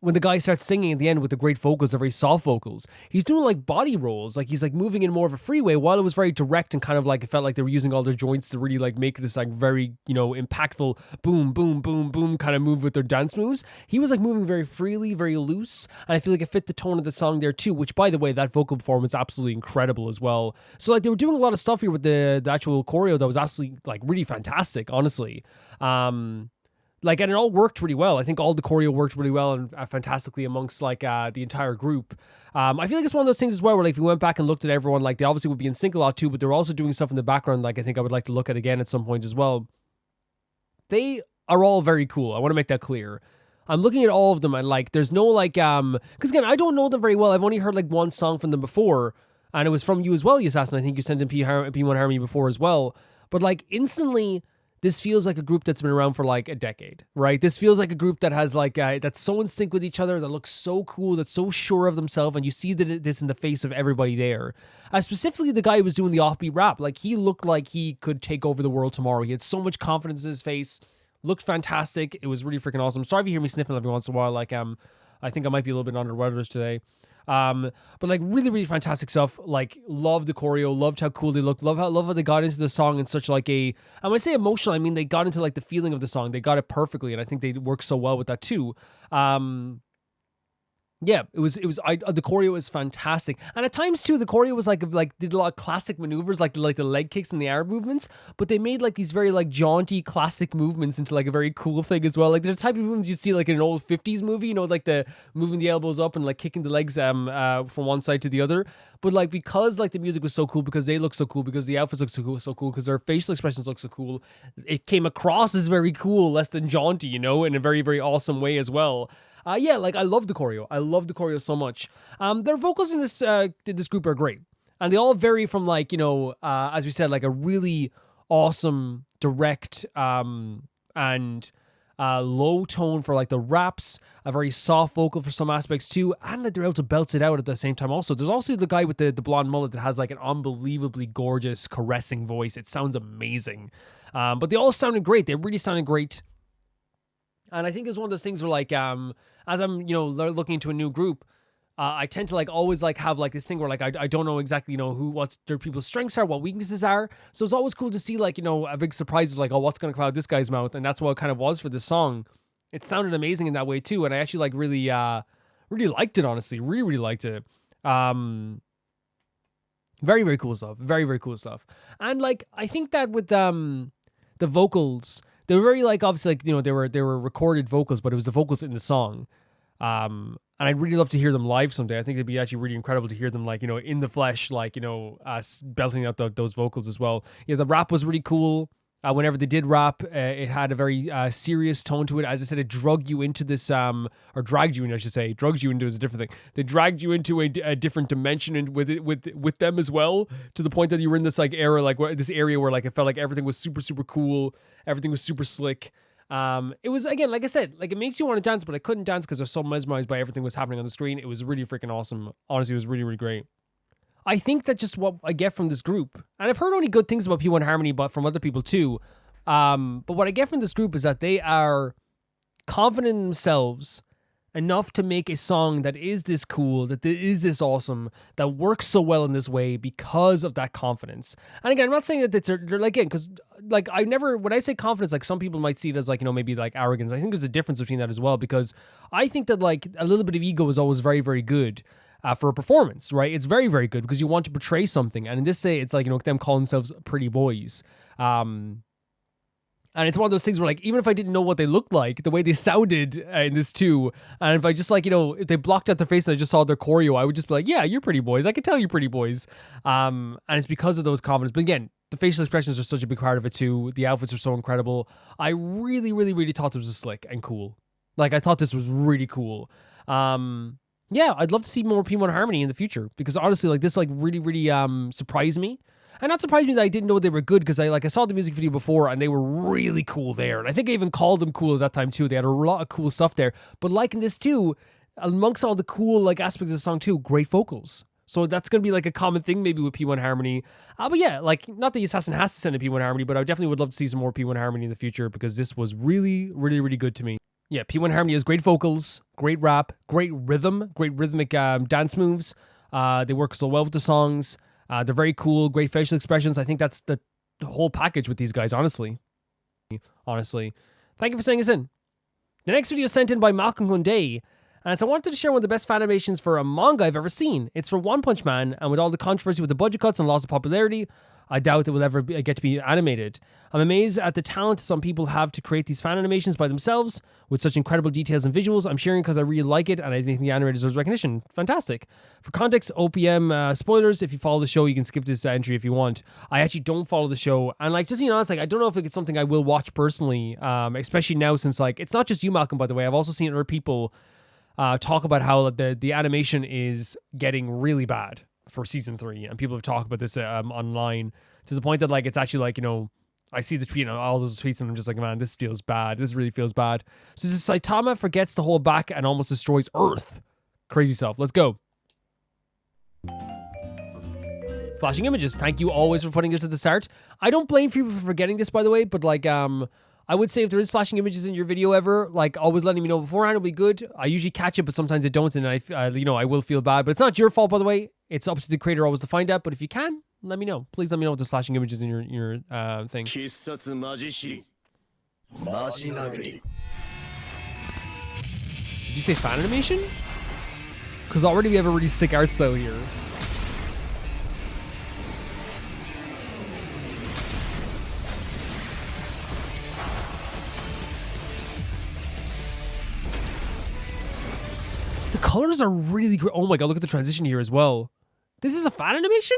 when the guy starts singing at the end with the great vocals, the very soft vocals, he's doing like body rolls, like he's like moving in more of a freeway, while it was very direct and kind of like it felt like they were using all their joints to really like make this like very, you know, impactful boom, boom, boom, boom kind of move with their dance moves. He was like moving very freely, very loose, and I feel like it fit the tone of the song there too, which by the way, that vocal performance absolutely incredible as well. So like they were doing a lot of stuff here with the actual choreo that was absolutely like really fantastic, honestly. Like, and it all worked really well. I think all the choreo worked really well and fantastically amongst like the entire group. I feel like it's one of those things as well where like if we went back and looked at everyone, like they obviously would be in sync a lot too, but they're also doing stuff in the background like I think I would like to look at again at some point as well. They are all very cool. I want to make that clear. I'm looking at all of them and like there's no like because again, I don't know them very well. I've only heard like one song from them before, and it was from you as well, Assassin. I think you sent in P1 Harmony before as well. But like instantly, this feels like a group that's been around for like a decade, right? This feels like a group that has like, that's so in sync with each other, that looks so cool, that's so sure of themselves, and you see this in the face of everybody there. Specifically the guy who was doing the offbeat rap, like he looked like he could take over the world tomorrow. He had so much confidence in his face, looked fantastic. It was really freaking awesome. Sorry if you hear me sniffing every once in a while, like I think I might be a little bit under the weather today. But like really, really fantastic stuff. Like loved the choreo, loved how cool they looked, love how they got into the song in such like a, and when I say emotional, I mean they got into like the feeling of the song. They got it perfectly, and I think they worked so well with that too. Yeah, the choreo was fantastic, and at times too the choreo was like did a lot of classic maneuvers like the leg kicks and the arm movements, but they made like these very like jaunty classic movements into like a very cool thing as well. Like the type of movements you'd see like in an old 50s movie, you know, like the moving the elbows up and like kicking the legs from one side to the other. But like because like the music was so cool, because they look so cool, because the outfits look so cool, because their facial expressions look so cool, it came across as very cool, less than jaunty, you know, in a very, very awesome way as well. Yeah, like I love the choreo. I love the choreo so much. Their vocals in this group are great, and they all vary from like, you know, as we said, like a really awesome direct and low tone for like the raps, a very soft vocal for some aspects too, and that they're able to belt it out at the same time. Also, there's also the guy with the blonde mullet that has like an unbelievably gorgeous caressing voice. It sounds amazing, but they all sounded great. They really sounded great. And I think it's one of those things where like, as I'm, you know, looking into a new group, I tend to like always like have like this thing where like, I don't know exactly, you know, what their people's strengths are, what weaknesses are. So it's always cool to see like, you know, a big surprise of like, oh, what's going to come out of this guy's mouth. And that's what it kind of was for this song. It sounded amazing in that way too. And I actually like really liked it, honestly, really liked it. Very, very cool stuff. Very, very cool stuff. And like, I think that with the vocals, they were very like, obviously like, you know, they were recorded vocals, but it was the vocals in the song. And I'd really love to hear them live someday. I think it'd be actually really incredible to hear them like, you know, in the flesh, like, you know, belting out those vocals as well. Yeah, the rap was really cool. Whenever they did rap, it had a very serious tone to it. As I said, it drugged you into this, or dragged you in, I should say. Drugged you into is a different thing. They dragged you into a different dimension and with them as well, to the point that you were in this like era, like this area where like it felt like everything was super, super cool. Everything was super slick. It was, again, like I said, like it makes you want to dance, but I couldn't dance because I was so mesmerized by everything that was happening on the screen. It was really freaking awesome. Honestly, it was really, really great. I think that's just what I get from this group. And I've heard only good things about P1 Harmony, but from other people too. But what I get from this group is that they are confident in themselves enough to make a song that is this cool, that is this awesome, that works so well in this way because of that confidence. And again, I'm not saying that they're like, again, because like I never, when I say confidence, like some people might see it as like, you know, maybe like arrogance. I think there's a difference between that as well, because I think that like a little bit of ego is always very, very good for a performance, right? It's very, very good because you want to portray something. And in this say, it's like, you know, them calling themselves pretty boys. And it's one of those things where, like, even if I didn't know what they looked like, the way they sounded in this too, and if I just, like, you know, if they blocked out their face and I just saw their choreo, I would just be like, yeah, you're pretty boys. I can tell you're pretty boys. And it's because of those confidence. But again, the facial expressions are such a big part of it too. The outfits are so incredible. I really, really, really thought this was slick and cool. Like, I thought this was really cool. Yeah, I'd love to see more P1 Harmony in the future because honestly, like, this, like, really, really surprised me. And not surprised me that I didn't know they were good because I saw the music video before and they were really cool there. And I think I even called them cool at that time too. They had a lot of cool stuff there. But liking this too, amongst all the cool like aspects of the song too, great vocals. So that's going to be like a common thing maybe with P1 Harmony. But yeah, like not that the Assassin has to send a P1 Harmony, but I definitely would love to see some more P1 Harmony in the future because this was really, really, really good to me. Yeah, P1 Harmony has great vocals, great rap, great rhythm, great rhythmic dance moves. They work so well with the songs. They're very cool, great facial expressions. I think that's the whole package with these guys, honestly. Thank you for sending us in. The next video is sent in by Malcolm Kunde, and so I wanted to share one of the best fan animations for a manga I've ever seen. It's for One Punch Man, and with all the controversy with the budget cuts and loss of popularity, I doubt it will ever get to be animated. I'm amazed at the talent some people have to create these fan animations by themselves with such incredible details and visuals. I'm sharing because I really like it and I think the animator deserves recognition. Fantastic. For context, OPM spoilers. If you follow the show, you can skip this entry if you want. I actually don't follow the show, and like, just being honest, like, I don't know if it's something I will watch personally, especially now since, like, it's not just you, Malcolm, by the way. I've also seen other people talk about how the animation is getting really bad for season 3, and people have talked about this online to the point that, like, it's actually like, you know, I see the tweet and all those tweets and I'm just like, man, this feels bad. This really feels bad. So this is Saitama forgets to hold back and almost destroys Earth. Crazy stuff. Let's go. Flashing images. Thank you always for putting this at the start. I don't blame people for forgetting this, by the way, but like, I would say if there is flashing images in your video ever, like, always letting me know beforehand will be good. I usually catch it, but sometimes I don't, and I you know, I will feel bad. But it's not your fault, by the way. It's up to the creator always to find out. But if you can, let me know. Please let me know if there's flashing images in your thing. Did you say fan animation? Because already we have a really sick art style here. The colors are really great. Oh my god, look at the transition here as well. This is a fan animation?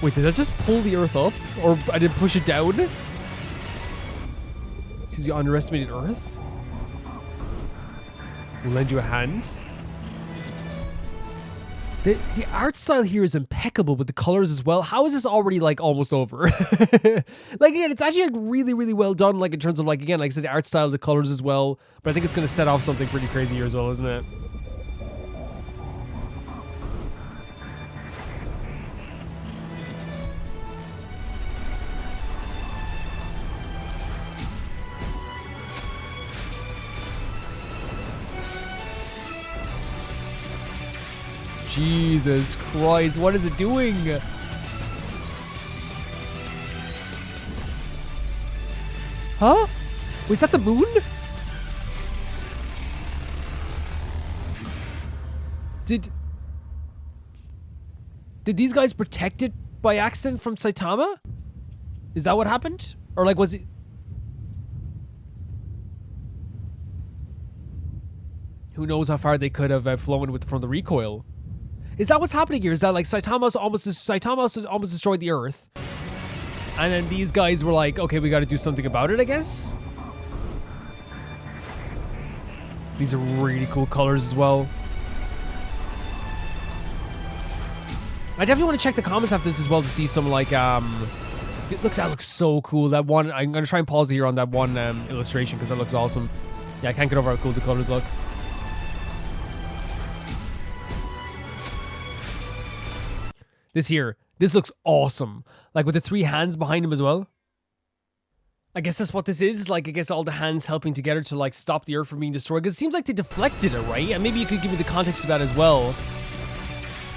Wait, did I just pull the Earth up? Or I did push it down? Since you underestimated Earth? We'll lend you a hand. The art style here is impeccable with the colors as well. How is this already like almost over? Like, again, it's actually like really, really well done, like in terms of, like, again, like I said, the art style, the colors as well. But I think it's going to set off something pretty crazy here as well, isn't it? Jesus Christ, what is it doing? Huh? Was that the moon? Did these guys protect it by accident from Saitama? Is that what happened? Or like, was it... Who knows how far they could have flown from the recoil? Is that what's happening here? Is that like Saitama almost destroyed the Earth, and then these guys were like, okay, we got to do something about it, I guess? These are really cool colors as well. I definitely want to check the comments after this as well to see some like look, that looks so cool. That one, I'm gonna try and pause here on that one illustration because that looks awesome. Yeah, I can't get over how cool the colors look. This here. This looks awesome. Like with the 3 hands behind him as well. I guess that's what this is. Like, I guess all the hands helping together to, like, stop the Earth from being destroyed. Because it seems like they deflected it, right? And maybe you could give me the context for that as well.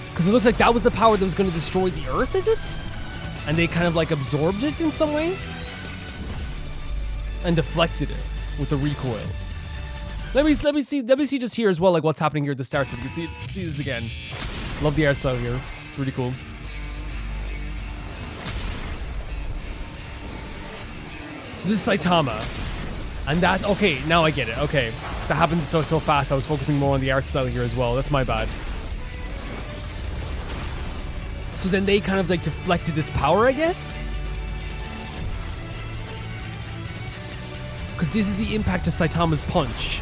Because it looks like that was the power that was going to destroy the Earth, is it? And they kind of, like, absorbed it in some way? And deflected it with the recoil. Let me see just here as well, like, what's happening here at the start so we can see this again. Love the art style here. It's really cool. So this is Saitama. And that, okay, now I get it. Okay. That happened so fast. I was focusing more on the art style here as well. That's my bad. So then they kind of like deflected this power, I guess? Because this is the impact of Saitama's punch.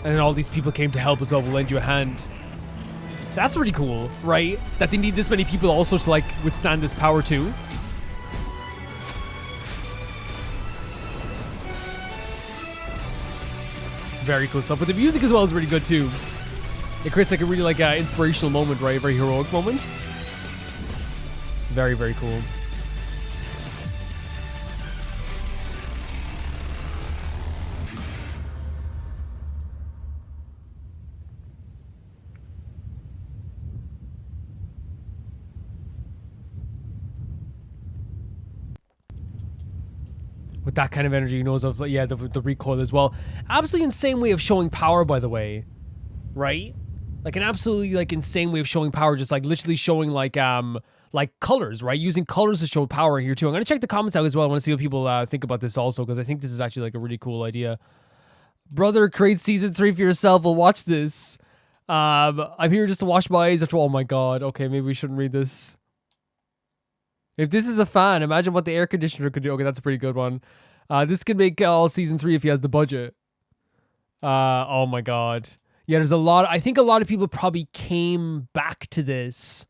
And then all these people came to help as well. We'll lend you a hand. That's really cool, right? That they need this many people also to like withstand this power too. Very cool stuff. But the music as well is really good too. It creates like a really like inspirational moment, right? A very heroic moment. Very, very cool. With that kind of energy, he knows of, yeah, the recoil as well. Absolutely insane way of showing power, by the way. Right? Like an absolutely like insane way of showing power, just like literally showing like colors, right? Using colors to show power here too. I'm gonna check the comments out as well. I want to see what people think about this also, because I think this is actually like a really cool idea. Brother, create season 3 for yourself. We'll watch this. I'm here just to wash my eyes after. Oh my god. Okay, maybe we shouldn't read this. If this is a fan, imagine what the air conditioner could do. Okay, that's a pretty good one. This could make all season 3 if he has the budget. Oh my god. Yeah, there's a lot. I think a lot of people probably came back to this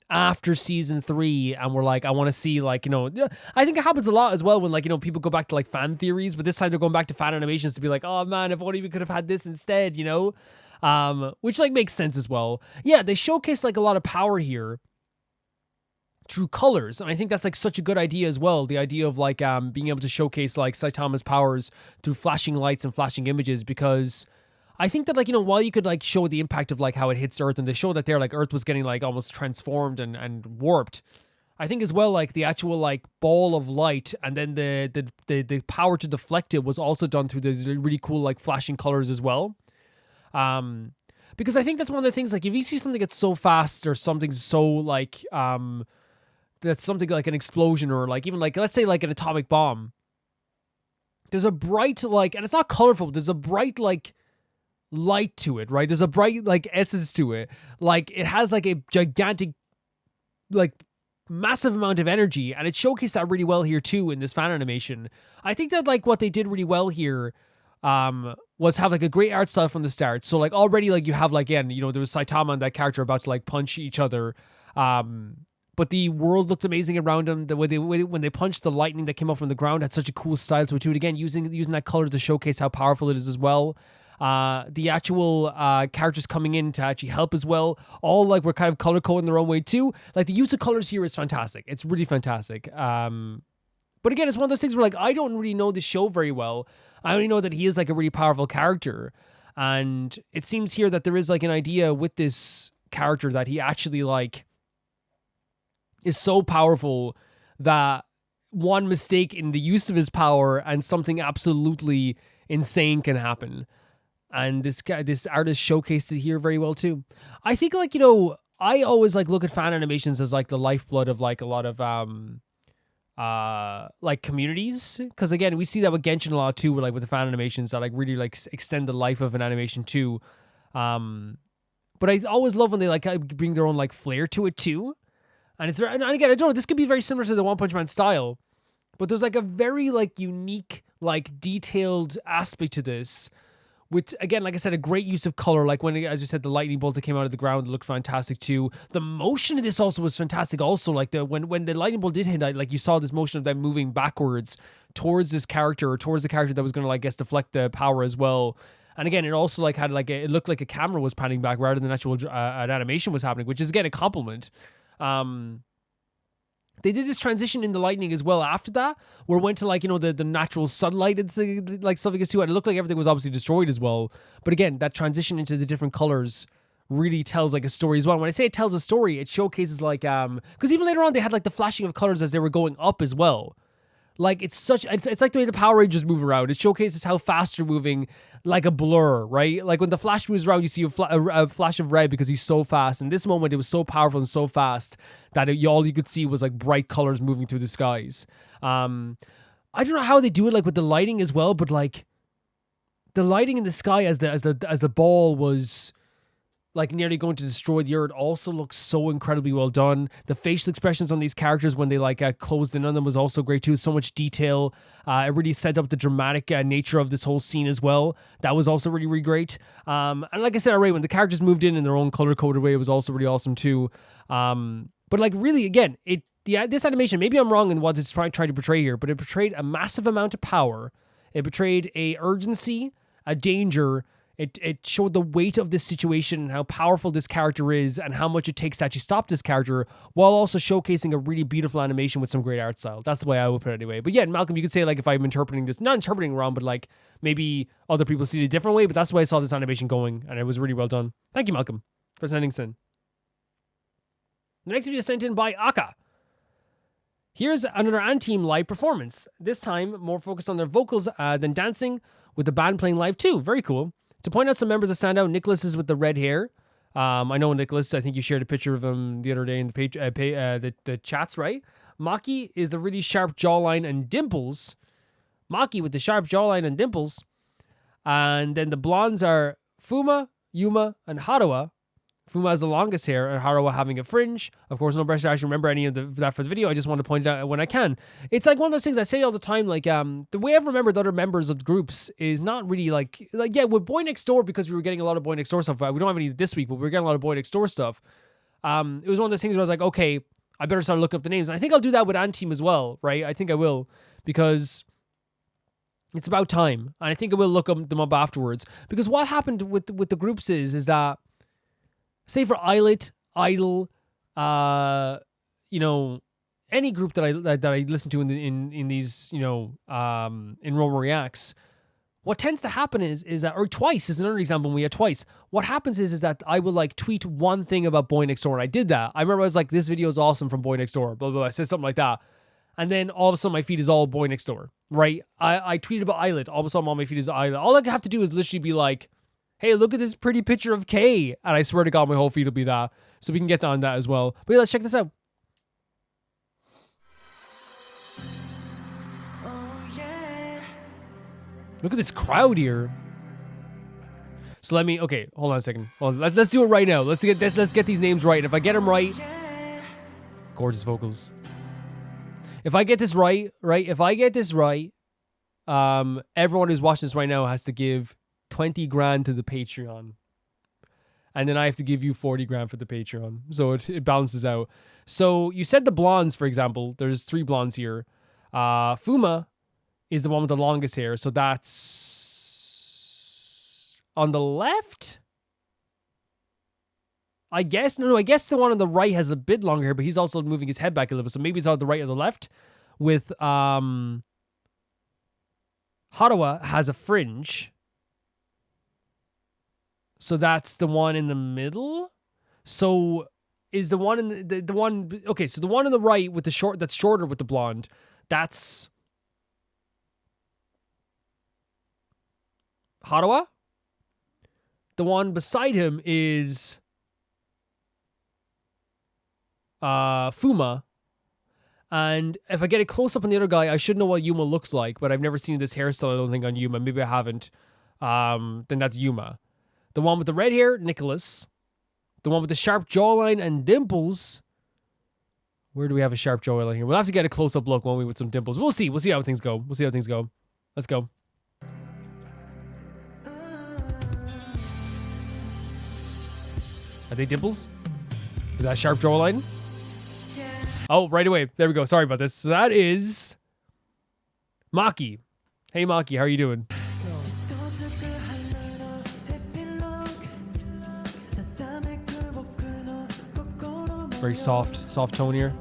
after season 3 and were like, I want to see, like, you know, I think it happens a lot as well when, like, you know, people go back to like fan theories, but this time they're going back to fan animations to be like, oh man, if only we could have had this instead, you know? Which like makes sense as well. Yeah, they showcase like a lot of power here through colors, and I think that's like such a good idea as well. The idea of like being able to showcase like Saitama's powers through flashing lights and flashing images, because I think that, like, you know, while you could like show the impact of like how it hits Earth, and they show that there like Earth was getting like almost transformed and warped, I think as well like the actual like ball of light and then the power to deflect it was also done through these really cool like flashing colors as well. Because I think that's one of the things, like if you see something that's so fast or something so like that's something like an explosion or like even like, let's say like an atomic bomb, there's a bright like, and it's not colorful, there's a bright like light to it, right? There's a bright like essence to it. Like it has like a gigantic, like massive amount of energy, and it showcased that really well here too in this fan animation. I think that like what they did really well here was have like a great art style from the start. So like already like you have like, again, you know, there was Saitama and that character about to like punch each other. But the world looked amazing around them. The way when they punched, the lightning that came up from the ground had such a cool style to it too. And again, using that color to showcase how powerful it is as well. The actual characters coming in to actually help as well. All like were kind of color coded in their own way too. Like the use of colors here is fantastic. It's really fantastic. But again, it's one of those things where like I don't really know the show very well. I only know that he is like a really powerful character. And it seems here that there is like an idea with this character that he actually like is so powerful that one mistake in the use of his power and something absolutely insane can happen. And this artist showcased it here very well too. I think, like, you know, I always like look at fan animations as like the lifeblood of like a lot of like communities, because again we see that with Genshin a lot too, with the fan animations that like really like extend the life of an animation too. But I always love when they like bring their own like flair to it too. And it's very, and again, I don't know, this could be very similar to the One Punch Man style, but there's like a very like unique, like detailed aspect to this, with, again, like I said, a great use of color. Like when, as you said, the lightning bolt that came out of the ground looked fantastic too. The motion of this also was fantastic also. Like when the lightning bolt did hit, like you saw this motion of them moving backwards towards this character, or towards the character that was going to, like, I guess, deflect the power as well. And again, it also like had like it looked like a camera was panning back rather than actual an animation was happening, which is again a compliment. They did this transition in the lightning as well after that, where it went to like, you know, the natural sunlight and like stuff like this too, and it looked like everything was obviously destroyed as well. But again, that transition into the different colors really tells like a story as well. And when I say it tells a story, it showcases like because even later on they had like the flashing of colors as they were going up as well. Like it's like the way the Power Rangers move around. It showcases how fast you're moving, like a blur, right? Like when the Flash moves around, you see a flash of red because he's so fast. In this moment, it was so powerful and so fast that all you could see was like bright colors moving through the skies. I don't know how they do it, like with the lighting as well, but like the lighting in the sky as the ball was like nearly going to destroy the earth also looks so incredibly well done. The facial expressions on these characters when they like closed in on them was also great too. So much detail. It really set up the dramatic nature of this whole scene as well. That was also really, really great. And like I said already, when the characters moved in their own color-coded way, it was also really awesome too. But like really, again, this animation, maybe I'm wrong in what it's trying to portray here, but it portrayed a massive amount of power. It portrayed a urgency, a danger. It showed the weight of this situation and how powerful this character is and how much it takes to actually stop this character, while also showcasing a really beautiful animation with some great art style. That's the way I would put it anyway. But yeah, Malcolm, you could say like if I'm interpreting this, not interpreting wrong, but like maybe other people see it a different way, but that's the way I saw this animation going, and it was really well done. Thank you, Malcolm, for sending this in. The next video is sent in by Aka. Here's another Anteam live performance. This time, more focused on their vocals than dancing, with the band playing live too. Very cool. To point out some members that stand out, Nicholas is with the red hair. I know Nicholas. I think you shared a picture of him the other day in the chats, right? Maki is the really sharp jawline and dimples. Maki with the sharp jawline and dimples. And then the blondes are Fuma, Yuma, and Haruwa. Fuma has the longest hair, and Haruwa having a fringe. Of course, no pressure to actually remember any of that for the video. I just want to point it out when I can. It's like one of those things I say all the time. Like, the way I've remembered other members of the groups is not really like yeah, with Boy Next Door, because we were getting a lot of Boy Next Door stuff. We don't have any this week, but we were getting a lot of Boy Next Door stuff. It was one of those things where I was like, okay, I better start looking up the names. And I think I'll do that with Anteam as well, right? I think I will, because it's about time. And I think I will look them up afterwards. Because what happened with the groups is that, say for Illit, Idol, you know, any group that I listen to in these, you know, in Roma Reacts, what tends to happen is that, or Twice is another example when we had Twice. What happens is that I will like tweet one thing about Boy Next Door, and I did that. I remember I was like, this video is awesome from Boy Next Door, blah, blah, blah. I said something like that. And then all of a sudden my feed is all Boy Next Door, right? I tweeted about Illit. All of a sudden all my feed is Illit. All I have to do is literally be like, hey, look at this pretty picture of Kay. And I swear to God, my whole feed will be that. So we can get on that as well. But yeah, let's check this out. Look at this crowd here. So okay, hold on a second. Let's do it right now. Let's get these names right. If I get them right, gorgeous vocals. If I get this right, everyone who's watching this right now has to give 20 grand to the Patreon. And then I have to give you 40 grand for the Patreon. So it balances out. So you said the blondes, for example. There's 3 blondes here. Fuma is the one with the longest hair. So that's on the left? I guess. No, I guess the one on the right has a bit longer hair, but he's also moving his head back a little bit. So maybe it's on the right or the left. With Haruwa has a fringe. So that's the one in the middle. So is the one in the one, okay, so the one on the right with the that's shorter with the blonde, that's Haruwa. The one beside him is Fuma. And if I get a close up on the other guy, I should know what Yuma looks like, but I've never seen this hairstyle, I don't think, on Yuma. Maybe I haven't. Then that's Yuma. The one with the red hair, Nicholas. The one with the sharp jawline and dimples. Where do we have a sharp jawline here? We'll have to get a close-up look, won't we, with some dimples. We'll see. We'll see how things go. Let's go. Are they dimples? Is that a sharp jawline? Oh, right away. There we go. Sorry about this. So that is Maki. Hey Maki, how are you doing? Very soft tone here.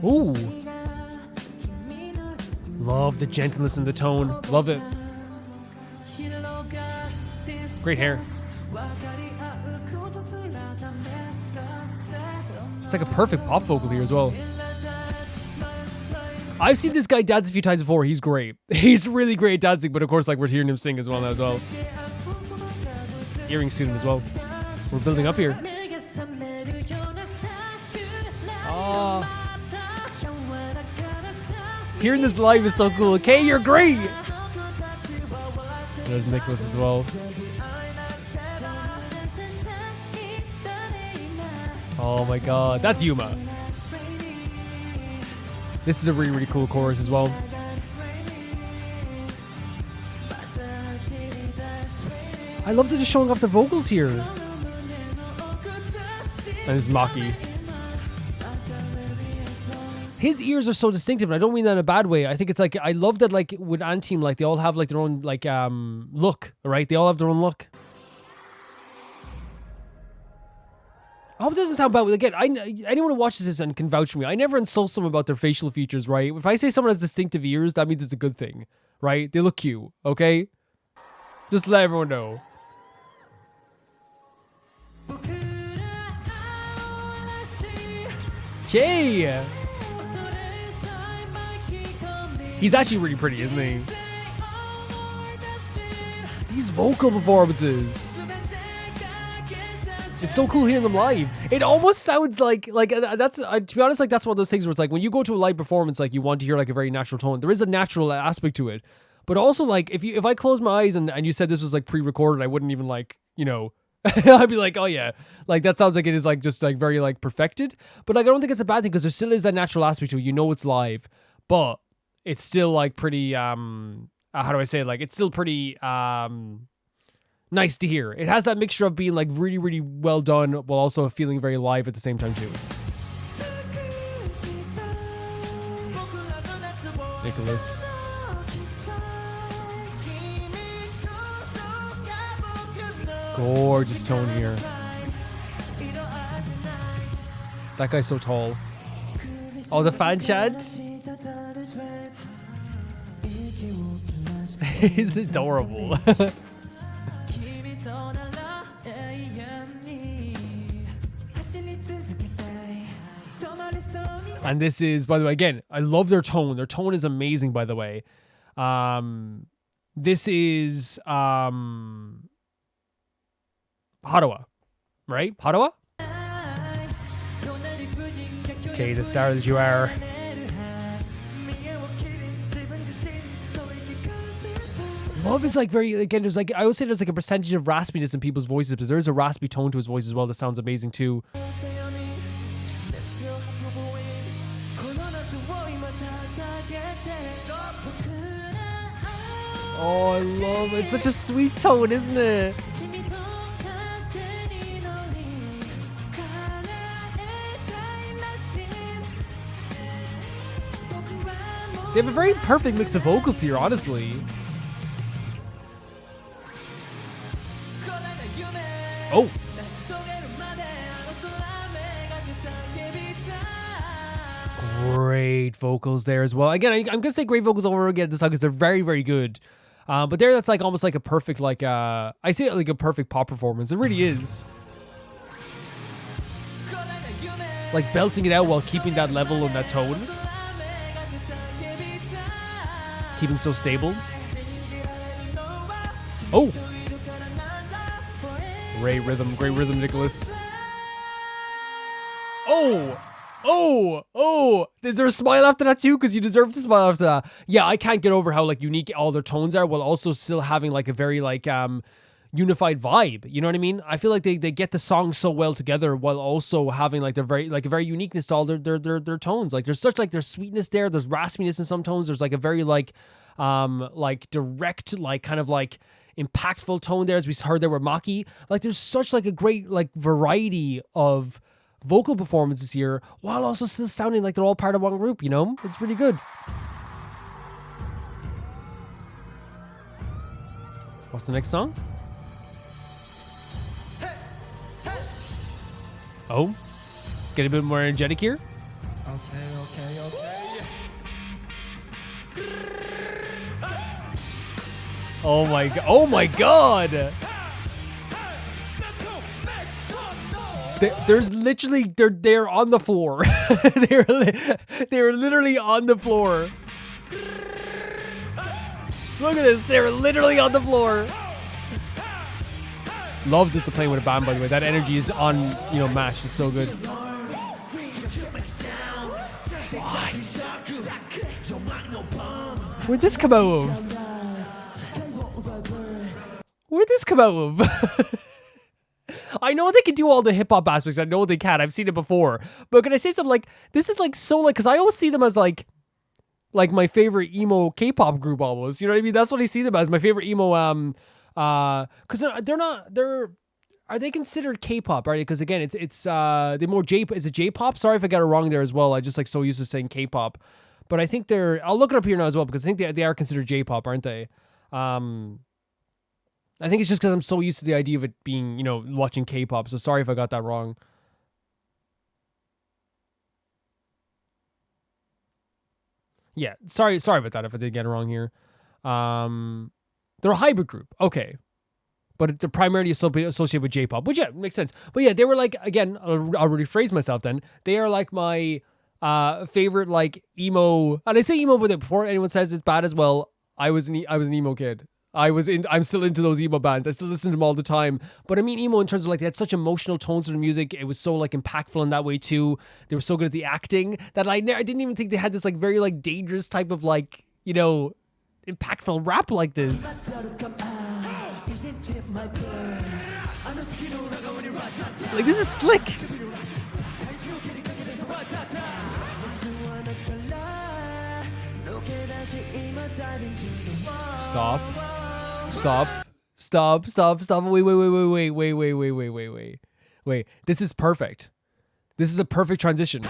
Ooh. Love the gentleness in the tone. Love it. Great hair. It's like a perfect pop vocal here as well. I've seen this guy dance a few times before. He's great. He's really great at dancing, but of course, like, we're hearing him sing as well now as well. Earring soon as well. We're building up here. Hearing this live is so cool. Okay, you're great. There's Nicholas as well. Oh my god, that's Yuma. This is a really, really cool chorus as well. I love that they're showing off the vocals here. And this is Maki. His ears are so distinctive, and I don't mean that in a bad way. I think it's like, I love that, like, with Anteam, like, they all have like their own like look, right? They all have their own look. I hope it doesn't sound bad. Again, anyone who watches this and can vouch for me, I never insult someone about their facial features, right? If I say someone has distinctive ears, that means it's a good thing, right? They look cute, okay? Just let everyone know. Okay. He's actually really pretty, isn't he? These vocal performances. It's so cool hearing them live. It almost sounds like that's to be honest, like, that's one of those things where it's like when you go to a live performance, like, you want to hear like a very natural tone. There is a natural aspect to it, but also, like, if I close my eyes and you said this was like pre-recorded, I wouldn't even, like, you know, I'd be like, oh yeah, like, that sounds like it is like just like very like perfected. But like, I don't think it's a bad thing because there still is that natural aspect to it. You know, it's live, but it's still like pretty how do I say it? Like, it's still pretty nice to hear. It has that mixture of being like really, really well done while also feeling very live at the same time too. Nicholas. Gorgeous tone here. That guy's so tall. Oh, the fan chant. He's adorable. And this is, by the way, again, I love their tone. Their tone is amazing, by the way. This is Harawa, right? Harawa? Okay, the star that you are. Love is like very, again, there's like, I always say there's like a percentage of raspiness in people's voices, but there is a raspy tone to his voice as well that sounds amazing too. Oh, I love it. It's such a sweet tone, isn't it? They have a very perfect mix of vocals here, honestly. Oh. Great vocals there as well. Again, I'm going to say great vocals over again this song because they're very, very good. But there, that's like almost like a perfect, like, I say it like a perfect pop performance. It really is. Like belting it out while keeping that level and that tone. Keeping so stable. Oh. Great rhythm, Nicholas. Oh, is there a smile after that too? Because you deserve to smile after that. Yeah, I can't get over how like unique all their tones are while also still having like a very like unified vibe. You know what I mean? I feel like they get the song so well together while also having like their very like a very uniqueness to all their tones. Like there's such like there's sweetness there, there's raspiness in some tones, there's like a very like direct, like kind of like impactful tone there, as we heard there with Maki. Like there's such like a great like variety of vocal performances here while also still sounding like they're all part of one group, you know? It's really good. What's the next song? Oh, get a bit more energetic here. Okay. Oh my god! Oh my god! There's literally they're on the floor. they're literally on the floor. Look at this! They're literally on the floor. Loved it to play with a band, by the way. That energy is on, you know, MASH. It's so good. What? Where'd this come out of? Where'd this come out of? I know they can do all the hip hop aspects. I know they can. I've seen it before. But can I say something like this is like so like because I always see them as like my favorite emo K-pop group almost. You know what I mean? That's what I see them as. My favorite emo because are they considered K-pop? Right? Because again, it's they more is it J-pop? Sorry if I got it wrong there as well. I just like so used to saying K-pop, but I think I'll look it up here now as well because I think they are considered J-pop, aren't they? I think it's just because I'm so used to the idea of it being, you know, watching K-pop. So sorry if I got that wrong. Yeah, sorry about that if I did get it wrong here. They're a hybrid group, okay, but they're primarily associated with J-pop, which yeah makes sense. But yeah, they were like again, I'll rephrase myself then. They are like my favorite like emo, and I say emo, but before anyone says it's bad as well, I was an emo kid. I'm still into those emo bands. I still listen to them all the time. But I mean emo in terms of like they had such emotional tones to the music. It was so like impactful in that way too. They were so good at the acting that I didn't even think they had this like very like dangerous type of like, you know, impactful rap like this. Like this is slick. Stop. Wait. This is perfect. This is a perfect transition.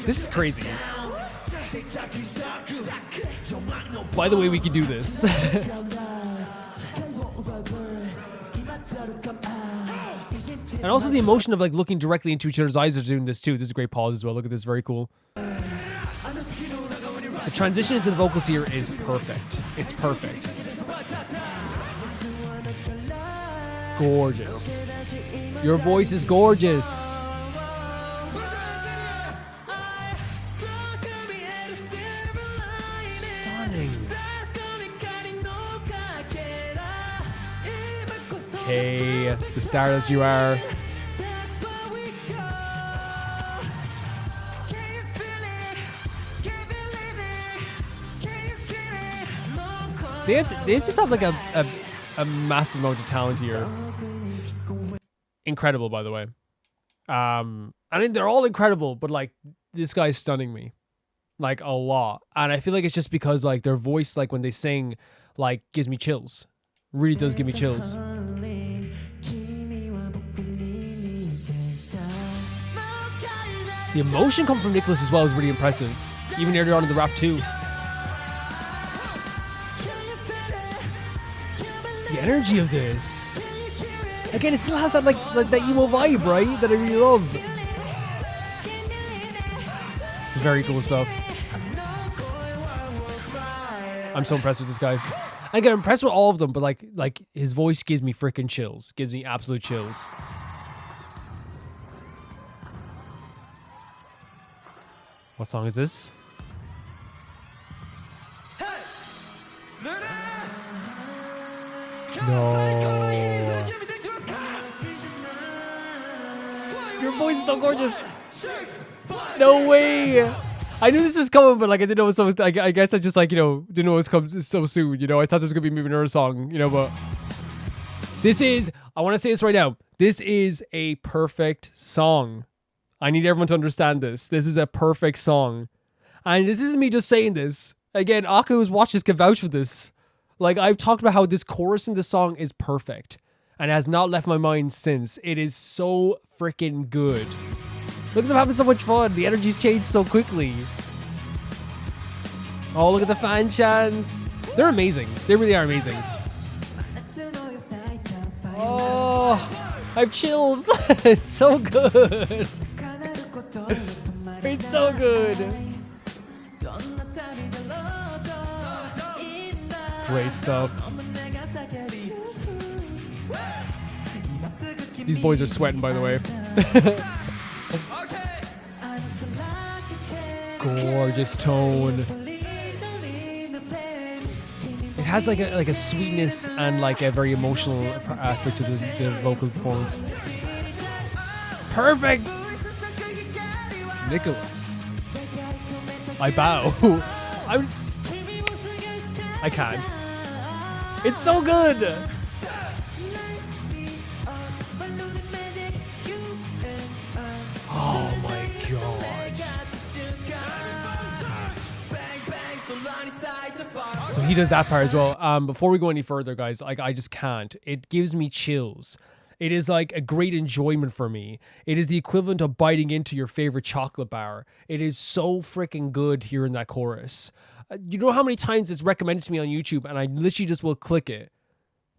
This is crazy. By the way, we can do this. And also the emotion of like looking directly into each other's eyes are doing this too. This is a great pause as well. Look at this, very cool. The transition into the vocals here is perfect. It's perfect. Gorgeous. Your voice is gorgeous. Stunning. Okay, the star that you are. They just have like a massive amount of talent here. Incredible, by the way. I mean, they're all incredible, but like this guy's stunning me, like a lot. And I feel like it's just because like their voice, like when they sing, like gives me chills. Really does give me chills. The emotion coming from Nicholas as well is really impressive. Even earlier on in the rap too. The energy of this. Again, it still has that like that emo vibe, right? That I really love. Very cool stuff. I'm so impressed with this guy. I get impressed with all of them, but like his voice gives me freaking chills. Gives me absolute chills. What song is this? No. Your voice is so gorgeous. No way. I knew this was coming, but like I didn't know it was so. I guess I just like, you know, didn't know it was coming so soon. You know, I thought there was gonna be maybe another song. You know, but this is. I want to say this right now. This is a perfect song. I need everyone to understand this. This is a perfect song, and this isn't me just saying this. Again, Akka who's watched this can vouch for this. Like I've talked about how this chorus in the song is perfect, and has not left my mind since. It is so freaking good. Look at them having so much fun. The energy's changed so quickly. Oh, look at the fan chants. They're amazing. They really are amazing. Oh, I have chills. It's so good. It's so good. Great stuff. These boys are sweating, by the way. Gorgeous tone. It has like a sweetness and like a very emotional aspect to the vocal performance. Perfect. Nicholas. I bow. I can't. It's so good. Oh my god. So he does that part as well. Before we go any further, guys, like I just can't. It gives me chills. It is like a great enjoyment for me. It is the equivalent of biting into your favorite chocolate bar. It is so freaking good here in that chorus. You know how many times it's recommended to me on YouTube and I literally just will click it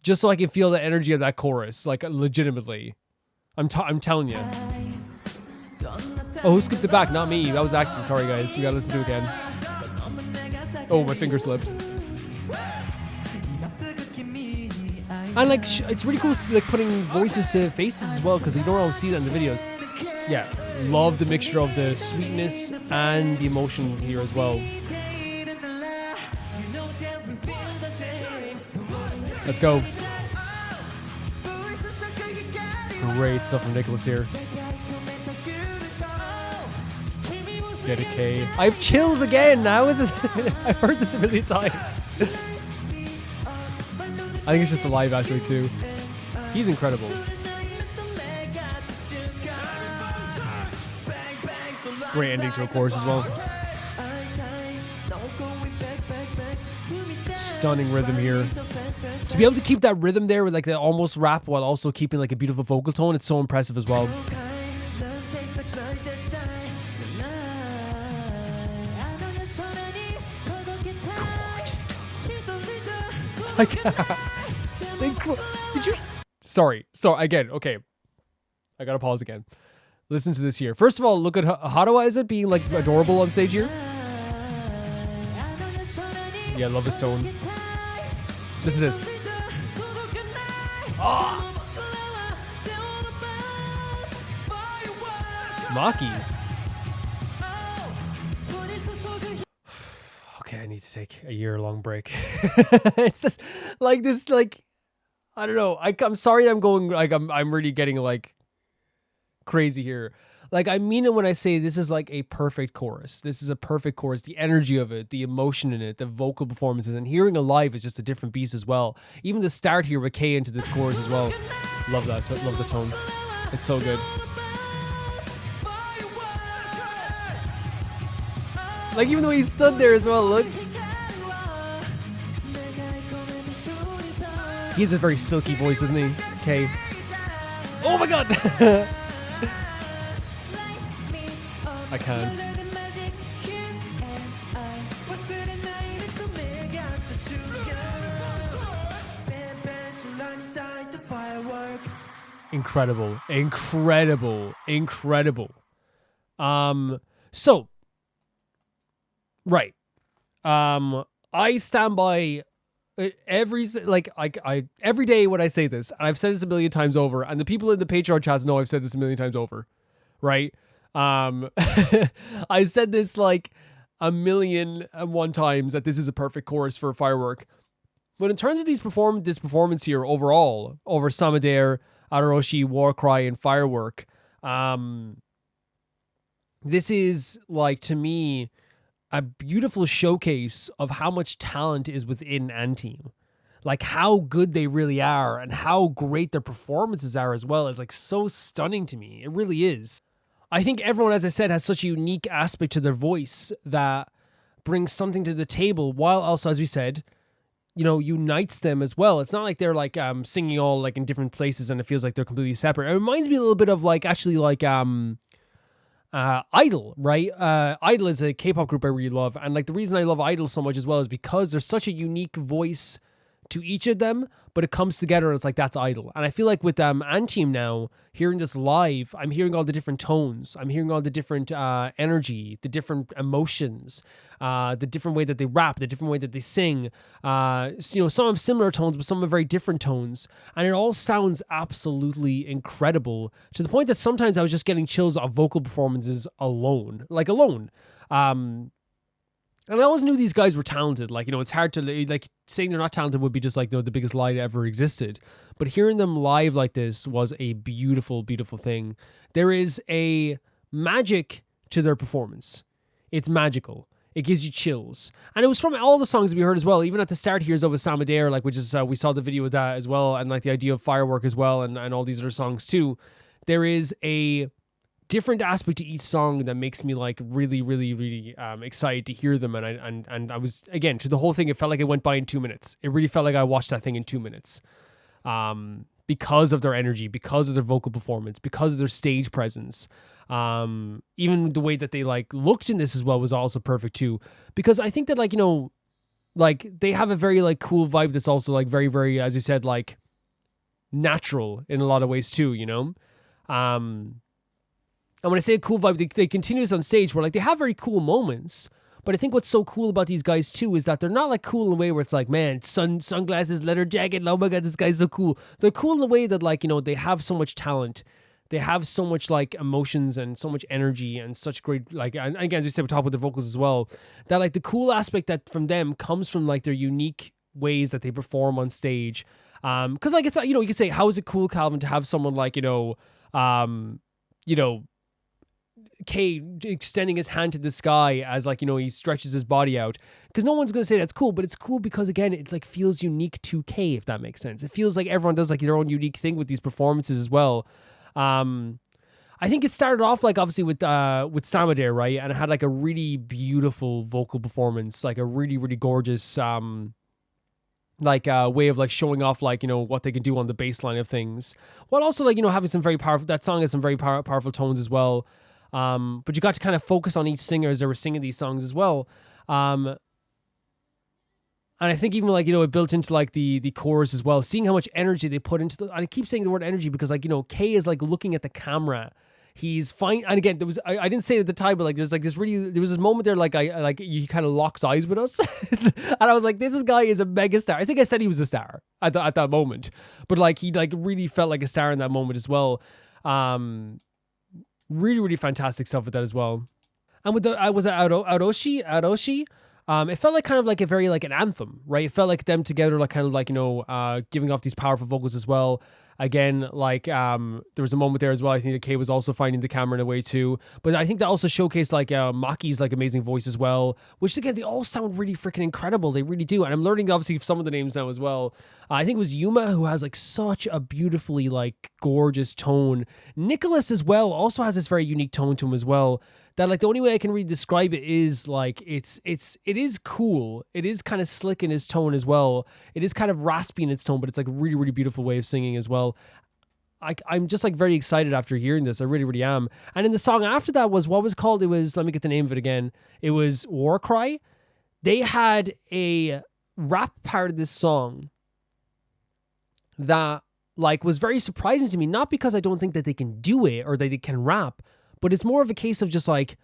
just so I can feel the energy of that chorus, like legitimately. I'm telling you. Oh, who skipped it back? Not me. That was accident. Sorry, guys. We gotta listen to it again. Oh, my finger slipped. And like, it's really cool, like putting voices to faces as well, because you don't always see that in the videos. Yeah, love the mixture of the sweetness and the emotion here as well. Let's go. Great stuff from Nicholas here. Get a K. I have chills again. How is this? I've heard this a million times. I think it's just the live aspect too. He's incredible. Great ending to a chorus as well. Stunning rhythm here. To be able to keep that rhythm there with like the almost rap while also keeping like a beautiful vocal tone, it's so impressive as well. I can't. Did you? Sorry. So again, okay. I gotta pause again. Listen to this here. First of all, look at Hikaru is it being like adorable on stage here. Yeah, I love his tone. This is his. Oh. Maki. Okay, I need to take a year-long break. It's just like this, like I don't know. I'm sorry. I'm going like I'm really getting like crazy here. Like I mean it when I say this is like a perfect chorus. This is a perfect chorus. The energy of it, the emotion in it, the vocal performances, and hearing it live is just a different beast as well. Even the start here with K into this chorus as well. Love that. Love the tone. It's so good. Like even the way he stood there as well, look. He has a very silky voice, doesn't he? Okay. Oh my god! I can't. Incredible. Incredible. Incredible. So right. I stand by every day when I say this, and I've said this a million times over, and the people in the Patreon chats know I've said this a million times over, right? I said this like a million and one times that this is a perfect chorus for a firework. But in terms of this performance here overall, over Samadare, Adaroshi, Warcry, and Firework, this is like, to me, a beautiful showcase of how much talent is within Anteam. Like how good they really are and how great their performances are as well is like so stunning to me. It really is. I think everyone, as I said, has such a unique aspect to their voice that brings something to the table while also, as we said, you know, unites them as well. It's not like they're like singing all like in different places and it feels like they're completely separate. It reminds me a little bit of like actually like Idol, right? Idol is a K-pop group I really love, and like the reason I love Idol so much as well is because there's such a unique voice to each of them, but it comes together and it's like, that's Idol. And I feel like with Anteam now, hearing this live, I'm hearing all the different tones, I'm hearing all the different energy, the different emotions, the different way that they rap, the different way that they sing. Some have similar tones, but some have very different tones. And it all sounds absolutely incredible, to the point that sometimes I was just getting chills of vocal performances alone. And I always knew these guys were talented. Like, it's hard to, like, saying they're not talented would be just like, the biggest lie that ever existed. But hearing them live like this was a beautiful, beautiful thing. There is a magic to their performance. It's magical. It gives you chills. And it was from all the songs that we heard as well. Even at the start, here's Over Samadare, like, which is, we saw the video with that as well. And like the idea of Firework as well. And all these other songs too. There is a different aspect to each song that makes me like really, really, really excited to hear them. And I was, again, to the whole thing, it felt like it went by in 2 minutes. It really felt like I watched that thing in 2 minutes. Because of their energy, because of their vocal performance, because of their stage presence. Even the way that they like looked in this as well was also perfect too. Because I think that like they have a very like cool vibe that's also like very, very, as you said, like natural in a lot of ways too, And when I say a cool vibe, they continue this on stage where like they have very cool moments. But I think what's so cool about these guys too is that they're not like cool in a way where it's like, man, sunglasses, leather jacket, oh my god, this guy's so cool. They're cool in the way that like, they have so much talent. They have so much like emotions and so much energy and such great, like, and again, as we said, we talk with the vocals as well, that like the cool aspect that from them comes from like their unique ways that they perform on stage. Cause like, it's, you can say, how is it cool, Calvin, to have someone like, K extending his hand to the sky as like, he stretches his body out, because no one's going to say that's cool, but it's cool because again, it like feels unique to K, if that makes sense. It feels like everyone does like their own unique thing with these performances as well. I think it started off like obviously with Samadare, right? And it had like a really beautiful vocal performance, like a really, really gorgeous, like a way of like showing off like, what they can do on the bass line of things. While also like, having some very powerful, that song has some very powerful tones as well. But you got to kind of focus on each singer as they were singing these songs as well. And I think even like, it built into like the chorus as well, seeing how much energy they put into I keep saying the word energy because like, K is like looking at the camera. He's fine. And again, there was, I didn't say it at the time, but like, there's like this really, there was this moment there, like he kind of locks eyes with us. And I was like, this guy is a mega star. I think I said he was a star at that moment, but like, he like really felt like a star in that moment as well. Really, really fantastic stuff with that as well. And with the, was it Aroshi? It felt like kind of like a very like an anthem, right? It felt like them together, like kind of like, giving off these powerful vocals as well. Again, like there was a moment there as well. I think that Kay was also finding the camera in a way too. But I think that also showcased like Maki's like amazing voice as well, which again, they all sound really freaking incredible. They really do. And I'm learning obviously some of the names now as well. I think it was Yuma who has like such a beautifully like gorgeous tone. Nicholas as well also has this very unique tone to him as well. That like the only way I can really describe it is like it is cool. It is kind of slick in his tone as well. It is kind of raspy in its tone, but it's like a really, really beautiful way of singing as well. I'm just like very excited after hearing this. I really, really am. And in the song after that was what was called, it was, let me get the name of it again. It was War Cry. They had a rap part of this song that like was very surprising to me. Not because I don't think that they can do it or that they can rap, but it's more of a case of just like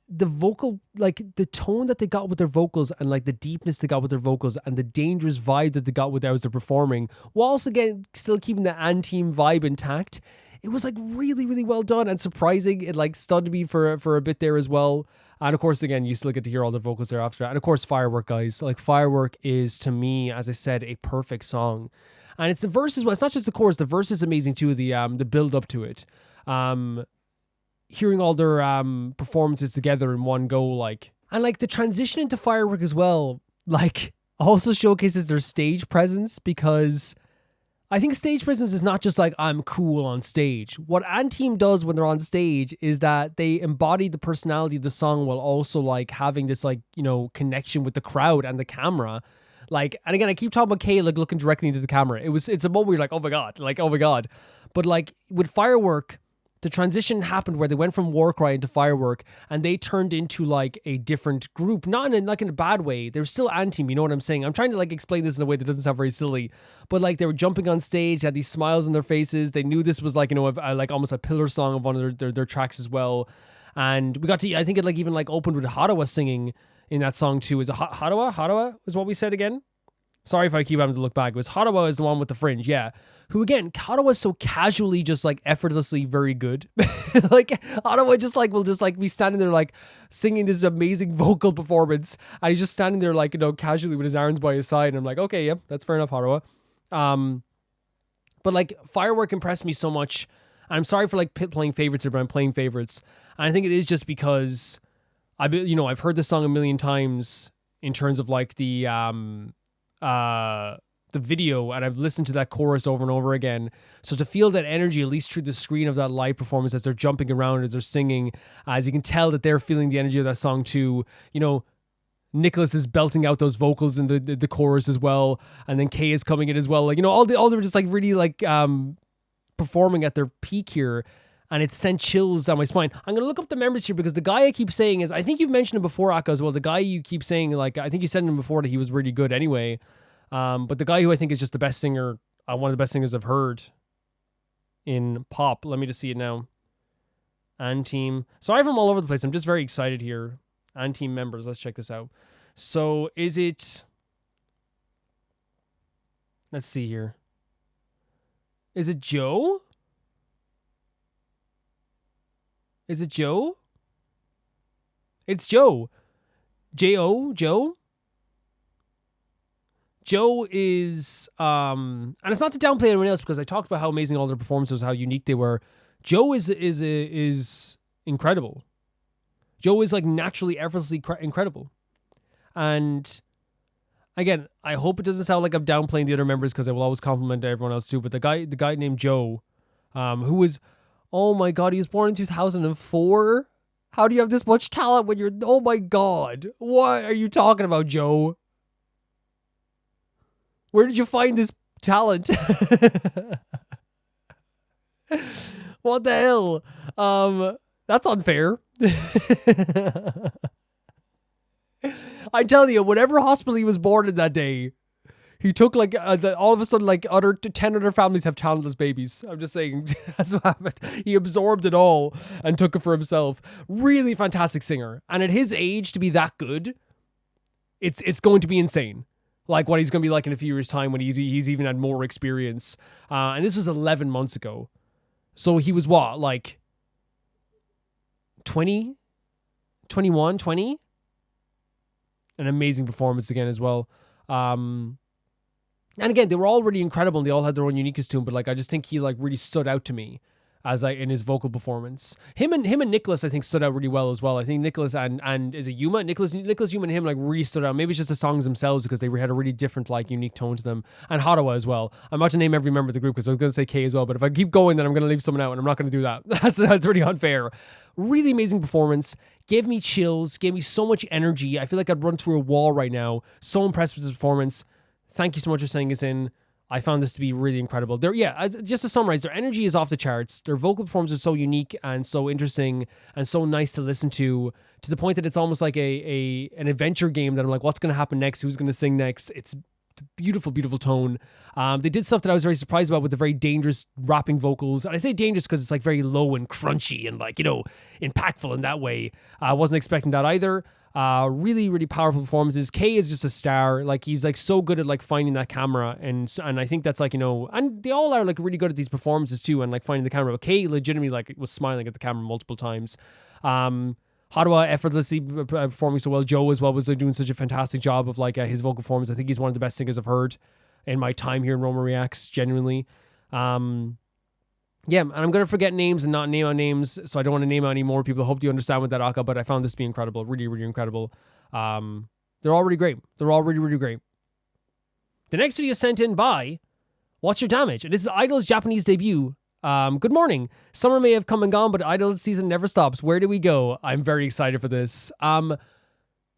the vocal, like the tone that they got with their vocals and like the deepness they got with their vocals and the dangerous vibe that they got with as they're performing, while also again still keeping the Anteam vibe intact. It was like really, really well done and surprising. It like stunned me for a bit there as well. And of course, again, you still get to hear all the vocals there after that. And of course, Firework, guys. Like Firework is, to me, as I said, a perfect song. And it's the verses, well, it's not just the chorus, the verse is amazing too, the build up to it. Hearing all their performances together in one go, like, and like the transition into Firework as well, like also showcases their stage presence, because I think stage presence is not just like I'm cool on stage. What Anteam does when they're on stage is that they embody the personality of the song while also like having this like, connection with the crowd and the camera. Like, and again, I keep talking about Kay like looking directly into the camera. It's a moment where you're like, oh my God. But like with Firework, the transition happened where they went from Warcry into Firework, and they turned into like a different group, not in a bad way. They were still Anteam, you know what I'm saying? I'm trying to like explain this in a way that doesn't sound very silly, but like they were jumping on stage, had these smiles on their faces. They knew this was like, you know, like almost a pillar song of one of their tracks as well. And we got to, I think it like even like opened with Harawa singing in that song too. Is it Harawa? Harawa is what we said again? Sorry if I keep having to look back. It was Harawa is the one with the fringe, yeah. Who again, Harawa is so casually just like effortlessly very good. Like Harawa just like will just like be standing there like singing this amazing vocal performance, and he's just standing there like, you know, casually with his arms by his side, and I'm like, okay, yep, that's fair enough, Harawa. But like Firework impressed me so much. I'm sorry for like playing favorites here, but I'm playing favorites, and I think it is just because I've heard this song a million times in terms of like the video, and I've listened to that chorus over and over again. So to feel that energy, at least through the screen of that live performance as they're jumping around, as they're singing, as you can tell that they're feeling the energy of that song too. You know, Nicholas is belting out those vocals in the chorus as well, and then Kay is coming in as well. Like, you know, all they were just like really like performing at their peak here, and it sent chills down my spine. I'm gonna look up the members here because the guy I keep saying is, I think you've mentioned him before, Akka, as well. The guy you keep saying, like, I think you said him before that he was really good anyway. But the guy who I think is just the best singer, one of the best singers I've heard in pop. Let me just see it now. Anteam. So I have them all over the place. I'm just very excited here. Anteam members. Let's check this out. So is it... Let's see here. Is it Joe? Is it Joe? It's Joe. J-O? Joe? Joe is, and it's not to downplay anyone else because I talked about how amazing all their performances, how unique they were. Joe is incredible. Joe is like naturally, effortlessly incredible. And again, I hope it doesn't sound like I'm downplaying the other members because I will always compliment everyone else too. But the guy named Joe, who was, oh my God, he was born in 2004. How do you have this much talent when you're, oh my God, what are you talking about, Joe? Where did you find this talent? What the hell? That's unfair. I tell you, whatever hospital he was born in that day, he took like all of a sudden like 10 other families have talentless babies. I'm just saying, that's what happened. He absorbed it all and took it for himself. Really fantastic singer, and at his age to be that good, it's going to be insane. Like what he's going to be like in a few years' time when he's even had more experience. And this was 11 months ago. So he was what, like 20? 21, 20? An amazing performance again as well. And again, they were all really incredible and they all had their own uniqueness to him. But like, I just think he like really stood out to me as in his vocal performance. Him and Nicholas, I think, stood out really well as well. I think Nicholas and is it Yuma? Nicholas, Yuma and him like really stood out. Maybe it's just the songs themselves because they had a really different like unique tone to them. And Harawa as well. I'm about to name every member of the group because I was going to say Kay as well. But if I keep going, then I'm going to leave someone out and I'm not going to do that. That's really unfair. Really amazing performance. Gave me chills. Gave me so much energy. I feel like I'd run through a wall right now. So impressed with this performance. Thank you so much for sending us in. I found this to be really incredible. Just to summarize, their energy is off the charts. Their vocal performance is so unique and so interesting and so nice to listen to the point that it's almost like an adventure game that I'm like, what's going to happen next? Who's going to sing next? It's beautiful, beautiful tone. They did stuff that I was very surprised about with the very dangerous rapping vocals. And I say dangerous because it's like very low and crunchy and like, you know, impactful in that way. I wasn't expecting that either. Really, really powerful performances. Kay is just a star. Like he's like so good at like finding that camera, and I think that's like, you know, and they all are like really good at these performances too, and like finding the camera. But Kay legitimately like was smiling at the camera multiple times. Harawa effortlessly performing so well. Joe as well was doing such a fantastic job of like his vocal performance. I think he's one of the best singers I've heard in my time here in Roma Reacts. Genuinely. Yeah, and I'm going to forget names and not name out names, so I don't want to name out any more people. I hope you understand with that, Akka, but I found this to be incredible. Really, really incredible. They're all really great. They're all really, really great. The next video is sent in by What's Your Damage? This is Idol's Japanese debut. Good morning. Summer may have come and gone, but Idol's season never stops. Where do we go? I'm very excited for this.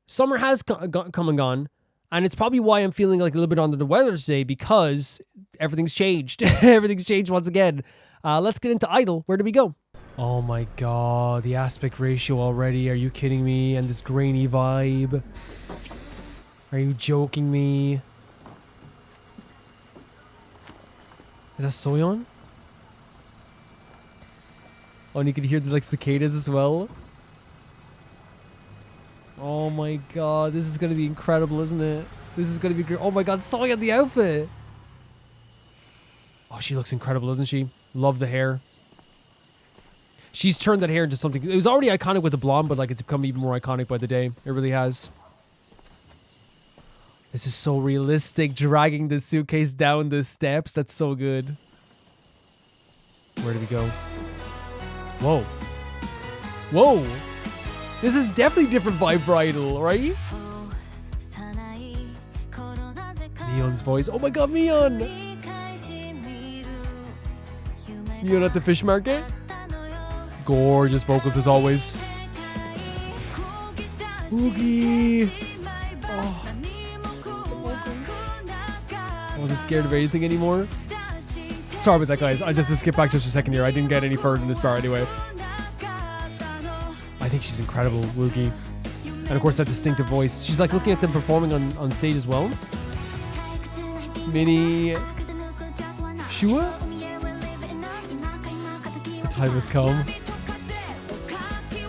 Summer has come and gone, and it's probably why I'm feeling like a little bit under the weather today, because everything's changed. Everything's changed once again. Let's get into Idol. Where do we go? Oh my god, the aspect ratio already. Are you kidding me? And this grainy vibe. Are you joking me? Is that Soyeon? Oh, and you can hear the like cicadas as well. Oh my god, this is gonna be incredible, isn't it? This is gonna be great. Oh my god, Soyeon, the outfit! Oh, she looks incredible, doesn't she? Love the hair. She's turned that hair into something. It was already iconic with the blonde, but like it's become even more iconic by the day. It really has. This is so realistic, dragging the suitcase down the steps. That's so good. Where did we go? Whoa. Whoa. This is definitely different vibe for Idol, right? Mion's voice. Oh my god, Mion! Mion at the fish market? Gorgeous vocals as always. Oogie! Oh. I wasn't scared of anything anymore. Sorry about that, guys. I just to skip back just a second here. I didn't get any further in this bar anyway. I think she's incredible, Woogie. And of course that distinctive voice. She's like looking at them performing on stage as well. Mini Shua? The time has come.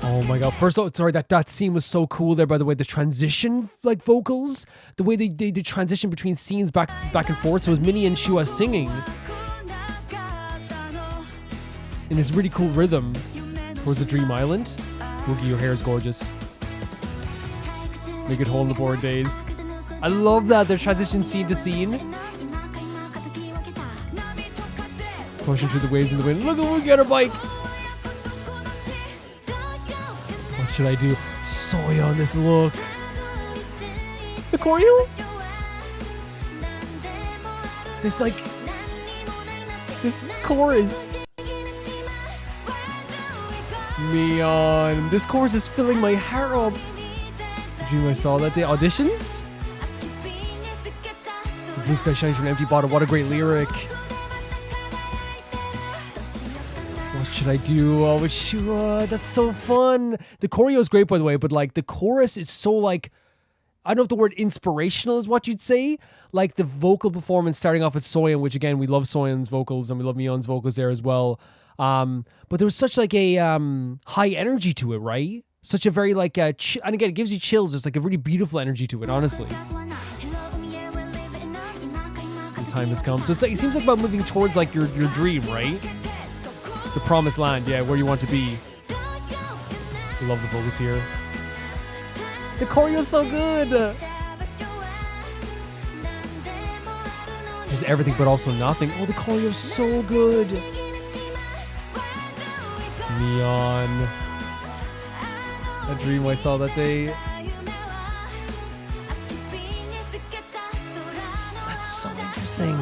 Oh my god. First of all, sorry, that scene was so cool there, by the way. The transition, like, vocals. The way they did transition between scenes back and forth. So it was Minnie and Shua singing. In this really cool rhythm towards the Dream Island. Woogie, your hair is gorgeous. Make it hold the board days. I love that. They're transitioning scene to scene. Pushing through the waves in the wind. Look at Woogie on her bike. What should I do? Soyeon, this look. The choreo? This chorus. Mion. This chorus is filling my hair up. The dream I saw that day. Auditions? The blue sky shines from an empty bottle. What a great lyric. What should I do? Oh, Shua. That's so fun. The choreo is great, by the way, but like the chorus is so like, I don't know if the word inspirational is what you'd say. Like the vocal performance starting off with Soyeon, which again, we love Soyeon's vocals and we love Mion's vocals there as well. But there was such like a high energy to it, right? Such a very like, and again, it gives you chills. There's like a really beautiful energy to it, honestly. The time has come. So it's like, it seems like about moving towards like your dream, right? The promised land, yeah, where you want to be. I love the vocals here. The choreo's so good. There's everything but also nothing. Oh, the choreo's so good. Neon. That dream I saw that day. That's so interesting.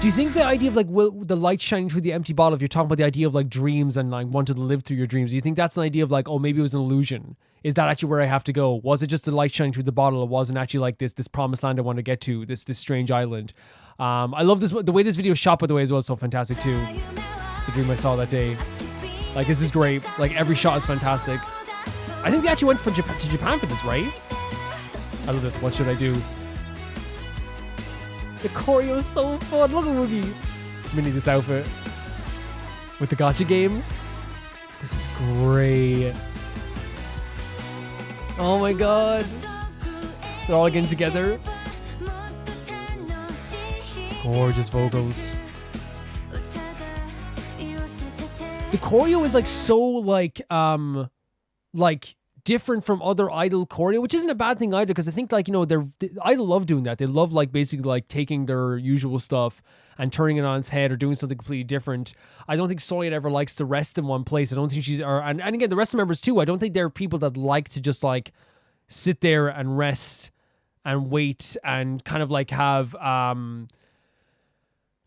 Do you think the idea of like the light shining through the empty bottle, if you're talking about the idea of like dreams and like wanting to live through your dreams, do you think that's an idea of like, oh, maybe it was an illusion? Is that actually where I have to go? Was it just the light shining through the bottle? It wasn't actually like this promised land I want to get to, this strange island. I love this, the way this video is shot, by the way, as well, is so fantastic too. The dream I saw that day. Like, this is great. Like, every shot is fantastic. I think they actually went to Japan for this, right? I love this. What should I do? The choreo is so fun. Look at Woogie. Mini this outfit. With the gacha game. This is great. Oh my god. They're all getting together. Gorgeous vocals. The choreo is like so like different from other Idol choreo, which isn't a bad thing either, because I think like, you know, Idol love doing that. They love like basically like taking their usual stuff and turning it on its head or doing something completely different. I don't think Soyeon ever likes to rest in one place. I don't think she's, and again, the rest of the members too, I don't think they're people that like to just like sit there and rest and wait and kind of like have,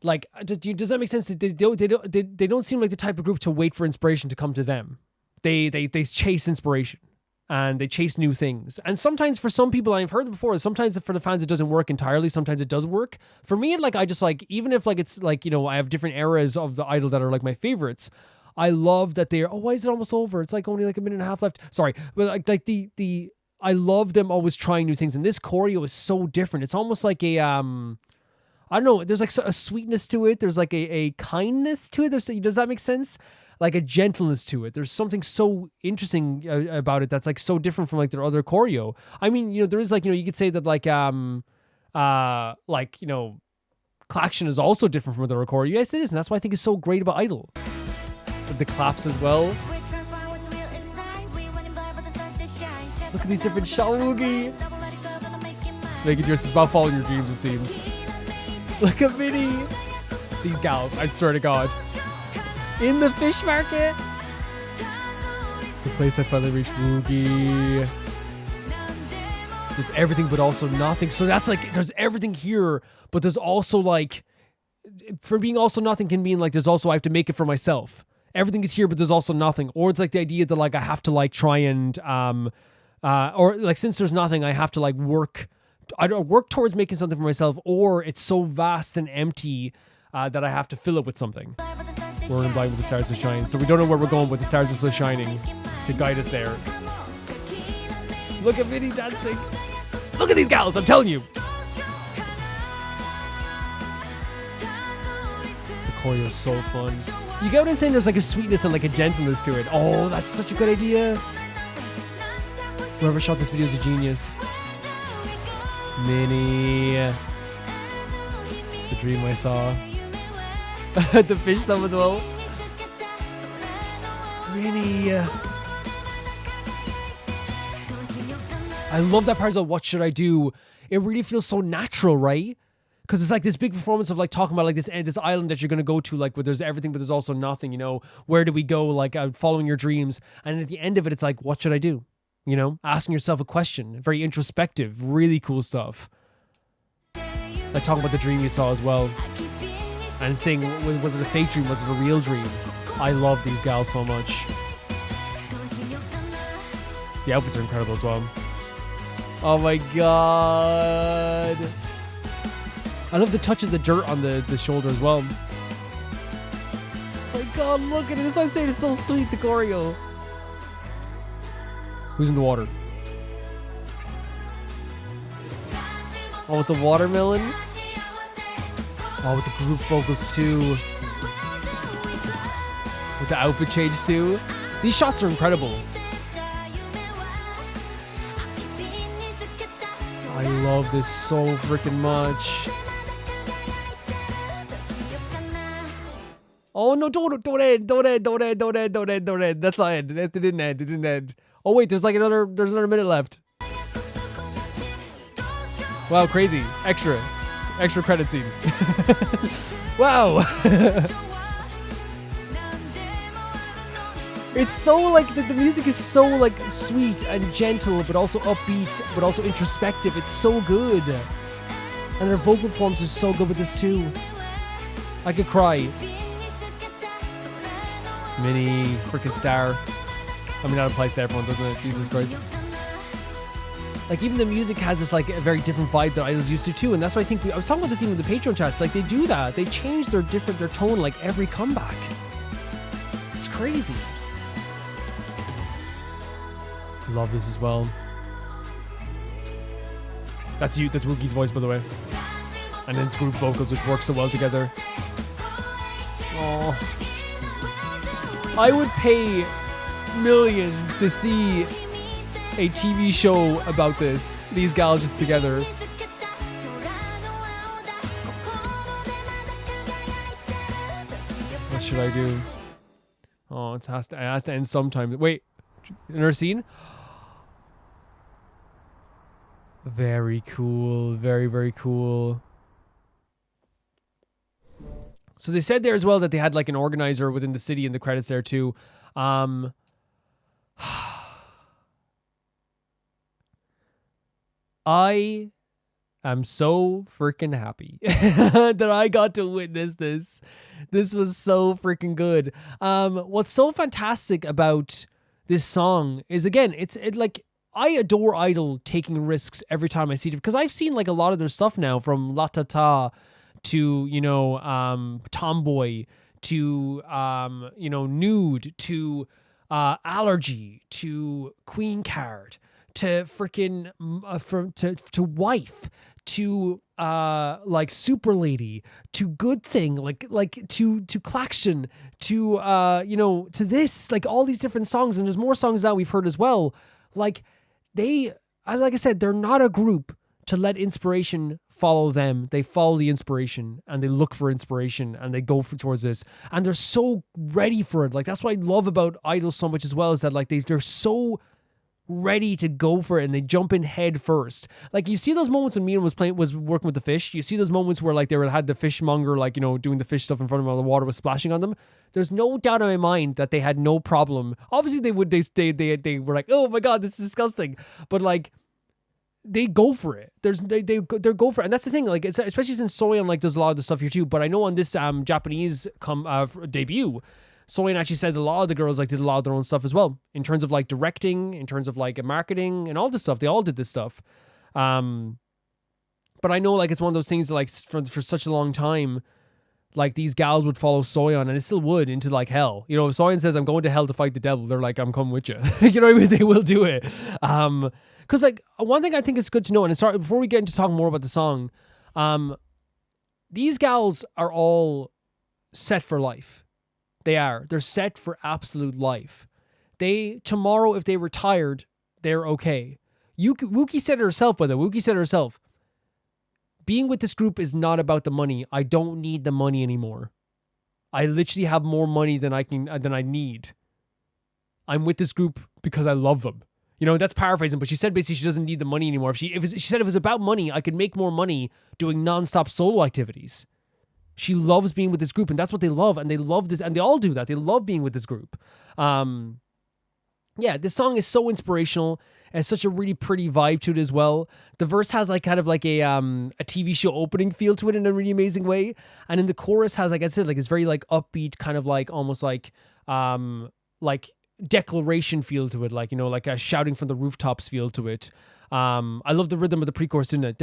like, does that make sense? They don't seem like the type of group to wait for inspiration to come to them. They chase inspiration. and they chase new things. And sometimes for some people, I've heard it before, sometimes for the fans it doesn't work entirely, sometimes it does work. For me, like I just like, even if like it's like, you know, I have different eras of the idol that are like my favorites, I love that they're, oh, why is it almost over? It's like only like a minute and a half left. Sorry. But like the I love them always trying new things. And this choreo is so different. It's almost like a, I don't know, there's like a sweetness to it. There's like a kindness to it. Does that make sense? Like a gentleness to it. There's something so interesting about it that's like so different from like their other choreo. I mean, you know, there is like, you know, you could say that like, you know, Klaxon is also different from their choreo. Yes, it is. And that's why I think it's so great about Idol. With the claps as well. Look at these different Shalugi. Making yours is about following your dreams, it seems. Look at Minnie. These gals, I swear to God. In the fish market. The place I finally reached, Woogie. There's everything but also nothing. So that's like, there's everything here, but there's also like, for being also nothing can mean like there's also I have to make it for myself. Everything is here, but there's also nothing. Or it's like the idea that like I have to like try and, or like since there's nothing, I have to like work towards making something for myself, or it's so vast and empty that I have to fill it with something. We're in blind with the stars to shine. So we don't know where we're going, but the stars are still shining to guide us there. Look at Minnie dancing. Look at these gals, I'm telling you. The choreo is so fun. You get what I'm saying? There's like a sweetness and like a gentleness to it. Oh, that's such a good idea. Whoever shot this video is a genius. Minnie. The dream I saw. The fish stuff as well. Minnie. I love that part of what should I do. It really feels so natural, right? Because it's like this big performance of like talking about like this island that you're going to go to, like where there's everything but there's also nothing, you know, where do we go, like following your dreams. And at the end of it, it's like, what should I do? You know, asking yourself a question, very introspective, really cool stuff. Like talking about the dream you saw as well. And saying, was it a fake dream? Was it a real dream? I love these gals so much. The outfits are incredible as well. Oh my God. I love the touch of the dirt on the shoulder as well. Oh my God, look at it. That's why I'm saying it's so sweet, the choreo. Who's in the water? Oh, with the watermelon? Oh, with the group vocals too. With the outfit change too. These shots are incredible. I love this so freaking much. Oh no, don't end. That's not end. It didn't end. Oh wait, there's another minute left. Wow, crazy. Extra credit scene. Wow. It's so like, the music is so like sweet and gentle, but also upbeat, but also introspective. It's so good. And their vocal forms are so good with this too. I could cry. Minnie, freaking star. I mean, that applies to everyone, doesn't it? Jesus Christ. Like, even the music has this, like, a very different vibe that I was used to, too. And that's why I think, I was talking about this even with the Patreon chats. Like, they do that. They change their tone, like, every comeback. It's crazy. Love this as well. That's Wookie's voice, by the way. And then it's group vocals, which work so well together. Oh. I would pay millions to see a TV show about this. These gals just together. What should I do? Oh, it has to end sometime. Wait, another scene? Very cool. Very, very cool. So they said there as well that they had like an organizer within the city in the credits there too. I am so freaking happy that I got to witness this. This was so freaking good. What's so fantastic about this song is, again, like, I adore Idol taking risks every time I see it, because I've seen like a lot of their stuff now, from La Ta Ta to, you know, Tomboy to, you know, Nude to Allergy to Queen Card to freaking to Wife to like Super Lady to Good Thing, like to Klaxon to you know, to this, like all these different songs, and there's more songs that we've heard as well. Like like I said, they're not a group to let inspiration follow them. They follow the inspiration and they look for inspiration and they go towards this, and they're so ready for it. Like that's what I love about Idol so much as well, is that like they're so ready to go for it and they jump in head first. Like you see those moments when Mion was working with the fish. You see those moments where like they had the fishmonger, like, you know, doing the fish stuff in front of them while the water was splashing on them. There's no doubt in my mind that they had no problem. Obviously they were like, oh my god, this is disgusting, but like they go for it. They go for it, and that's the thing. Like it's, especially since Soyeon like does a lot of the stuff here too. But I know on this Japanese debut, Soyeon actually said a lot of the girls like did a lot of their own stuff as well, in terms of like directing, in terms of like marketing and all this stuff. They all did this stuff. But I know like it's one of those things that like for such a long time, like these gals would follow Soyeon, and it still would, into like hell. You know, if Soyeon says I'm going to hell to fight the devil, they're like, I'm coming with you. You know what I mean? They will do it. Because like one thing I think is good to know, and sorry, before we get into talking more about the song, these gals are all set for life. They're set for absolute life. Tomorrow, if they retired, they're okay. Wookie said it herself, by the way. Wookie said it herself. Being with this group is not about the money. I don't need the money anymore. I literally have more money than I need. I'm with this group because I love them. You know, that's paraphrasing, but she said basically she doesn't need the money anymore. She said if it was about money, I could make more money doing nonstop solo activities. She loves being with this group, and that's what they love, and they love this, and they all do that. They love being with this group. Yeah, this song is so inspirational. It has such a really pretty vibe to it as well. The verse has like kind of like a TV show opening feel to it in a really amazing way, and then the chorus has, like I said, like it's very like upbeat, kind of like almost like declaration feel to it, like, you know, like a shouting from the rooftops feel to it. I love the rhythm of the pre-chorus doing that.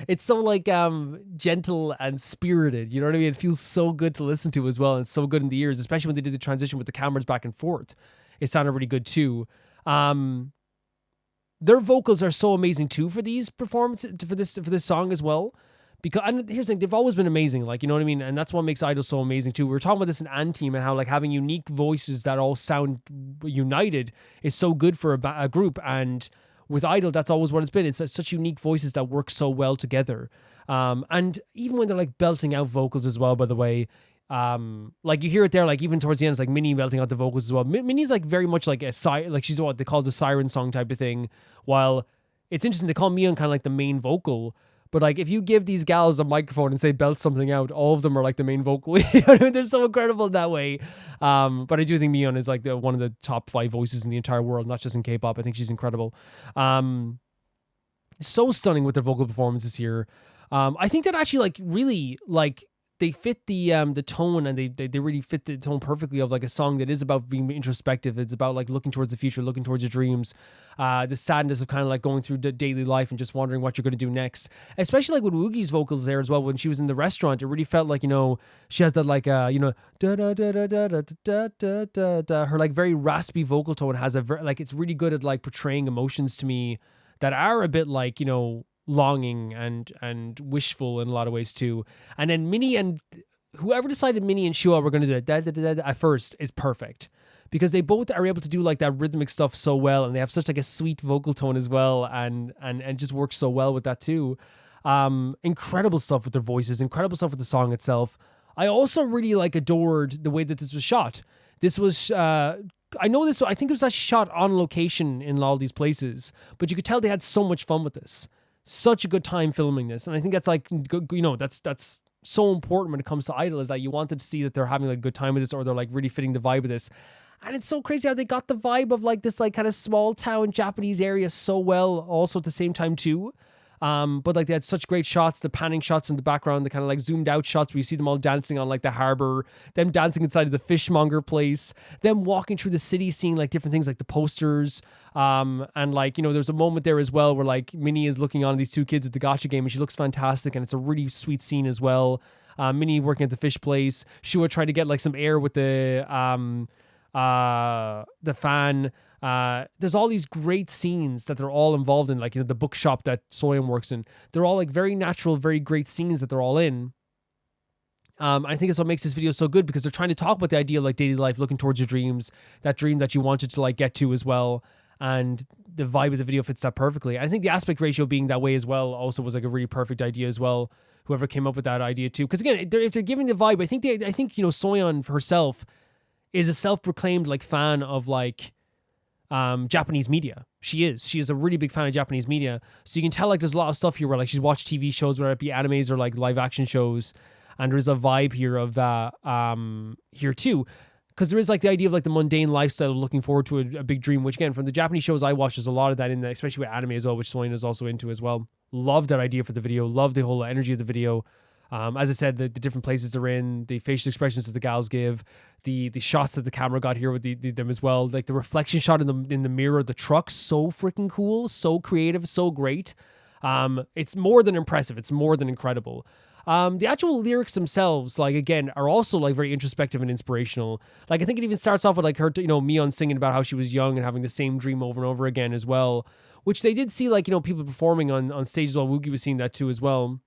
It's so like gentle and spirited, you know what I mean? It feels so good to listen to as well, and it's so good in the ears, especially when they did the transition with the cameras back and forth. It sounded really good too. Their vocals are so amazing too for these performances, for this song as well. Because, and here's the thing, they've always been amazing, like, you know what I mean? And that's what makes Idol so amazing too. We were talking about this in Anteam, and how like having unique voices that all sound united is so good for a group. And with Idol, that's always what it's been. It's such unique voices that work so well together. And even when they're like belting out vocals as well, by the way, like you hear it there, like even towards the end, it's like Minnie belting out the vocals as well. Minnie's like very much like like she's what they call the siren song type of thing. While it's interesting, they call Mion kind of like the main vocal. But like if you give these gals a microphone and say belt something out, all of them are like the main vocal. You know what I mean? They're so incredible in that way. But I do think Mion is like one of the top 5 voices in the entire world, not just in K-pop. I think she's incredible. So stunning with their vocal performances here. I think that actually like really like they fit the tone, and they really fit the tone perfectly of like a song that is about being introspective. It's about like looking towards the future, looking towards your dreams, the sadness of kind of like going through the daily life and just wondering what you're going to do next. Especially like with Woogie's vocals there as well. When she was in the restaurant, it really felt like, you know, she has that like you know, da da da da da da da da da da. Her like very raspy vocal tone has a like it's really good at like portraying emotions to me that are a bit like, you know, longing and wishful in a lot of ways too. And then Minnie and whoever decided Minnie and Shua were going to do it at first is perfect, because they both are able to do like that rhythmic stuff so well, and they have such like a sweet vocal tone as well, and just works so well with that too. Incredible stuff with their voices, incredible stuff with the song itself. I also really like adored the way that this was shot. This was I think it was actually shot on location in all these places, but you could tell they had so much fun with this. Such a good time filming this, and I think that's like, you know, that's so important when it comes to Idol, is that you wanted to see that they're having like a good time with this, or they're like really fitting the vibe of this. And it's so crazy how they got the vibe of like this like kind of small town Japanese area so well also at the same time too. But like they had such great shots, the panning shots in the background, the kind of like zoomed out shots where you see them all dancing on like the harbor, them dancing inside of the fishmonger place, them walking through the city, seeing like different things like the posters. And like, you know, there's a moment there as well where like Minnie is looking on these two kids at the gacha game and she looks fantastic, and it's a really sweet scene as well. Minnie working at the fish place, Shua tried to get like some air with the fan. There's all these great scenes that they're all involved in, like, you know, the bookshop that Soyeon works in. They're all like very natural, very great scenes that they're all in. I think it's what makes this video so good, because they're trying to talk about the idea of like daily life, looking towards your dreams, that dream that you wanted to like get to as well. And the vibe of the video fits that perfectly. I think the aspect ratio being that way as well also was like a really perfect idea as well. Whoever came up with that idea too, because again, if they're giving the vibe, I think you know, Soyeon herself is a self-proclaimed like fan of like Japanese media. She is a really big fan of Japanese media. So you can tell like there's a lot of stuff here where like she's watched TV shows, whether it be animes or like live action shows, and there's a vibe here of that here too. Because there is like the idea of like the mundane lifestyle of looking forward to a big dream, which again, from the Japanese shows I watch, there's a lot of that in there, especially with anime as well, which Soyeon is also into as well. Love that idea for the video. Love the whole energy of the video. As I said, the different places they're in, the facial expressions that the gals give, the shots that the camera got here with them as well. Like the reflection shot in the mirror of the truck, so freaking cool, so creative, so great. It's more than impressive. It's more than incredible. The actual lyrics themselves, like, again, are also like very introspective and inspirational. Like, I think it even starts off with like her, you know, Mion singing about how she was young and having the same dream over and over again as well, which they did see, like, you know, people performing on stage as well. Woogie was seeing that too as well.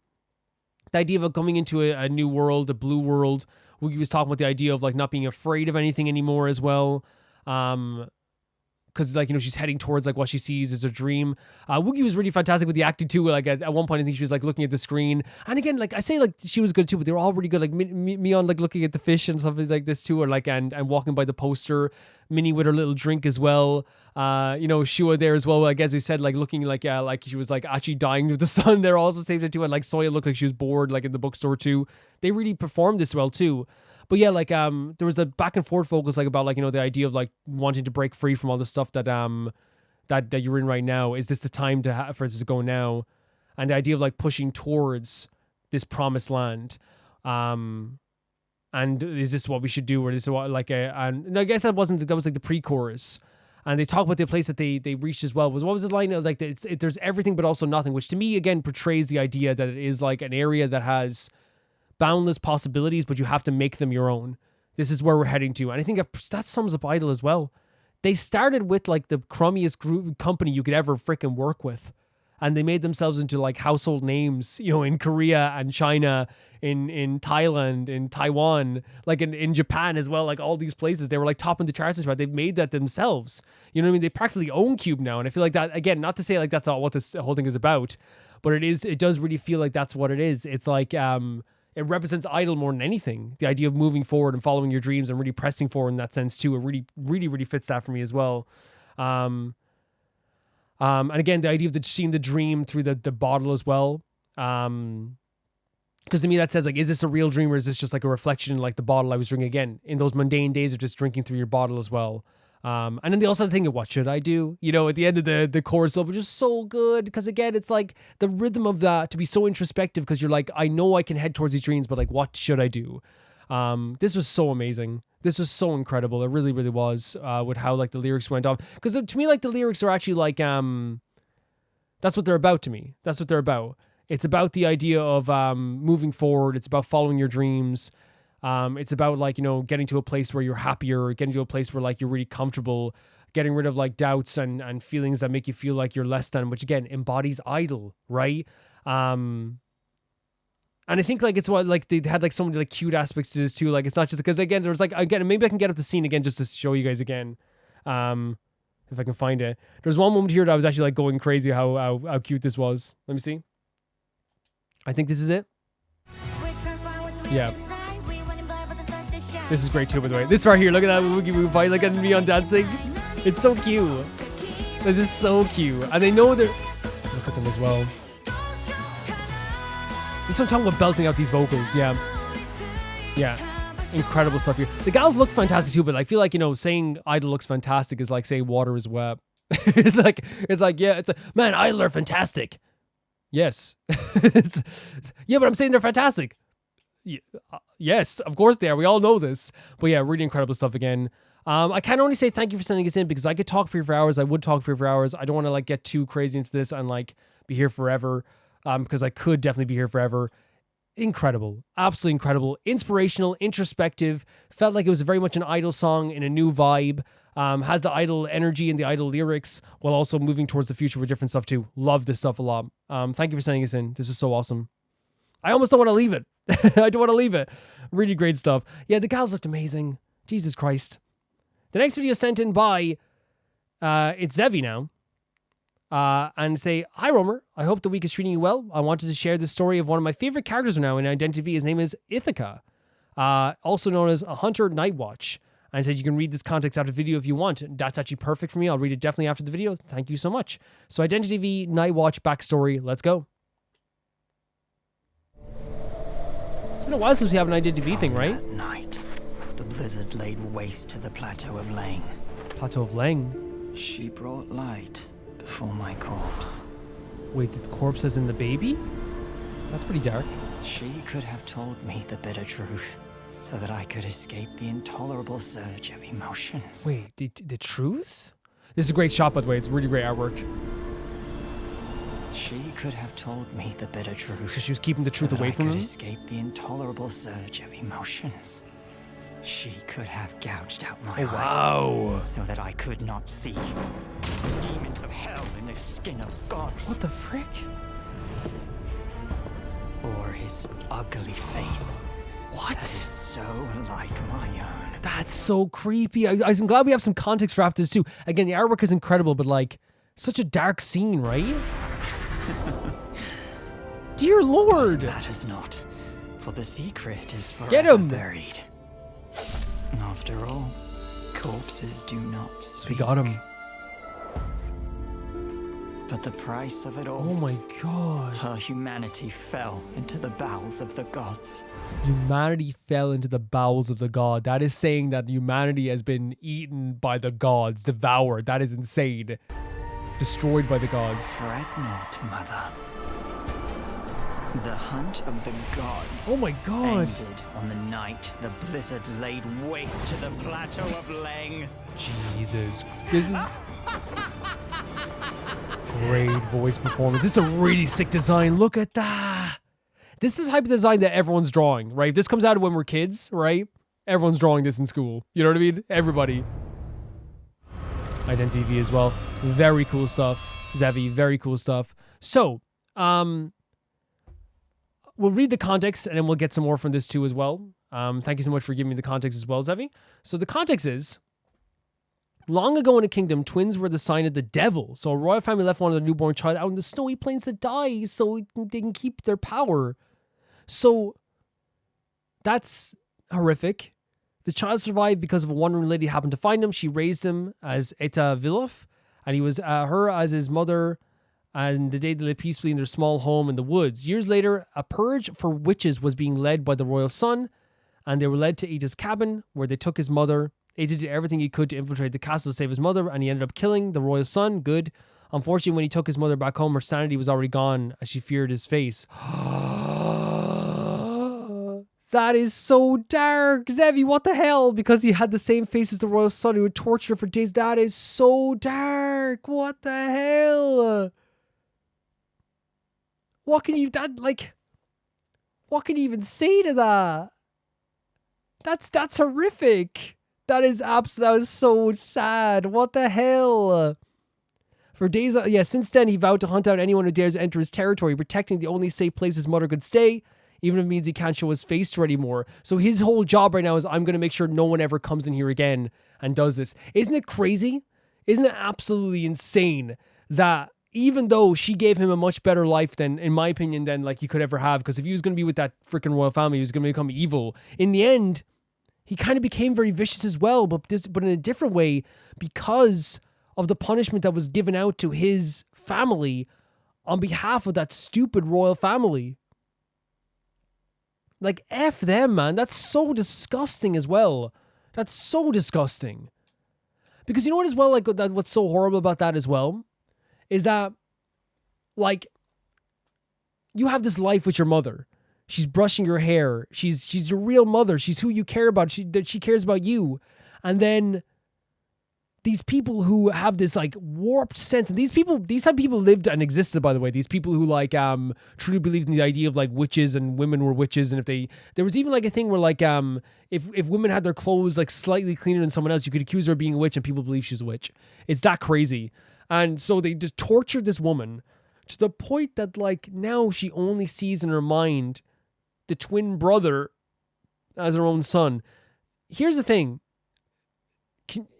The idea of coming into a new world, a blue world. Woogie was talking about the idea of like not being afraid of anything anymore as well. Because, like, you know, she's heading towards like what she sees as a dream. Woogie was really fantastic with the acting too. Like at one point, I think she was like looking at the screen, and again, like I say, like she was good too, but they were all really good. Like Mion like looking at the fish and stuff like this too, or like and walking by the poster. Minnie with her little drink as well. You know, Shua there as well. Like as we said, like looking like she was like actually dying with the sun there also at the same time too, and like Soya looked like she was bored like in the bookstore too. They really performed this well too. But yeah, like there was the back and forth focus like about like, you know, the idea of like wanting to break free from all the stuff that that you're in right now. Is this the time for this to go now? And the idea of like pushing towards this promised land. And is this what we should do, or is this what like and I guess that was like the pre-chorus. And they talk about the place that they reached as well. What was the line of like there's everything but also nothing, which to me again portrays the idea that it is like an area that has boundless possibilities, but you have to make them your own. This is where we're heading to. And I think that sums up Idol as well. They started with like the crummiest company you could ever freaking work with. And they made themselves into like household names, you know, in Korea and China, in Thailand, in Taiwan, like in Japan as well, like all these places. They were like topping the charts, but they've made that themselves. You know what I mean? They practically own Cube now. And I feel like that, again, not to say like that's not what this whole thing is about, but it does really feel like that's what it is. It's like, it represents Idol more than anything. The idea of moving forward and following your dreams and really pressing forward in that sense too. It really, really, really fits that for me as well. And again, the idea of seeing the dream through the bottle as well. Because to me that says like, is this a real dream or is this just like a reflection like the bottle I was drinking again in those mundane days of just drinking through your bottle as well. And then they also think of what should I do? You know, at the end of the chorus, which is so good because again, it's like the rhythm of that to be so introspective because you're like, I know I can head towards these dreams, but like, what should I do? This was so amazing. This was so incredible. It really, really was with how like the lyrics went off. Because to me, like the lyrics are actually like, that's what they're about to me. That's what they're about. It's about the idea of moving forward. It's about following your dreams. It's about like, you know, getting to a place where you're happier, getting to a place where like you're really comfortable, getting rid of like doubts and feelings that make you feel like you're less than, which again embodies Idol, right? And I think like it's what like they had like so many like cute aspects to this too. Like it's not just because again there's like again maybe I can get up the scene again just to show you guys again, if I can find it. There's one moment here that I was actually like going crazy how cute this was. Let me see. I think this is it. Yeah. This is great too, by the way. This right here, look at that Woogie Woo fight, look at Mion dancing. It's so cute. This is so cute. And they know they're... Look at them as well. This is what I'm talking about, belting out these vocals, yeah. Yeah. Incredible stuff here. The gals look fantastic too, but I feel like, you know, saying Idol looks fantastic is like saying water is wet. it's like, yeah, it's like, man, Idol are fantastic. Yes. Yeah, but I'm saying they're fantastic. Yes, of course they are. We all know this. But yeah, really incredible stuff again. I can only say thank you for sending us in because I could talk for you for hours. I would talk for you for hours. I don't want to like get too crazy into this and like be here forever because I could definitely be here forever. Incredible. Absolutely incredible. Inspirational, introspective. Felt like it was very much an Idol song in a new vibe. Has the Idol energy and the Idol lyrics while also moving towards the future with different stuff too. Love this stuff a lot. Thank you for sending us in. This is so awesome. I almost don't want to leave it. I don't want to leave it. Really great stuff. Yeah, the gals looked amazing. Jesus Christ. The next video sent in by, it's Zevi now. And say, hi Romer, I hope the week is treating you well. I wanted to share the story of one of my favorite characters now in Identity. His name is Ithaca, also known as a Hunter Nightwatch. And I said you can read this context after the video if you want. That's actually perfect for me. I'll read it definitely after the video. Thank you so much. So Identity V Nightwatch backstory. Let's go. It's been a while since we have an Identity V thing, right? That night, the blizzard laid waste to the plateau of Lang. Plateau of Lang? She brought light before my corpse. Wait, the corpse as in the baby? That's pretty dark. She could have told me the bitter truth so that I could escape the intolerable surge of emotions. Wait, the truth? This is a great shot, by the way. It's really great artwork. She could have told me the bitter truth. So she was keeping the truth away from him? I could escape the intolerable surge of emotions. She could have gouged out my eyes so that I could not see the demons of hell in the skin of gods. What the frick? Or his ugly face. What? That is so like my own. That's so creepy. I'm glad we have some context for after this too. Again, the artwork is incredible, but like, such a dark scene, right? Dear Lord! It matters not, for the secret is forever Get him! buried. After all, corpses do not speak. We got him. But the price of it all... Oh my god. Her humanity fell into the bowels of the gods. Humanity fell into the bowels of the god. That is saying that humanity has been eaten by the gods, devoured. That is insane. Destroyed by the gods. Fret not, mother. The hunt of the gods. Oh my god. Ended on the night the blizzard laid waste to the plateau of Lang. Jesus. This is great voice performance. This is a really sick design. Look at that. This is the type of design that everyone's drawing, right? If this comes out when we're kids, right? Everyone's drawing this in school. You know what I mean? Everybody. Identity V as well. Very cool stuff. Zevi, very cool stuff. So, we'll read the context and then we'll get some more from this too as well. Thank you so much for giving me the context as well, Zevi. So the context is, long ago in a kingdom, twins were the sign of the devil. So a royal family left one of their newborn child out in the snowy plains to die so they can keep their power. So that's horrific. The child survived because of a wandering lady happened to find him. She raised him as Eta Vilov, and he was her as his mother. And the day they lived peacefully in their small home in the woods. Years later, a purge for witches was being led by the royal son, and they were led to Eta's cabin, where they took his mother. Eta did everything he could to infiltrate the castle to save his mother, and he ended up killing the royal son. Good. Unfortunately, when he took his mother back home, her sanity was already gone, as she feared his face. That is so dark. Zevi, what the hell? Because he had the same face as the royal son who would torture her for days. That is so dark. What the hell? What can you even say to that? That's horrific. That was so sad. What the hell? For days, since then he vowed to hunt out anyone who dares enter his territory, protecting the only safe place his mother could stay, even if it means he can't show his face to her anymore. So his whole job right now is, I'm going to make sure no one ever comes in here again and does this. Isn't it crazy? Isn't it absolutely insane that even though she gave him a much better life than, in my opinion, than like he could ever have, because if he was going to be with that freaking royal family, he was going to become evil. In the end, he kind of became very vicious as well, but in a different way, because of the punishment that was given out to his family on behalf of that stupid royal family. Like, F them, man. That's so disgusting as well. That's so disgusting. Because you know what as well, like, what's so horrible about that as well? Is that, like, you have this life with your mother. She's brushing your hair. She's your real mother. She's who you care about. She cares about you. And then these people who have this like warped sense, and these type of people lived and existed, by the way. These people who like truly believed in the idea of like witches and women were witches, and if there was even like a thing where like if women had their clothes like slightly cleaner than someone else, you could accuse her of being a witch and people believe she's a witch. It's that crazy. And so they just tortured this woman to the point that like now she only sees in her mind the twin brother as her own son. Here's the thing.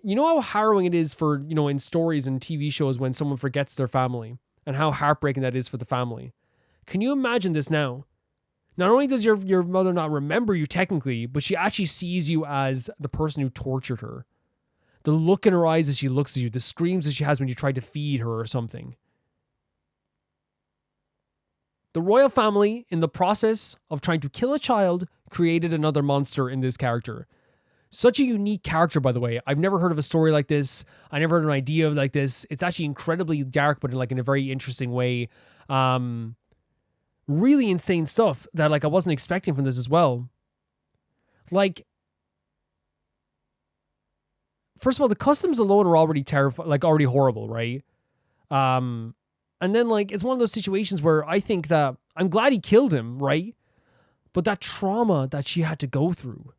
You know how harrowing it is for, you know, in stories and TV shows when someone forgets their family, and how heartbreaking that is for the family. Can you imagine this now? Not only does your mother not remember you technically, but she actually sees you as the person who tortured her. The look in her eyes as she looks at you, the screams that she has when you tried to feed her or something. The royal family, in the process of trying to kill a child, created another monster in this character. Such a unique character, by the way. I've never heard of a story like this. I never heard of an idea like this. It's actually incredibly dark, but in a very interesting way. Really insane stuff that like I wasn't expecting from this as well. Like, first of all, the customs alone are already terrifying, like already horrible, right? And then like it's one of those situations where I think that I'm glad he killed him, right? But that trauma that she had to go through.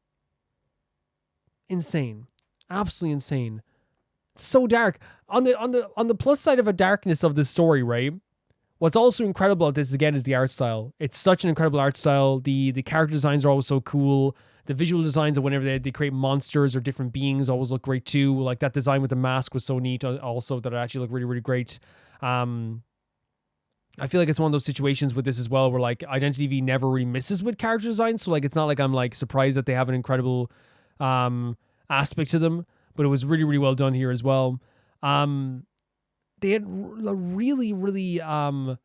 Insane. Absolutely insane. So dark. On the plus side of a darkness of this story, right? What's also incredible about this again is the art style. It's such an incredible art style. The character designs are always so cool. The visual designs of whenever they create monsters or different beings always look great too. Like that design with the mask was so neat also that it actually looked really, really great. I feel like it's one of those situations with this as well where like Identity V never really misses with character design. So like it's not like I'm like surprised that they have an incredible aspect to them, but it was really, really well done here as well. They had really, really how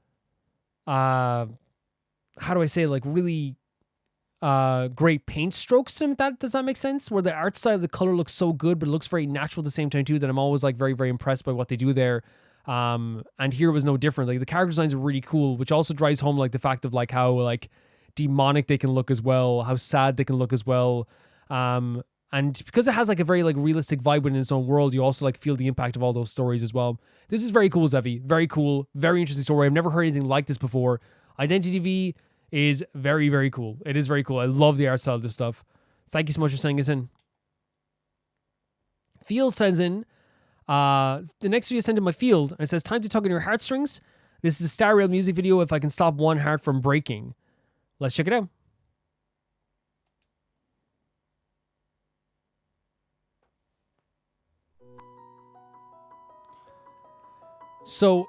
do I say, like really great paint strokes to them. Does that make sense? Where the art style, the color looks so good, but it looks very natural at the same time too, that I'm always like very, very impressed by what they do there. And here was no different. Like the character designs are really cool, which also drives home like the fact of like how like demonic they can look as well, how sad they can look as well. And because it has like a very like realistic vibe within its own world, you also like feel the impact of all those stories as well. This is very cool, Zevi. Very cool. Very interesting story. I've never heard anything like this before. Identity V is very, very cool. It is very cool. I love the art style of this stuff. Thank you so much for sending us in. Field sends in, the next video sent in my Field, and it says, time to tug on your heartstrings. This is a Star Rail music video if I can stop one heart from breaking. Let's check it out. So,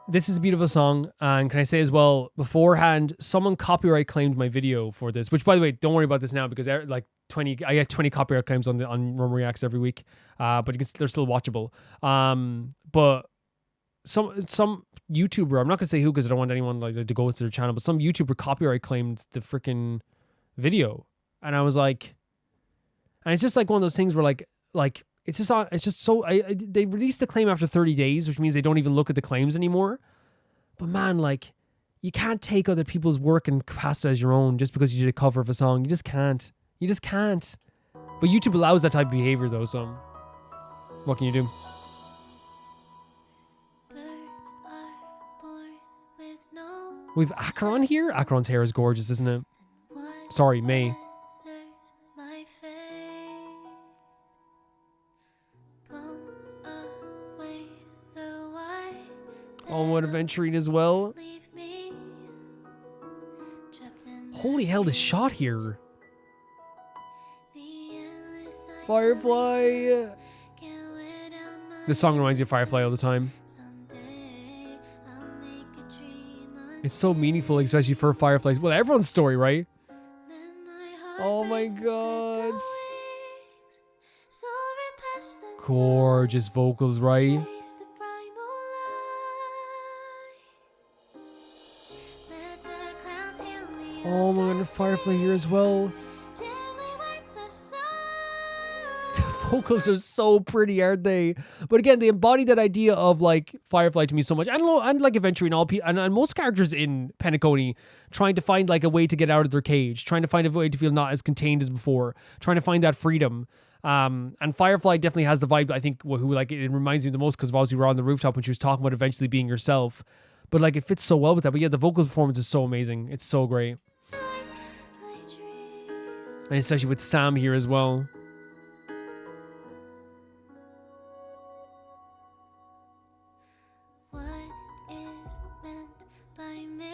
this is a beautiful song, and can I say as well, beforehand, someone copyright claimed my video for this, which by the way, don't worry about this now, because like I get 20 copyright claims on Rum Reacts every week, but they're still watchable. But some YouTuber, I'm not gonna say who because I don't want anyone like to go to their channel, but some YouTuber copyright claimed the freaking video, and I was like, and it's just like one of those things where like it's just so they released the claim after 30 days, which means they don't even look at the claims anymore. But man, like you can't take other people's work and cast it as your own just because you did a cover of a song. You just can't. You just can't. But YouTube allows that type of behavior though, so what can you do? We've Acheron here? Acheron's hair is gorgeous, isn't it? Sorry, May. Oh, what adventuring as well. Holy hell, this shot here. Firefly. This song reminds me of Firefly all the time. It's so meaningful, especially for Fireflies. Well, everyone's story, right? Oh my god. Gorgeous vocals, right? Oh my god, Firefly here as well. The vocals are so pretty, aren't they? But again, they embody that idea of like Firefly to me so much. And like Aventurine, and most characters in Penacony trying to find like a way to get out of their cage, trying to find a way to feel not as contained as before, trying to find that freedom. And Firefly definitely has the vibe, I think, who like it reminds me the most, because obviously we were on the rooftop when she was talking about eventually being yourself. But like it fits so well with that. But yeah, the vocal performance is so amazing. It's so great. And especially with Sam here as well.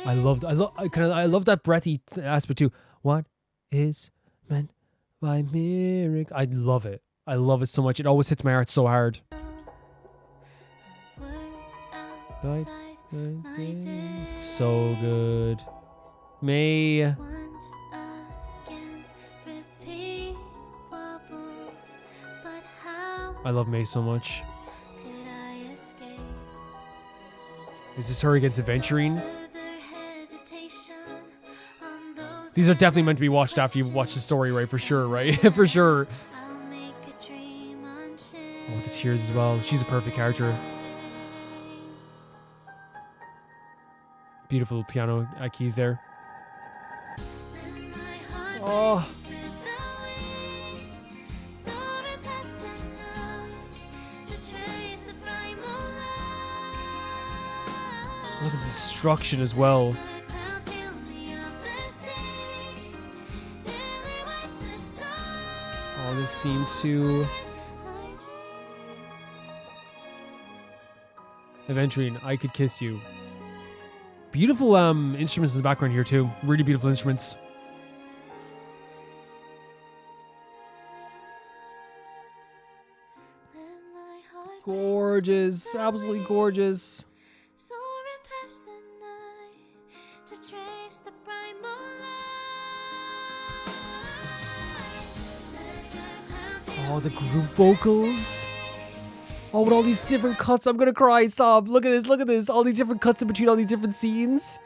I love that breathy aspect too. What is meant by miracle? I love it. I love it so much. It always hits my heart so hard. So good. May. I love May so much. Is this her against Aventurine? These are definitely meant to be watched after you've watched the story, right? For sure, right? For sure. Oh, the tears as well. She's a perfect character. Beautiful piano keys there. Oh. Look at the destruction as well. Oh, this scene too. Aventurine, I Could Kiss You. Beautiful instruments in the background here too. Really beautiful instruments. Gorgeous. Absolutely gorgeous. Oh, the group vocals. Oh, with all these different cuts. I'm gonna cry. Stop. Look at this. Look at this. All these different cuts in between all these different scenes.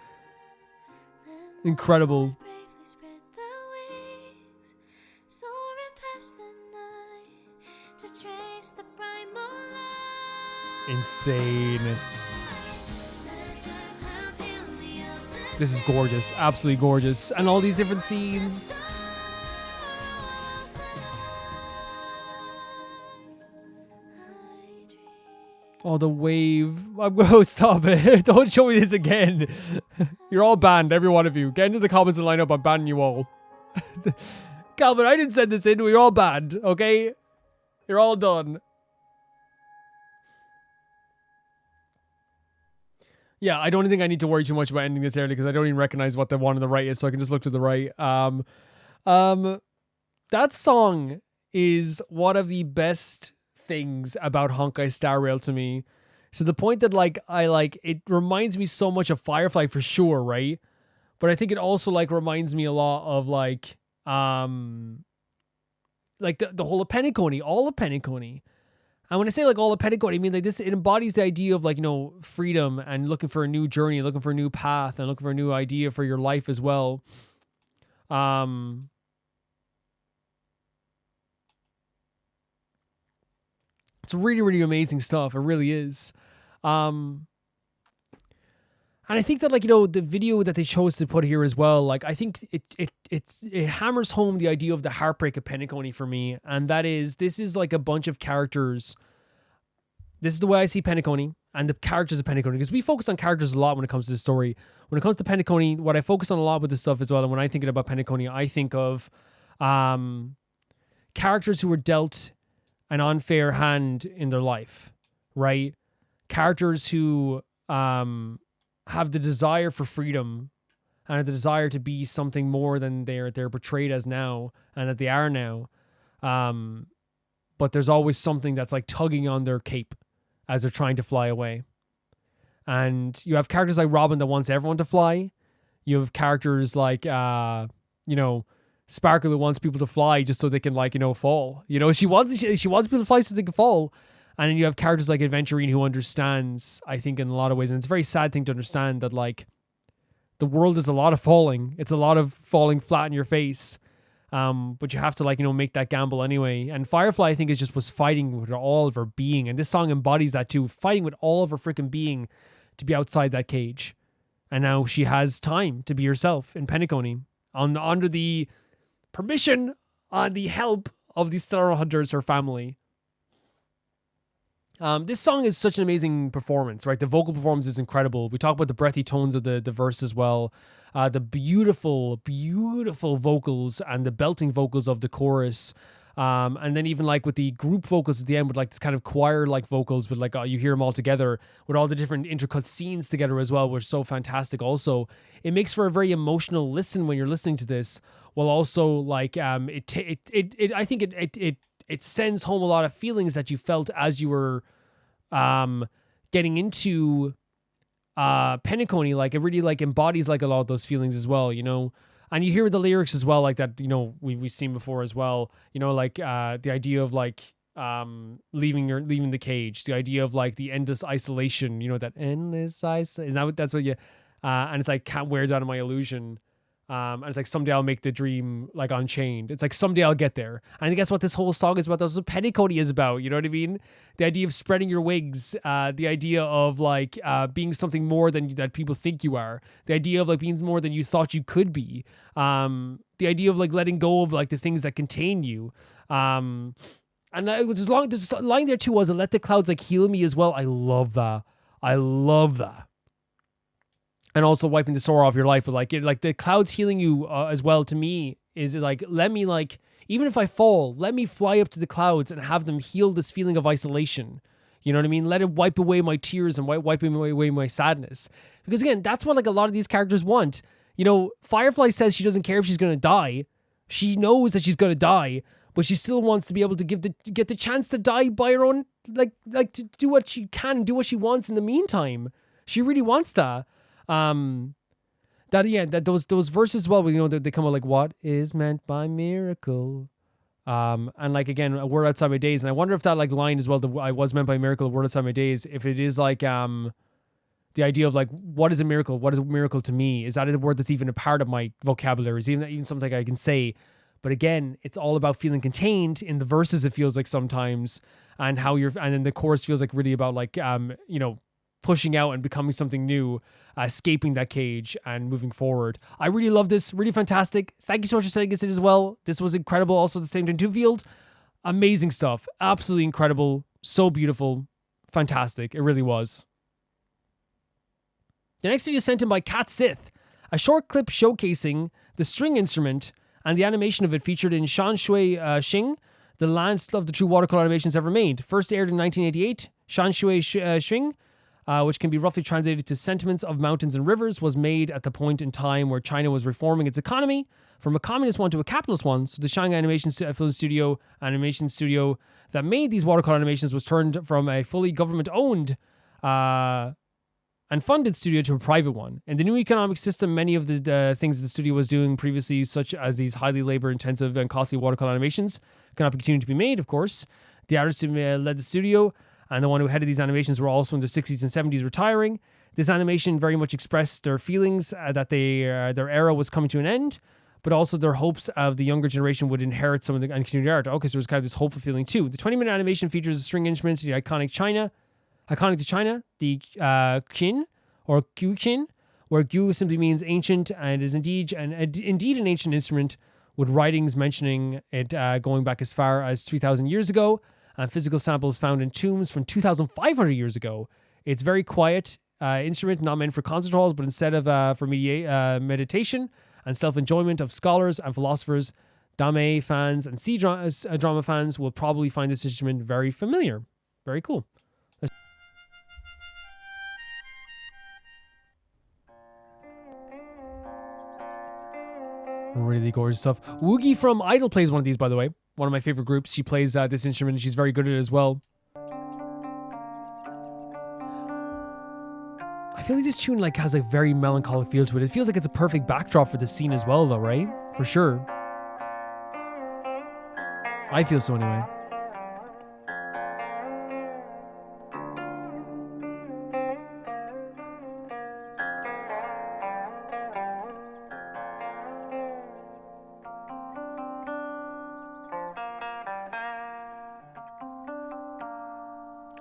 Incredible. Insane. This is gorgeous. Absolutely gorgeous. And all these different scenes. Oh, the wave. I'm going to stop it. Don't show me this again. You're all banned, every one of you. Get into the comments and line up. I'm banning you all. Calvin, I didn't send this in. We're all banned, okay? You're all done. Yeah, I don't think I need to worry too much about ending this early because I don't even recognize what the one on the right is, so I can just look to the right. That song is one of the best things about Honkai Star Rail to me, to the point that it reminds me so much of Firefly for sure, right? But I think it also reminds me a lot of the whole of Penacony, all of Penacony. And when I say all of Penacony, I mean this, it embodies the idea of freedom and looking for a new journey, looking for a new path, and looking for a new idea for your life as well. It's really, really amazing stuff. It really is. And I think that the video that they chose to put here as well, I think it hammers home the idea of the heartbreak of Penacony for me. And that is, this is a bunch of characters. This is the way I see Penacony and the characters of Penacony, because we focus on characters a lot when it comes to the story. When it comes to Penacony, what I focus on a lot with this stuff as well, and when I'm thinking about Penacony, I think of characters who were dealt an unfair hand in their life, right? Characters who have the desire for freedom and the desire to be something more than they're portrayed as now and that they are now. But there's always something that's tugging on their cape as they're trying to fly away. And you have characters like Robin that wants everyone to fly. You have characters like, Sparkle who wants people to fly just so they can fall. She wants people to fly so they can fall. And then you have characters like Aventurine who understands, I think, in a lot of ways, and it's a very sad thing to understand that the world is a lot of falling. It's a lot of falling flat in your face. But you have to, like, you know, make that gamble anyway. And Firefly, I think, was fighting with all of her being. And this song embodies that too, fighting with all of her freaking being to be outside that cage. And now she has time to be herself in Penacony under the permission and the help of the Stellar Hunters, her family. This song is such an amazing performance, right? The vocal performance is incredible. We talk about the breathy tones of the verse as well. The beautiful, beautiful vocals and the belting vocals of the chorus. And then even like with the group vocals at the end with like this kind of choir-like vocals with like, you hear them all together with all the different intercut scenes together as well, which is so fantastic also. It makes for a very emotional listen when you're listening to this, while also like, I think it sends home a lot of feelings that you felt as you were getting into Penacony. Like it really like embodies like a lot of those feelings as well, you know. And you hear the lyrics as well, like that, you know, we've seen before as well, you know, like the idea of like leaving the cage, the idea of like the endless isolation, you know, that endless isolation, is that what, that's what you and it's like, can't wear down my illusion. And it's like, someday I'll make the dream like unchained. It's like, someday I'll get there. And I guess what this whole song is about, that's what Penacony is about. You know what I mean? The idea of spreading your wings, the idea of like being something more than that people think you are. The idea of like being more than you thought you could be. The idea of like letting go of like the things that contain you. And there's a line there too, was let the clouds like heal me as well. I love that. I love that. And also wiping the sorrow off your life, but like the clouds healing you as well, to me is like, let me like, even if I fall, let me fly up to the clouds and have them heal this feeling of isolation. You know what I mean? Let it wipe away my tears and wipe away my sadness. Because again, that's what like a lot of these characters want. You know, Firefly says she doesn't care if she's going to die. She knows that she's going to die, but she still wants to be able to get the chance to die by her own, like to do what she can, do what she wants in the meantime. She really wants that. Those verses as well, you know, they come out like, what is meant by miracle, and like, again, a word outside my days. And I wonder if that like line as well, I was meant by miracle, a word outside my days, if it is like the idea of like, what is a miracle to me? Is that a word that's even a part of my vocabulary? Is even something I can say? But again, it's all about feeling contained in the verses, it feels like sometimes, and then the chorus feels like really about like you know, pushing out and becoming something new, escaping that cage and moving forward. I really love this. Really fantastic. Thank you so much for sending us in as well. This was incredible. Also, at the same time, Field, amazing stuff. Absolutely incredible. So beautiful. Fantastic. It really was. The next video is sent in by Kat Sith. A short clip showcasing the string instrument, and the animation of it featured in Shan Shui Xing, the last of the true watercolor animations ever made. First aired in 1988, Shan Shui Xing, which can be roughly translated to sentiments of mountains and rivers, was made at the point in time where China was reforming its economy from a communist one to a capitalist one. So the Shanghai animation studio that made these watercolor animations was turned from a fully government-owned and funded studio to a private one. In the new economic system, many of the things the studio was doing previously, such as these highly labor-intensive and costly watercolor animations, cannot continue to be made, of course. The artist who led the studio and the one who headed these animations were also in their 60s and 70s retiring. This animation very much expressed their feelings that their era was coming to an end, but also their hopes of the younger generation would inherit some of the and continue the art. Okay, so there's kind of this hopeful feeling too. The 20-minute animation features a string instrument, the iconic to China, the qin or gu qin, where gu simply means ancient and is indeed an ancient instrument, with writings mentioning it going back as far as 3,000 years ago, and physical samples found in tombs from 2,500 years ago. It's very quiet instrument, not meant for concert halls, but instead of for meditation and self-enjoyment of scholars and philosophers. Damei fans and C-drama fans will probably find this instrument very familiar. Very cool. Really gorgeous stuff. Woogie from Idol plays one of these, by the way. One of my favorite groups. She plays this instrument and she's very good at it as well. I feel like this tune like has a very melancholic feel to it. It feels like it's a perfect backdrop for the scene as well, though, right? For sure. I feel so anyway.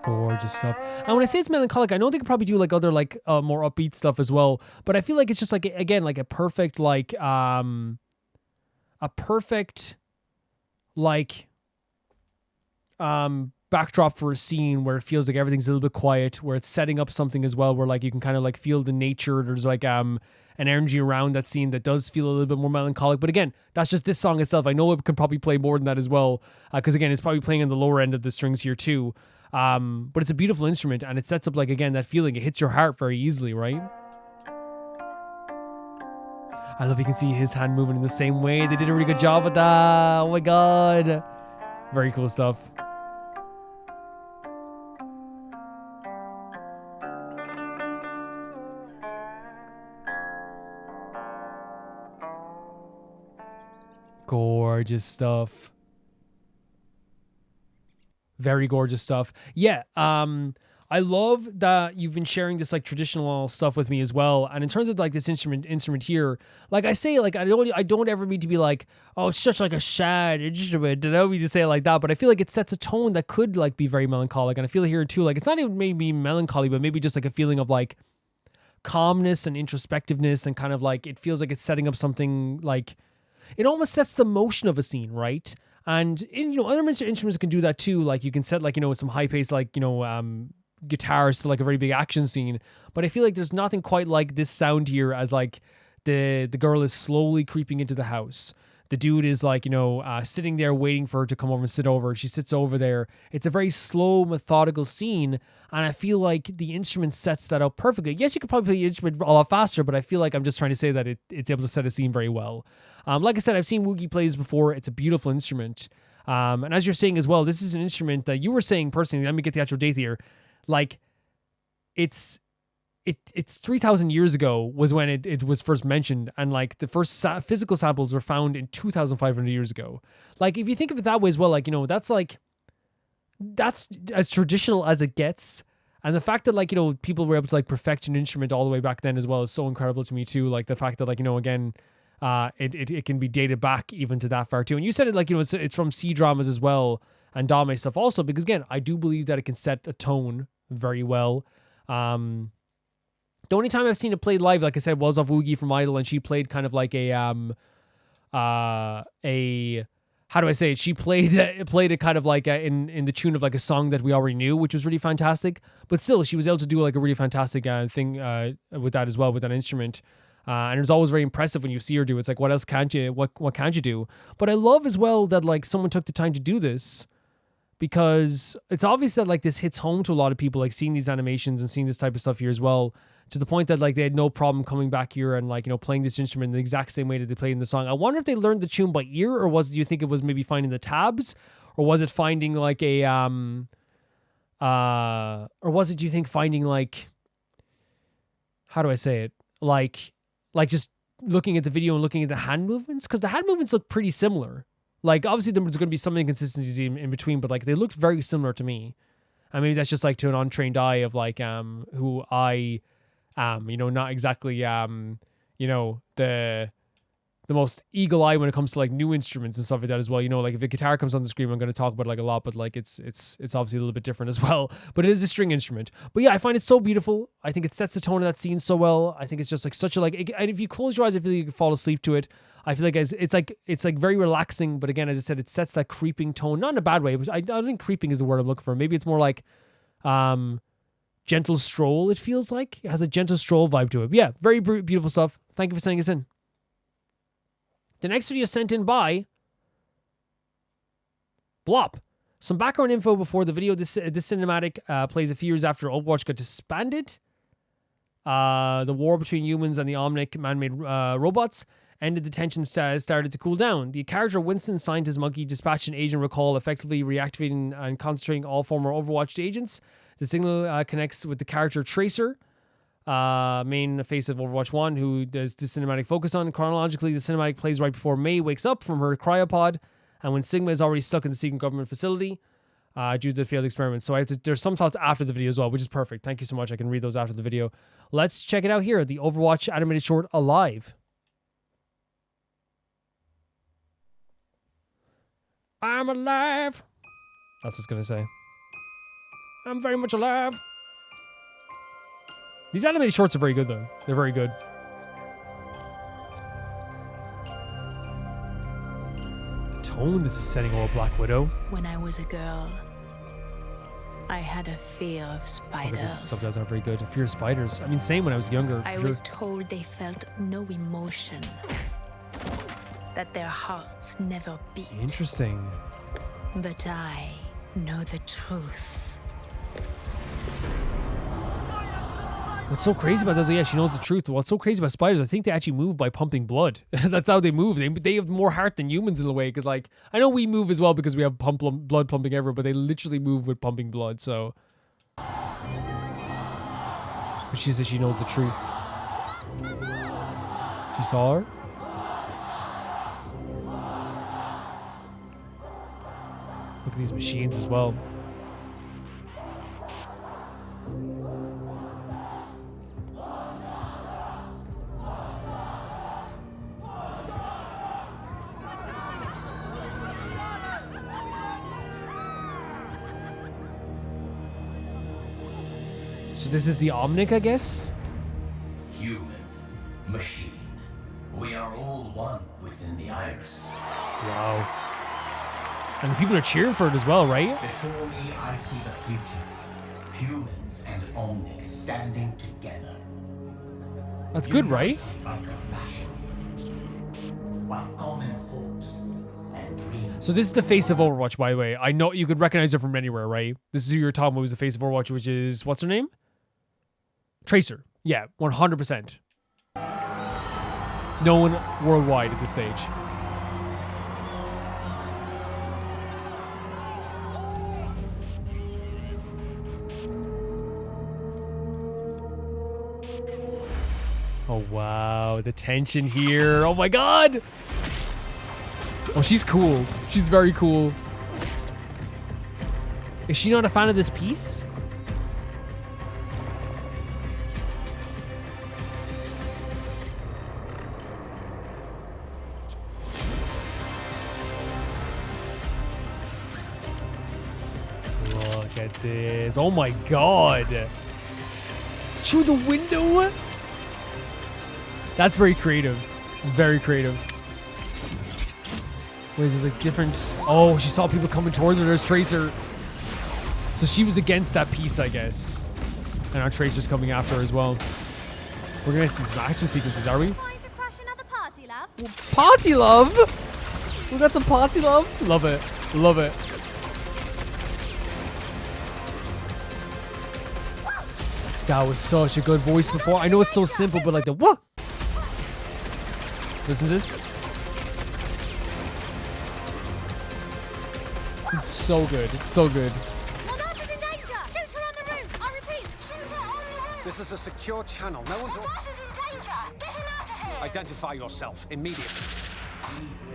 Gorgeous stuff. And when I say it's melancholic, I know they could probably do like other like more upbeat stuff as well. But I feel like it's just like, again, like a perfect like backdrop for a scene where it feels like everything's a little bit quiet, where it's setting up something as well, where like you can kind of like feel the nature. There's like an energy around that scene that does feel a little bit more melancholic. But again, that's just this song itself. I know it can probably play more than that as well, because again, it's probably playing on the lower end of the strings here too. But it's a beautiful instrument, and it sets up like, again, that feeling. It hits your heart very easily, right? I love you can see his hand moving in the same way. They did a really good job with that. Oh my god. Very cool stuff. Gorgeous stuff. Very gorgeous stuff. Yeah, I love that you've been sharing this like traditional stuff with me as well. And in terms of like this instrument here, like I say, like I don't ever mean to be like, oh, it's such like a sad instrument. I don't mean to say it like that, but I feel like it sets a tone that could like be very melancholic. And I feel here too, like it's not even maybe melancholy, but maybe just like a feeling of like calmness and introspectiveness, and kind of like it feels like it's setting up something like it almost sets the motion of a scene, right? And other instruments can do that too. Like you can set like some high pace like guitars to like a very big action scene. But I feel like there's nothing quite like this sound here, as like the girl is slowly creeping into the house. The dude is like sitting there waiting for her to come over and sit over. She sits over there. It's a very slow, methodical scene, and I feel like the instrument sets that up perfectly. Yes, you could probably play the instrument a lot faster, but I feel like I'm just trying to say that it's able to set a scene very well. Like I said, I've seen Woogie plays before. It's a beautiful instrument. And as you're saying as well, this is an instrument that you were saying personally, let me get the actual date here. Like, it's 3,000 years ago was when it was first mentioned, and like the first physical samples were found in 2,500 years ago. Like, if you think of it that way as well, like, that's as traditional as it gets. And the fact that like, people were able to like perfect an instrument all the way back then as well is so incredible to me too. Like the fact that like, again, it can be dated back even to that far too. And you said it like, it's from C-dramas as well, and Damei stuff also, because again, I do believe that it can set a tone very well. The only time I've seen it played live, like I said, was of Woogie from Idol, and she played kind of like how do I say it? She played it kind of like in the tune of like a song that we already knew, which was really fantastic. But still, she was able to do like a really fantastic thing with that as well, with that instrument. And it's always very impressive when you see her do it. It's like, what else can't you? What can't you do? But I love as well that like someone took the time to do this, because it's obvious that like this hits home to a lot of people, like seeing these animations and seeing this type of stuff here as well, to the point that like they had no problem coming back here and like, playing this instrument in the exact same way that they played in the song. I wonder if they learned the tune by ear, or do you think it was maybe finding the tabs, or was it finding like a, or was it, do you think, finding like, how do I say it? Like just looking at the video and looking at the hand movements, because the hand movements look pretty similar. Like, obviously there's going to be some inconsistencies in between, but like they looked very similar to me. And maybe that's just like to an untrained eye of like, who I am, not exactly, the most eagle eye when it comes to like new instruments and stuff like that as well. Like if a guitar comes on the screen, I'm going to talk about it like a lot, but like it's obviously a little bit different as well, but it is a string instrument. But yeah, I find it so beautiful. I think it sets the tone of that scene so well. I think it's just like such a, like, and if you close your eyes, I feel like you can fall asleep to it. I feel like it's like very relaxing, but again, as I said, it sets that creeping tone, not in a bad way, but I don't think creeping is the word I'm looking for. Maybe it's more like, gentle stroll. It feels like it has a gentle stroll vibe to it. But yeah, very beautiful stuff. Thank you for sending us in. The next video sent in by Blop. Some background info before the video. This cinematic plays a few years after Overwatch got disbanded. The war between humans and the Omnic man-made robots ended. The tension started to cool down. The character Winston, scientist monkey, dispatched an agent recall, effectively reactivating and concentrating all former Overwatch agents. The signal connects with the character Tracer, main face of Overwatch 1, who does the cinematic focus on. Chronologically, the cinematic plays right before Mei wakes up from her cryopod, and when Sigma is already stuck in the secret government facility due to the failed experiment. So there's some thoughts after the video as well, which is perfect. Thank you so much. I can read those after the video. Let's check it out here. The Overwatch animated short Alive. I'm alive. That's what it's going to say. I'm very much alive. These animated shorts are very good, though. They're very good. The tone this is setting all Black Widow. When I was a girl, I had a fear of The spiders. subtitles are very good. A fear of spiders. I mean, same when I was younger. I was told they felt no emotion, that their hearts never beat. Interesting. But I know the truth. What's so crazy about those? Yeah, she knows the truth. What's so crazy about spiders? I think they actually move by pumping blood. That's how they move. They have more heart than humans in a way. Because like I know we move as well because we have blood pumping everywhere, but they literally move with pumping blood. So but she says she knows the truth. She saw her. Look at these machines as well. So this is the Omnic, I guess? Human, machine. We are all one within the iris. Wow. And the people are cheering for it as well, right? Before me, I see the future. Humans and Omnics standing together. That's good, right? By compassion. While common hopes and dreams. So this is the face of Overwatch, by the way. I know you could recognize her from anywhere, right? This is who you're talking about, who's the face of Overwatch, which is, what's her name? Tracer. Yeah, 100%. No one worldwide at this stage. Oh, wow. The tension here. Oh, my God. Oh, she's cool. She's very cool. Is she not a fan of this piece? Look at this. Oh, my God. Through the window? That's very creative. Very creative. What is it, like different? Oh, she saw people coming towards her. There's Tracer. So she was against that piece, I guess. And our Tracer's coming after her as well. We're gonna see some action sequences, are we? Party love? We got some party love? Love it. Love it. That was such a good voice before. I know it's so simple, but like the what? Listen to this. It's so good. It's so good. This is a secure channel. No one's... Identify yourself immediately.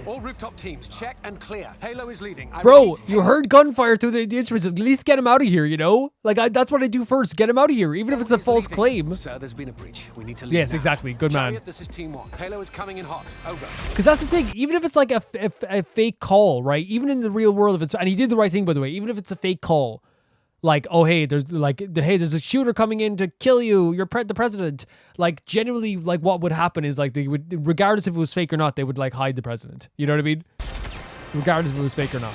All rooftop teams, check and clear. Halo is leaving. Bro, you heard gunfire through the instruments. At least get him out of here, you know? Like, that's what I do first. Get him out of here, even if it's a false claim. Sir, there's been a breach. We need to leave Yes, now. exactly. Good man. Chariot, this is Team 1. Halo is coming in hot. Over. Because that's the thing. Even if it's like a fake call, right? Even in the real world, if it's... And he did the right thing, by the way. Even if it's a fake call. Like, oh, hey, there's a shooter coming in to kill you. You're the president. Like, genuinely, like, what would happen is, like, they would, regardless if it was fake or not, they would, like, hide the president. You know what I mean? Regardless if it was fake or not.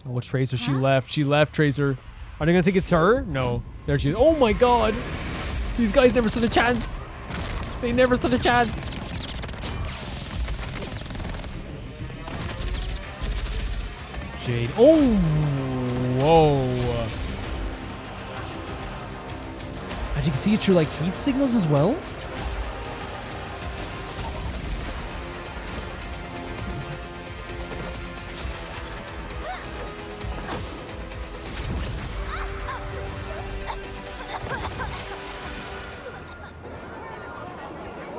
Oh, Tracer, she left. She left, Tracer. Are they gonna think it's her? No. There she is. Oh, my God. These guys never stood a chance. They never stood a chance. Jade. Oh, whoa. As you can see it through like heat signals as well.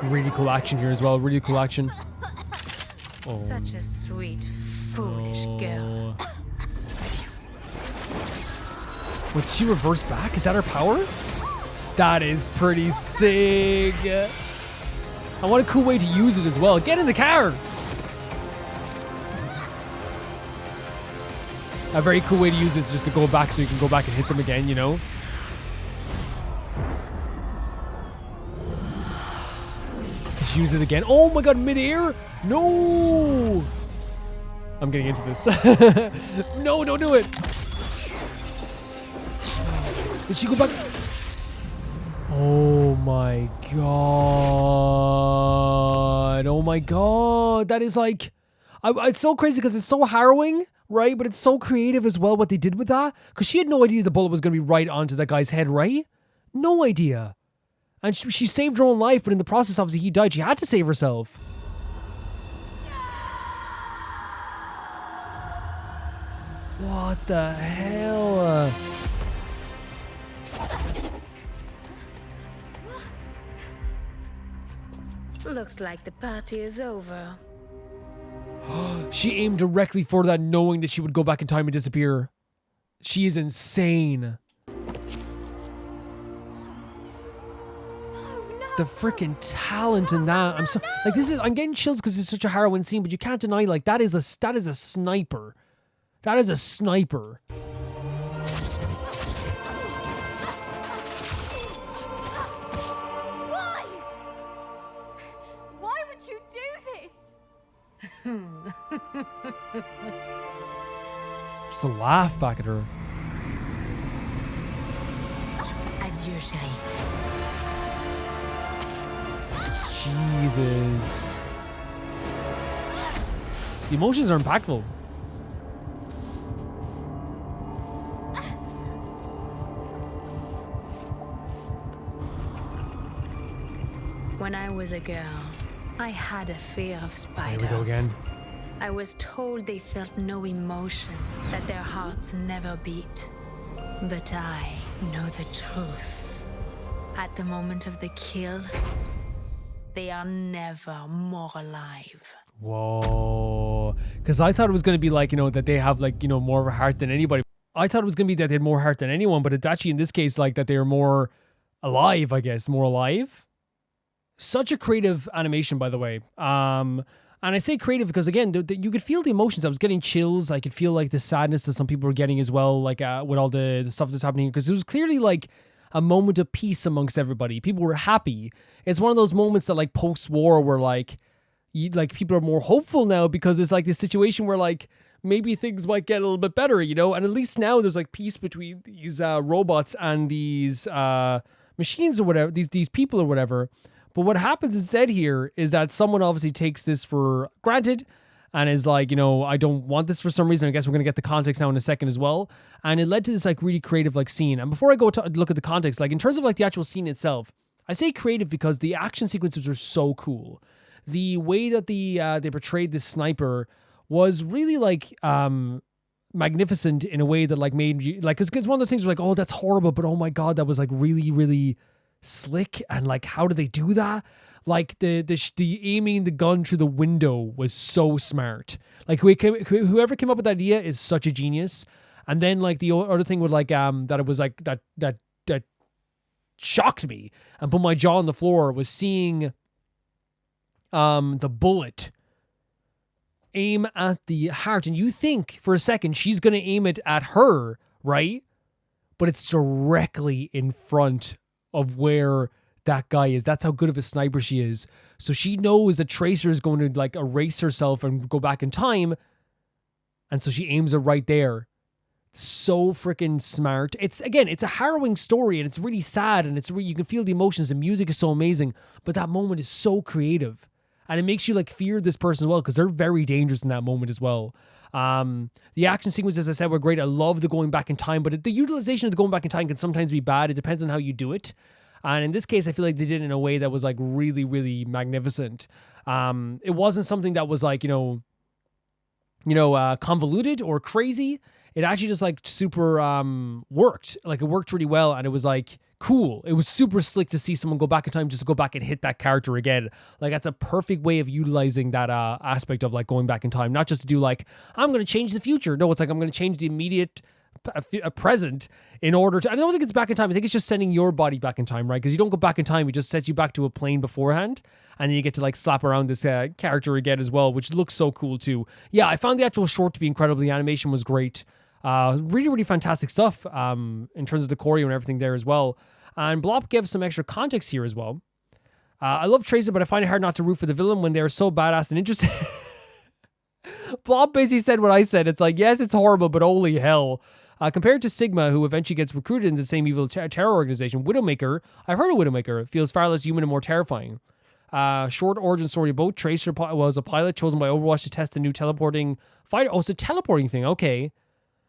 Really cool action here as well. Really cool action. Oh. Such a sweet, foolish girl. Wait, did she reverse back? Is that her power? That is pretty sick. I want a cool way to use it as well. Get in the car. A very cool way to use this is just to go back so you can go back and hit them again, you know? Just use it again. Oh my god, mid-air? No! I'm getting into this. No, don't do it. Did she go back? Oh my god. Oh my god. That is like... it's so crazy because it's so harrowing, right? But it's so creative as well what they did with that. Because she had no idea the bullet was going to be right onto that guy's head, right? No idea. And she saved her own life, but in the process, obviously, he died. She had to save herself. What the hell? Looks like the party is over. She aimed directly for that, knowing that she would go back in time and disappear. She is insane. The freaking talent in that. I'm getting chills because it's such a harrowing scene, but you can't deny, like, that is a sniper. That is a sniper. Why? Why would you do this? Just a laugh back at her. Adieu, chérie. Jesus. The emotions are impactful. When I was a girl, I had a fear of spiders. Here we go again. I was told they felt no emotion, that their hearts never beat. But I know the truth. At the moment of the kill, they are never more alive. Whoa. Because I thought it was going to be like, you know, that they have like, you know, more of a heart than anybody. I thought it was going to be that they had more heart than anyone, but it's actually in this case like that they're more alive, I guess. More alive. Such a creative animation, by the way. And I say creative because, again, you could feel the emotions. I was getting chills. I could feel like the sadness that some people were getting as well, like with all the stuff that's happening. Because it was clearly like a moment of peace amongst everybody. People were happy. It's one of those moments that like post-war where like people are more hopeful now because it's like this situation where like maybe things might get a little bit better, you know? And at least now there's like peace between these robots and these machines or whatever, these people or whatever. But what happens instead here is that someone obviously takes this for granted and is like, you know, I don't want this for some reason. I guess we're going to get the context now in a second as well. And it led to this like really creative like scene. And before I go to look at the context, like in terms of like the actual scene itself, I say creative because the action sequences are so cool. The way that they portrayed this sniper was really like magnificent in a way that like made you like, it's one of those things where like, oh, that's horrible, but oh my God, that was like really, really slick. And like, how do they do that? Like the aiming the gun through the window was so smart. Like whoever came up with the idea is such a genius. And then like the other thing with like that it was like that shocked me and put my jaw on the floor was seeing the bullet aim at the heart, and you think for a second she's gonna aim it at her, right? But it's directly in front of where that guy is. That's how good of a sniper she is. So she knows that Tracer is going to like erase herself and go back in time. And so she aims it right there. So freaking smart. It's a harrowing story and it's really sad and you can feel the emotions. The music is so amazing, but that moment is so creative and it makes you like fear this person as well because they're very dangerous in that moment as well. The action sequences, as I said, were great. I love the going back in time, but the utilization of the going back in time can sometimes be bad. It depends on how you do it. And in this case, I feel like they did it in a way that was like really, really magnificent. It wasn't something that was like, convoluted or crazy. It actually just like super worked. Like it worked really well and it was like cool. It was super slick to see someone go back in time just to go back and hit that character again. Like that's a perfect way of utilizing that aspect of like going back in time. Not just to do like, I'm going to change the future. No, it's like I'm going to change the immediate present in order to, I don't think it's back in time. I think it's just sending your body back in time, right? Because you don't go back in time. It just sets you back to a plane beforehand. And then you get to like slap around this character again as well, which looks so cool too. Yeah, I found the actual short to be incredible. The animation was great. Really, really fantastic stuff in terms of the choreo and everything there as well. And Blop gives some extra context here as well. I love Tracer, but I find it hard not to root for the villain when they're so badass and interesting. Blop basically said what I said. It's like, yes, it's horrible, but holy hell. Compared to Sigma, who eventually gets recruited into the same evil terror organization, Widowmaker, I've heard of Widowmaker, feels far less human and more terrifying. Short origin story about Tracer was a pilot chosen by Overwatch to test the new teleporting fighter. Oh, it's a teleporting thing. Okay.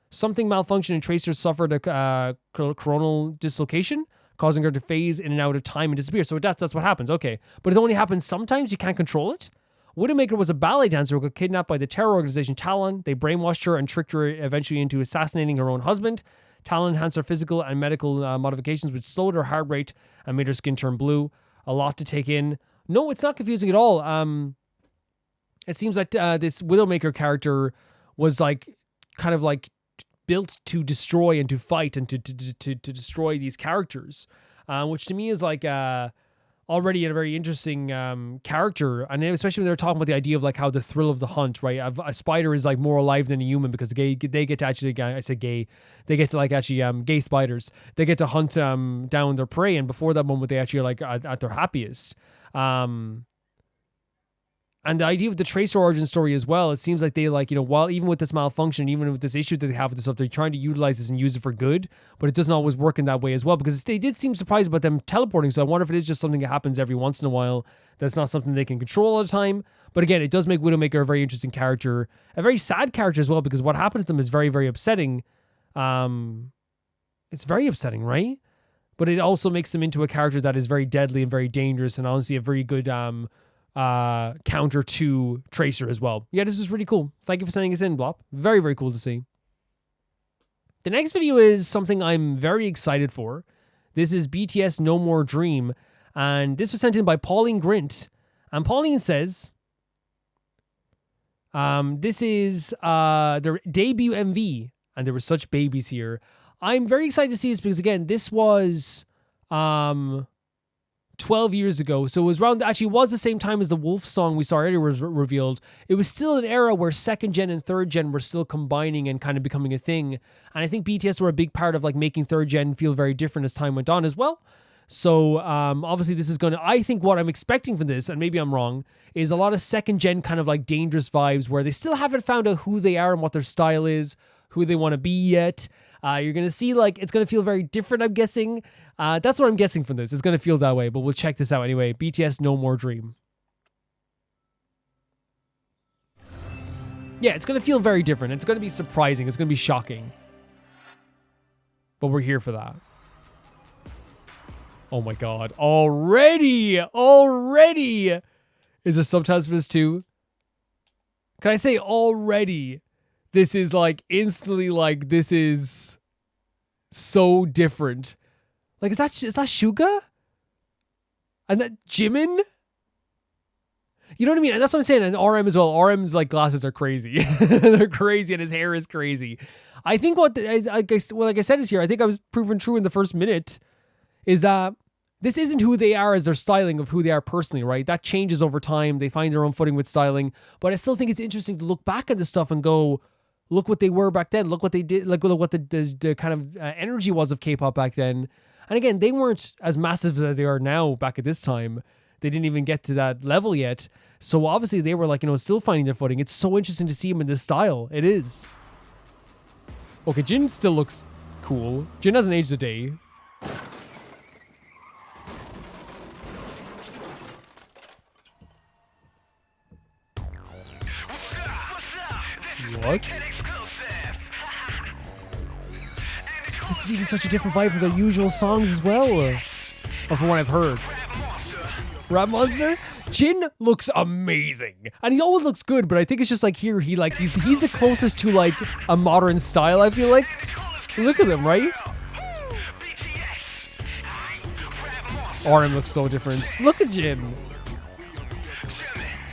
Something malfunctioned and Tracer suffered a coronal dislocation, causing her to phase in and out of time and disappear. So that's what happens. Okay. But it only happens sometimes. You can't control it. Widowmaker was a ballet dancer who got kidnapped by the terror organization Talon. They brainwashed her and tricked her eventually into assassinating her own husband. Talon enhanced her physical and medical modifications, which slowed her heart rate and made her skin turn blue. A lot to take in. No, it's not confusing at all. It seems like this Widowmaker character was like kind of like built to destroy and to fight and to destroy these characters, which to me is like already a very interesting character, and especially when they're talking about the idea of like how the thrill of the hunt, right? A spider is like more alive than a human because they get to actually, I said gay, they get to like actually gay spiders. They get to hunt down their prey, and before that moment they actually are like at their happiest. And the idea of the Tracer origin story as well, it seems like they like, while even with this malfunction, even with this issue that they have with this stuff, they're trying to utilize this and use it for good, but it doesn't always work in that way as well, because they did seem surprised about them teleporting, so I wonder if it is just something that happens every once in a while, that's not something they can control all the time. But again, it does make Widowmaker a very interesting character, a very sad character as well, because what happened to them is very, very upsetting. It's very upsetting, right? But it also makes them into a character that is very deadly and very dangerous, and honestly a very good counter to Tracer as well. Yeah, this is really cool. Thank you for sending us in, Blop. Very, very cool to see. The next video is something I'm very excited for. This is Bts No More Dream, and this was sent in by Pauline Grint. And Pauline says, this is their debut MV, and there were such babies here. I'm very excited to see this because, again, this was 12 years ago. So it was around, actually was the same time as the Wolf song we saw earlier was revealed. It was still an era where second gen and third gen were still combining and kind of becoming a thing. And I think BTS were a big part of like making third gen feel very different as time went on as well. So obviously this is going to, I think what I'm expecting from this, and maybe I'm wrong, is a lot of second gen kind of like dangerous vibes where they still haven't found out who they are and what their style is, who they want to be yet. You're going to see like, it's going to feel very different, I'm guessing. That's what I'm guessing from this. It's going to feel that way, but we'll check this out anyway. BTS No More Dream. Yeah, it's going to feel very different. It's going to be surprising. It's going to be shocking. But we're here for that. Oh my god. Already! Is there subtitles for this too? Can I say already? This is like instantly like, this is so different. Like, is that Suga? And that Jimin? You know what I mean? And that's what I'm saying. And RM as well. RM's like glasses are crazy. They're crazy and his hair is crazy. I think what like I said is here, I think I was proven true in the first minute, is that this isn't who they are as their styling of who they are personally, right? That changes over time. They find their own footing with styling. But I still think it's interesting to look back at this stuff and go, look what they were back then. Look what they did. Look what the kind of energy was of K-pop back then. And again, they weren't as massive as they are now back at this time. They didn't even get to that level yet. So obviously they were like, still finding their footing. It's so interesting to see them in this style. It is. Okay, Jin still looks cool. Jin hasn't aged a day. What? This is even such a different vibe from their usual songs as well. Or from what I've heard. Rap Monster? Jin looks amazing. And he always looks good, but I think it's just like here, he's the closest to like a modern style, I feel like. Look at him, right? RM looks so different. Look at Jin.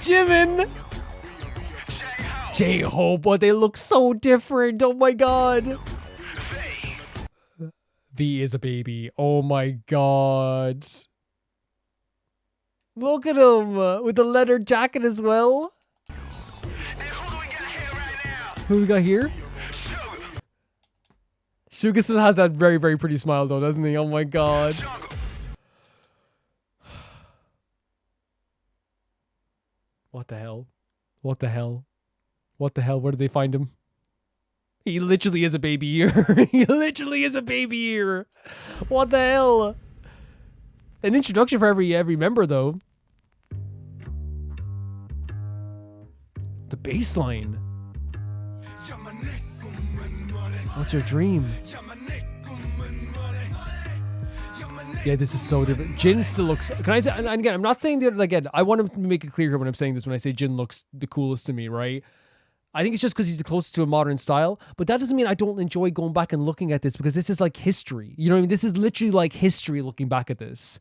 Jimin. J-Hope, but they look so different. Oh my god. V is a baby. Oh my god. Look at him with the leather jacket as well. Who we got here? Suga still has that very, very pretty smile though, doesn't he? Oh my god. What the hell? What the hell? What the hell? Where did they find him? He literally is a baby ear. He literally is a baby ear. What the hell? An introduction for every member though. The bass line. What's your dream? Yeah, this is so different. Jin still looks... Can I say... And again, I'm not saying that... Again, I want to make it clear here when I'm saying this, when I say Jin looks the coolest to me, right? I think it's just because he's the closest to a modern style, but that doesn't mean I don't enjoy going back and looking at this, because this is like history. You know what I mean? This is literally like history looking back at this.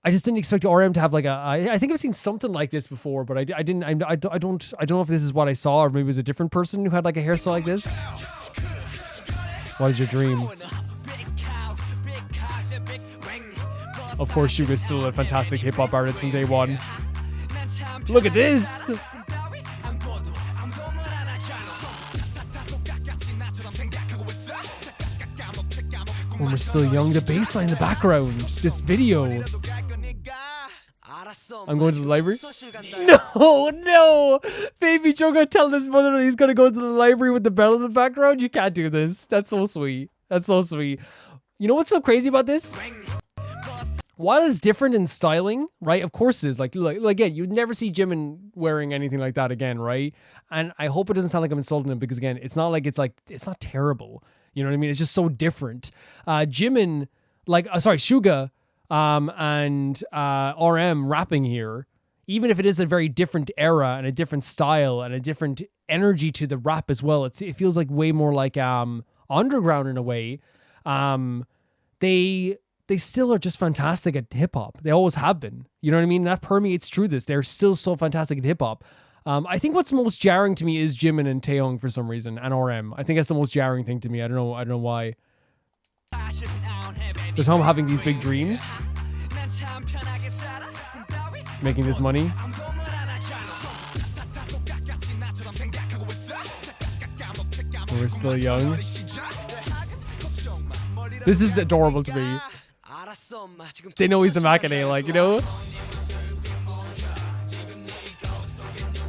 I just didn't expect RM to have like a... I think I've seen something like this before, but I don't know if this is what I saw, or maybe it was a different person who had like a hairstyle like this. What is your dream? Of course, Suga's still a fantastic hip-hop artist from day one. Look at this! When we're still young, the bass line in the background. This video. I'm going to the library? No! Baby Jungkook telling his mother that he's going to go to the library with the bell in the background? You can't do this. That's so sweet. That's so sweet. You know what's so crazy about this? While it's different in styling, right? Of course it is. Like again, you'd never see Jimin wearing anything like that again, right? And I hope it doesn't sound like I'm insulting him, because again, it's not not terrible. You know what I mean? It's just so different. Jimin, Suga, and RM rapping here, even if it is a very different era and a different style and a different energy to the rap as well, it feels like way more like underground in a way. They still are just fantastic at hip-hop. They always have been. You know what I mean? That permeates through this. They're still so fantastic at hip-hop. I think what's most jarring to me is Jimin and Taehyung for some reason, and RM. I think that's the most jarring thing to me. I don't know why. There's him having these big dreams. Making this money. We're still young. This is adorable to me. They know he's the Maknae, like, you know?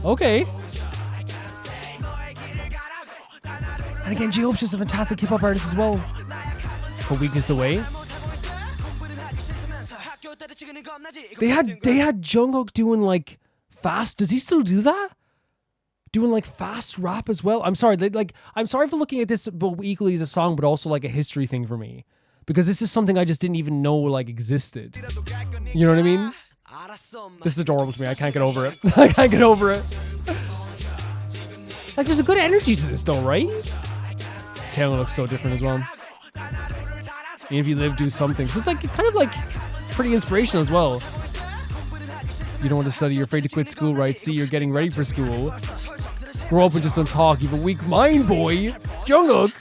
Okay. And again, J-Hope's just a fantastic hip-hop artist as well. For Weakness Away. They had Jungkook doing like fast. Does he still do that? Doing like fast rap as well. I'm sorry. I'm sorry for looking at this but equally as a song, but also like a history thing for me, because this is something I just didn't even know like existed. You know what I mean? This is adorable to me. I can't get over it. I can't get over it. Like, there's a good energy to this though, right? Taylor looks so different as well. And if you live, do something. So it's like kind of like pretty inspirational as well. You don't want to study, you're afraid to quit school, right? See, you're getting ready for school. Grow up and just don't talk. You have a weak mind, boy. Jungkook.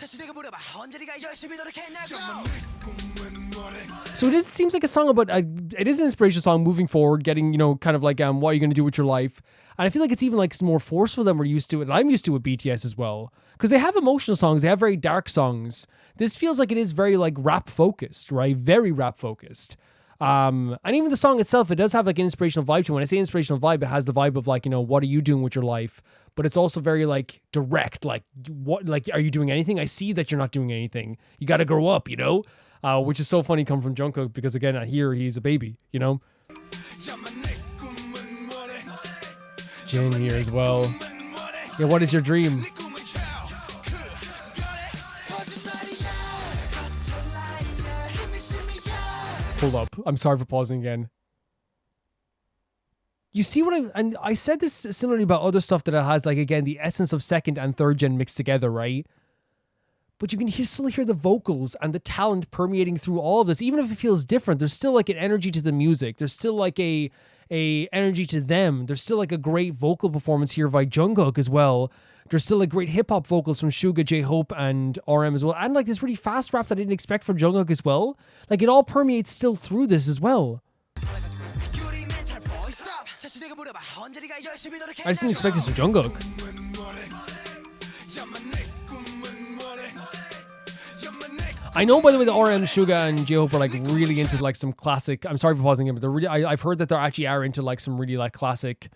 So it seems like a song about, it is an inspirational song moving forward, getting, you know, kind of like, what are you going to do with your life? And I feel like it's even like more forceful than we're used to. And I'm used to with BTS as well. Because they have emotional songs. They have very dark songs. This feels like it is very like rap focused, right? Very rap focused. And even the song itself, it does have like an inspirational vibe to it. When I say inspirational vibe, it has the vibe of like, you know, what are you doing with your life? But it's also very like direct. Like, what, like, are you doing anything? I see that you're not doing anything. You got to grow up, you know? Which is so funny coming from Jungkook, because again, here he's a baby, you know? Jin here as well. Yeah, what is your dream? Hold up. I'm sorry for pausing again. You see what and I said this similarly about other stuff that it has, like, again, the essence of second and third gen mixed together, right? But you can still hear the vocals and the talent permeating through all of this. Even if it feels different, there's still like an energy to the music. There's still like a energy to them. There's still like a great vocal performance here by Jungkook as well. There's still like great hip-hop vocals from Suga, J-Hope, and RM as well. And like this really fast rap that I didn't expect from Jungkook as well. Like, it all permeates still through this as well. I just didn't expect this from Jungkook. I know, by the way, the RM, Suga, and J-Hope are like really into like some classic. I'm sorry for pausing it, but they're really. I've heard that they actually are into like some really like classic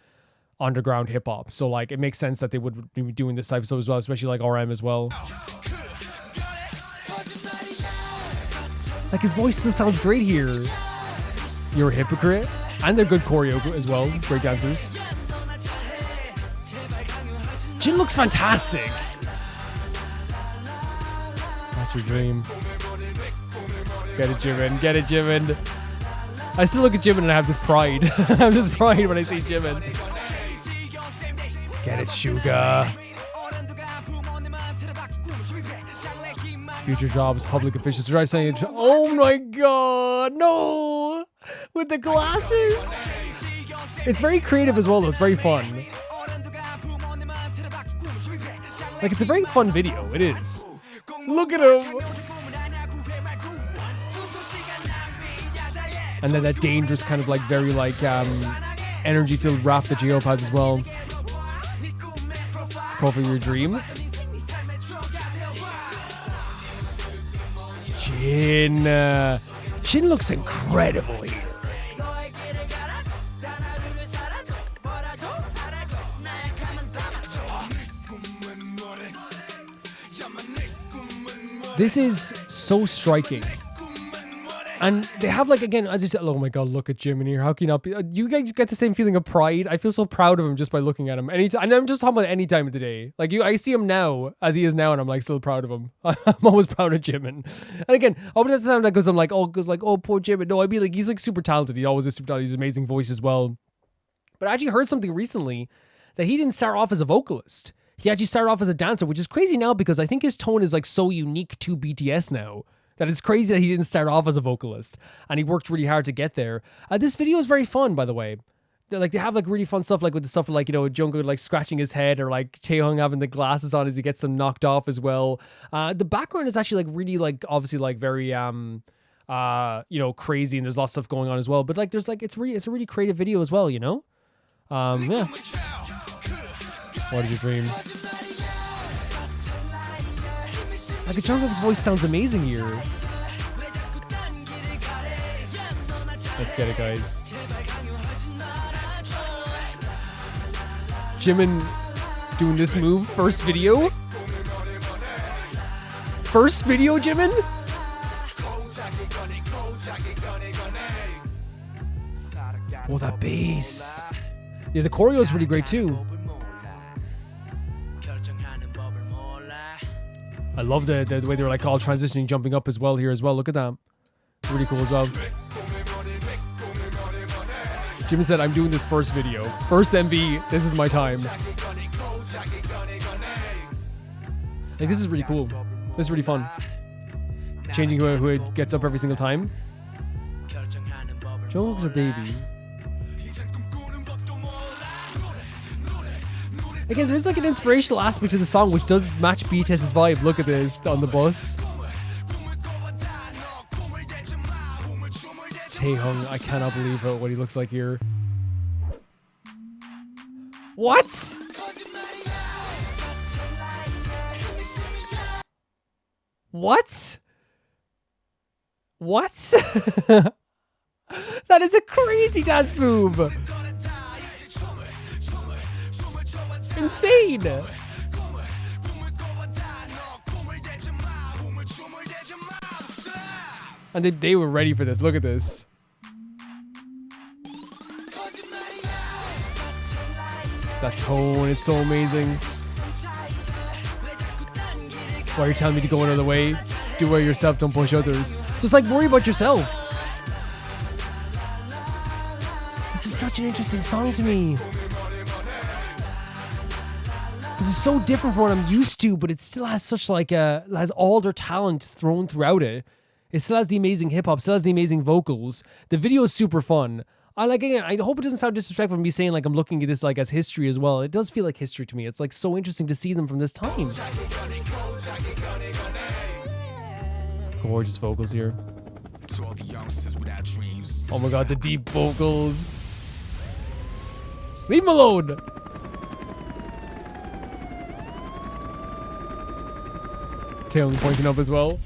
underground hip hop. So like it makes sense that they would be doing this type of stuff as well, especially like RM as well. Like his voice still sounds great here. You're a hypocrite, and they're good choreo as well. Great dancers. Jin looks fantastic. That's your dream. Get it, Jimin. Get it, Jimin. I still look at Jimin and I have this pride. I have this pride when I see Jimin. Get it, Suga. Future jobs, public officials. Try saying, oh my god, no! With the glasses. It's very creative as well, though. It's very fun. Like, it's a very fun video. It is. Look at him. And then that dangerous kind of like very like energy-filled rap that J-Hope has as well. Call for your dream. Jin. Jin looks incredible here. This is so striking. And they have like, again, as you said, oh my god, look at Jimin here. How can you not be? You guys get the same feeling of pride. I feel so proud of him just by looking at him. Anytime, and I'm just talking about any time of the day. Like I see him now as he is now, and I'm like still proud of him. I'm always proud of Jimin. And again, I hope it doesn't sound like because I'm like, oh poor Jimin. No, I'd be like, he's like super talented. He always is super talented. He's an amazing voice as well. But I actually heard something recently that he didn't start off as a vocalist. He actually started off as a dancer, which is crazy now because I think his tone is like so unique to BTS now that it's crazy that he didn't start off as a vocalist and he worked really hard to get there. This video is very fun, by the way. They have like really fun stuff, like with the stuff like, you know, Jungkook like scratching his head or like Taehyung having the glasses on as he gets them knocked off as well. The background is actually like really like obviously like very you know, crazy, and there's lots of stuff going on as well. But like there's like it's a really creative video as well, you know? Yeah. What is your dream? Like Jungkook's voice sounds amazing here. Let's get it, guys. Jimin doing this move, first video? First video, Jimin? Oh, that bass. Yeah, the choreo is really great too. I love the way they're like all transitioning, jumping up as well here as well. Look at that. It's really cool as well. Jimin said, I'm doing this first video. First MV, this is my time. Like, this is really cool. This is really fun. Changing who it gets up every single time. Jungkook's a baby. Again, there's like an inspirational aspect to the song which does match BTS's vibe. Look at this on the bus. Taehyung, I cannot believe what he looks like here. What? What? What? That is a crazy dance move. Insane. And they were ready for this. Look at this. That tone, it's so amazing. Why are you telling me to go another way? Do it yourself, don't push others. So it's like, worry about yourself. This is such an interesting song to me. This is so different from what I'm used to, but it still has such like has all their talent thrown throughout it. It still has the amazing hip hop, still has the amazing vocals. The video is super fun. I hope it doesn't sound disrespectful for me saying like I'm looking at this like as history as well. It does feel like history to me. It's like so interesting to see them from this time. Gorgeous vocals here. Oh my god, the deep vocals. Leave him alone. Taehyung pointing up as well.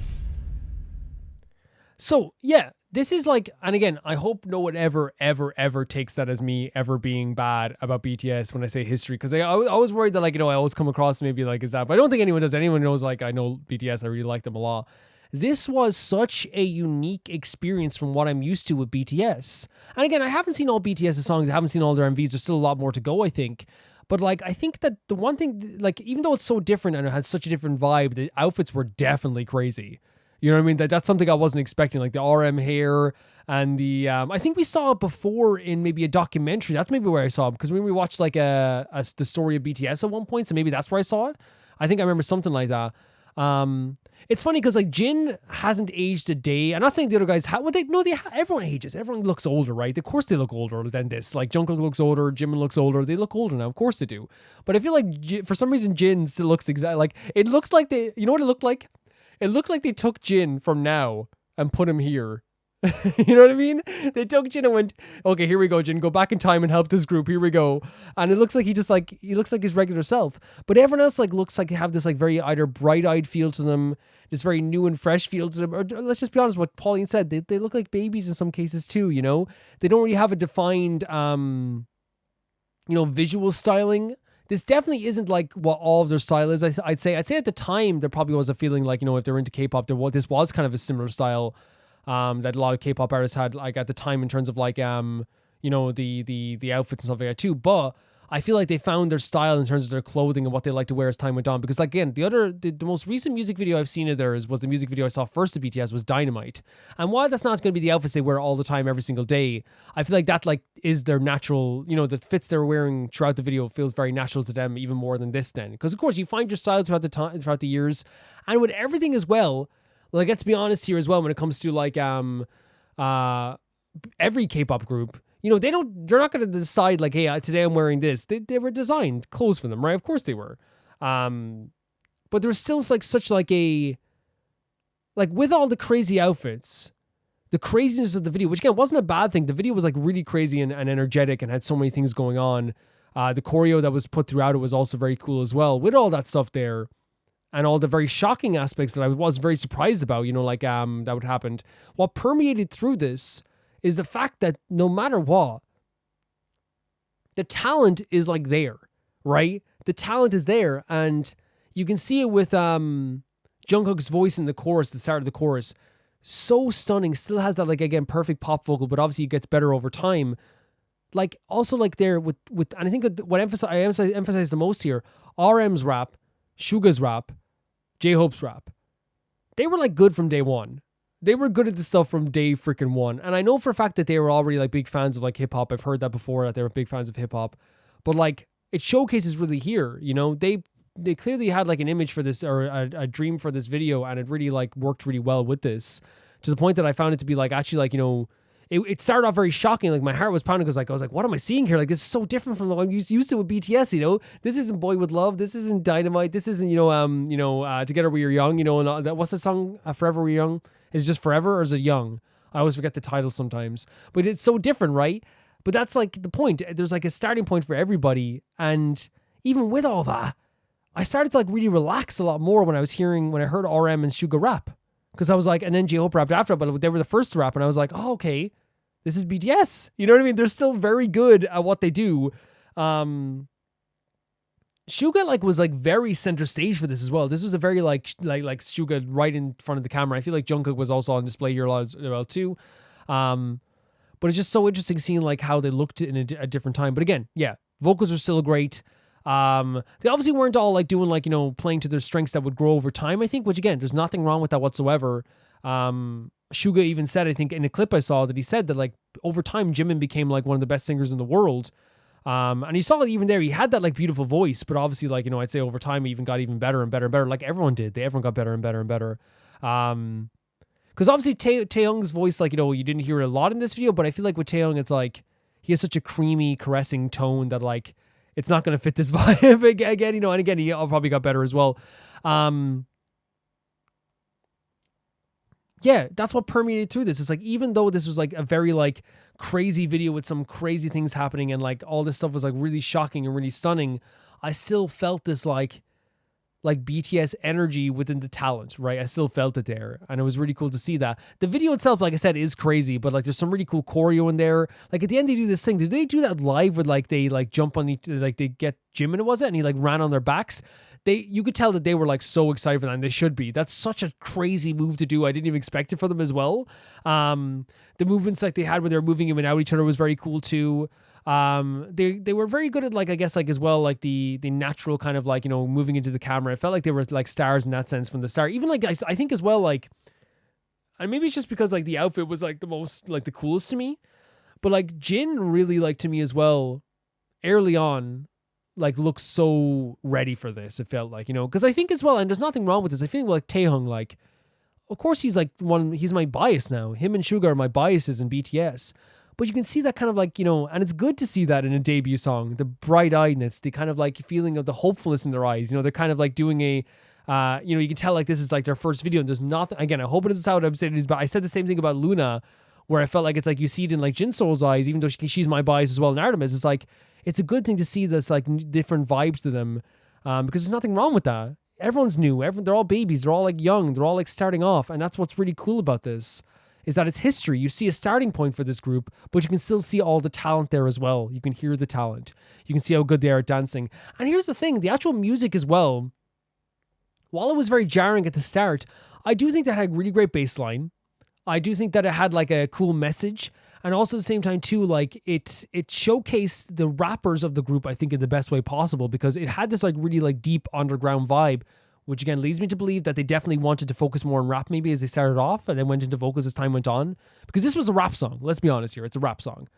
So yeah, this is like, and again, I hope no one ever takes that as me ever being bad about BTS when I say history, because I was worried that, like, I always come across maybe like is that, but I don't think anyone does. Anyone knows, like, I know BTS, I really like them a lot. This was such a unique experience from what I'm used to with BTS. And again, I haven't seen all BTS's songs, I haven't seen all their MVs. There's still a lot more to go, I think. But like, I think that the one thing, like, even though it's so different and it had such a different vibe, the outfits were definitely crazy. You know what I mean? That's something I wasn't expecting, like the RM hair and the, I think we saw it before in maybe a documentary. That's maybe where I saw it, because when we watched like the story of BTS at one point, so maybe that's where I saw it. I think I remember something like that. It's funny because like Jin hasn't aged a day. I'm not saying the other guys have, everyone ages. Everyone looks older, right? Of course they look older than this. Like Jungkook looks older, Jimin looks older. They look older now. Of course they do. But I feel like for some reason Jin still looks exactly like, it looks like they, you know what it looked like? It looked like they took Jin from now and put him here. You know what I mean? They took Jin and went, okay, here we go, Jin, go back in time and help this group. Here we go. And it looks like he looks like his regular self. But everyone else like looks like they have this like very either bright-eyed feel to them, this very new and fresh feel to them. Or let's just be honest, what Pauline said, they look like babies in some cases too, you know? They don't really have a defined, visual styling. This definitely isn't like what all of their style is. I'd say at the time there probably was a feeling like, if they're into K-pop, this was kind of a similar style that a lot of K-pop artists had like at the time in terms of like the outfits and stuff like that too. But I feel like they found their style in terms of their clothing and what they like to wear as time went on. Because again, the most recent music video I've seen of theirs was the music video I saw first of BTS was Dynamite. And while that's not going to be the outfits they wear all the time every single day, I feel like that like is their natural, the fits they're wearing throughout the video feels very natural to them even more than this then. Because of course you find your style throughout the years, and with everything as well. Like, let's be honest here as well when it comes to like every K-pop group. They're not going to decide like, hey, today I'm wearing this. They were designed clothes for them, right? Of course they were. But there's still like such like a, like with all the crazy outfits, the craziness of the video, which again wasn't a bad thing. The video was like really crazy and energetic and had so many things going on. The choreo that was put throughout it was also very cool as well. With all that stuff there and all the very shocking aspects that I was very surprised about, that would happen. What permeated through this is the fact that no matter what, the talent is like there, right? The talent is there, and you can see it with Jungkook's voice in the chorus, the start of the chorus. So stunning, still has that like, again, perfect pop vocal, but obviously it gets better over time. Like also like there with and I think what I emphasize the most here, RM's rap, Suga's rap, J-Hope's rap, they were like good from day one. They were good at this stuff from day freaking one. And I know for a fact that they were already like big fans of like hip hop. I've heard that before, that they were big fans of hip hop. But like it showcases really here, they clearly had like an image for this or a dream for this video, and it really like worked really well with this, to the point that I found it to be like actually like, it started off very shocking. Like my heart was pounding because like I was like, what am I seeing here? Like this is so different from what I'm used to with BTS. This isn't Boy With Love. This isn't Dynamite. This isn't Together We Are Young. And what's the song? Forever We're Young. Is it just Forever or is it Young? I always forget the title sometimes. But it's so different, right? But that's like the point. There's like a starting point for everybody. And even with all that, I started to like really relax a lot more when I heard RM and Suga rap. Because I was like, and then J-Hope rapped after, but they were the first to rap. And I was like, oh, okay, this is BTS. You know what I mean? They're still very good at what they do. Suga like was like very center stage for this as well. This was a very like Suga right in front of the camera. I feel like Jungkook was also on display here as well too. But it's just so interesting seeing like how they looked in a different time. But again, yeah, vocals are still great. They obviously weren't all like doing like, playing to their strengths that would grow over time, I think, which again, there's nothing wrong with that whatsoever. Suga even said, I think in a clip I saw, that he said that like over time, Jimin became like one of the best singers in the world. And you saw it even there, he had that like beautiful voice, but obviously like, I'd say over time he even got even better and better and better. Like everyone did. Everyone got better and better and better. Because obviously Taehyung's voice, like, you didn't hear it a lot in this video, but I feel like with Taehyung, it's like, he has such a creamy, caressing tone that like, it's not going to fit this vibe again, and again, he probably got better as well. Yeah, that's what permeated through this. It's like, even though this was like a very like crazy video with some crazy things happening and like all this stuff was like really shocking and really stunning, I still felt this like like BTS energy within the talent, right? I still felt it there, and it was really cool to see that. The video itself, like I said, is crazy, but like there's some really cool choreo in there. Like at the end they do this thing. Did they do that live with like they like jump on each, like they get Jimin, was it? And he like ran on their backs. You could tell that they were like so excited for that, and they should be. That's such a crazy move to do. I didn't even expect it for them as well. The movements like they had when they were moving in and out each other was very cool too. They were very good at like, I guess like as well, like the natural kind of like, you know, moving into the camera. It felt like they were like stars in that sense from the start. Even like I think as well, like, and maybe it's just because like the outfit was like the most like the coolest to me, but like Jin really like to me as well early on, like looks so ready for this. It felt like, you know, because I think as well, and there's nothing wrong with this, I feel like Taehyung, like, of course he's like he's my bias now. Him and Suga are my biases in BTS. But you can see that kind of like, you know, and it's good to see that in a debut song, the bright-eyedness, the kind of like feeling of the hopefulness in their eyes. You know, they're kind of like doing a, you know, you can tell like this is like their first video and there's nothing, again, I hope it doesn't sound upsetting, but I said the same thing about Loona, where I felt like it's like you see it in like Jinso's eyes, even though she's my bias as well in Artemis. It's like, it's a good thing to see this like different vibes to them, because there's nothing wrong with that. Everyone's new, they're all babies, they're all like young, they're all like starting off, and that's what's really cool about this. Is that it's history. You see a starting point for this group, but you can still see all the talent there as well. You can hear the talent. You can see how good they are at dancing. And here's the thing, the actual music as well, while it was very jarring at the start, I do think that it had a really great bass line. I do think that it had like a cool message. And also at the same time too, like it showcased the rappers of the group, I think, in the best way possible, because it had this like really like deep underground vibe, which again leads me to believe that they definitely wanted to focus more on rap maybe as they started off and then went into vocals as time went on. Because this was a rap song, let's be honest here, it's a rap song.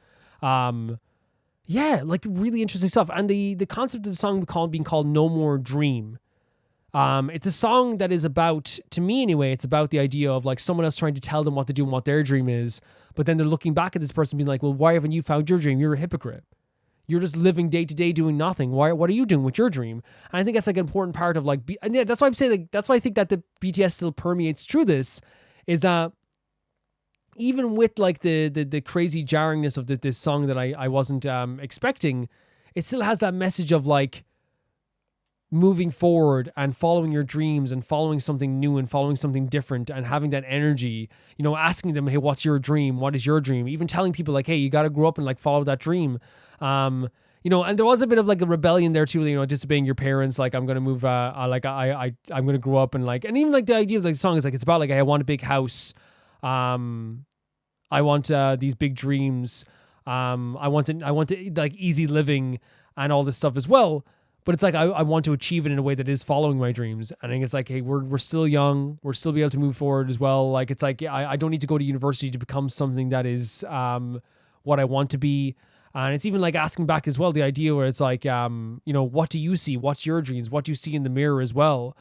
Yeah, like really interesting stuff. And the concept of the song being called No More Dream. It's a song that is about, to me anyway, it's about the idea of like someone else trying to tell them what to do and what their dream is. But then they're looking back at this person being like, well, why haven't you found your dream? You're a hypocrite. You're just living day to day doing nothing. What are you doing with your dream? And I think that's like an important part of like, and yeah, that's why I'm saying like, that's why I think that the BTS still permeates through this, is that even with like the crazy jarringness of this song that I wasn't expecting, it still has that message of like moving forward and following your dreams and following something new and following something different and having that energy, you know, asking them, hey, what's your dream? What is your dream? Even telling people like, hey, you got to grow up and like follow that dream. You know, and there was a bit of like a rebellion there too, you know, disobeying your parents. Like, I'm going to move, like I'm going to grow up and like, and even like the idea of like the song is like, it's about like, hey, I want a big house. I want, these big dreams. I want to like easy living and all this stuff as well. But it's like, I want to achieve it in a way that is following my dreams. And I think it's like, hey, we're still young. We're still be able to move forward as well. Like, it's like, I don't need to go to university to become something that is, what I want to be. And it's even like asking back as well, the idea where it's like, you know, what do you see? What's your dreams? What do you see in the mirror as well?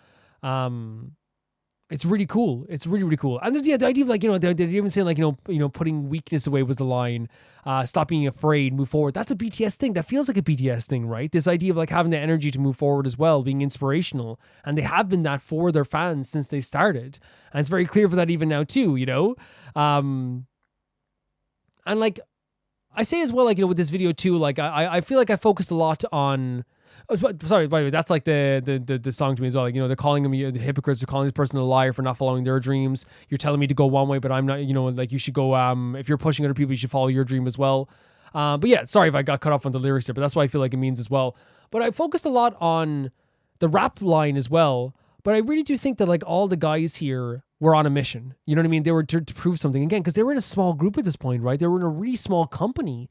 It's really cool. It's really, really cool. And there's the idea of like, you know, they're even saying like, you know, putting weakness away was the line. Stop being afraid, move forward. That's a BTS thing. That feels like a BTS thing, right? This idea of like having the energy to move forward as well, being inspirational. And they have been that for their fans since they started. And it's very clear for that even now too, you know? And like, I say as well, like, you know, with this video too, like, I feel like I focused a lot on, sorry, by the way, that's like the song to me as well. Like, you know, they're calling them the hypocrites, they're calling this person a liar for not following their dreams. You're telling me to go one way, but I'm not, you know, like you should go, if you're pushing other people, you should follow your dream as well. But yeah, sorry if I got cut off on the lyrics there, but that's what I feel like it means as well. But I focused a lot on the rap line as well. But I really do think that like all the guys here were on a mission. You know what I mean? They were to prove something again, because they were in a small group at this point, right? They were in a really small company.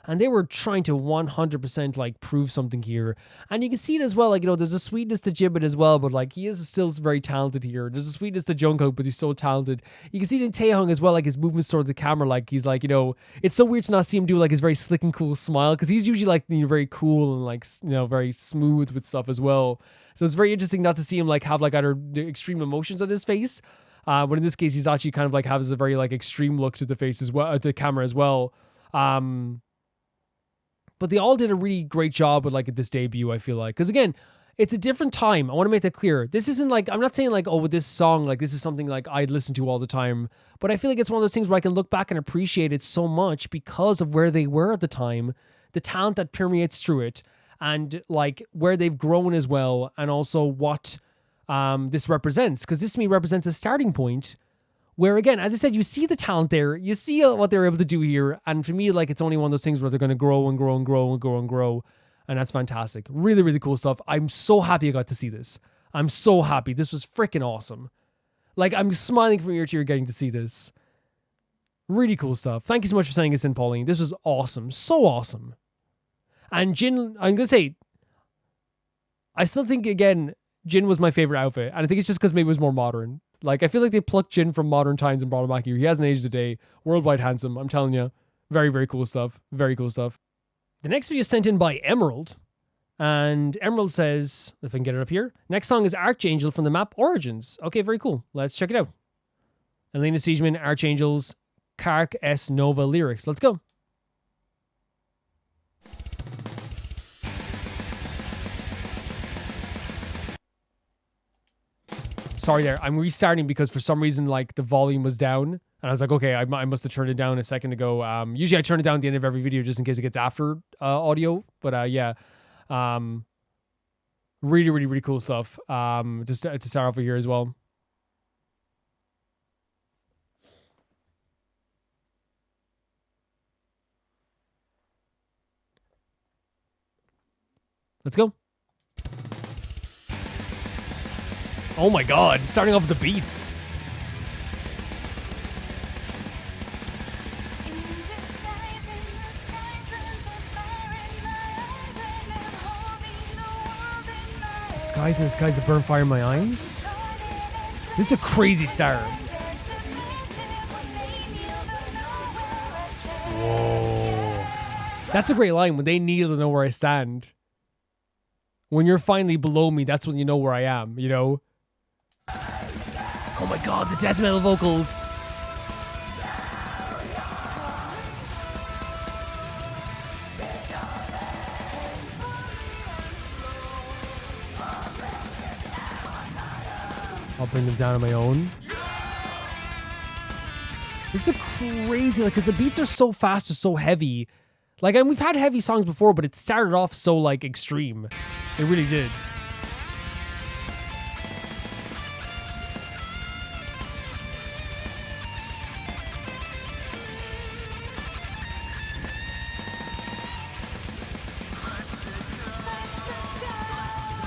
And they were trying to 100% like prove something here. And you can see it as well. Like, you know, there's a sweetness to Jimin as well, but like he is still very talented here. There's a sweetness to Jungkook, but he's so talented. You can see it in Taehyung as well, like his movements toward the camera. Like he's like, you know, it's so weird to not see him do like his very slick and cool smile, because he's usually like, you know, very cool and like, you know, very smooth with stuff as well. So it's very interesting not to see him like have like either extreme emotions on his face. But in this case, he's actually kind of like has a very like extreme look to the face as well, at the camera as well. But they all did a really great job with like this debut, I feel like. Because again, it's a different time. I want to make that clear. This isn't like, I'm not saying like, oh, with this song, like this is something like I'd listen to all the time. But I feel like it's one of those things where I can look back and appreciate it so much because of where they were at the time, the talent that permeates through it, and like where they've grown as well. And also what this represents, because this to me represents a starting point where, again, as I said, you see the talent there, you see what they're able to do here, and for me, like, it's only one of those things where they're going to grow and grow and grow and grow and grow, and that's fantastic. Really, really cool stuff. I'm so happy I got to see this. I'm so happy. This was freaking awesome. Like, I'm smiling from ear to ear getting to see this. Really cool stuff. Thank you so much for sending us in, Pauline. This was awesome. So awesome. And Jin, I'm going to say, I still think, again, Jin was my favorite outfit. And I think it's just because maybe it was more modern. Like, I feel like they plucked Jin from modern times and brought him back here. He hasn't aged a day. Worldwide handsome. I'm telling you. Very, very cool stuff. Very cool stuff. The next video is sent in by Emerald. And Emerald says, if I can get it up here, next song is Archangel from the map Origins. Okay, very cool. Let's check it out. Elena Siegeman, Archangel's Kark S Nova lyrics. Let's go. Sorry there, I'm restarting because for some reason, like, the volume was down. And I was like, okay, I must have turned it down a second ago. Usually I turn it down at the end of every video just in case it gets after audio. But yeah. Really, really, really cool stuff. Just to start off with here as well. Let's go. Oh my god, starting off with the beats. Skies and the skies that burn fire in my eyes. This is a crazy start. Whoa. That's a great line. When they kneel to know where I stand. When you're finally below me, that's when you know where I am, you know? Oh my god, the death metal vocals. I'll bring them down on my own. This is a crazy, like, because the beats are so fast and so heavy. Like, and we've had heavy songs before, but it started off so, like, extreme. It really did.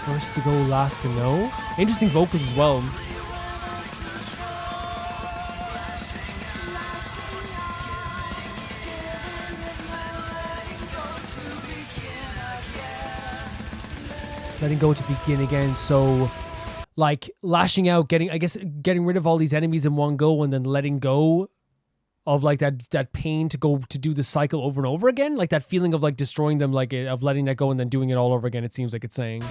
First to go, last to know. Interesting vocals as well. Letting go to begin again. So, like, lashing out, getting rid of all these enemies in one go, and then letting go of, like, that pain to go to do the cycle over and over again. Like, that feeling of, like, destroying them, like, of letting that go and then doing it all over again. It seems like it's saying.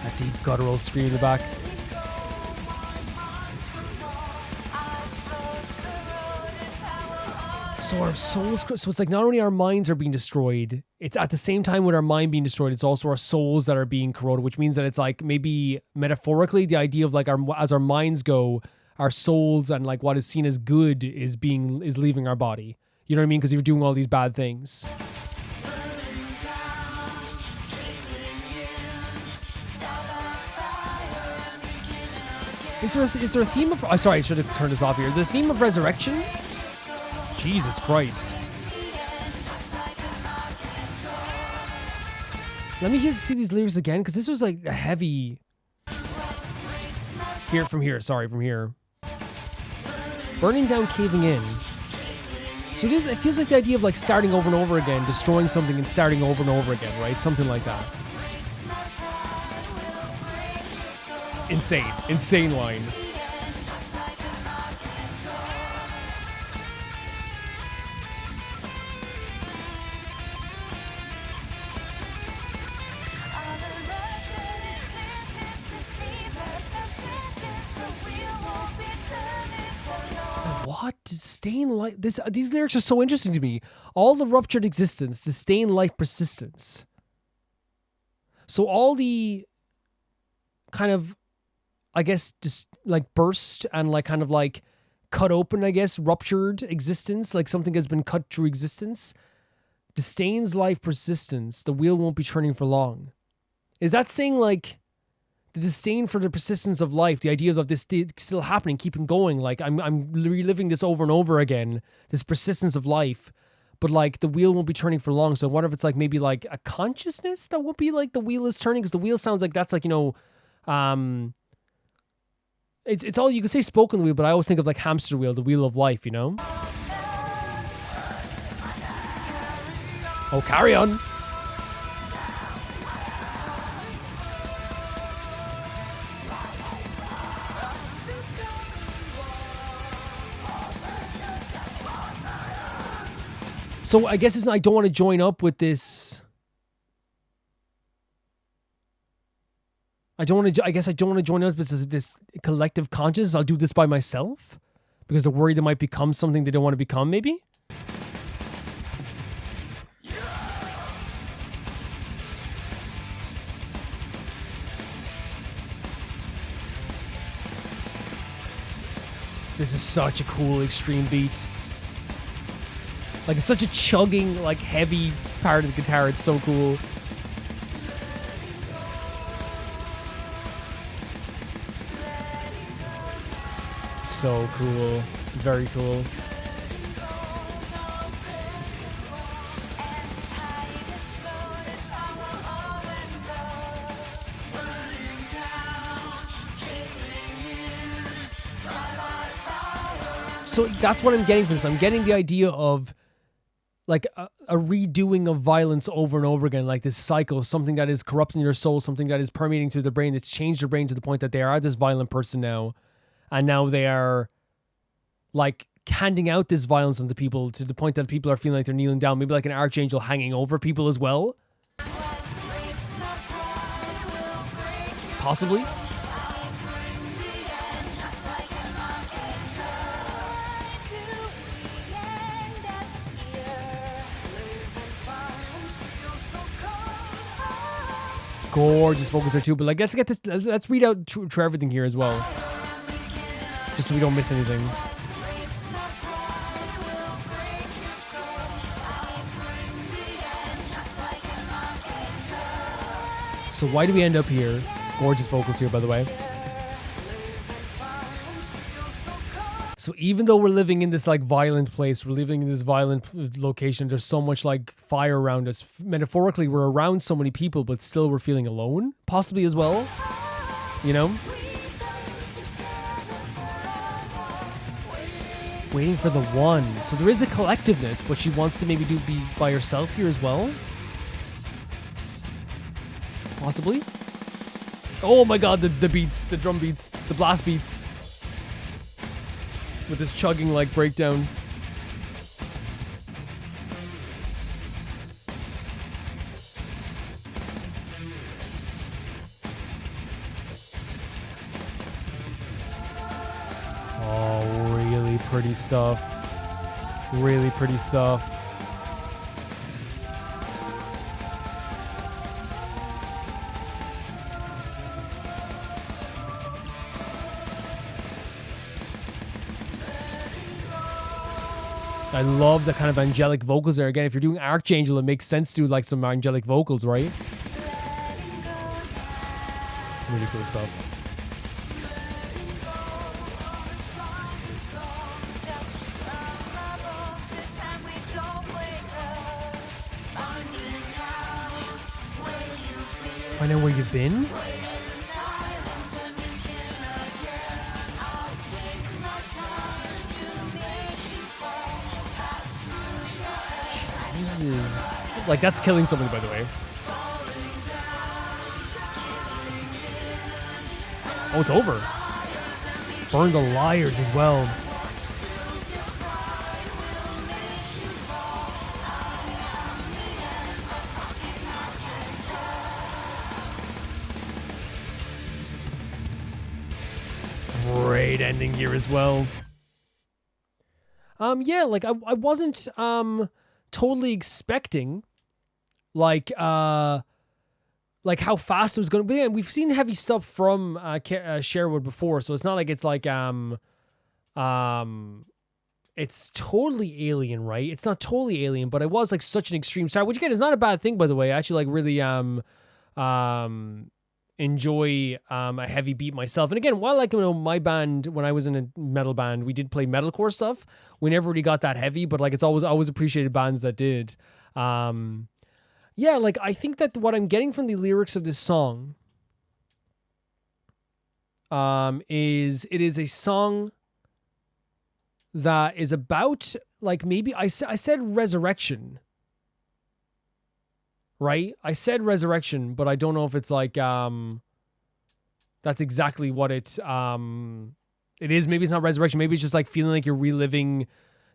That deep guttural scream in the back. So our souls, so it's like not only our minds are being destroyed, it's at the same time with our mind being destroyed, it's also our souls that are being corroded, which means that it's like maybe metaphorically the idea of like as our minds go, our souls and like what is seen as good is leaving our body. You know what I mean? Because you're doing all these bad things. Is there a theme of... Oh, sorry, I should have turned this off here. Is there a theme of resurrection? Jesus Christ. Let me see these lyrics again, because this was like a heavy... From here. Burning down, caving in. So it feels like the idea of like starting over and over again, destroying something and starting over and over again, right? Something like that. Insane line. What? Disdain life. These lyrics are so interesting to me. All the ruptured existence, disdain life persistence. So all the kind of, I guess, just like burst and like kind of like cut open, I guess, ruptured existence, like something has been cut through existence. Disdains life persistence. The wheel won't be turning for long. Is that saying like the disdain for the persistence of life, the idea of this still happening, keeping going, like I'm reliving this over and over again, this persistence of life, but like the wheel won't be turning for long. So what if it's like maybe like a consciousness that won't be like the wheel is turning? Because the wheel sounds like that's like, you know, it's all you can say spoken wheel, but I always think of like hamster wheel, the wheel of life, you know? Oh, carry on. So I guess I don't want to join up with this. I guess I don't want to join up with this collective consciousness. I'll do this by myself because they're worried it might become something they don't want to become, maybe? This is such a cool extreme beat. Like, it's such a chugging, like, heavy part of the guitar. It's so cool. So cool. Very cool. So that's what I'm getting from this. I'm getting the idea of like a redoing of violence over and over again, like this cycle, something that is corrupting their soul, something that is permeating through their brain, that's changed their brain to the point that they are this violent person now. And now they are like handing out this violence onto people to the point that people are feeling like they're kneeling down, maybe like an archangel hanging over people as well. Possibly. Gorgeous vocals there too, but like let's get this. Let's read out to everything here as well, just so we don't miss anything. So why do we end up here? Gorgeous vocals here, by the way. So even though we're living in this like violent place, we're living in this violent location, there's so much like fire around us. Metaphorically, we're around so many people, but still we're feeling alone, possibly as well. You know? Waiting for the one. So there is a collectiveness, but she wants to maybe be by herself here as well. Possibly. Oh my god, the beats, the drum beats, the blast beats. With this chugging like breakdown. Oh, really pretty stuff. Really pretty stuff. I love the kind of angelic vocals there. Again, if you're doing Archangel, it makes sense to do like some angelic vocals, right? Really cool stuff. Find out where you've been? Like, that's killing something, by the way. Oh, it's over. Burn the liars as well. Great ending here as well. Yeah, like I wasn't totally expecting like how fast it was going to be. And we've seen heavy stuff from Sherwood before, so it's not like it's like it's totally alien, right? It's not totally alien, but it was like such an extreme start, which again is not a bad thing, by the way. I actually like really enjoy a heavy beat myself. And again, while like, you know, my band, when I was in a metal band, we did play metalcore stuff. We never really got that heavy, but like it's always appreciated bands that did. Yeah, like I think that what I'm getting from the lyrics of this song is it is a song that is about like maybe I said resurrection. Right? I said resurrection, but I don't know if it's like that's exactly what it is. Maybe it's not resurrection. Maybe it's just like feeling like you're reliving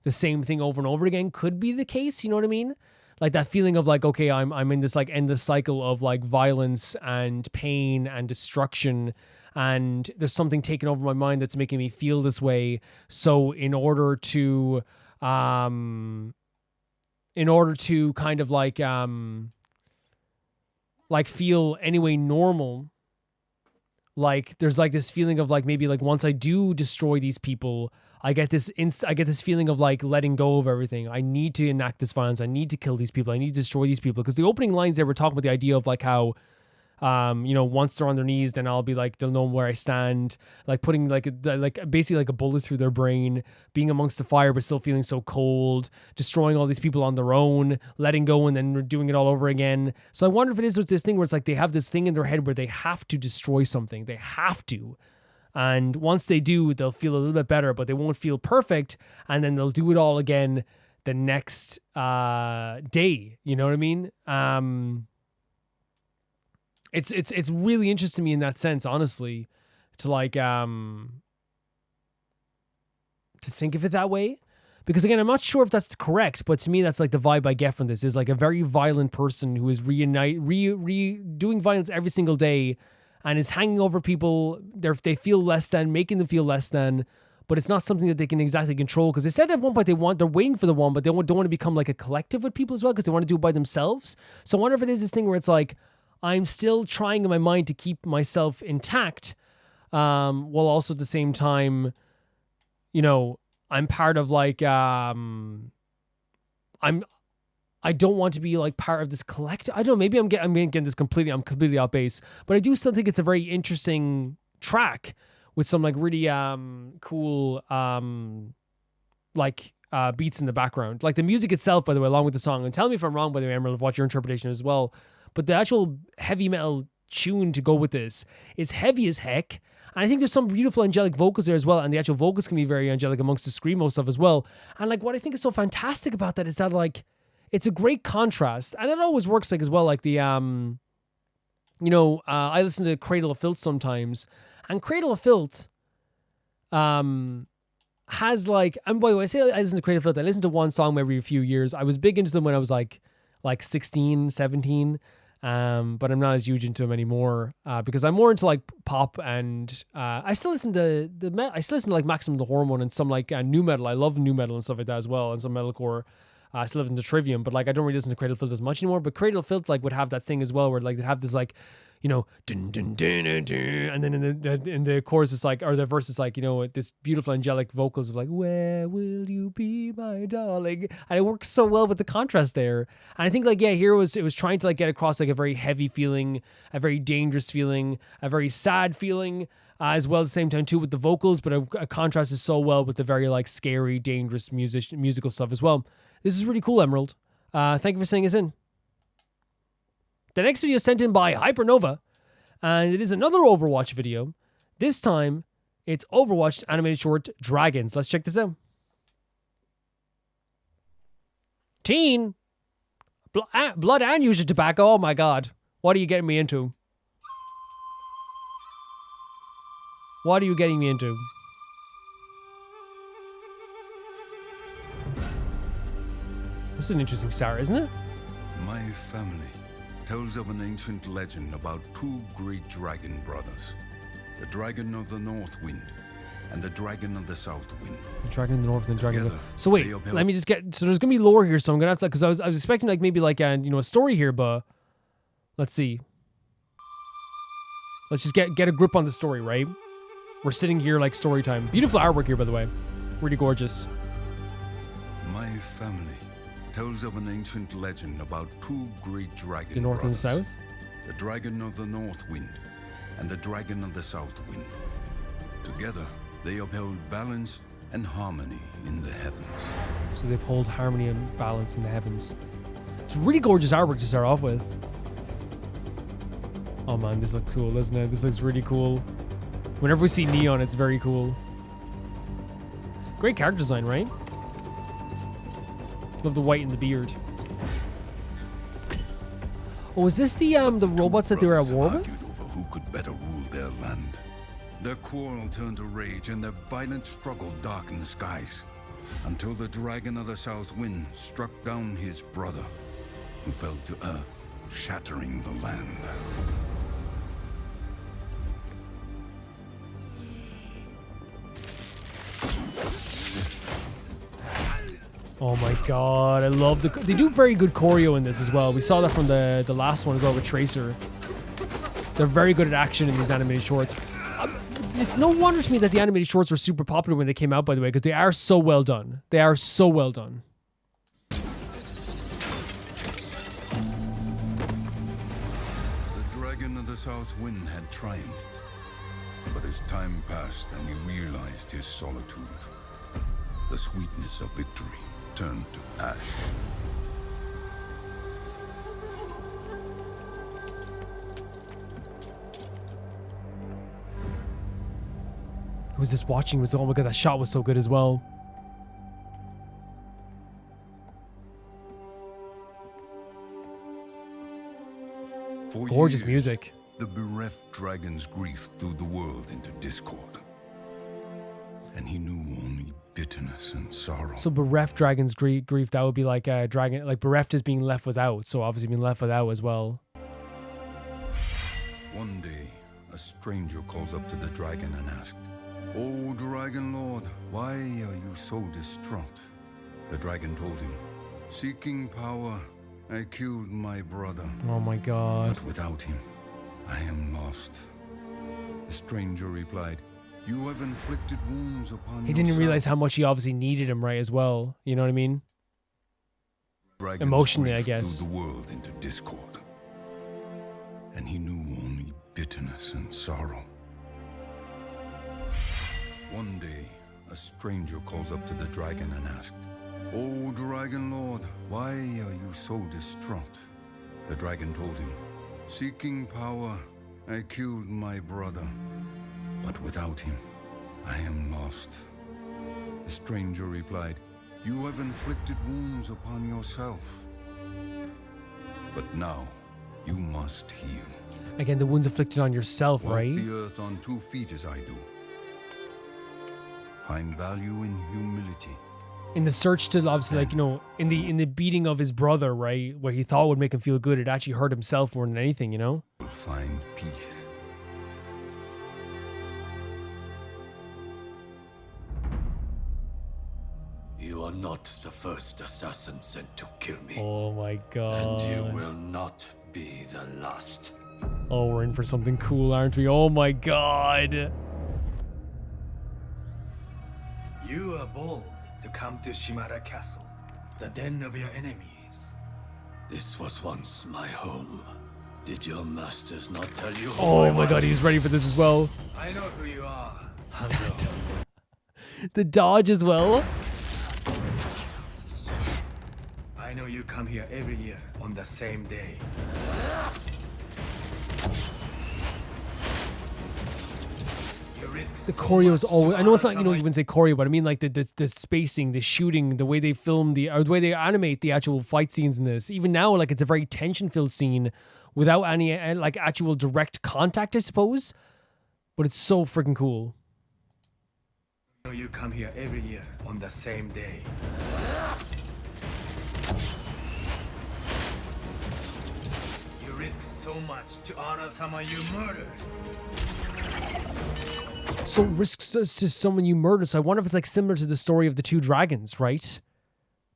the same thing over and over again. Could be the case, you know what I mean? Like that feeling of like, okay, I'm in this like endless cycle of like violence and pain and destruction, and there's something taking over my mind that's making me feel this way. So in order to kind of like feel anyway normal, like there's like this feeling of like maybe like once I do destroy these people, I get this feeling of like letting go of everything. I need to enact this violence. I need to kill these people. I need to destroy these people. Because the opening lines there were talking about the idea of like how you know, once they're on their knees, then I'll be like, they'll know where I stand, like putting like basically like a bullet through their brain, being amongst the fire but still feeling so cold, destroying all these people on their own, letting go, and then doing it all over again. So I wonder if it is with this thing where it's like they have this thing in their head where they have to destroy something. They have to. And once they do, they'll feel a little bit better, but they won't feel perfect. And then they'll do it all again the next day. You know what I mean? It's really interesting to me in that sense, honestly, to like to think of it that way. Because again, I'm not sure if that's correct, but to me that's like the vibe I get from this, is like a very violent person who is doing violence every single day and is hanging over people. They feel less than, making them feel less than, but it's not something that they can exactly control. Because they said at one point they're waiting for the one, but they don't want to become like a collective with people as well, because they want to do it by themselves. So I wonder if it is this thing where it's like, I'm still trying in my mind to keep myself intact, while also at the same time, you know, I'm part of like, I don't want to be like part of this collective. I don't know, maybe I'm getting this completely off base, but I do still think it's a very interesting track with some like really cool beats in the background. Like the music itself, by the way, along with the song, and tell me if I'm wrong, by the way, Emerald, of what your interpretation as well. But the actual heavy metal tune to go with this is heavy as heck. And I think there's some beautiful angelic vocals there as well. And the actual vocals can be very angelic amongst the screamo stuff as well. And like what I think is so fantastic about that is that like it's a great contrast. And it always works like as well. Like the, I listen to Cradle of Filth sometimes. And Cradle of Filth has like, and by the way, I say I listen to Cradle of Filth. I listen to one song every few years. I was big into them when I was like 16, 17. But I'm not as huge into them anymore because I'm more into like pop, and I still listen to like Maximum the Hormone and some like new metal. I love new metal and stuff like that as well, and some metalcore. I still listen to Trivium, but like I don't really listen to Cradle of Filth as much anymore. But Cradle of Filth like would have that thing as well where like they'd have this like, you know, dun, dun, dun, dun, dun, and then in the chorus it's like, or the verse is like, you know, this beautiful angelic vocals of like, where will you be, my darling? And it works so well with the contrast there. And I think like, yeah, here it was trying to like get across like a very heavy feeling, a very dangerous feeling, a very sad feeling, as well at the same time too with the vocals, but a contrast is so well with the very like scary, dangerous musical stuff as well. This is really cool, Emerald. Thank you for sending us in. The next video is sent in by Hypernova, and it is another Overwatch video. This time, it's Overwatch animated short Dragons. Let's check this out. Teen. Blood and use of tobacco. Oh my god. What are you getting me into? What are you getting me into? This is an interesting start, isn't it? My family tells of an ancient legend about two great dragon brothers. The dragon of the North Wind and the dragon of the South Wind. The dragon of the North and the dragon of the... So wait, let me just get... So there's going to be lore here, so I'm going to have to... Because I was expecting like maybe like a, you know, a story here, but... Let's see. Let's just get a grip on the story, right? We're sitting here like story time. Beautiful artwork here, by the way. Really gorgeous. My family tells of an ancient legend about two great dragon The North brothers. and the South? the Dragon of the North Wind, and the Dragon of the South Wind. Together, they upheld balance and harmony in the heavens. So they uphold harmony and balance in the heavens. It's really gorgeous artwork to start off with. Oh man, this looks cool, doesn't it? This looks really cool. Whenever we see Neon, it's very cool. Great character design, right? Love the white and the beard. Oh, is this the robots that they were at war with? Over who could better rule their land. Their quarrel turned to rage, and their violent struggle darkened the skies, until the Dragon of the South Wind struck down his brother, who fell to earth, shattering the land. Oh my god, I love they do very good choreo in this as well. We saw that from the last one as well with Tracer. They're very good at action in these animated shorts. It's no wonder to me that the animated shorts were super popular when they came out, by the way, because they are so well done. They are so well done. The Dragon of the South Wind had triumphed, but as time passed and he realized his solitude, the sweetness of victory turned to ash. Who was this watching? Oh my god, that shot was so good as well. For gorgeous years, music. The bereft dragon's grief threw the world into discord, and he knew only bitterness and sorrow. So bereft dragon's grief, that would be like a dragon, like bereft is being left without, so obviously being left without as well. One day, a stranger called up to the dragon and asked, "O Dragon Lord, why are you so distraught?" The dragon told him, "Seeking power, I killed my brother. Oh my god. But without him, I am lost." The stranger replied, "You have inflicted wounds upon He didn't yourself." realize how much he obviously needed him, right, as well. You know what I mean? Dragon's Emotionally, I grief guess. threw the world into discord, and he knew only bitterness and sorrow. One day, a stranger called up to the dragon and asked, "O Dragon Lord, why are you so distraught?" The dragon told him, "Seeking power, I killed my brother. But without him, I am lost." The stranger replied, "You have inflicted wounds upon yourself. But now, you must heal. Again, the wounds inflicted on yourself, Walk right? the earth on 2 feet as I do. Find value in humility. In the search to obviously, like, you know, in the beating of his brother, right, where he thought would make him feel good, it actually hurt himself more than anything, you know? Find peace." You are not the first assassin sent to kill me. Oh my god. And you will not be the last. Oh, we're in for something cool, aren't we? Oh my god. You are bold to come to Shimara Castle, the den of your enemies. This was once my home. Did your masters not tell you who Oh I my was? god, he's ready for this as well. I know who you are. The dodge as well. I know you come here every year on the same day. The choreo is always, I know it's not, you know, you wouldn't say choreo, but I mean like the spacing, the shooting, the way they film or the way they animate the actual fight scenes in this. Even now, like, it's a very tension-filled scene without any like actual direct contact, I suppose. But it's so freaking cool. I know you come here every year on the same day. You risk so much to honor someone you murdered. So risks to someone you murder. So I wonder if it's like similar to the story of the 2 dragons, right?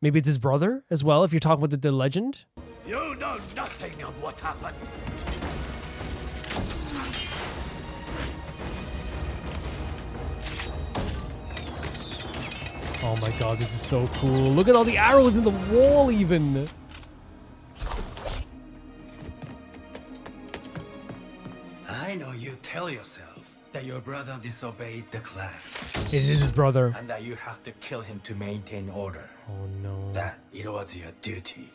Maybe it's his brother as well, if you're talking about the legend. You know nothing of what happened. Oh my god, this is so cool. Look at all the arrows in the wall even. I know you tell yourself that your brother disobeyed the clan. It is his brother. And that you have to kill him to maintain order. Oh no. That it was your duty.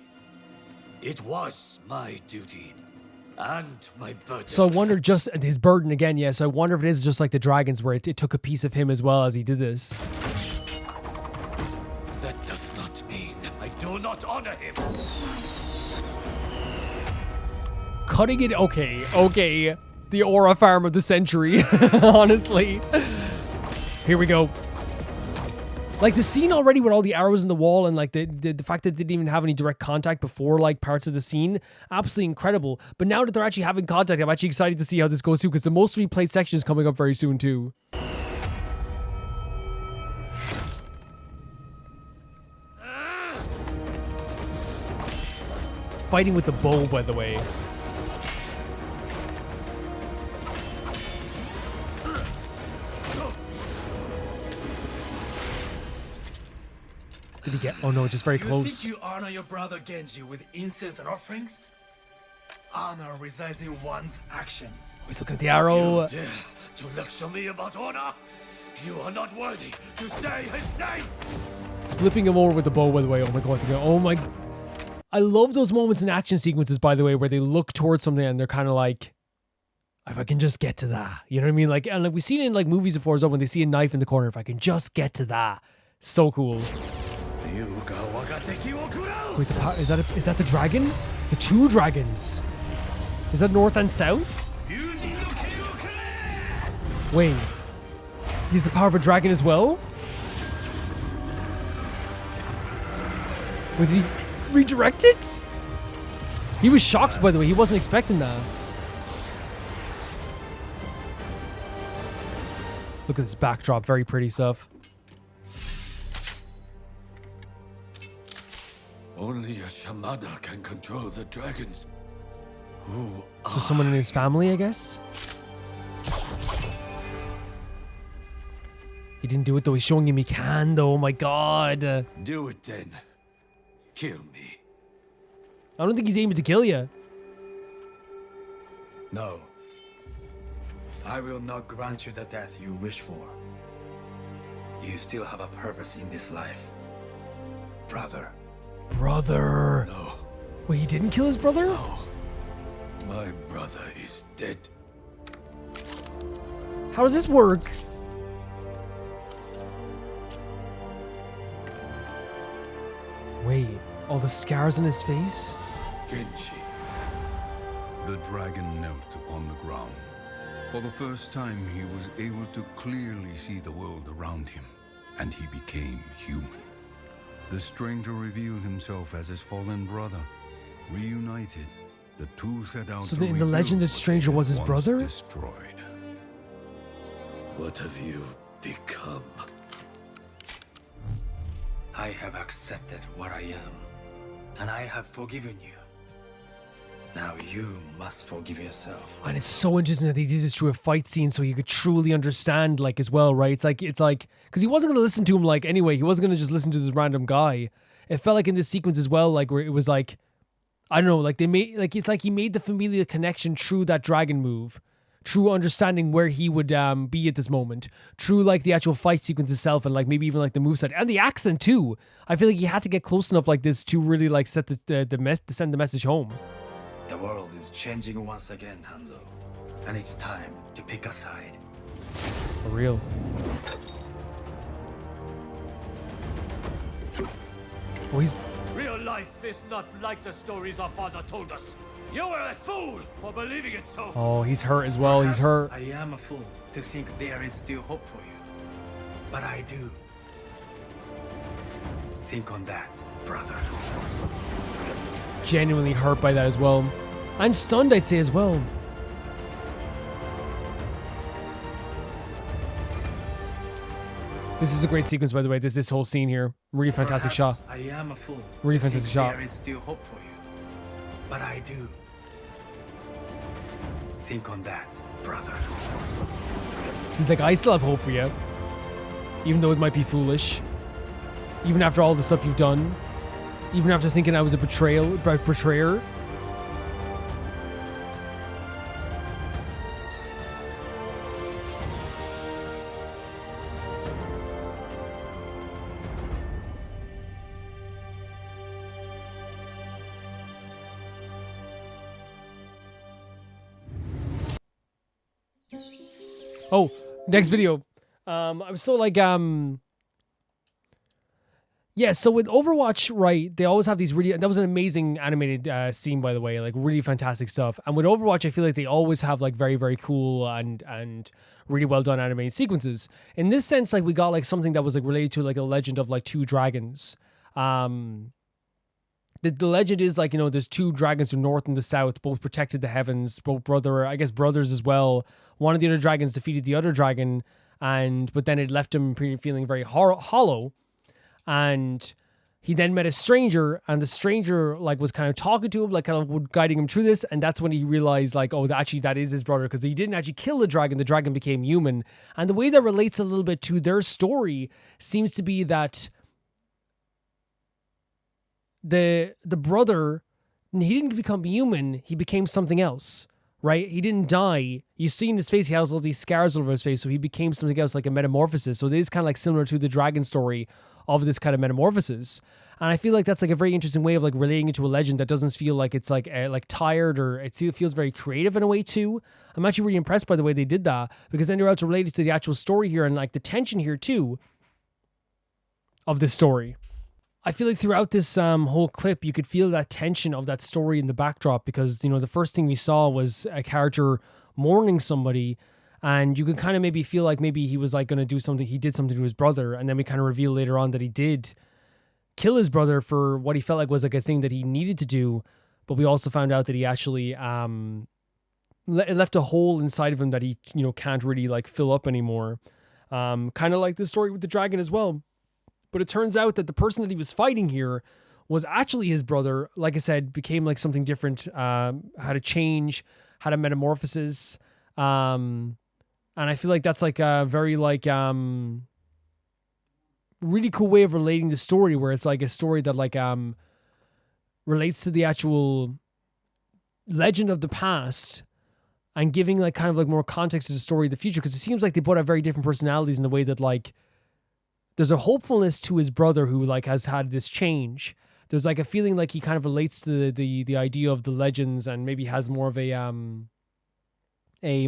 It was my duty. And my burden. So I wonder, just his burden again, yes. I wonder if it is just like the dragons, where it took a piece of him as well as he did this. That does not mean I do not honor him. Cutting it, okay. The aura farm of the century, honestly. Here we go. Like the scene already with all the arrows in the wall and like the fact that they didn't even have any direct contact before like parts of the scene, absolutely incredible. But now that they're actually having contact, I'm actually excited to see how this goes too, because the most replayed section is coming up very soon too. Fighting with the bow, by the way. Did he get? Oh no, just very close. You think you honor your brother Genji with incense and offerings? Honor resides in one's actions. He's looking at the arrow. You dare to lecture me about honor? You are not worthy to say his name. Flipping him over with the bow, by the way. Oh my god. Oh my. I love those moments in action sequences, by the way, where they look towards something and they're kind of like, if I can just get to that. You know what I mean? Like, and like we've seen it in like movies before as well, when they see a knife in the corner, if I can just get to that. So cool. Wait, is that the dragon? The two dragons. Is that north and south? Wait. He's the power of a dragon as well? Wait, did he redirect it? He was shocked, by the way. He wasn't expecting that. Look at this backdrop. Very pretty stuff. Only a Shamada can control the dragons. So someone in his family, I guess? He didn't do it though. He's showing him he can though. Oh my god. Do it then. Kill me. I don't think he's aiming to kill you. No. I will not grant you the death you wish for. You still have a purpose in this life, brother. Brother. No. Wait, he didn't kill his brother? No. My brother is dead. How does this work? Wait, all the scars on his face? Genji. The dragon knelt upon the ground. For the first time, he was able to clearly see the world around him, and he became human. The stranger revealed himself as his fallen brother. Reunited, the two set out so in the legend, the stranger was his brother? Destroyed. What have you become? I have accepted what I am, and I have forgiven you. Now you must forgive yourself. And it's so interesting that they did this through a fight scene so you could truly understand, like, as well, right? It's like, because he wasn't going to listen to him, like, anyway. He wasn't going to just listen to this random guy. It felt like in this sequence as well, like, where it was like, I don't know, like, they made, like, it's like he made the familial connection through that dragon move. True understanding where he would be at this moment. True, like, the actual fight sequence itself and, like, maybe even, like, the moveset. And the accent, too. I feel like he had to get close enough like this to really, like, set to send the message home. The world is changing once again, Hanzo. And it's time to pick a side. For real. Oh, he's... Real life is not like the stories our father told us. You were a fool for believing it so. Oh, he's hurt as well. He's hurt. I am a fool to think there is still hope for you. But I do. Think on that, brother. Genuinely hurt by that as well. And stunned, I'd say, as well. This is a great sequence, by the way. This whole scene here. Really fantastic shot. I am a fool. Really fantastic shot. There is still hope for you. But I do. Think on that, brother. He's like, I still have hope for you. Even though it might be foolish. Even after all the stuff you've done. Even after thinking I was a betrayer. Oh, next video. I'm so like yeah, so with Overwatch, right, they always have these really, that was an amazing animated scene, by the way, like really fantastic stuff. And with Overwatch, I feel like they always have like very, very cool and really well done animated sequences. In this sense, like we got like something that was like related to like a legend of like two dragons. The legend is like, you know, there's two dragons, the north and the south, both protected the heavens, both brothers as well. One of the other dragons defeated the other dragon, but then it left him feeling very hollow. And he then met a stranger, and the stranger like was kind of talking to him, like kind of guiding him through this. And that's when he realized like, oh, actually that is his brother, because he didn't actually kill the dragon. The dragon became human. And the way that relates a little bit to their story seems to be that the brother, he didn't become human. He became something else, right? He didn't die. You see in his face, he has all these scars over his face. So he became something else, like a metamorphosis. So it is kind of like similar to the dragon story of this kind of metamorphosis. And I feel like that's like a very interesting way of like relating it to a legend that doesn't feel like it's like tired, or it feels very creative in a way too. I'm actually really impressed by the way they did that, because then you're able to relate it to the actual story here and like the tension here too of this story. I feel like throughout this whole clip, you could feel that tension of that story in the backdrop, because, you know, the first thing we saw was a character mourning somebody, and you can kind of maybe feel like maybe he was like going to do something, he did something to his brother, and then we kind of reveal later on that he did kill his brother for what he felt like was like a thing that he needed to do, but we also found out that he actually left a hole inside of him that he, you know, can't really like fill up anymore. Kind of like the story with the dragon as well. But it turns out that the person that he was fighting here was actually his brother. Like I said, became like something different, had a change, had a metamorphosis. And I feel like that's like a very like really cool way of relating the story, where it's like a story that like relates to the actual legend of the past and giving like kind of like more context to the story of the future, because it seems like they both have very different personalities in the way that like there's a hopefulness to his brother who like has had this change. There's like a feeling like he kind of relates to the idea of the legends and maybe has more of a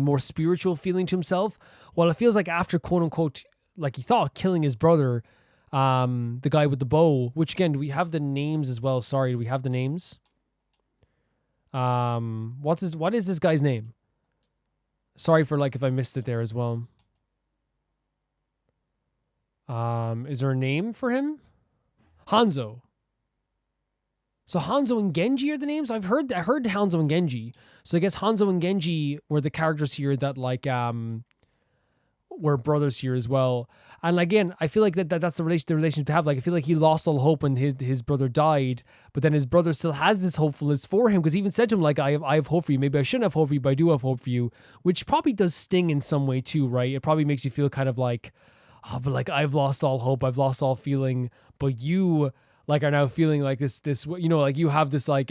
more spiritual feeling to himself. While it feels like after quote unquote, like he thought killing his brother, the guy with the bow, which again, we have the names as well. Sorry, do we have the names? What is this guy's name? Sorry for like if I missed it there as well. Is there a name for him? Hanzo. So Hanzo and Genji are the names. I heard Hanzo and Genji. So I guess Hanzo and Genji were the characters here that like were brothers here as well. And again, I feel like that's the relationship to have. Like I feel like he lost all hope when his brother died, but then his brother still has this hopefulness for him, because he even said to him like, I have hope for you. Maybe I shouldn't have hope for you, but I do have hope for you, which probably does sting in some way too, right? It probably makes you feel kind of like, oh, but like I've lost all hope, I've lost all feeling, but you like are now feeling like this, you know, like you have this like,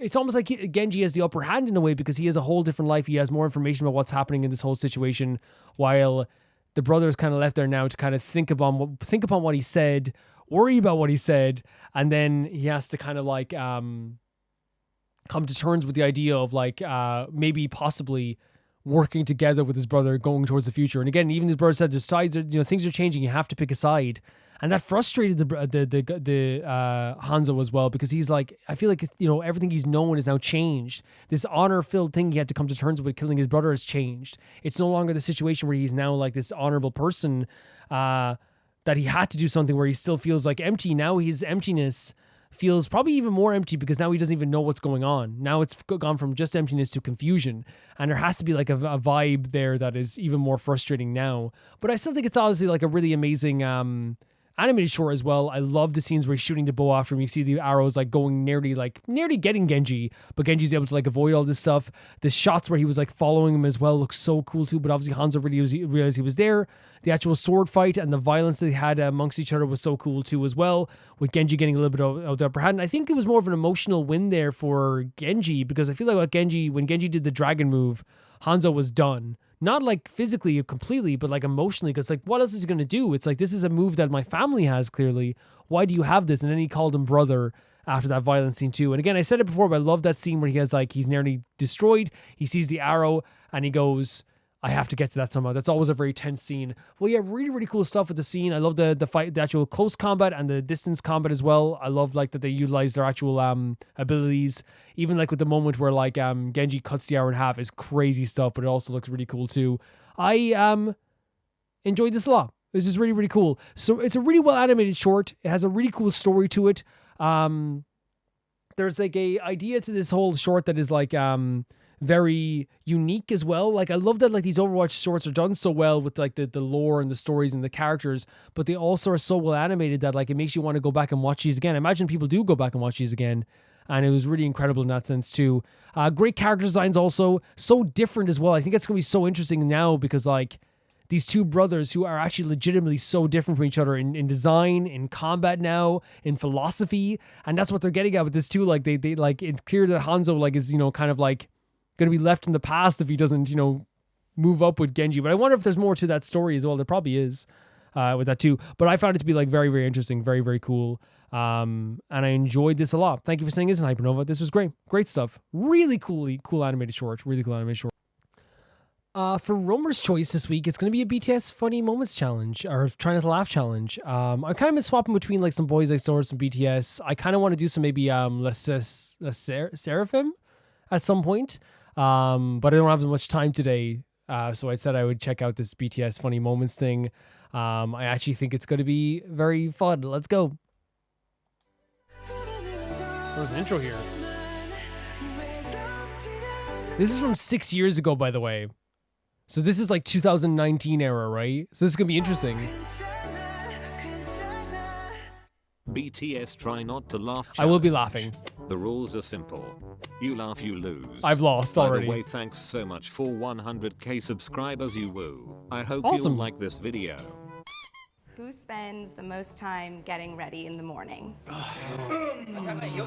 it's almost like Genji has the upper hand in a way, because he has a whole different life. He has more information about what's happening in this whole situation, while the brother is kind of left there now to kind of think upon what he said, worry about what he said, and then he has to kind of like come to terms with the idea of like maybe possibly working together with his brother going towards the future. And again, even his brother said, the sides are, you know, things are changing. You have to pick a side. And that frustrated the Hanzo as well, because he's like, I feel like, you know, everything he's known is now changed. This honor-filled thing he had to come to terms with killing his brother has changed. It's no longer the situation where he's now like this honorable person that he had to do something where he still feels like empty. Now his emptiness feels probably even more empty, because now he doesn't even know what's going on. Now it's gone from just emptiness to confusion, and there has to be like a vibe there that is even more frustrating now. But I still think it's obviously like a really amazing animated short as well. I love the scenes where he's shooting the bow after him. You see the arrows like going nearly getting Genji, but Genji's able to like avoid all this stuff. The shots where he was like following him as well look so cool too, but obviously Hanzo really realized he was there. The actual sword fight and the violence that they had amongst each other was so cool too as well, with Genji getting a little bit of the upper hand. And I think it was more of an emotional win there for Genji, because I feel like when Genji did the dragon move, Hanzo was done. Not like physically completely, but like emotionally, because like what else is he going to do? It's like, this is a move that my family has clearly. Why do you have this? And then he called him brother after that violent scene too. And again, I said it before, but I love that scene where he's nearly destroyed. He sees the arrow and he goes, I have to get to that somehow. That's always a very tense scene. Well, yeah, really, really cool stuff with the scene. I love the fight, the actual close combat and the distance combat as well. I love like that they utilize their actual abilities. Even like with the moment where like Genji cuts the arrow in half is crazy stuff, but it also looks really cool too. I enjoyed this a lot. This is really, really cool. So it's a really well animated short. It has a really cool story to it. There's like a idea to this whole short that is like very unique as well. Like I love that like these Overwatch shorts are done so well with like the lore and the stories and the characters, but they also are so well animated that like it makes you want to go back and watch these again. I imagine people do go back and watch these again, and it was really incredible in that sense too. Great character designs also, so different as well. I think it's gonna be so interesting now because like these two brothers who are actually legitimately so different from each other in design, in combat now, in philosophy, and that's what they're getting at with this too. Like they like it's clear that Hanzo like is, you know, kind of like going to be left in the past if he doesn't, you know, move up with Genji. But I wonder if there's more to that story as well. There probably is with that too. But I found it to be like very, very interesting, very, very cool. And I enjoyed this a lot. Thank you for saying this in Hypernova. This was great. Great stuff. Really cool animated short. Really cool animated short. For Romer's choice this week, it's going to be a BTS Funny Moments challenge, or Try Not to Laugh challenge. I'm kind of been swapping between like some Boys Next Door, some BTS. I kind of want to do some maybe Les Seraphim at some point. But I don't have as much time today. So I said I would check out this BTS Funny Moments thing. I actually think it's going to be very fun. Let's go. There's an intro here. This is from 6 years ago, by the way. So this is like 2019 era, right? So this is going to be interesting. BTS Try Not to Laugh challenge. I will be laughing. The rules are simple. You laugh, you lose. I've lost already. By the way, thanks so much for 100k subscribers, you woo. I hope Awesome. you'll like this video. Who spends the most time getting ready in the morning? 잠시만요,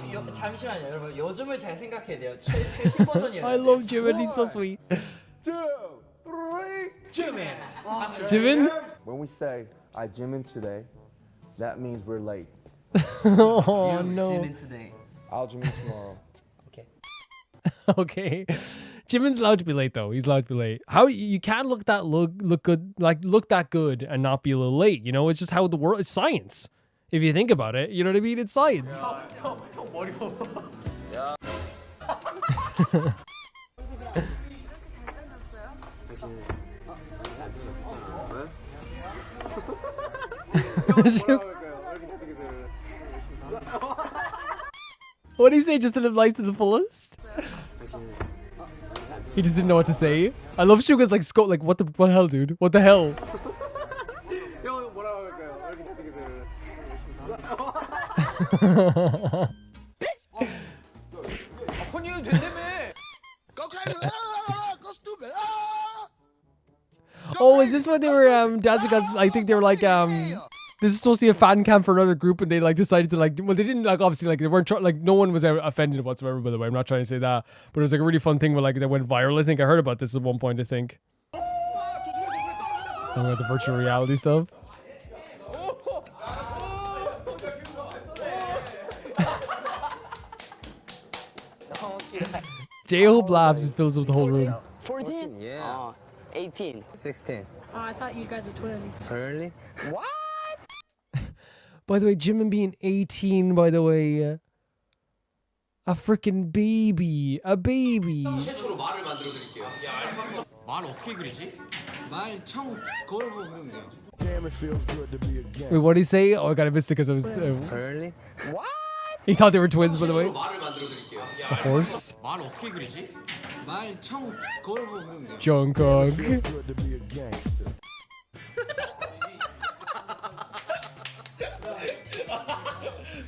여러분. 요즘을 잘 생각해야 돼요. 최신 버전이에요. I love Jimin. He's so sweet. 2, 3, Jimin. Jimin? When we say I Jimin today, that means we're late. Oh no. Jimin today. I'll Jimin tomorrow. Okay. Okay. Jimin's allowed to be late though. He's allowed to be late. How you can't look good, like look that good and not be a little late. You know, it's just how the world is science. If you think about it, you know what I mean? It's science. What did he say? Just to live life to the fullest? He just didn't know what to say. I love Suga's like like what the hell, dude? What the hell? Oh, is this when they were dancing on, I think they were like this is supposed to be a fan cam for another group, and they like decided to like, well, they didn't like, obviously like they weren't like no one was offended whatsoever, by the way. I'm not trying to say that, but it was like a really fun thing where like they went viral. I think I heard about this at one point, I think. About the virtual reality stuff. J-Hope laughs and fills up the whole room. 14? Yeah. 18. 16. Oh, I thought you guys were twins. Really? What? By the way, Jimin being 18, by the way. A freaking baby. A baby. 최초로 말을 만들어 드릴게요. 말 어떻게 그리지? 말 청 거울 보고 그리면 돼요. Damn, it feels good to be a gang. Wait, what did he say? Oh, I got missed it because I was... Really? What? He thought they were twins, by the way. 말을 만들어 드릴게요. A horse. 말 어떻게 그리지? 말 청 거울 보고 그리면 돼요. Jungkook. Feels good to be a gangster.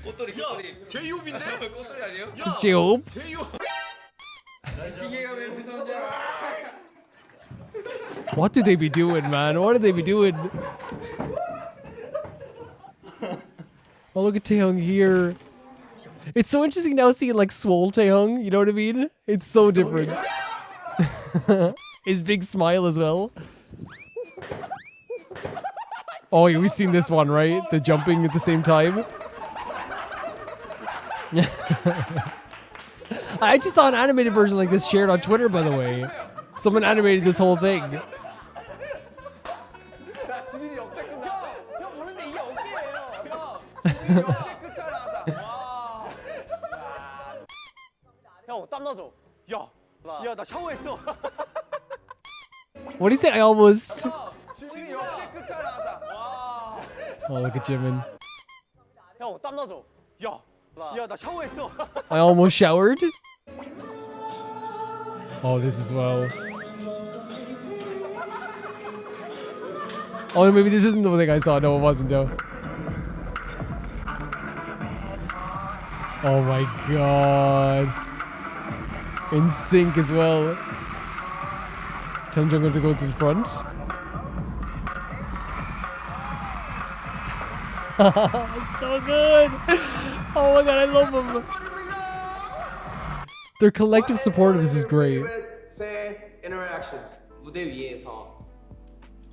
꽃돌이 제이홉인데? 꽃돌이 아니에요? It's J-Hope. What do they be doing, man? What do they be doing? Oh, look at Taehyung here. It's so interesting now seeing like swole Taehyung, you know what I mean? It's so different. His big smile as well. Oh, yeah, we've seen this one, right? The jumping at the same time. I actually saw an animated version like this shared on Twitter, by the way. Someone animated this whole thing. What do you say? I almost. Oh, look at Jimin. I almost showered. Oh, this as well. Oh, maybe this isn't the thing I saw. No, it wasn't, though. Oh my god. In sync as well. Tell them I'm going to go to the front. It's so good. Oh my god, I love them. Their collective support of this is great. Fan interactions. 무대 위에서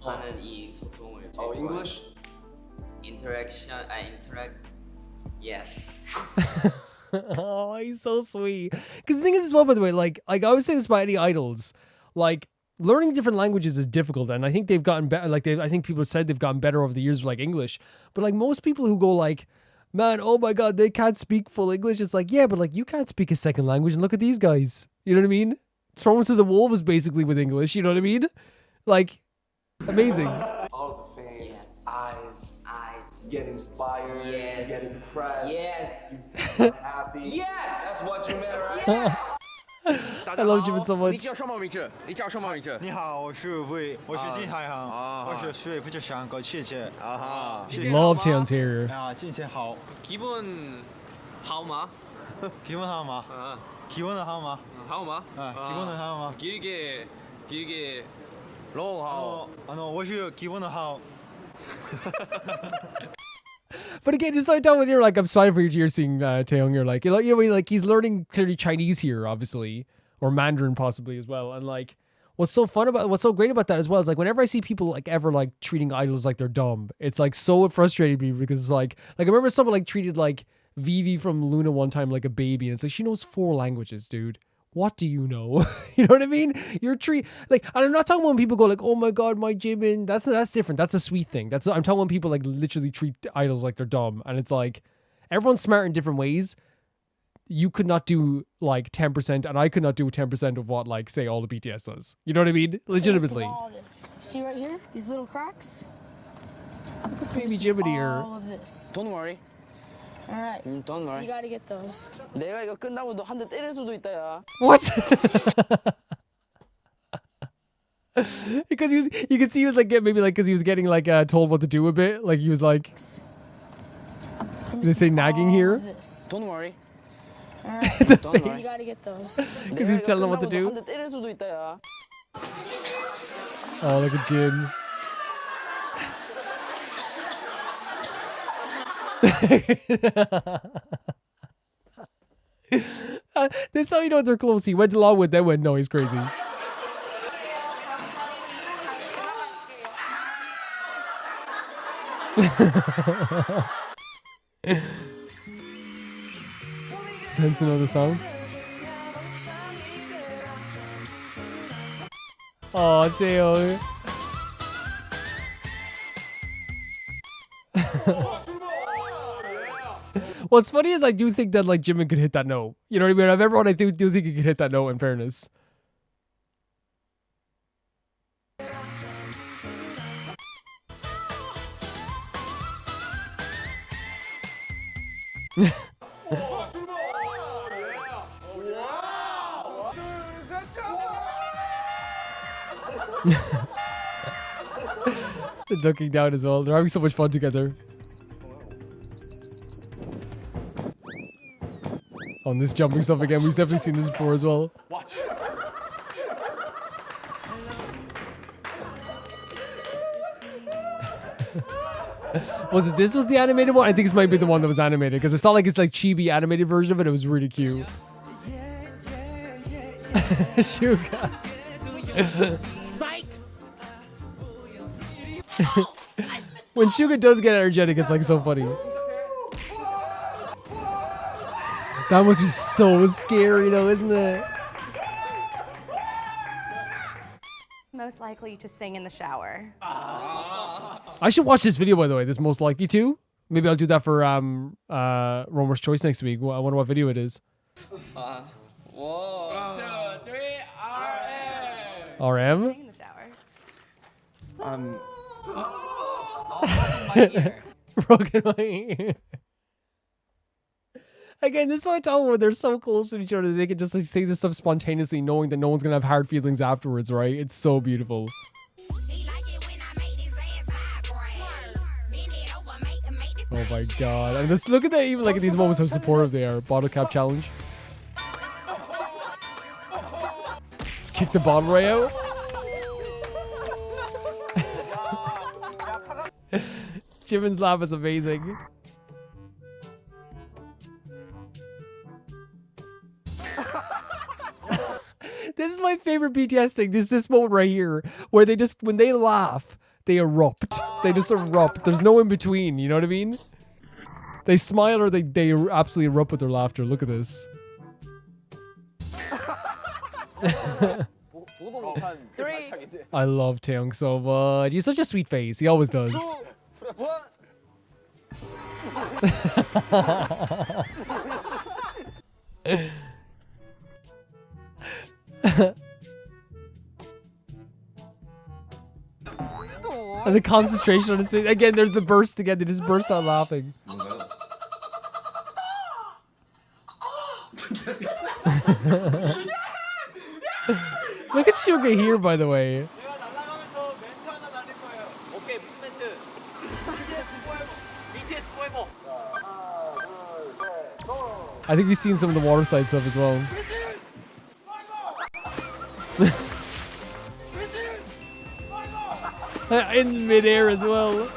하는 이 소통을. Oh, English? Interaction. Interact. Yes. Oh, he's so sweet. Because the thing is as well, by the way, like I always say this about any idols, like learning different languages is difficult, and I think they've gotten better. Like I think people said they've gotten better over the years with like English, but like most people who go like, man, oh my god, they can't speak full English. It's like, yeah, but like you can't speak a second language, and look at these guys. You know what I mean? Thrown to the wolves basically with English. You know what I mean? Like, amazing. All of the fans' eyes get inspired, get impressed. Yes. You get happy. Yes. That's what you meant, right? Yes. I love Jimin so much. 你叫什么名字？你叫什么名字？你好，我是魏，我是金海航，我是水副就香港，谢谢。啊哈。 Love Taeyeon's hair. 啊，今天好。기분好吗？기분好吗？기분은好吗？好吗？기분은好吗？길게 long好。我是기분은好。 But again, it's like when you're like, I'm smiling for you're seeing Taeyong. You're like, like he's learning clearly Chinese here, obviously, or Mandarin possibly as well. And like, what's so great about that as well is like whenever I see people like ever like treating idols like they're dumb, it's like so frustrating me because it's like I remember someone like treated like Vivi from Loona one time like a baby, and it's like she knows 4 languages, dude. What do you know? You know what I mean? You're like, and I'm not talking when people go like, oh my god, my Jimin. That's different. That's a sweet thing. I'm talking when people like literally treat idols like they're dumb, and it's like everyone's smart in different ways. You could not do like 10%, and I could not do 10% of what like say all the BTS does. You know what I mean? Legitimately. All this. See right here? These little cracks? Baby Jimin here. All of this. Don't worry. All right. Don't worry. You gotta get those. 내가 이거 끝나고 너 한 대 때릴 수도 있다 야. What? Because you could see he was like maybe like because he was getting like told what to do a bit. Like he was like, they say nagging here. Don't worry. All right. Don't worry. You gotta get those. Because he's telling them what to do. Oh, look at Jin. That's how you know they're close. He went along with them when no, he's crazy. Tends to know the song. Oh, Taeyeong. What's funny is I do think that like Jimin could hit that note. You know what I mean? I've everyone I do think he could hit that note in fairness. They're ducking down as well. They're having so much fun together. On this jumping stuff again, we've definitely seen this before as well. Watch. This was the animated one? I think this might be the one that was animated because it saw like it's like chibi animated version of it. It was really cute. Suga. When Suga does get energetic, it's like so funny. That must be so scary though, isn't it? most likely to sing in the shower? I should watch this video, by the way. This most likely to. Maybe I'll do that for Romer's Choice next week. I wonder what video it is. 1, 2, 3, RM. RM? Sing in the shower. Broken my ear. Again, this is what I tell them when they're so close to each other. They can just like, say this stuff spontaneously, knowing that no one's going to have hard feelings afterwards, right? It's so beautiful. Oh my god. And just look at that, even like at these moments, how supportive they are. Bottle cap challenge. Just kick the bottle right out. Jimin's laugh is amazing. This is my favorite BTS thing. This moment right here where they just, when they laugh, they erupt. They just erupt. There's no in between. You know what I mean? They smile or they absolutely erupt with their laughter. Look at this. I love Taeyong so much. He's such a sweet face. He always does. And the concentration on his face. Again, there's the burst again. They just burst out laughing. Look at Suga here, by the way. I think we've seen some of the water side stuff as well. In midair as well.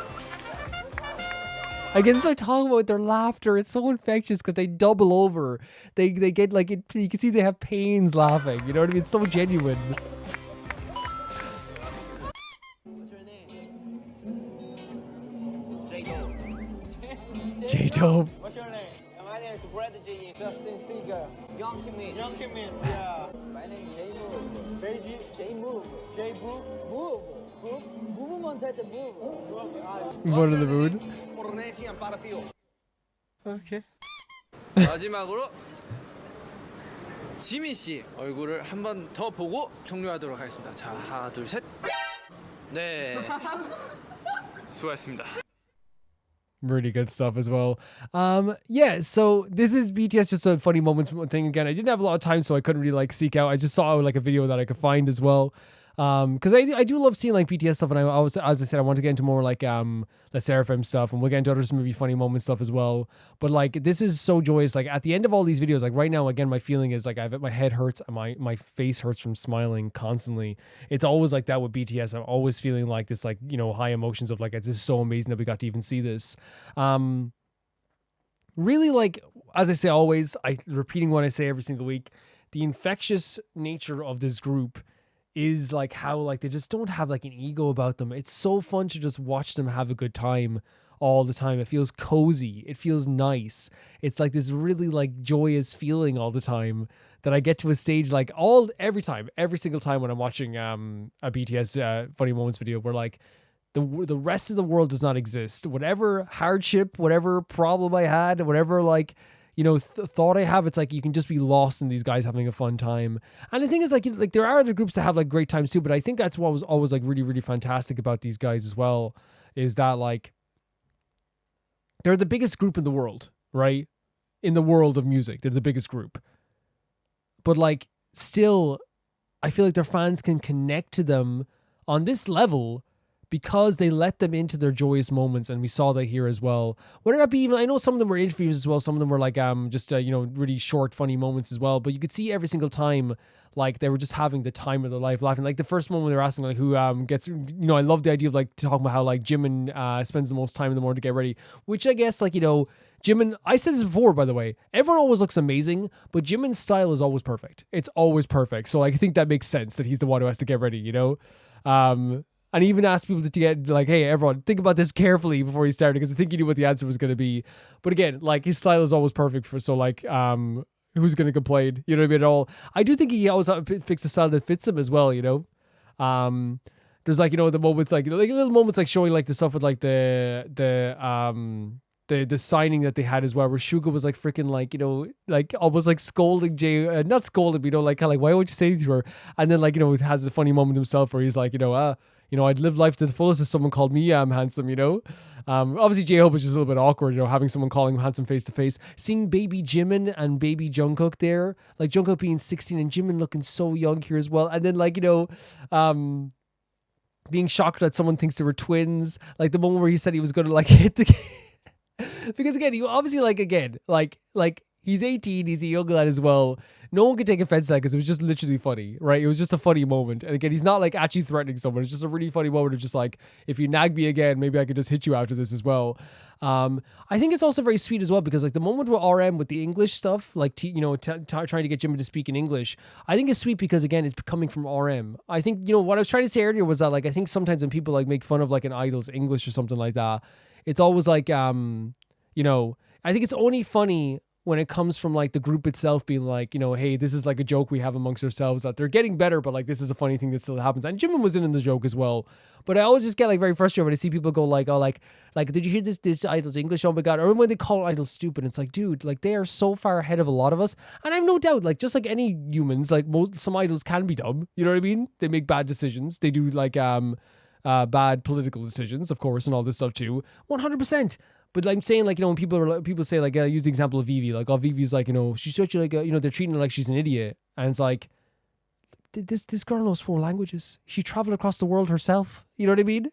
Again, start talking about their laughter. It's so infectious because they double over. They get like it. You can see they have pains laughing. You know what I mean? It's so genuine. J-Dope. What's your name? My name is Brad G. Justin Seeger. Young Kimin. Young Kimin. Yeah. My name is J-Move. Beiji. J-Move. J-Move. Move. Movement at the move. One of the mood. Okay. 마지막으로 지민 씨 얼굴을 한 번 더 보고 종료하도록 하겠습니다. 자, 하나, 둘, 셋. 네. 수고하셨습니다. Really good stuff as well. Yeah, so this is BTS just a funny moments thing again. I didn't have a lot of time, so I couldn't really like seek out. I just saw like a video that I could find as well. Because I do love seeing like BTS stuff, and I always, as I said, I want to get into more like La Seraphim stuff, and we'll get into other maybe funny moment stuff as well. But like this is so joyous. Like at the end of all these videos, like right now, again, my feeling is like my head hurts, and my face hurts from smiling constantly. It's always like that with BTS. I'm always feeling like this, like, you know, high emotions of like, it's just so amazing that we got to even see this. Really, like, as I say always, repeating what I say every single week, the infectious nature of this group is like how like they just don't have like an ego about them. It's so fun to just watch them have a good time all the time. It feels cozy. It feels nice. It's like this really like joyous feeling all the time that I get to a stage like every single time when I'm watching a BTS funny moments video where like the rest of the world does not exist. Whatever hardship, whatever problem I had, whatever like, you know, thought I have, it's like you can just be lost in these guys having a fun time. And the thing is like there are other groups that have like great times too, but I think that's what was always like really, really fantastic about these guys as well, is that like they're the biggest group in the world, right? In the world of music, they're the biggest group. But like still, I feel like their fans can connect to them on this level because they let them into their joyous moments, and we saw that here as well. Whether that be even, I know some of them were interviews as well, some of them were like just you know, really short, funny moments as well, but you could see every single time, like, they were just having the time of their life, laughing. Like, the first moment they were asking, like, who gets, you know, I love the idea of, like, talking about how, like, Jimin spends the most time in the morning to get ready, which I guess, like, you know, Jimin, I said this before, by the way, everyone always looks amazing, but Jimin's style is always perfect. It's always perfect. So, like, I think that makes sense that he's the one who has to get ready, you know? And even asked people to get, like, hey, everyone, think about this carefully before you start, because I think he knew what the answer was going to be. But again, like, his style is always perfect for, so, like, who's going to complain? You know what I mean? At all. I do think he always picks a style that fits him as well, you know? There's like, you know, the moments like, you know, like little moments like showing like the stuff with like the signing that they had as well, where Suga was like freaking like, you know, like almost like scolding Jay, not scolding, but, you know, like kind of like, why won't you say anything to her? And then like, you know, has a funny moment himself where he's like, you know, I'd live life to the fullest if someone called me handsome, you know. Obviously J-Hope was just a little bit awkward, you know, having someone calling him handsome face to face. Seeing baby Jimin and baby Jungkook there, like Jungkook being 16 and Jimin looking so young here as well. And then like, you know, being shocked that someone thinks they were twins. Like the moment where he said he was going to like hit the because again, he obviously like he's 18, he's a young lad as well. No one could take offense to that because it was just literally funny, right? It was just a funny moment. And again, he's not like actually threatening someone. It's just a really funny moment of just like, if you nag me again, maybe I could just hit you after this as well. I think it's also very sweet as well because like the moment with RM with the English stuff, like trying to get Jimin to speak in English, I think it's sweet because again, it's coming from RM. I think, you know, what I was trying to say earlier was that like, I think sometimes when people like make fun of like an idol's English or something like that, it's always like, you know, I think it's only funny when it comes from like the group itself being like, you know, hey, this is like a joke we have amongst ourselves that they're getting better, but like this is a funny thing that still happens. And Jimin was in the joke as well. But I always just get like very frustrated when I see people go like, oh, like did you hear this idol's English? Oh my God. Or when they call idols stupid, it's like, dude, like they are so far ahead of a lot of us. And I have no doubt, like just like any humans, like some idols can be dumb. You know what I mean? They make bad decisions. They do like bad political decisions, of course, and all this stuff too. 100%. But I'm saying, like, you know, when people say, like, use the example of Vivi, like, oh, Vivi's like, you know, she's such a, like, you know, they're treating her like she's an idiot. And it's like, this girl knows 4 languages. She traveled across the world herself. You know what I mean?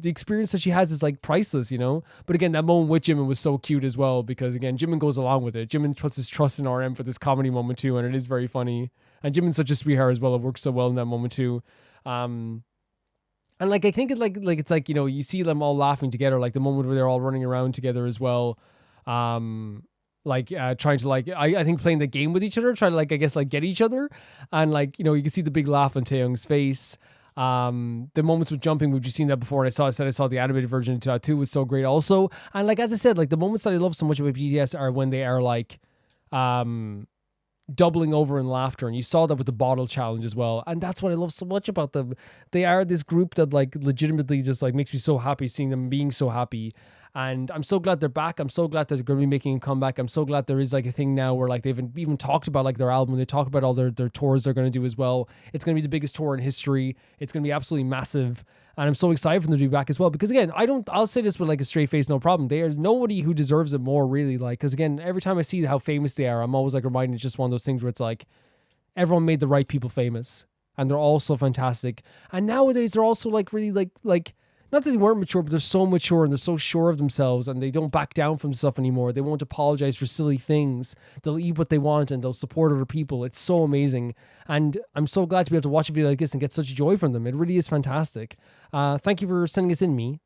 The experience that she has is, like, priceless, you know? But again, that moment with Jimin was so cute as well because, again, Jimin goes along with it. Jimin puts his trust in RM for this comedy moment, too, and it is very funny. And Jimin's such a sweetheart as well. It works so well in that moment, too. And like I think it's like, you know, you see them all laughing together, like the moment where they're all running around together as well, trying to like I think playing the game with each other, trying to like I guess like get each other, and like, you know, you can see the big laugh on Taeyoung's face. The moments with jumping, we've just seen that before, and I saw the animated version too was so great also. And like as I said, like the moments that I love so much about BTS are when they are like doubling over in laughter, and you saw that with the bottle challenge as well, and that's what I love so much about them. They are this group that like legitimately just like makes me so happy seeing them being so happy, and I'm so glad they're back. I'm so glad that they're going to be making a comeback. I'm so glad there is like a thing now where like they've even talked about like their album, they talk about all their tours they're going to do as well. It's going to be the biggest tour in history. It's going to be absolutely massive, and I'm so excited for them to be back as well, because again, I'll say this with like a straight face, no problem. There's nobody who deserves it more, really, like, because again, every time I see how famous they are, I'm always like reminded it's just one of those things where it's like everyone made the right people famous, and they're all so fantastic. And nowadays they're also like really like not that they weren't mature, but they're so mature and they're so sure of themselves, and they don't back down from stuff anymore. They won't apologize for silly things. They'll eat what they want and they'll support other people. It's so amazing. And I'm so glad to be able to watch a video like this and get such joy from them. It really is fantastic. Thank you for sending us in, me.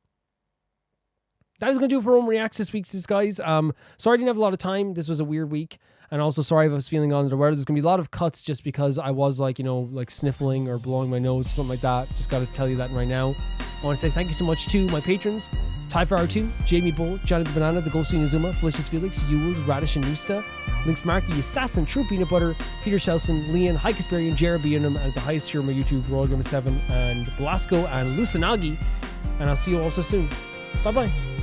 That is going to do it for Home Reacts this week, guys. Sorry I didn't have a lot of time. This was a weird week. And also sorry if I was feeling under the weather. There's going to be a lot of cuts just because I was like, you know, like sniffling or blowing my nose, something like that. Just got to tell you that right now. I want to say thank you so much to my patrons: Tyfire2, Jamie Bull, Johnny the Banana, The Ghost Inazuma, Felicious Felix, Ewald, Radish and Nusta, Lynx Markey, Assassin, True Peanut Butter, Peter Shelson, Leon, High Kasperian, Jared Bianum, and at the highest tier of my YouTube, Royal Gamer 7, and Blasco and Lusanagi. And I'll see you all so soon. Bye bye.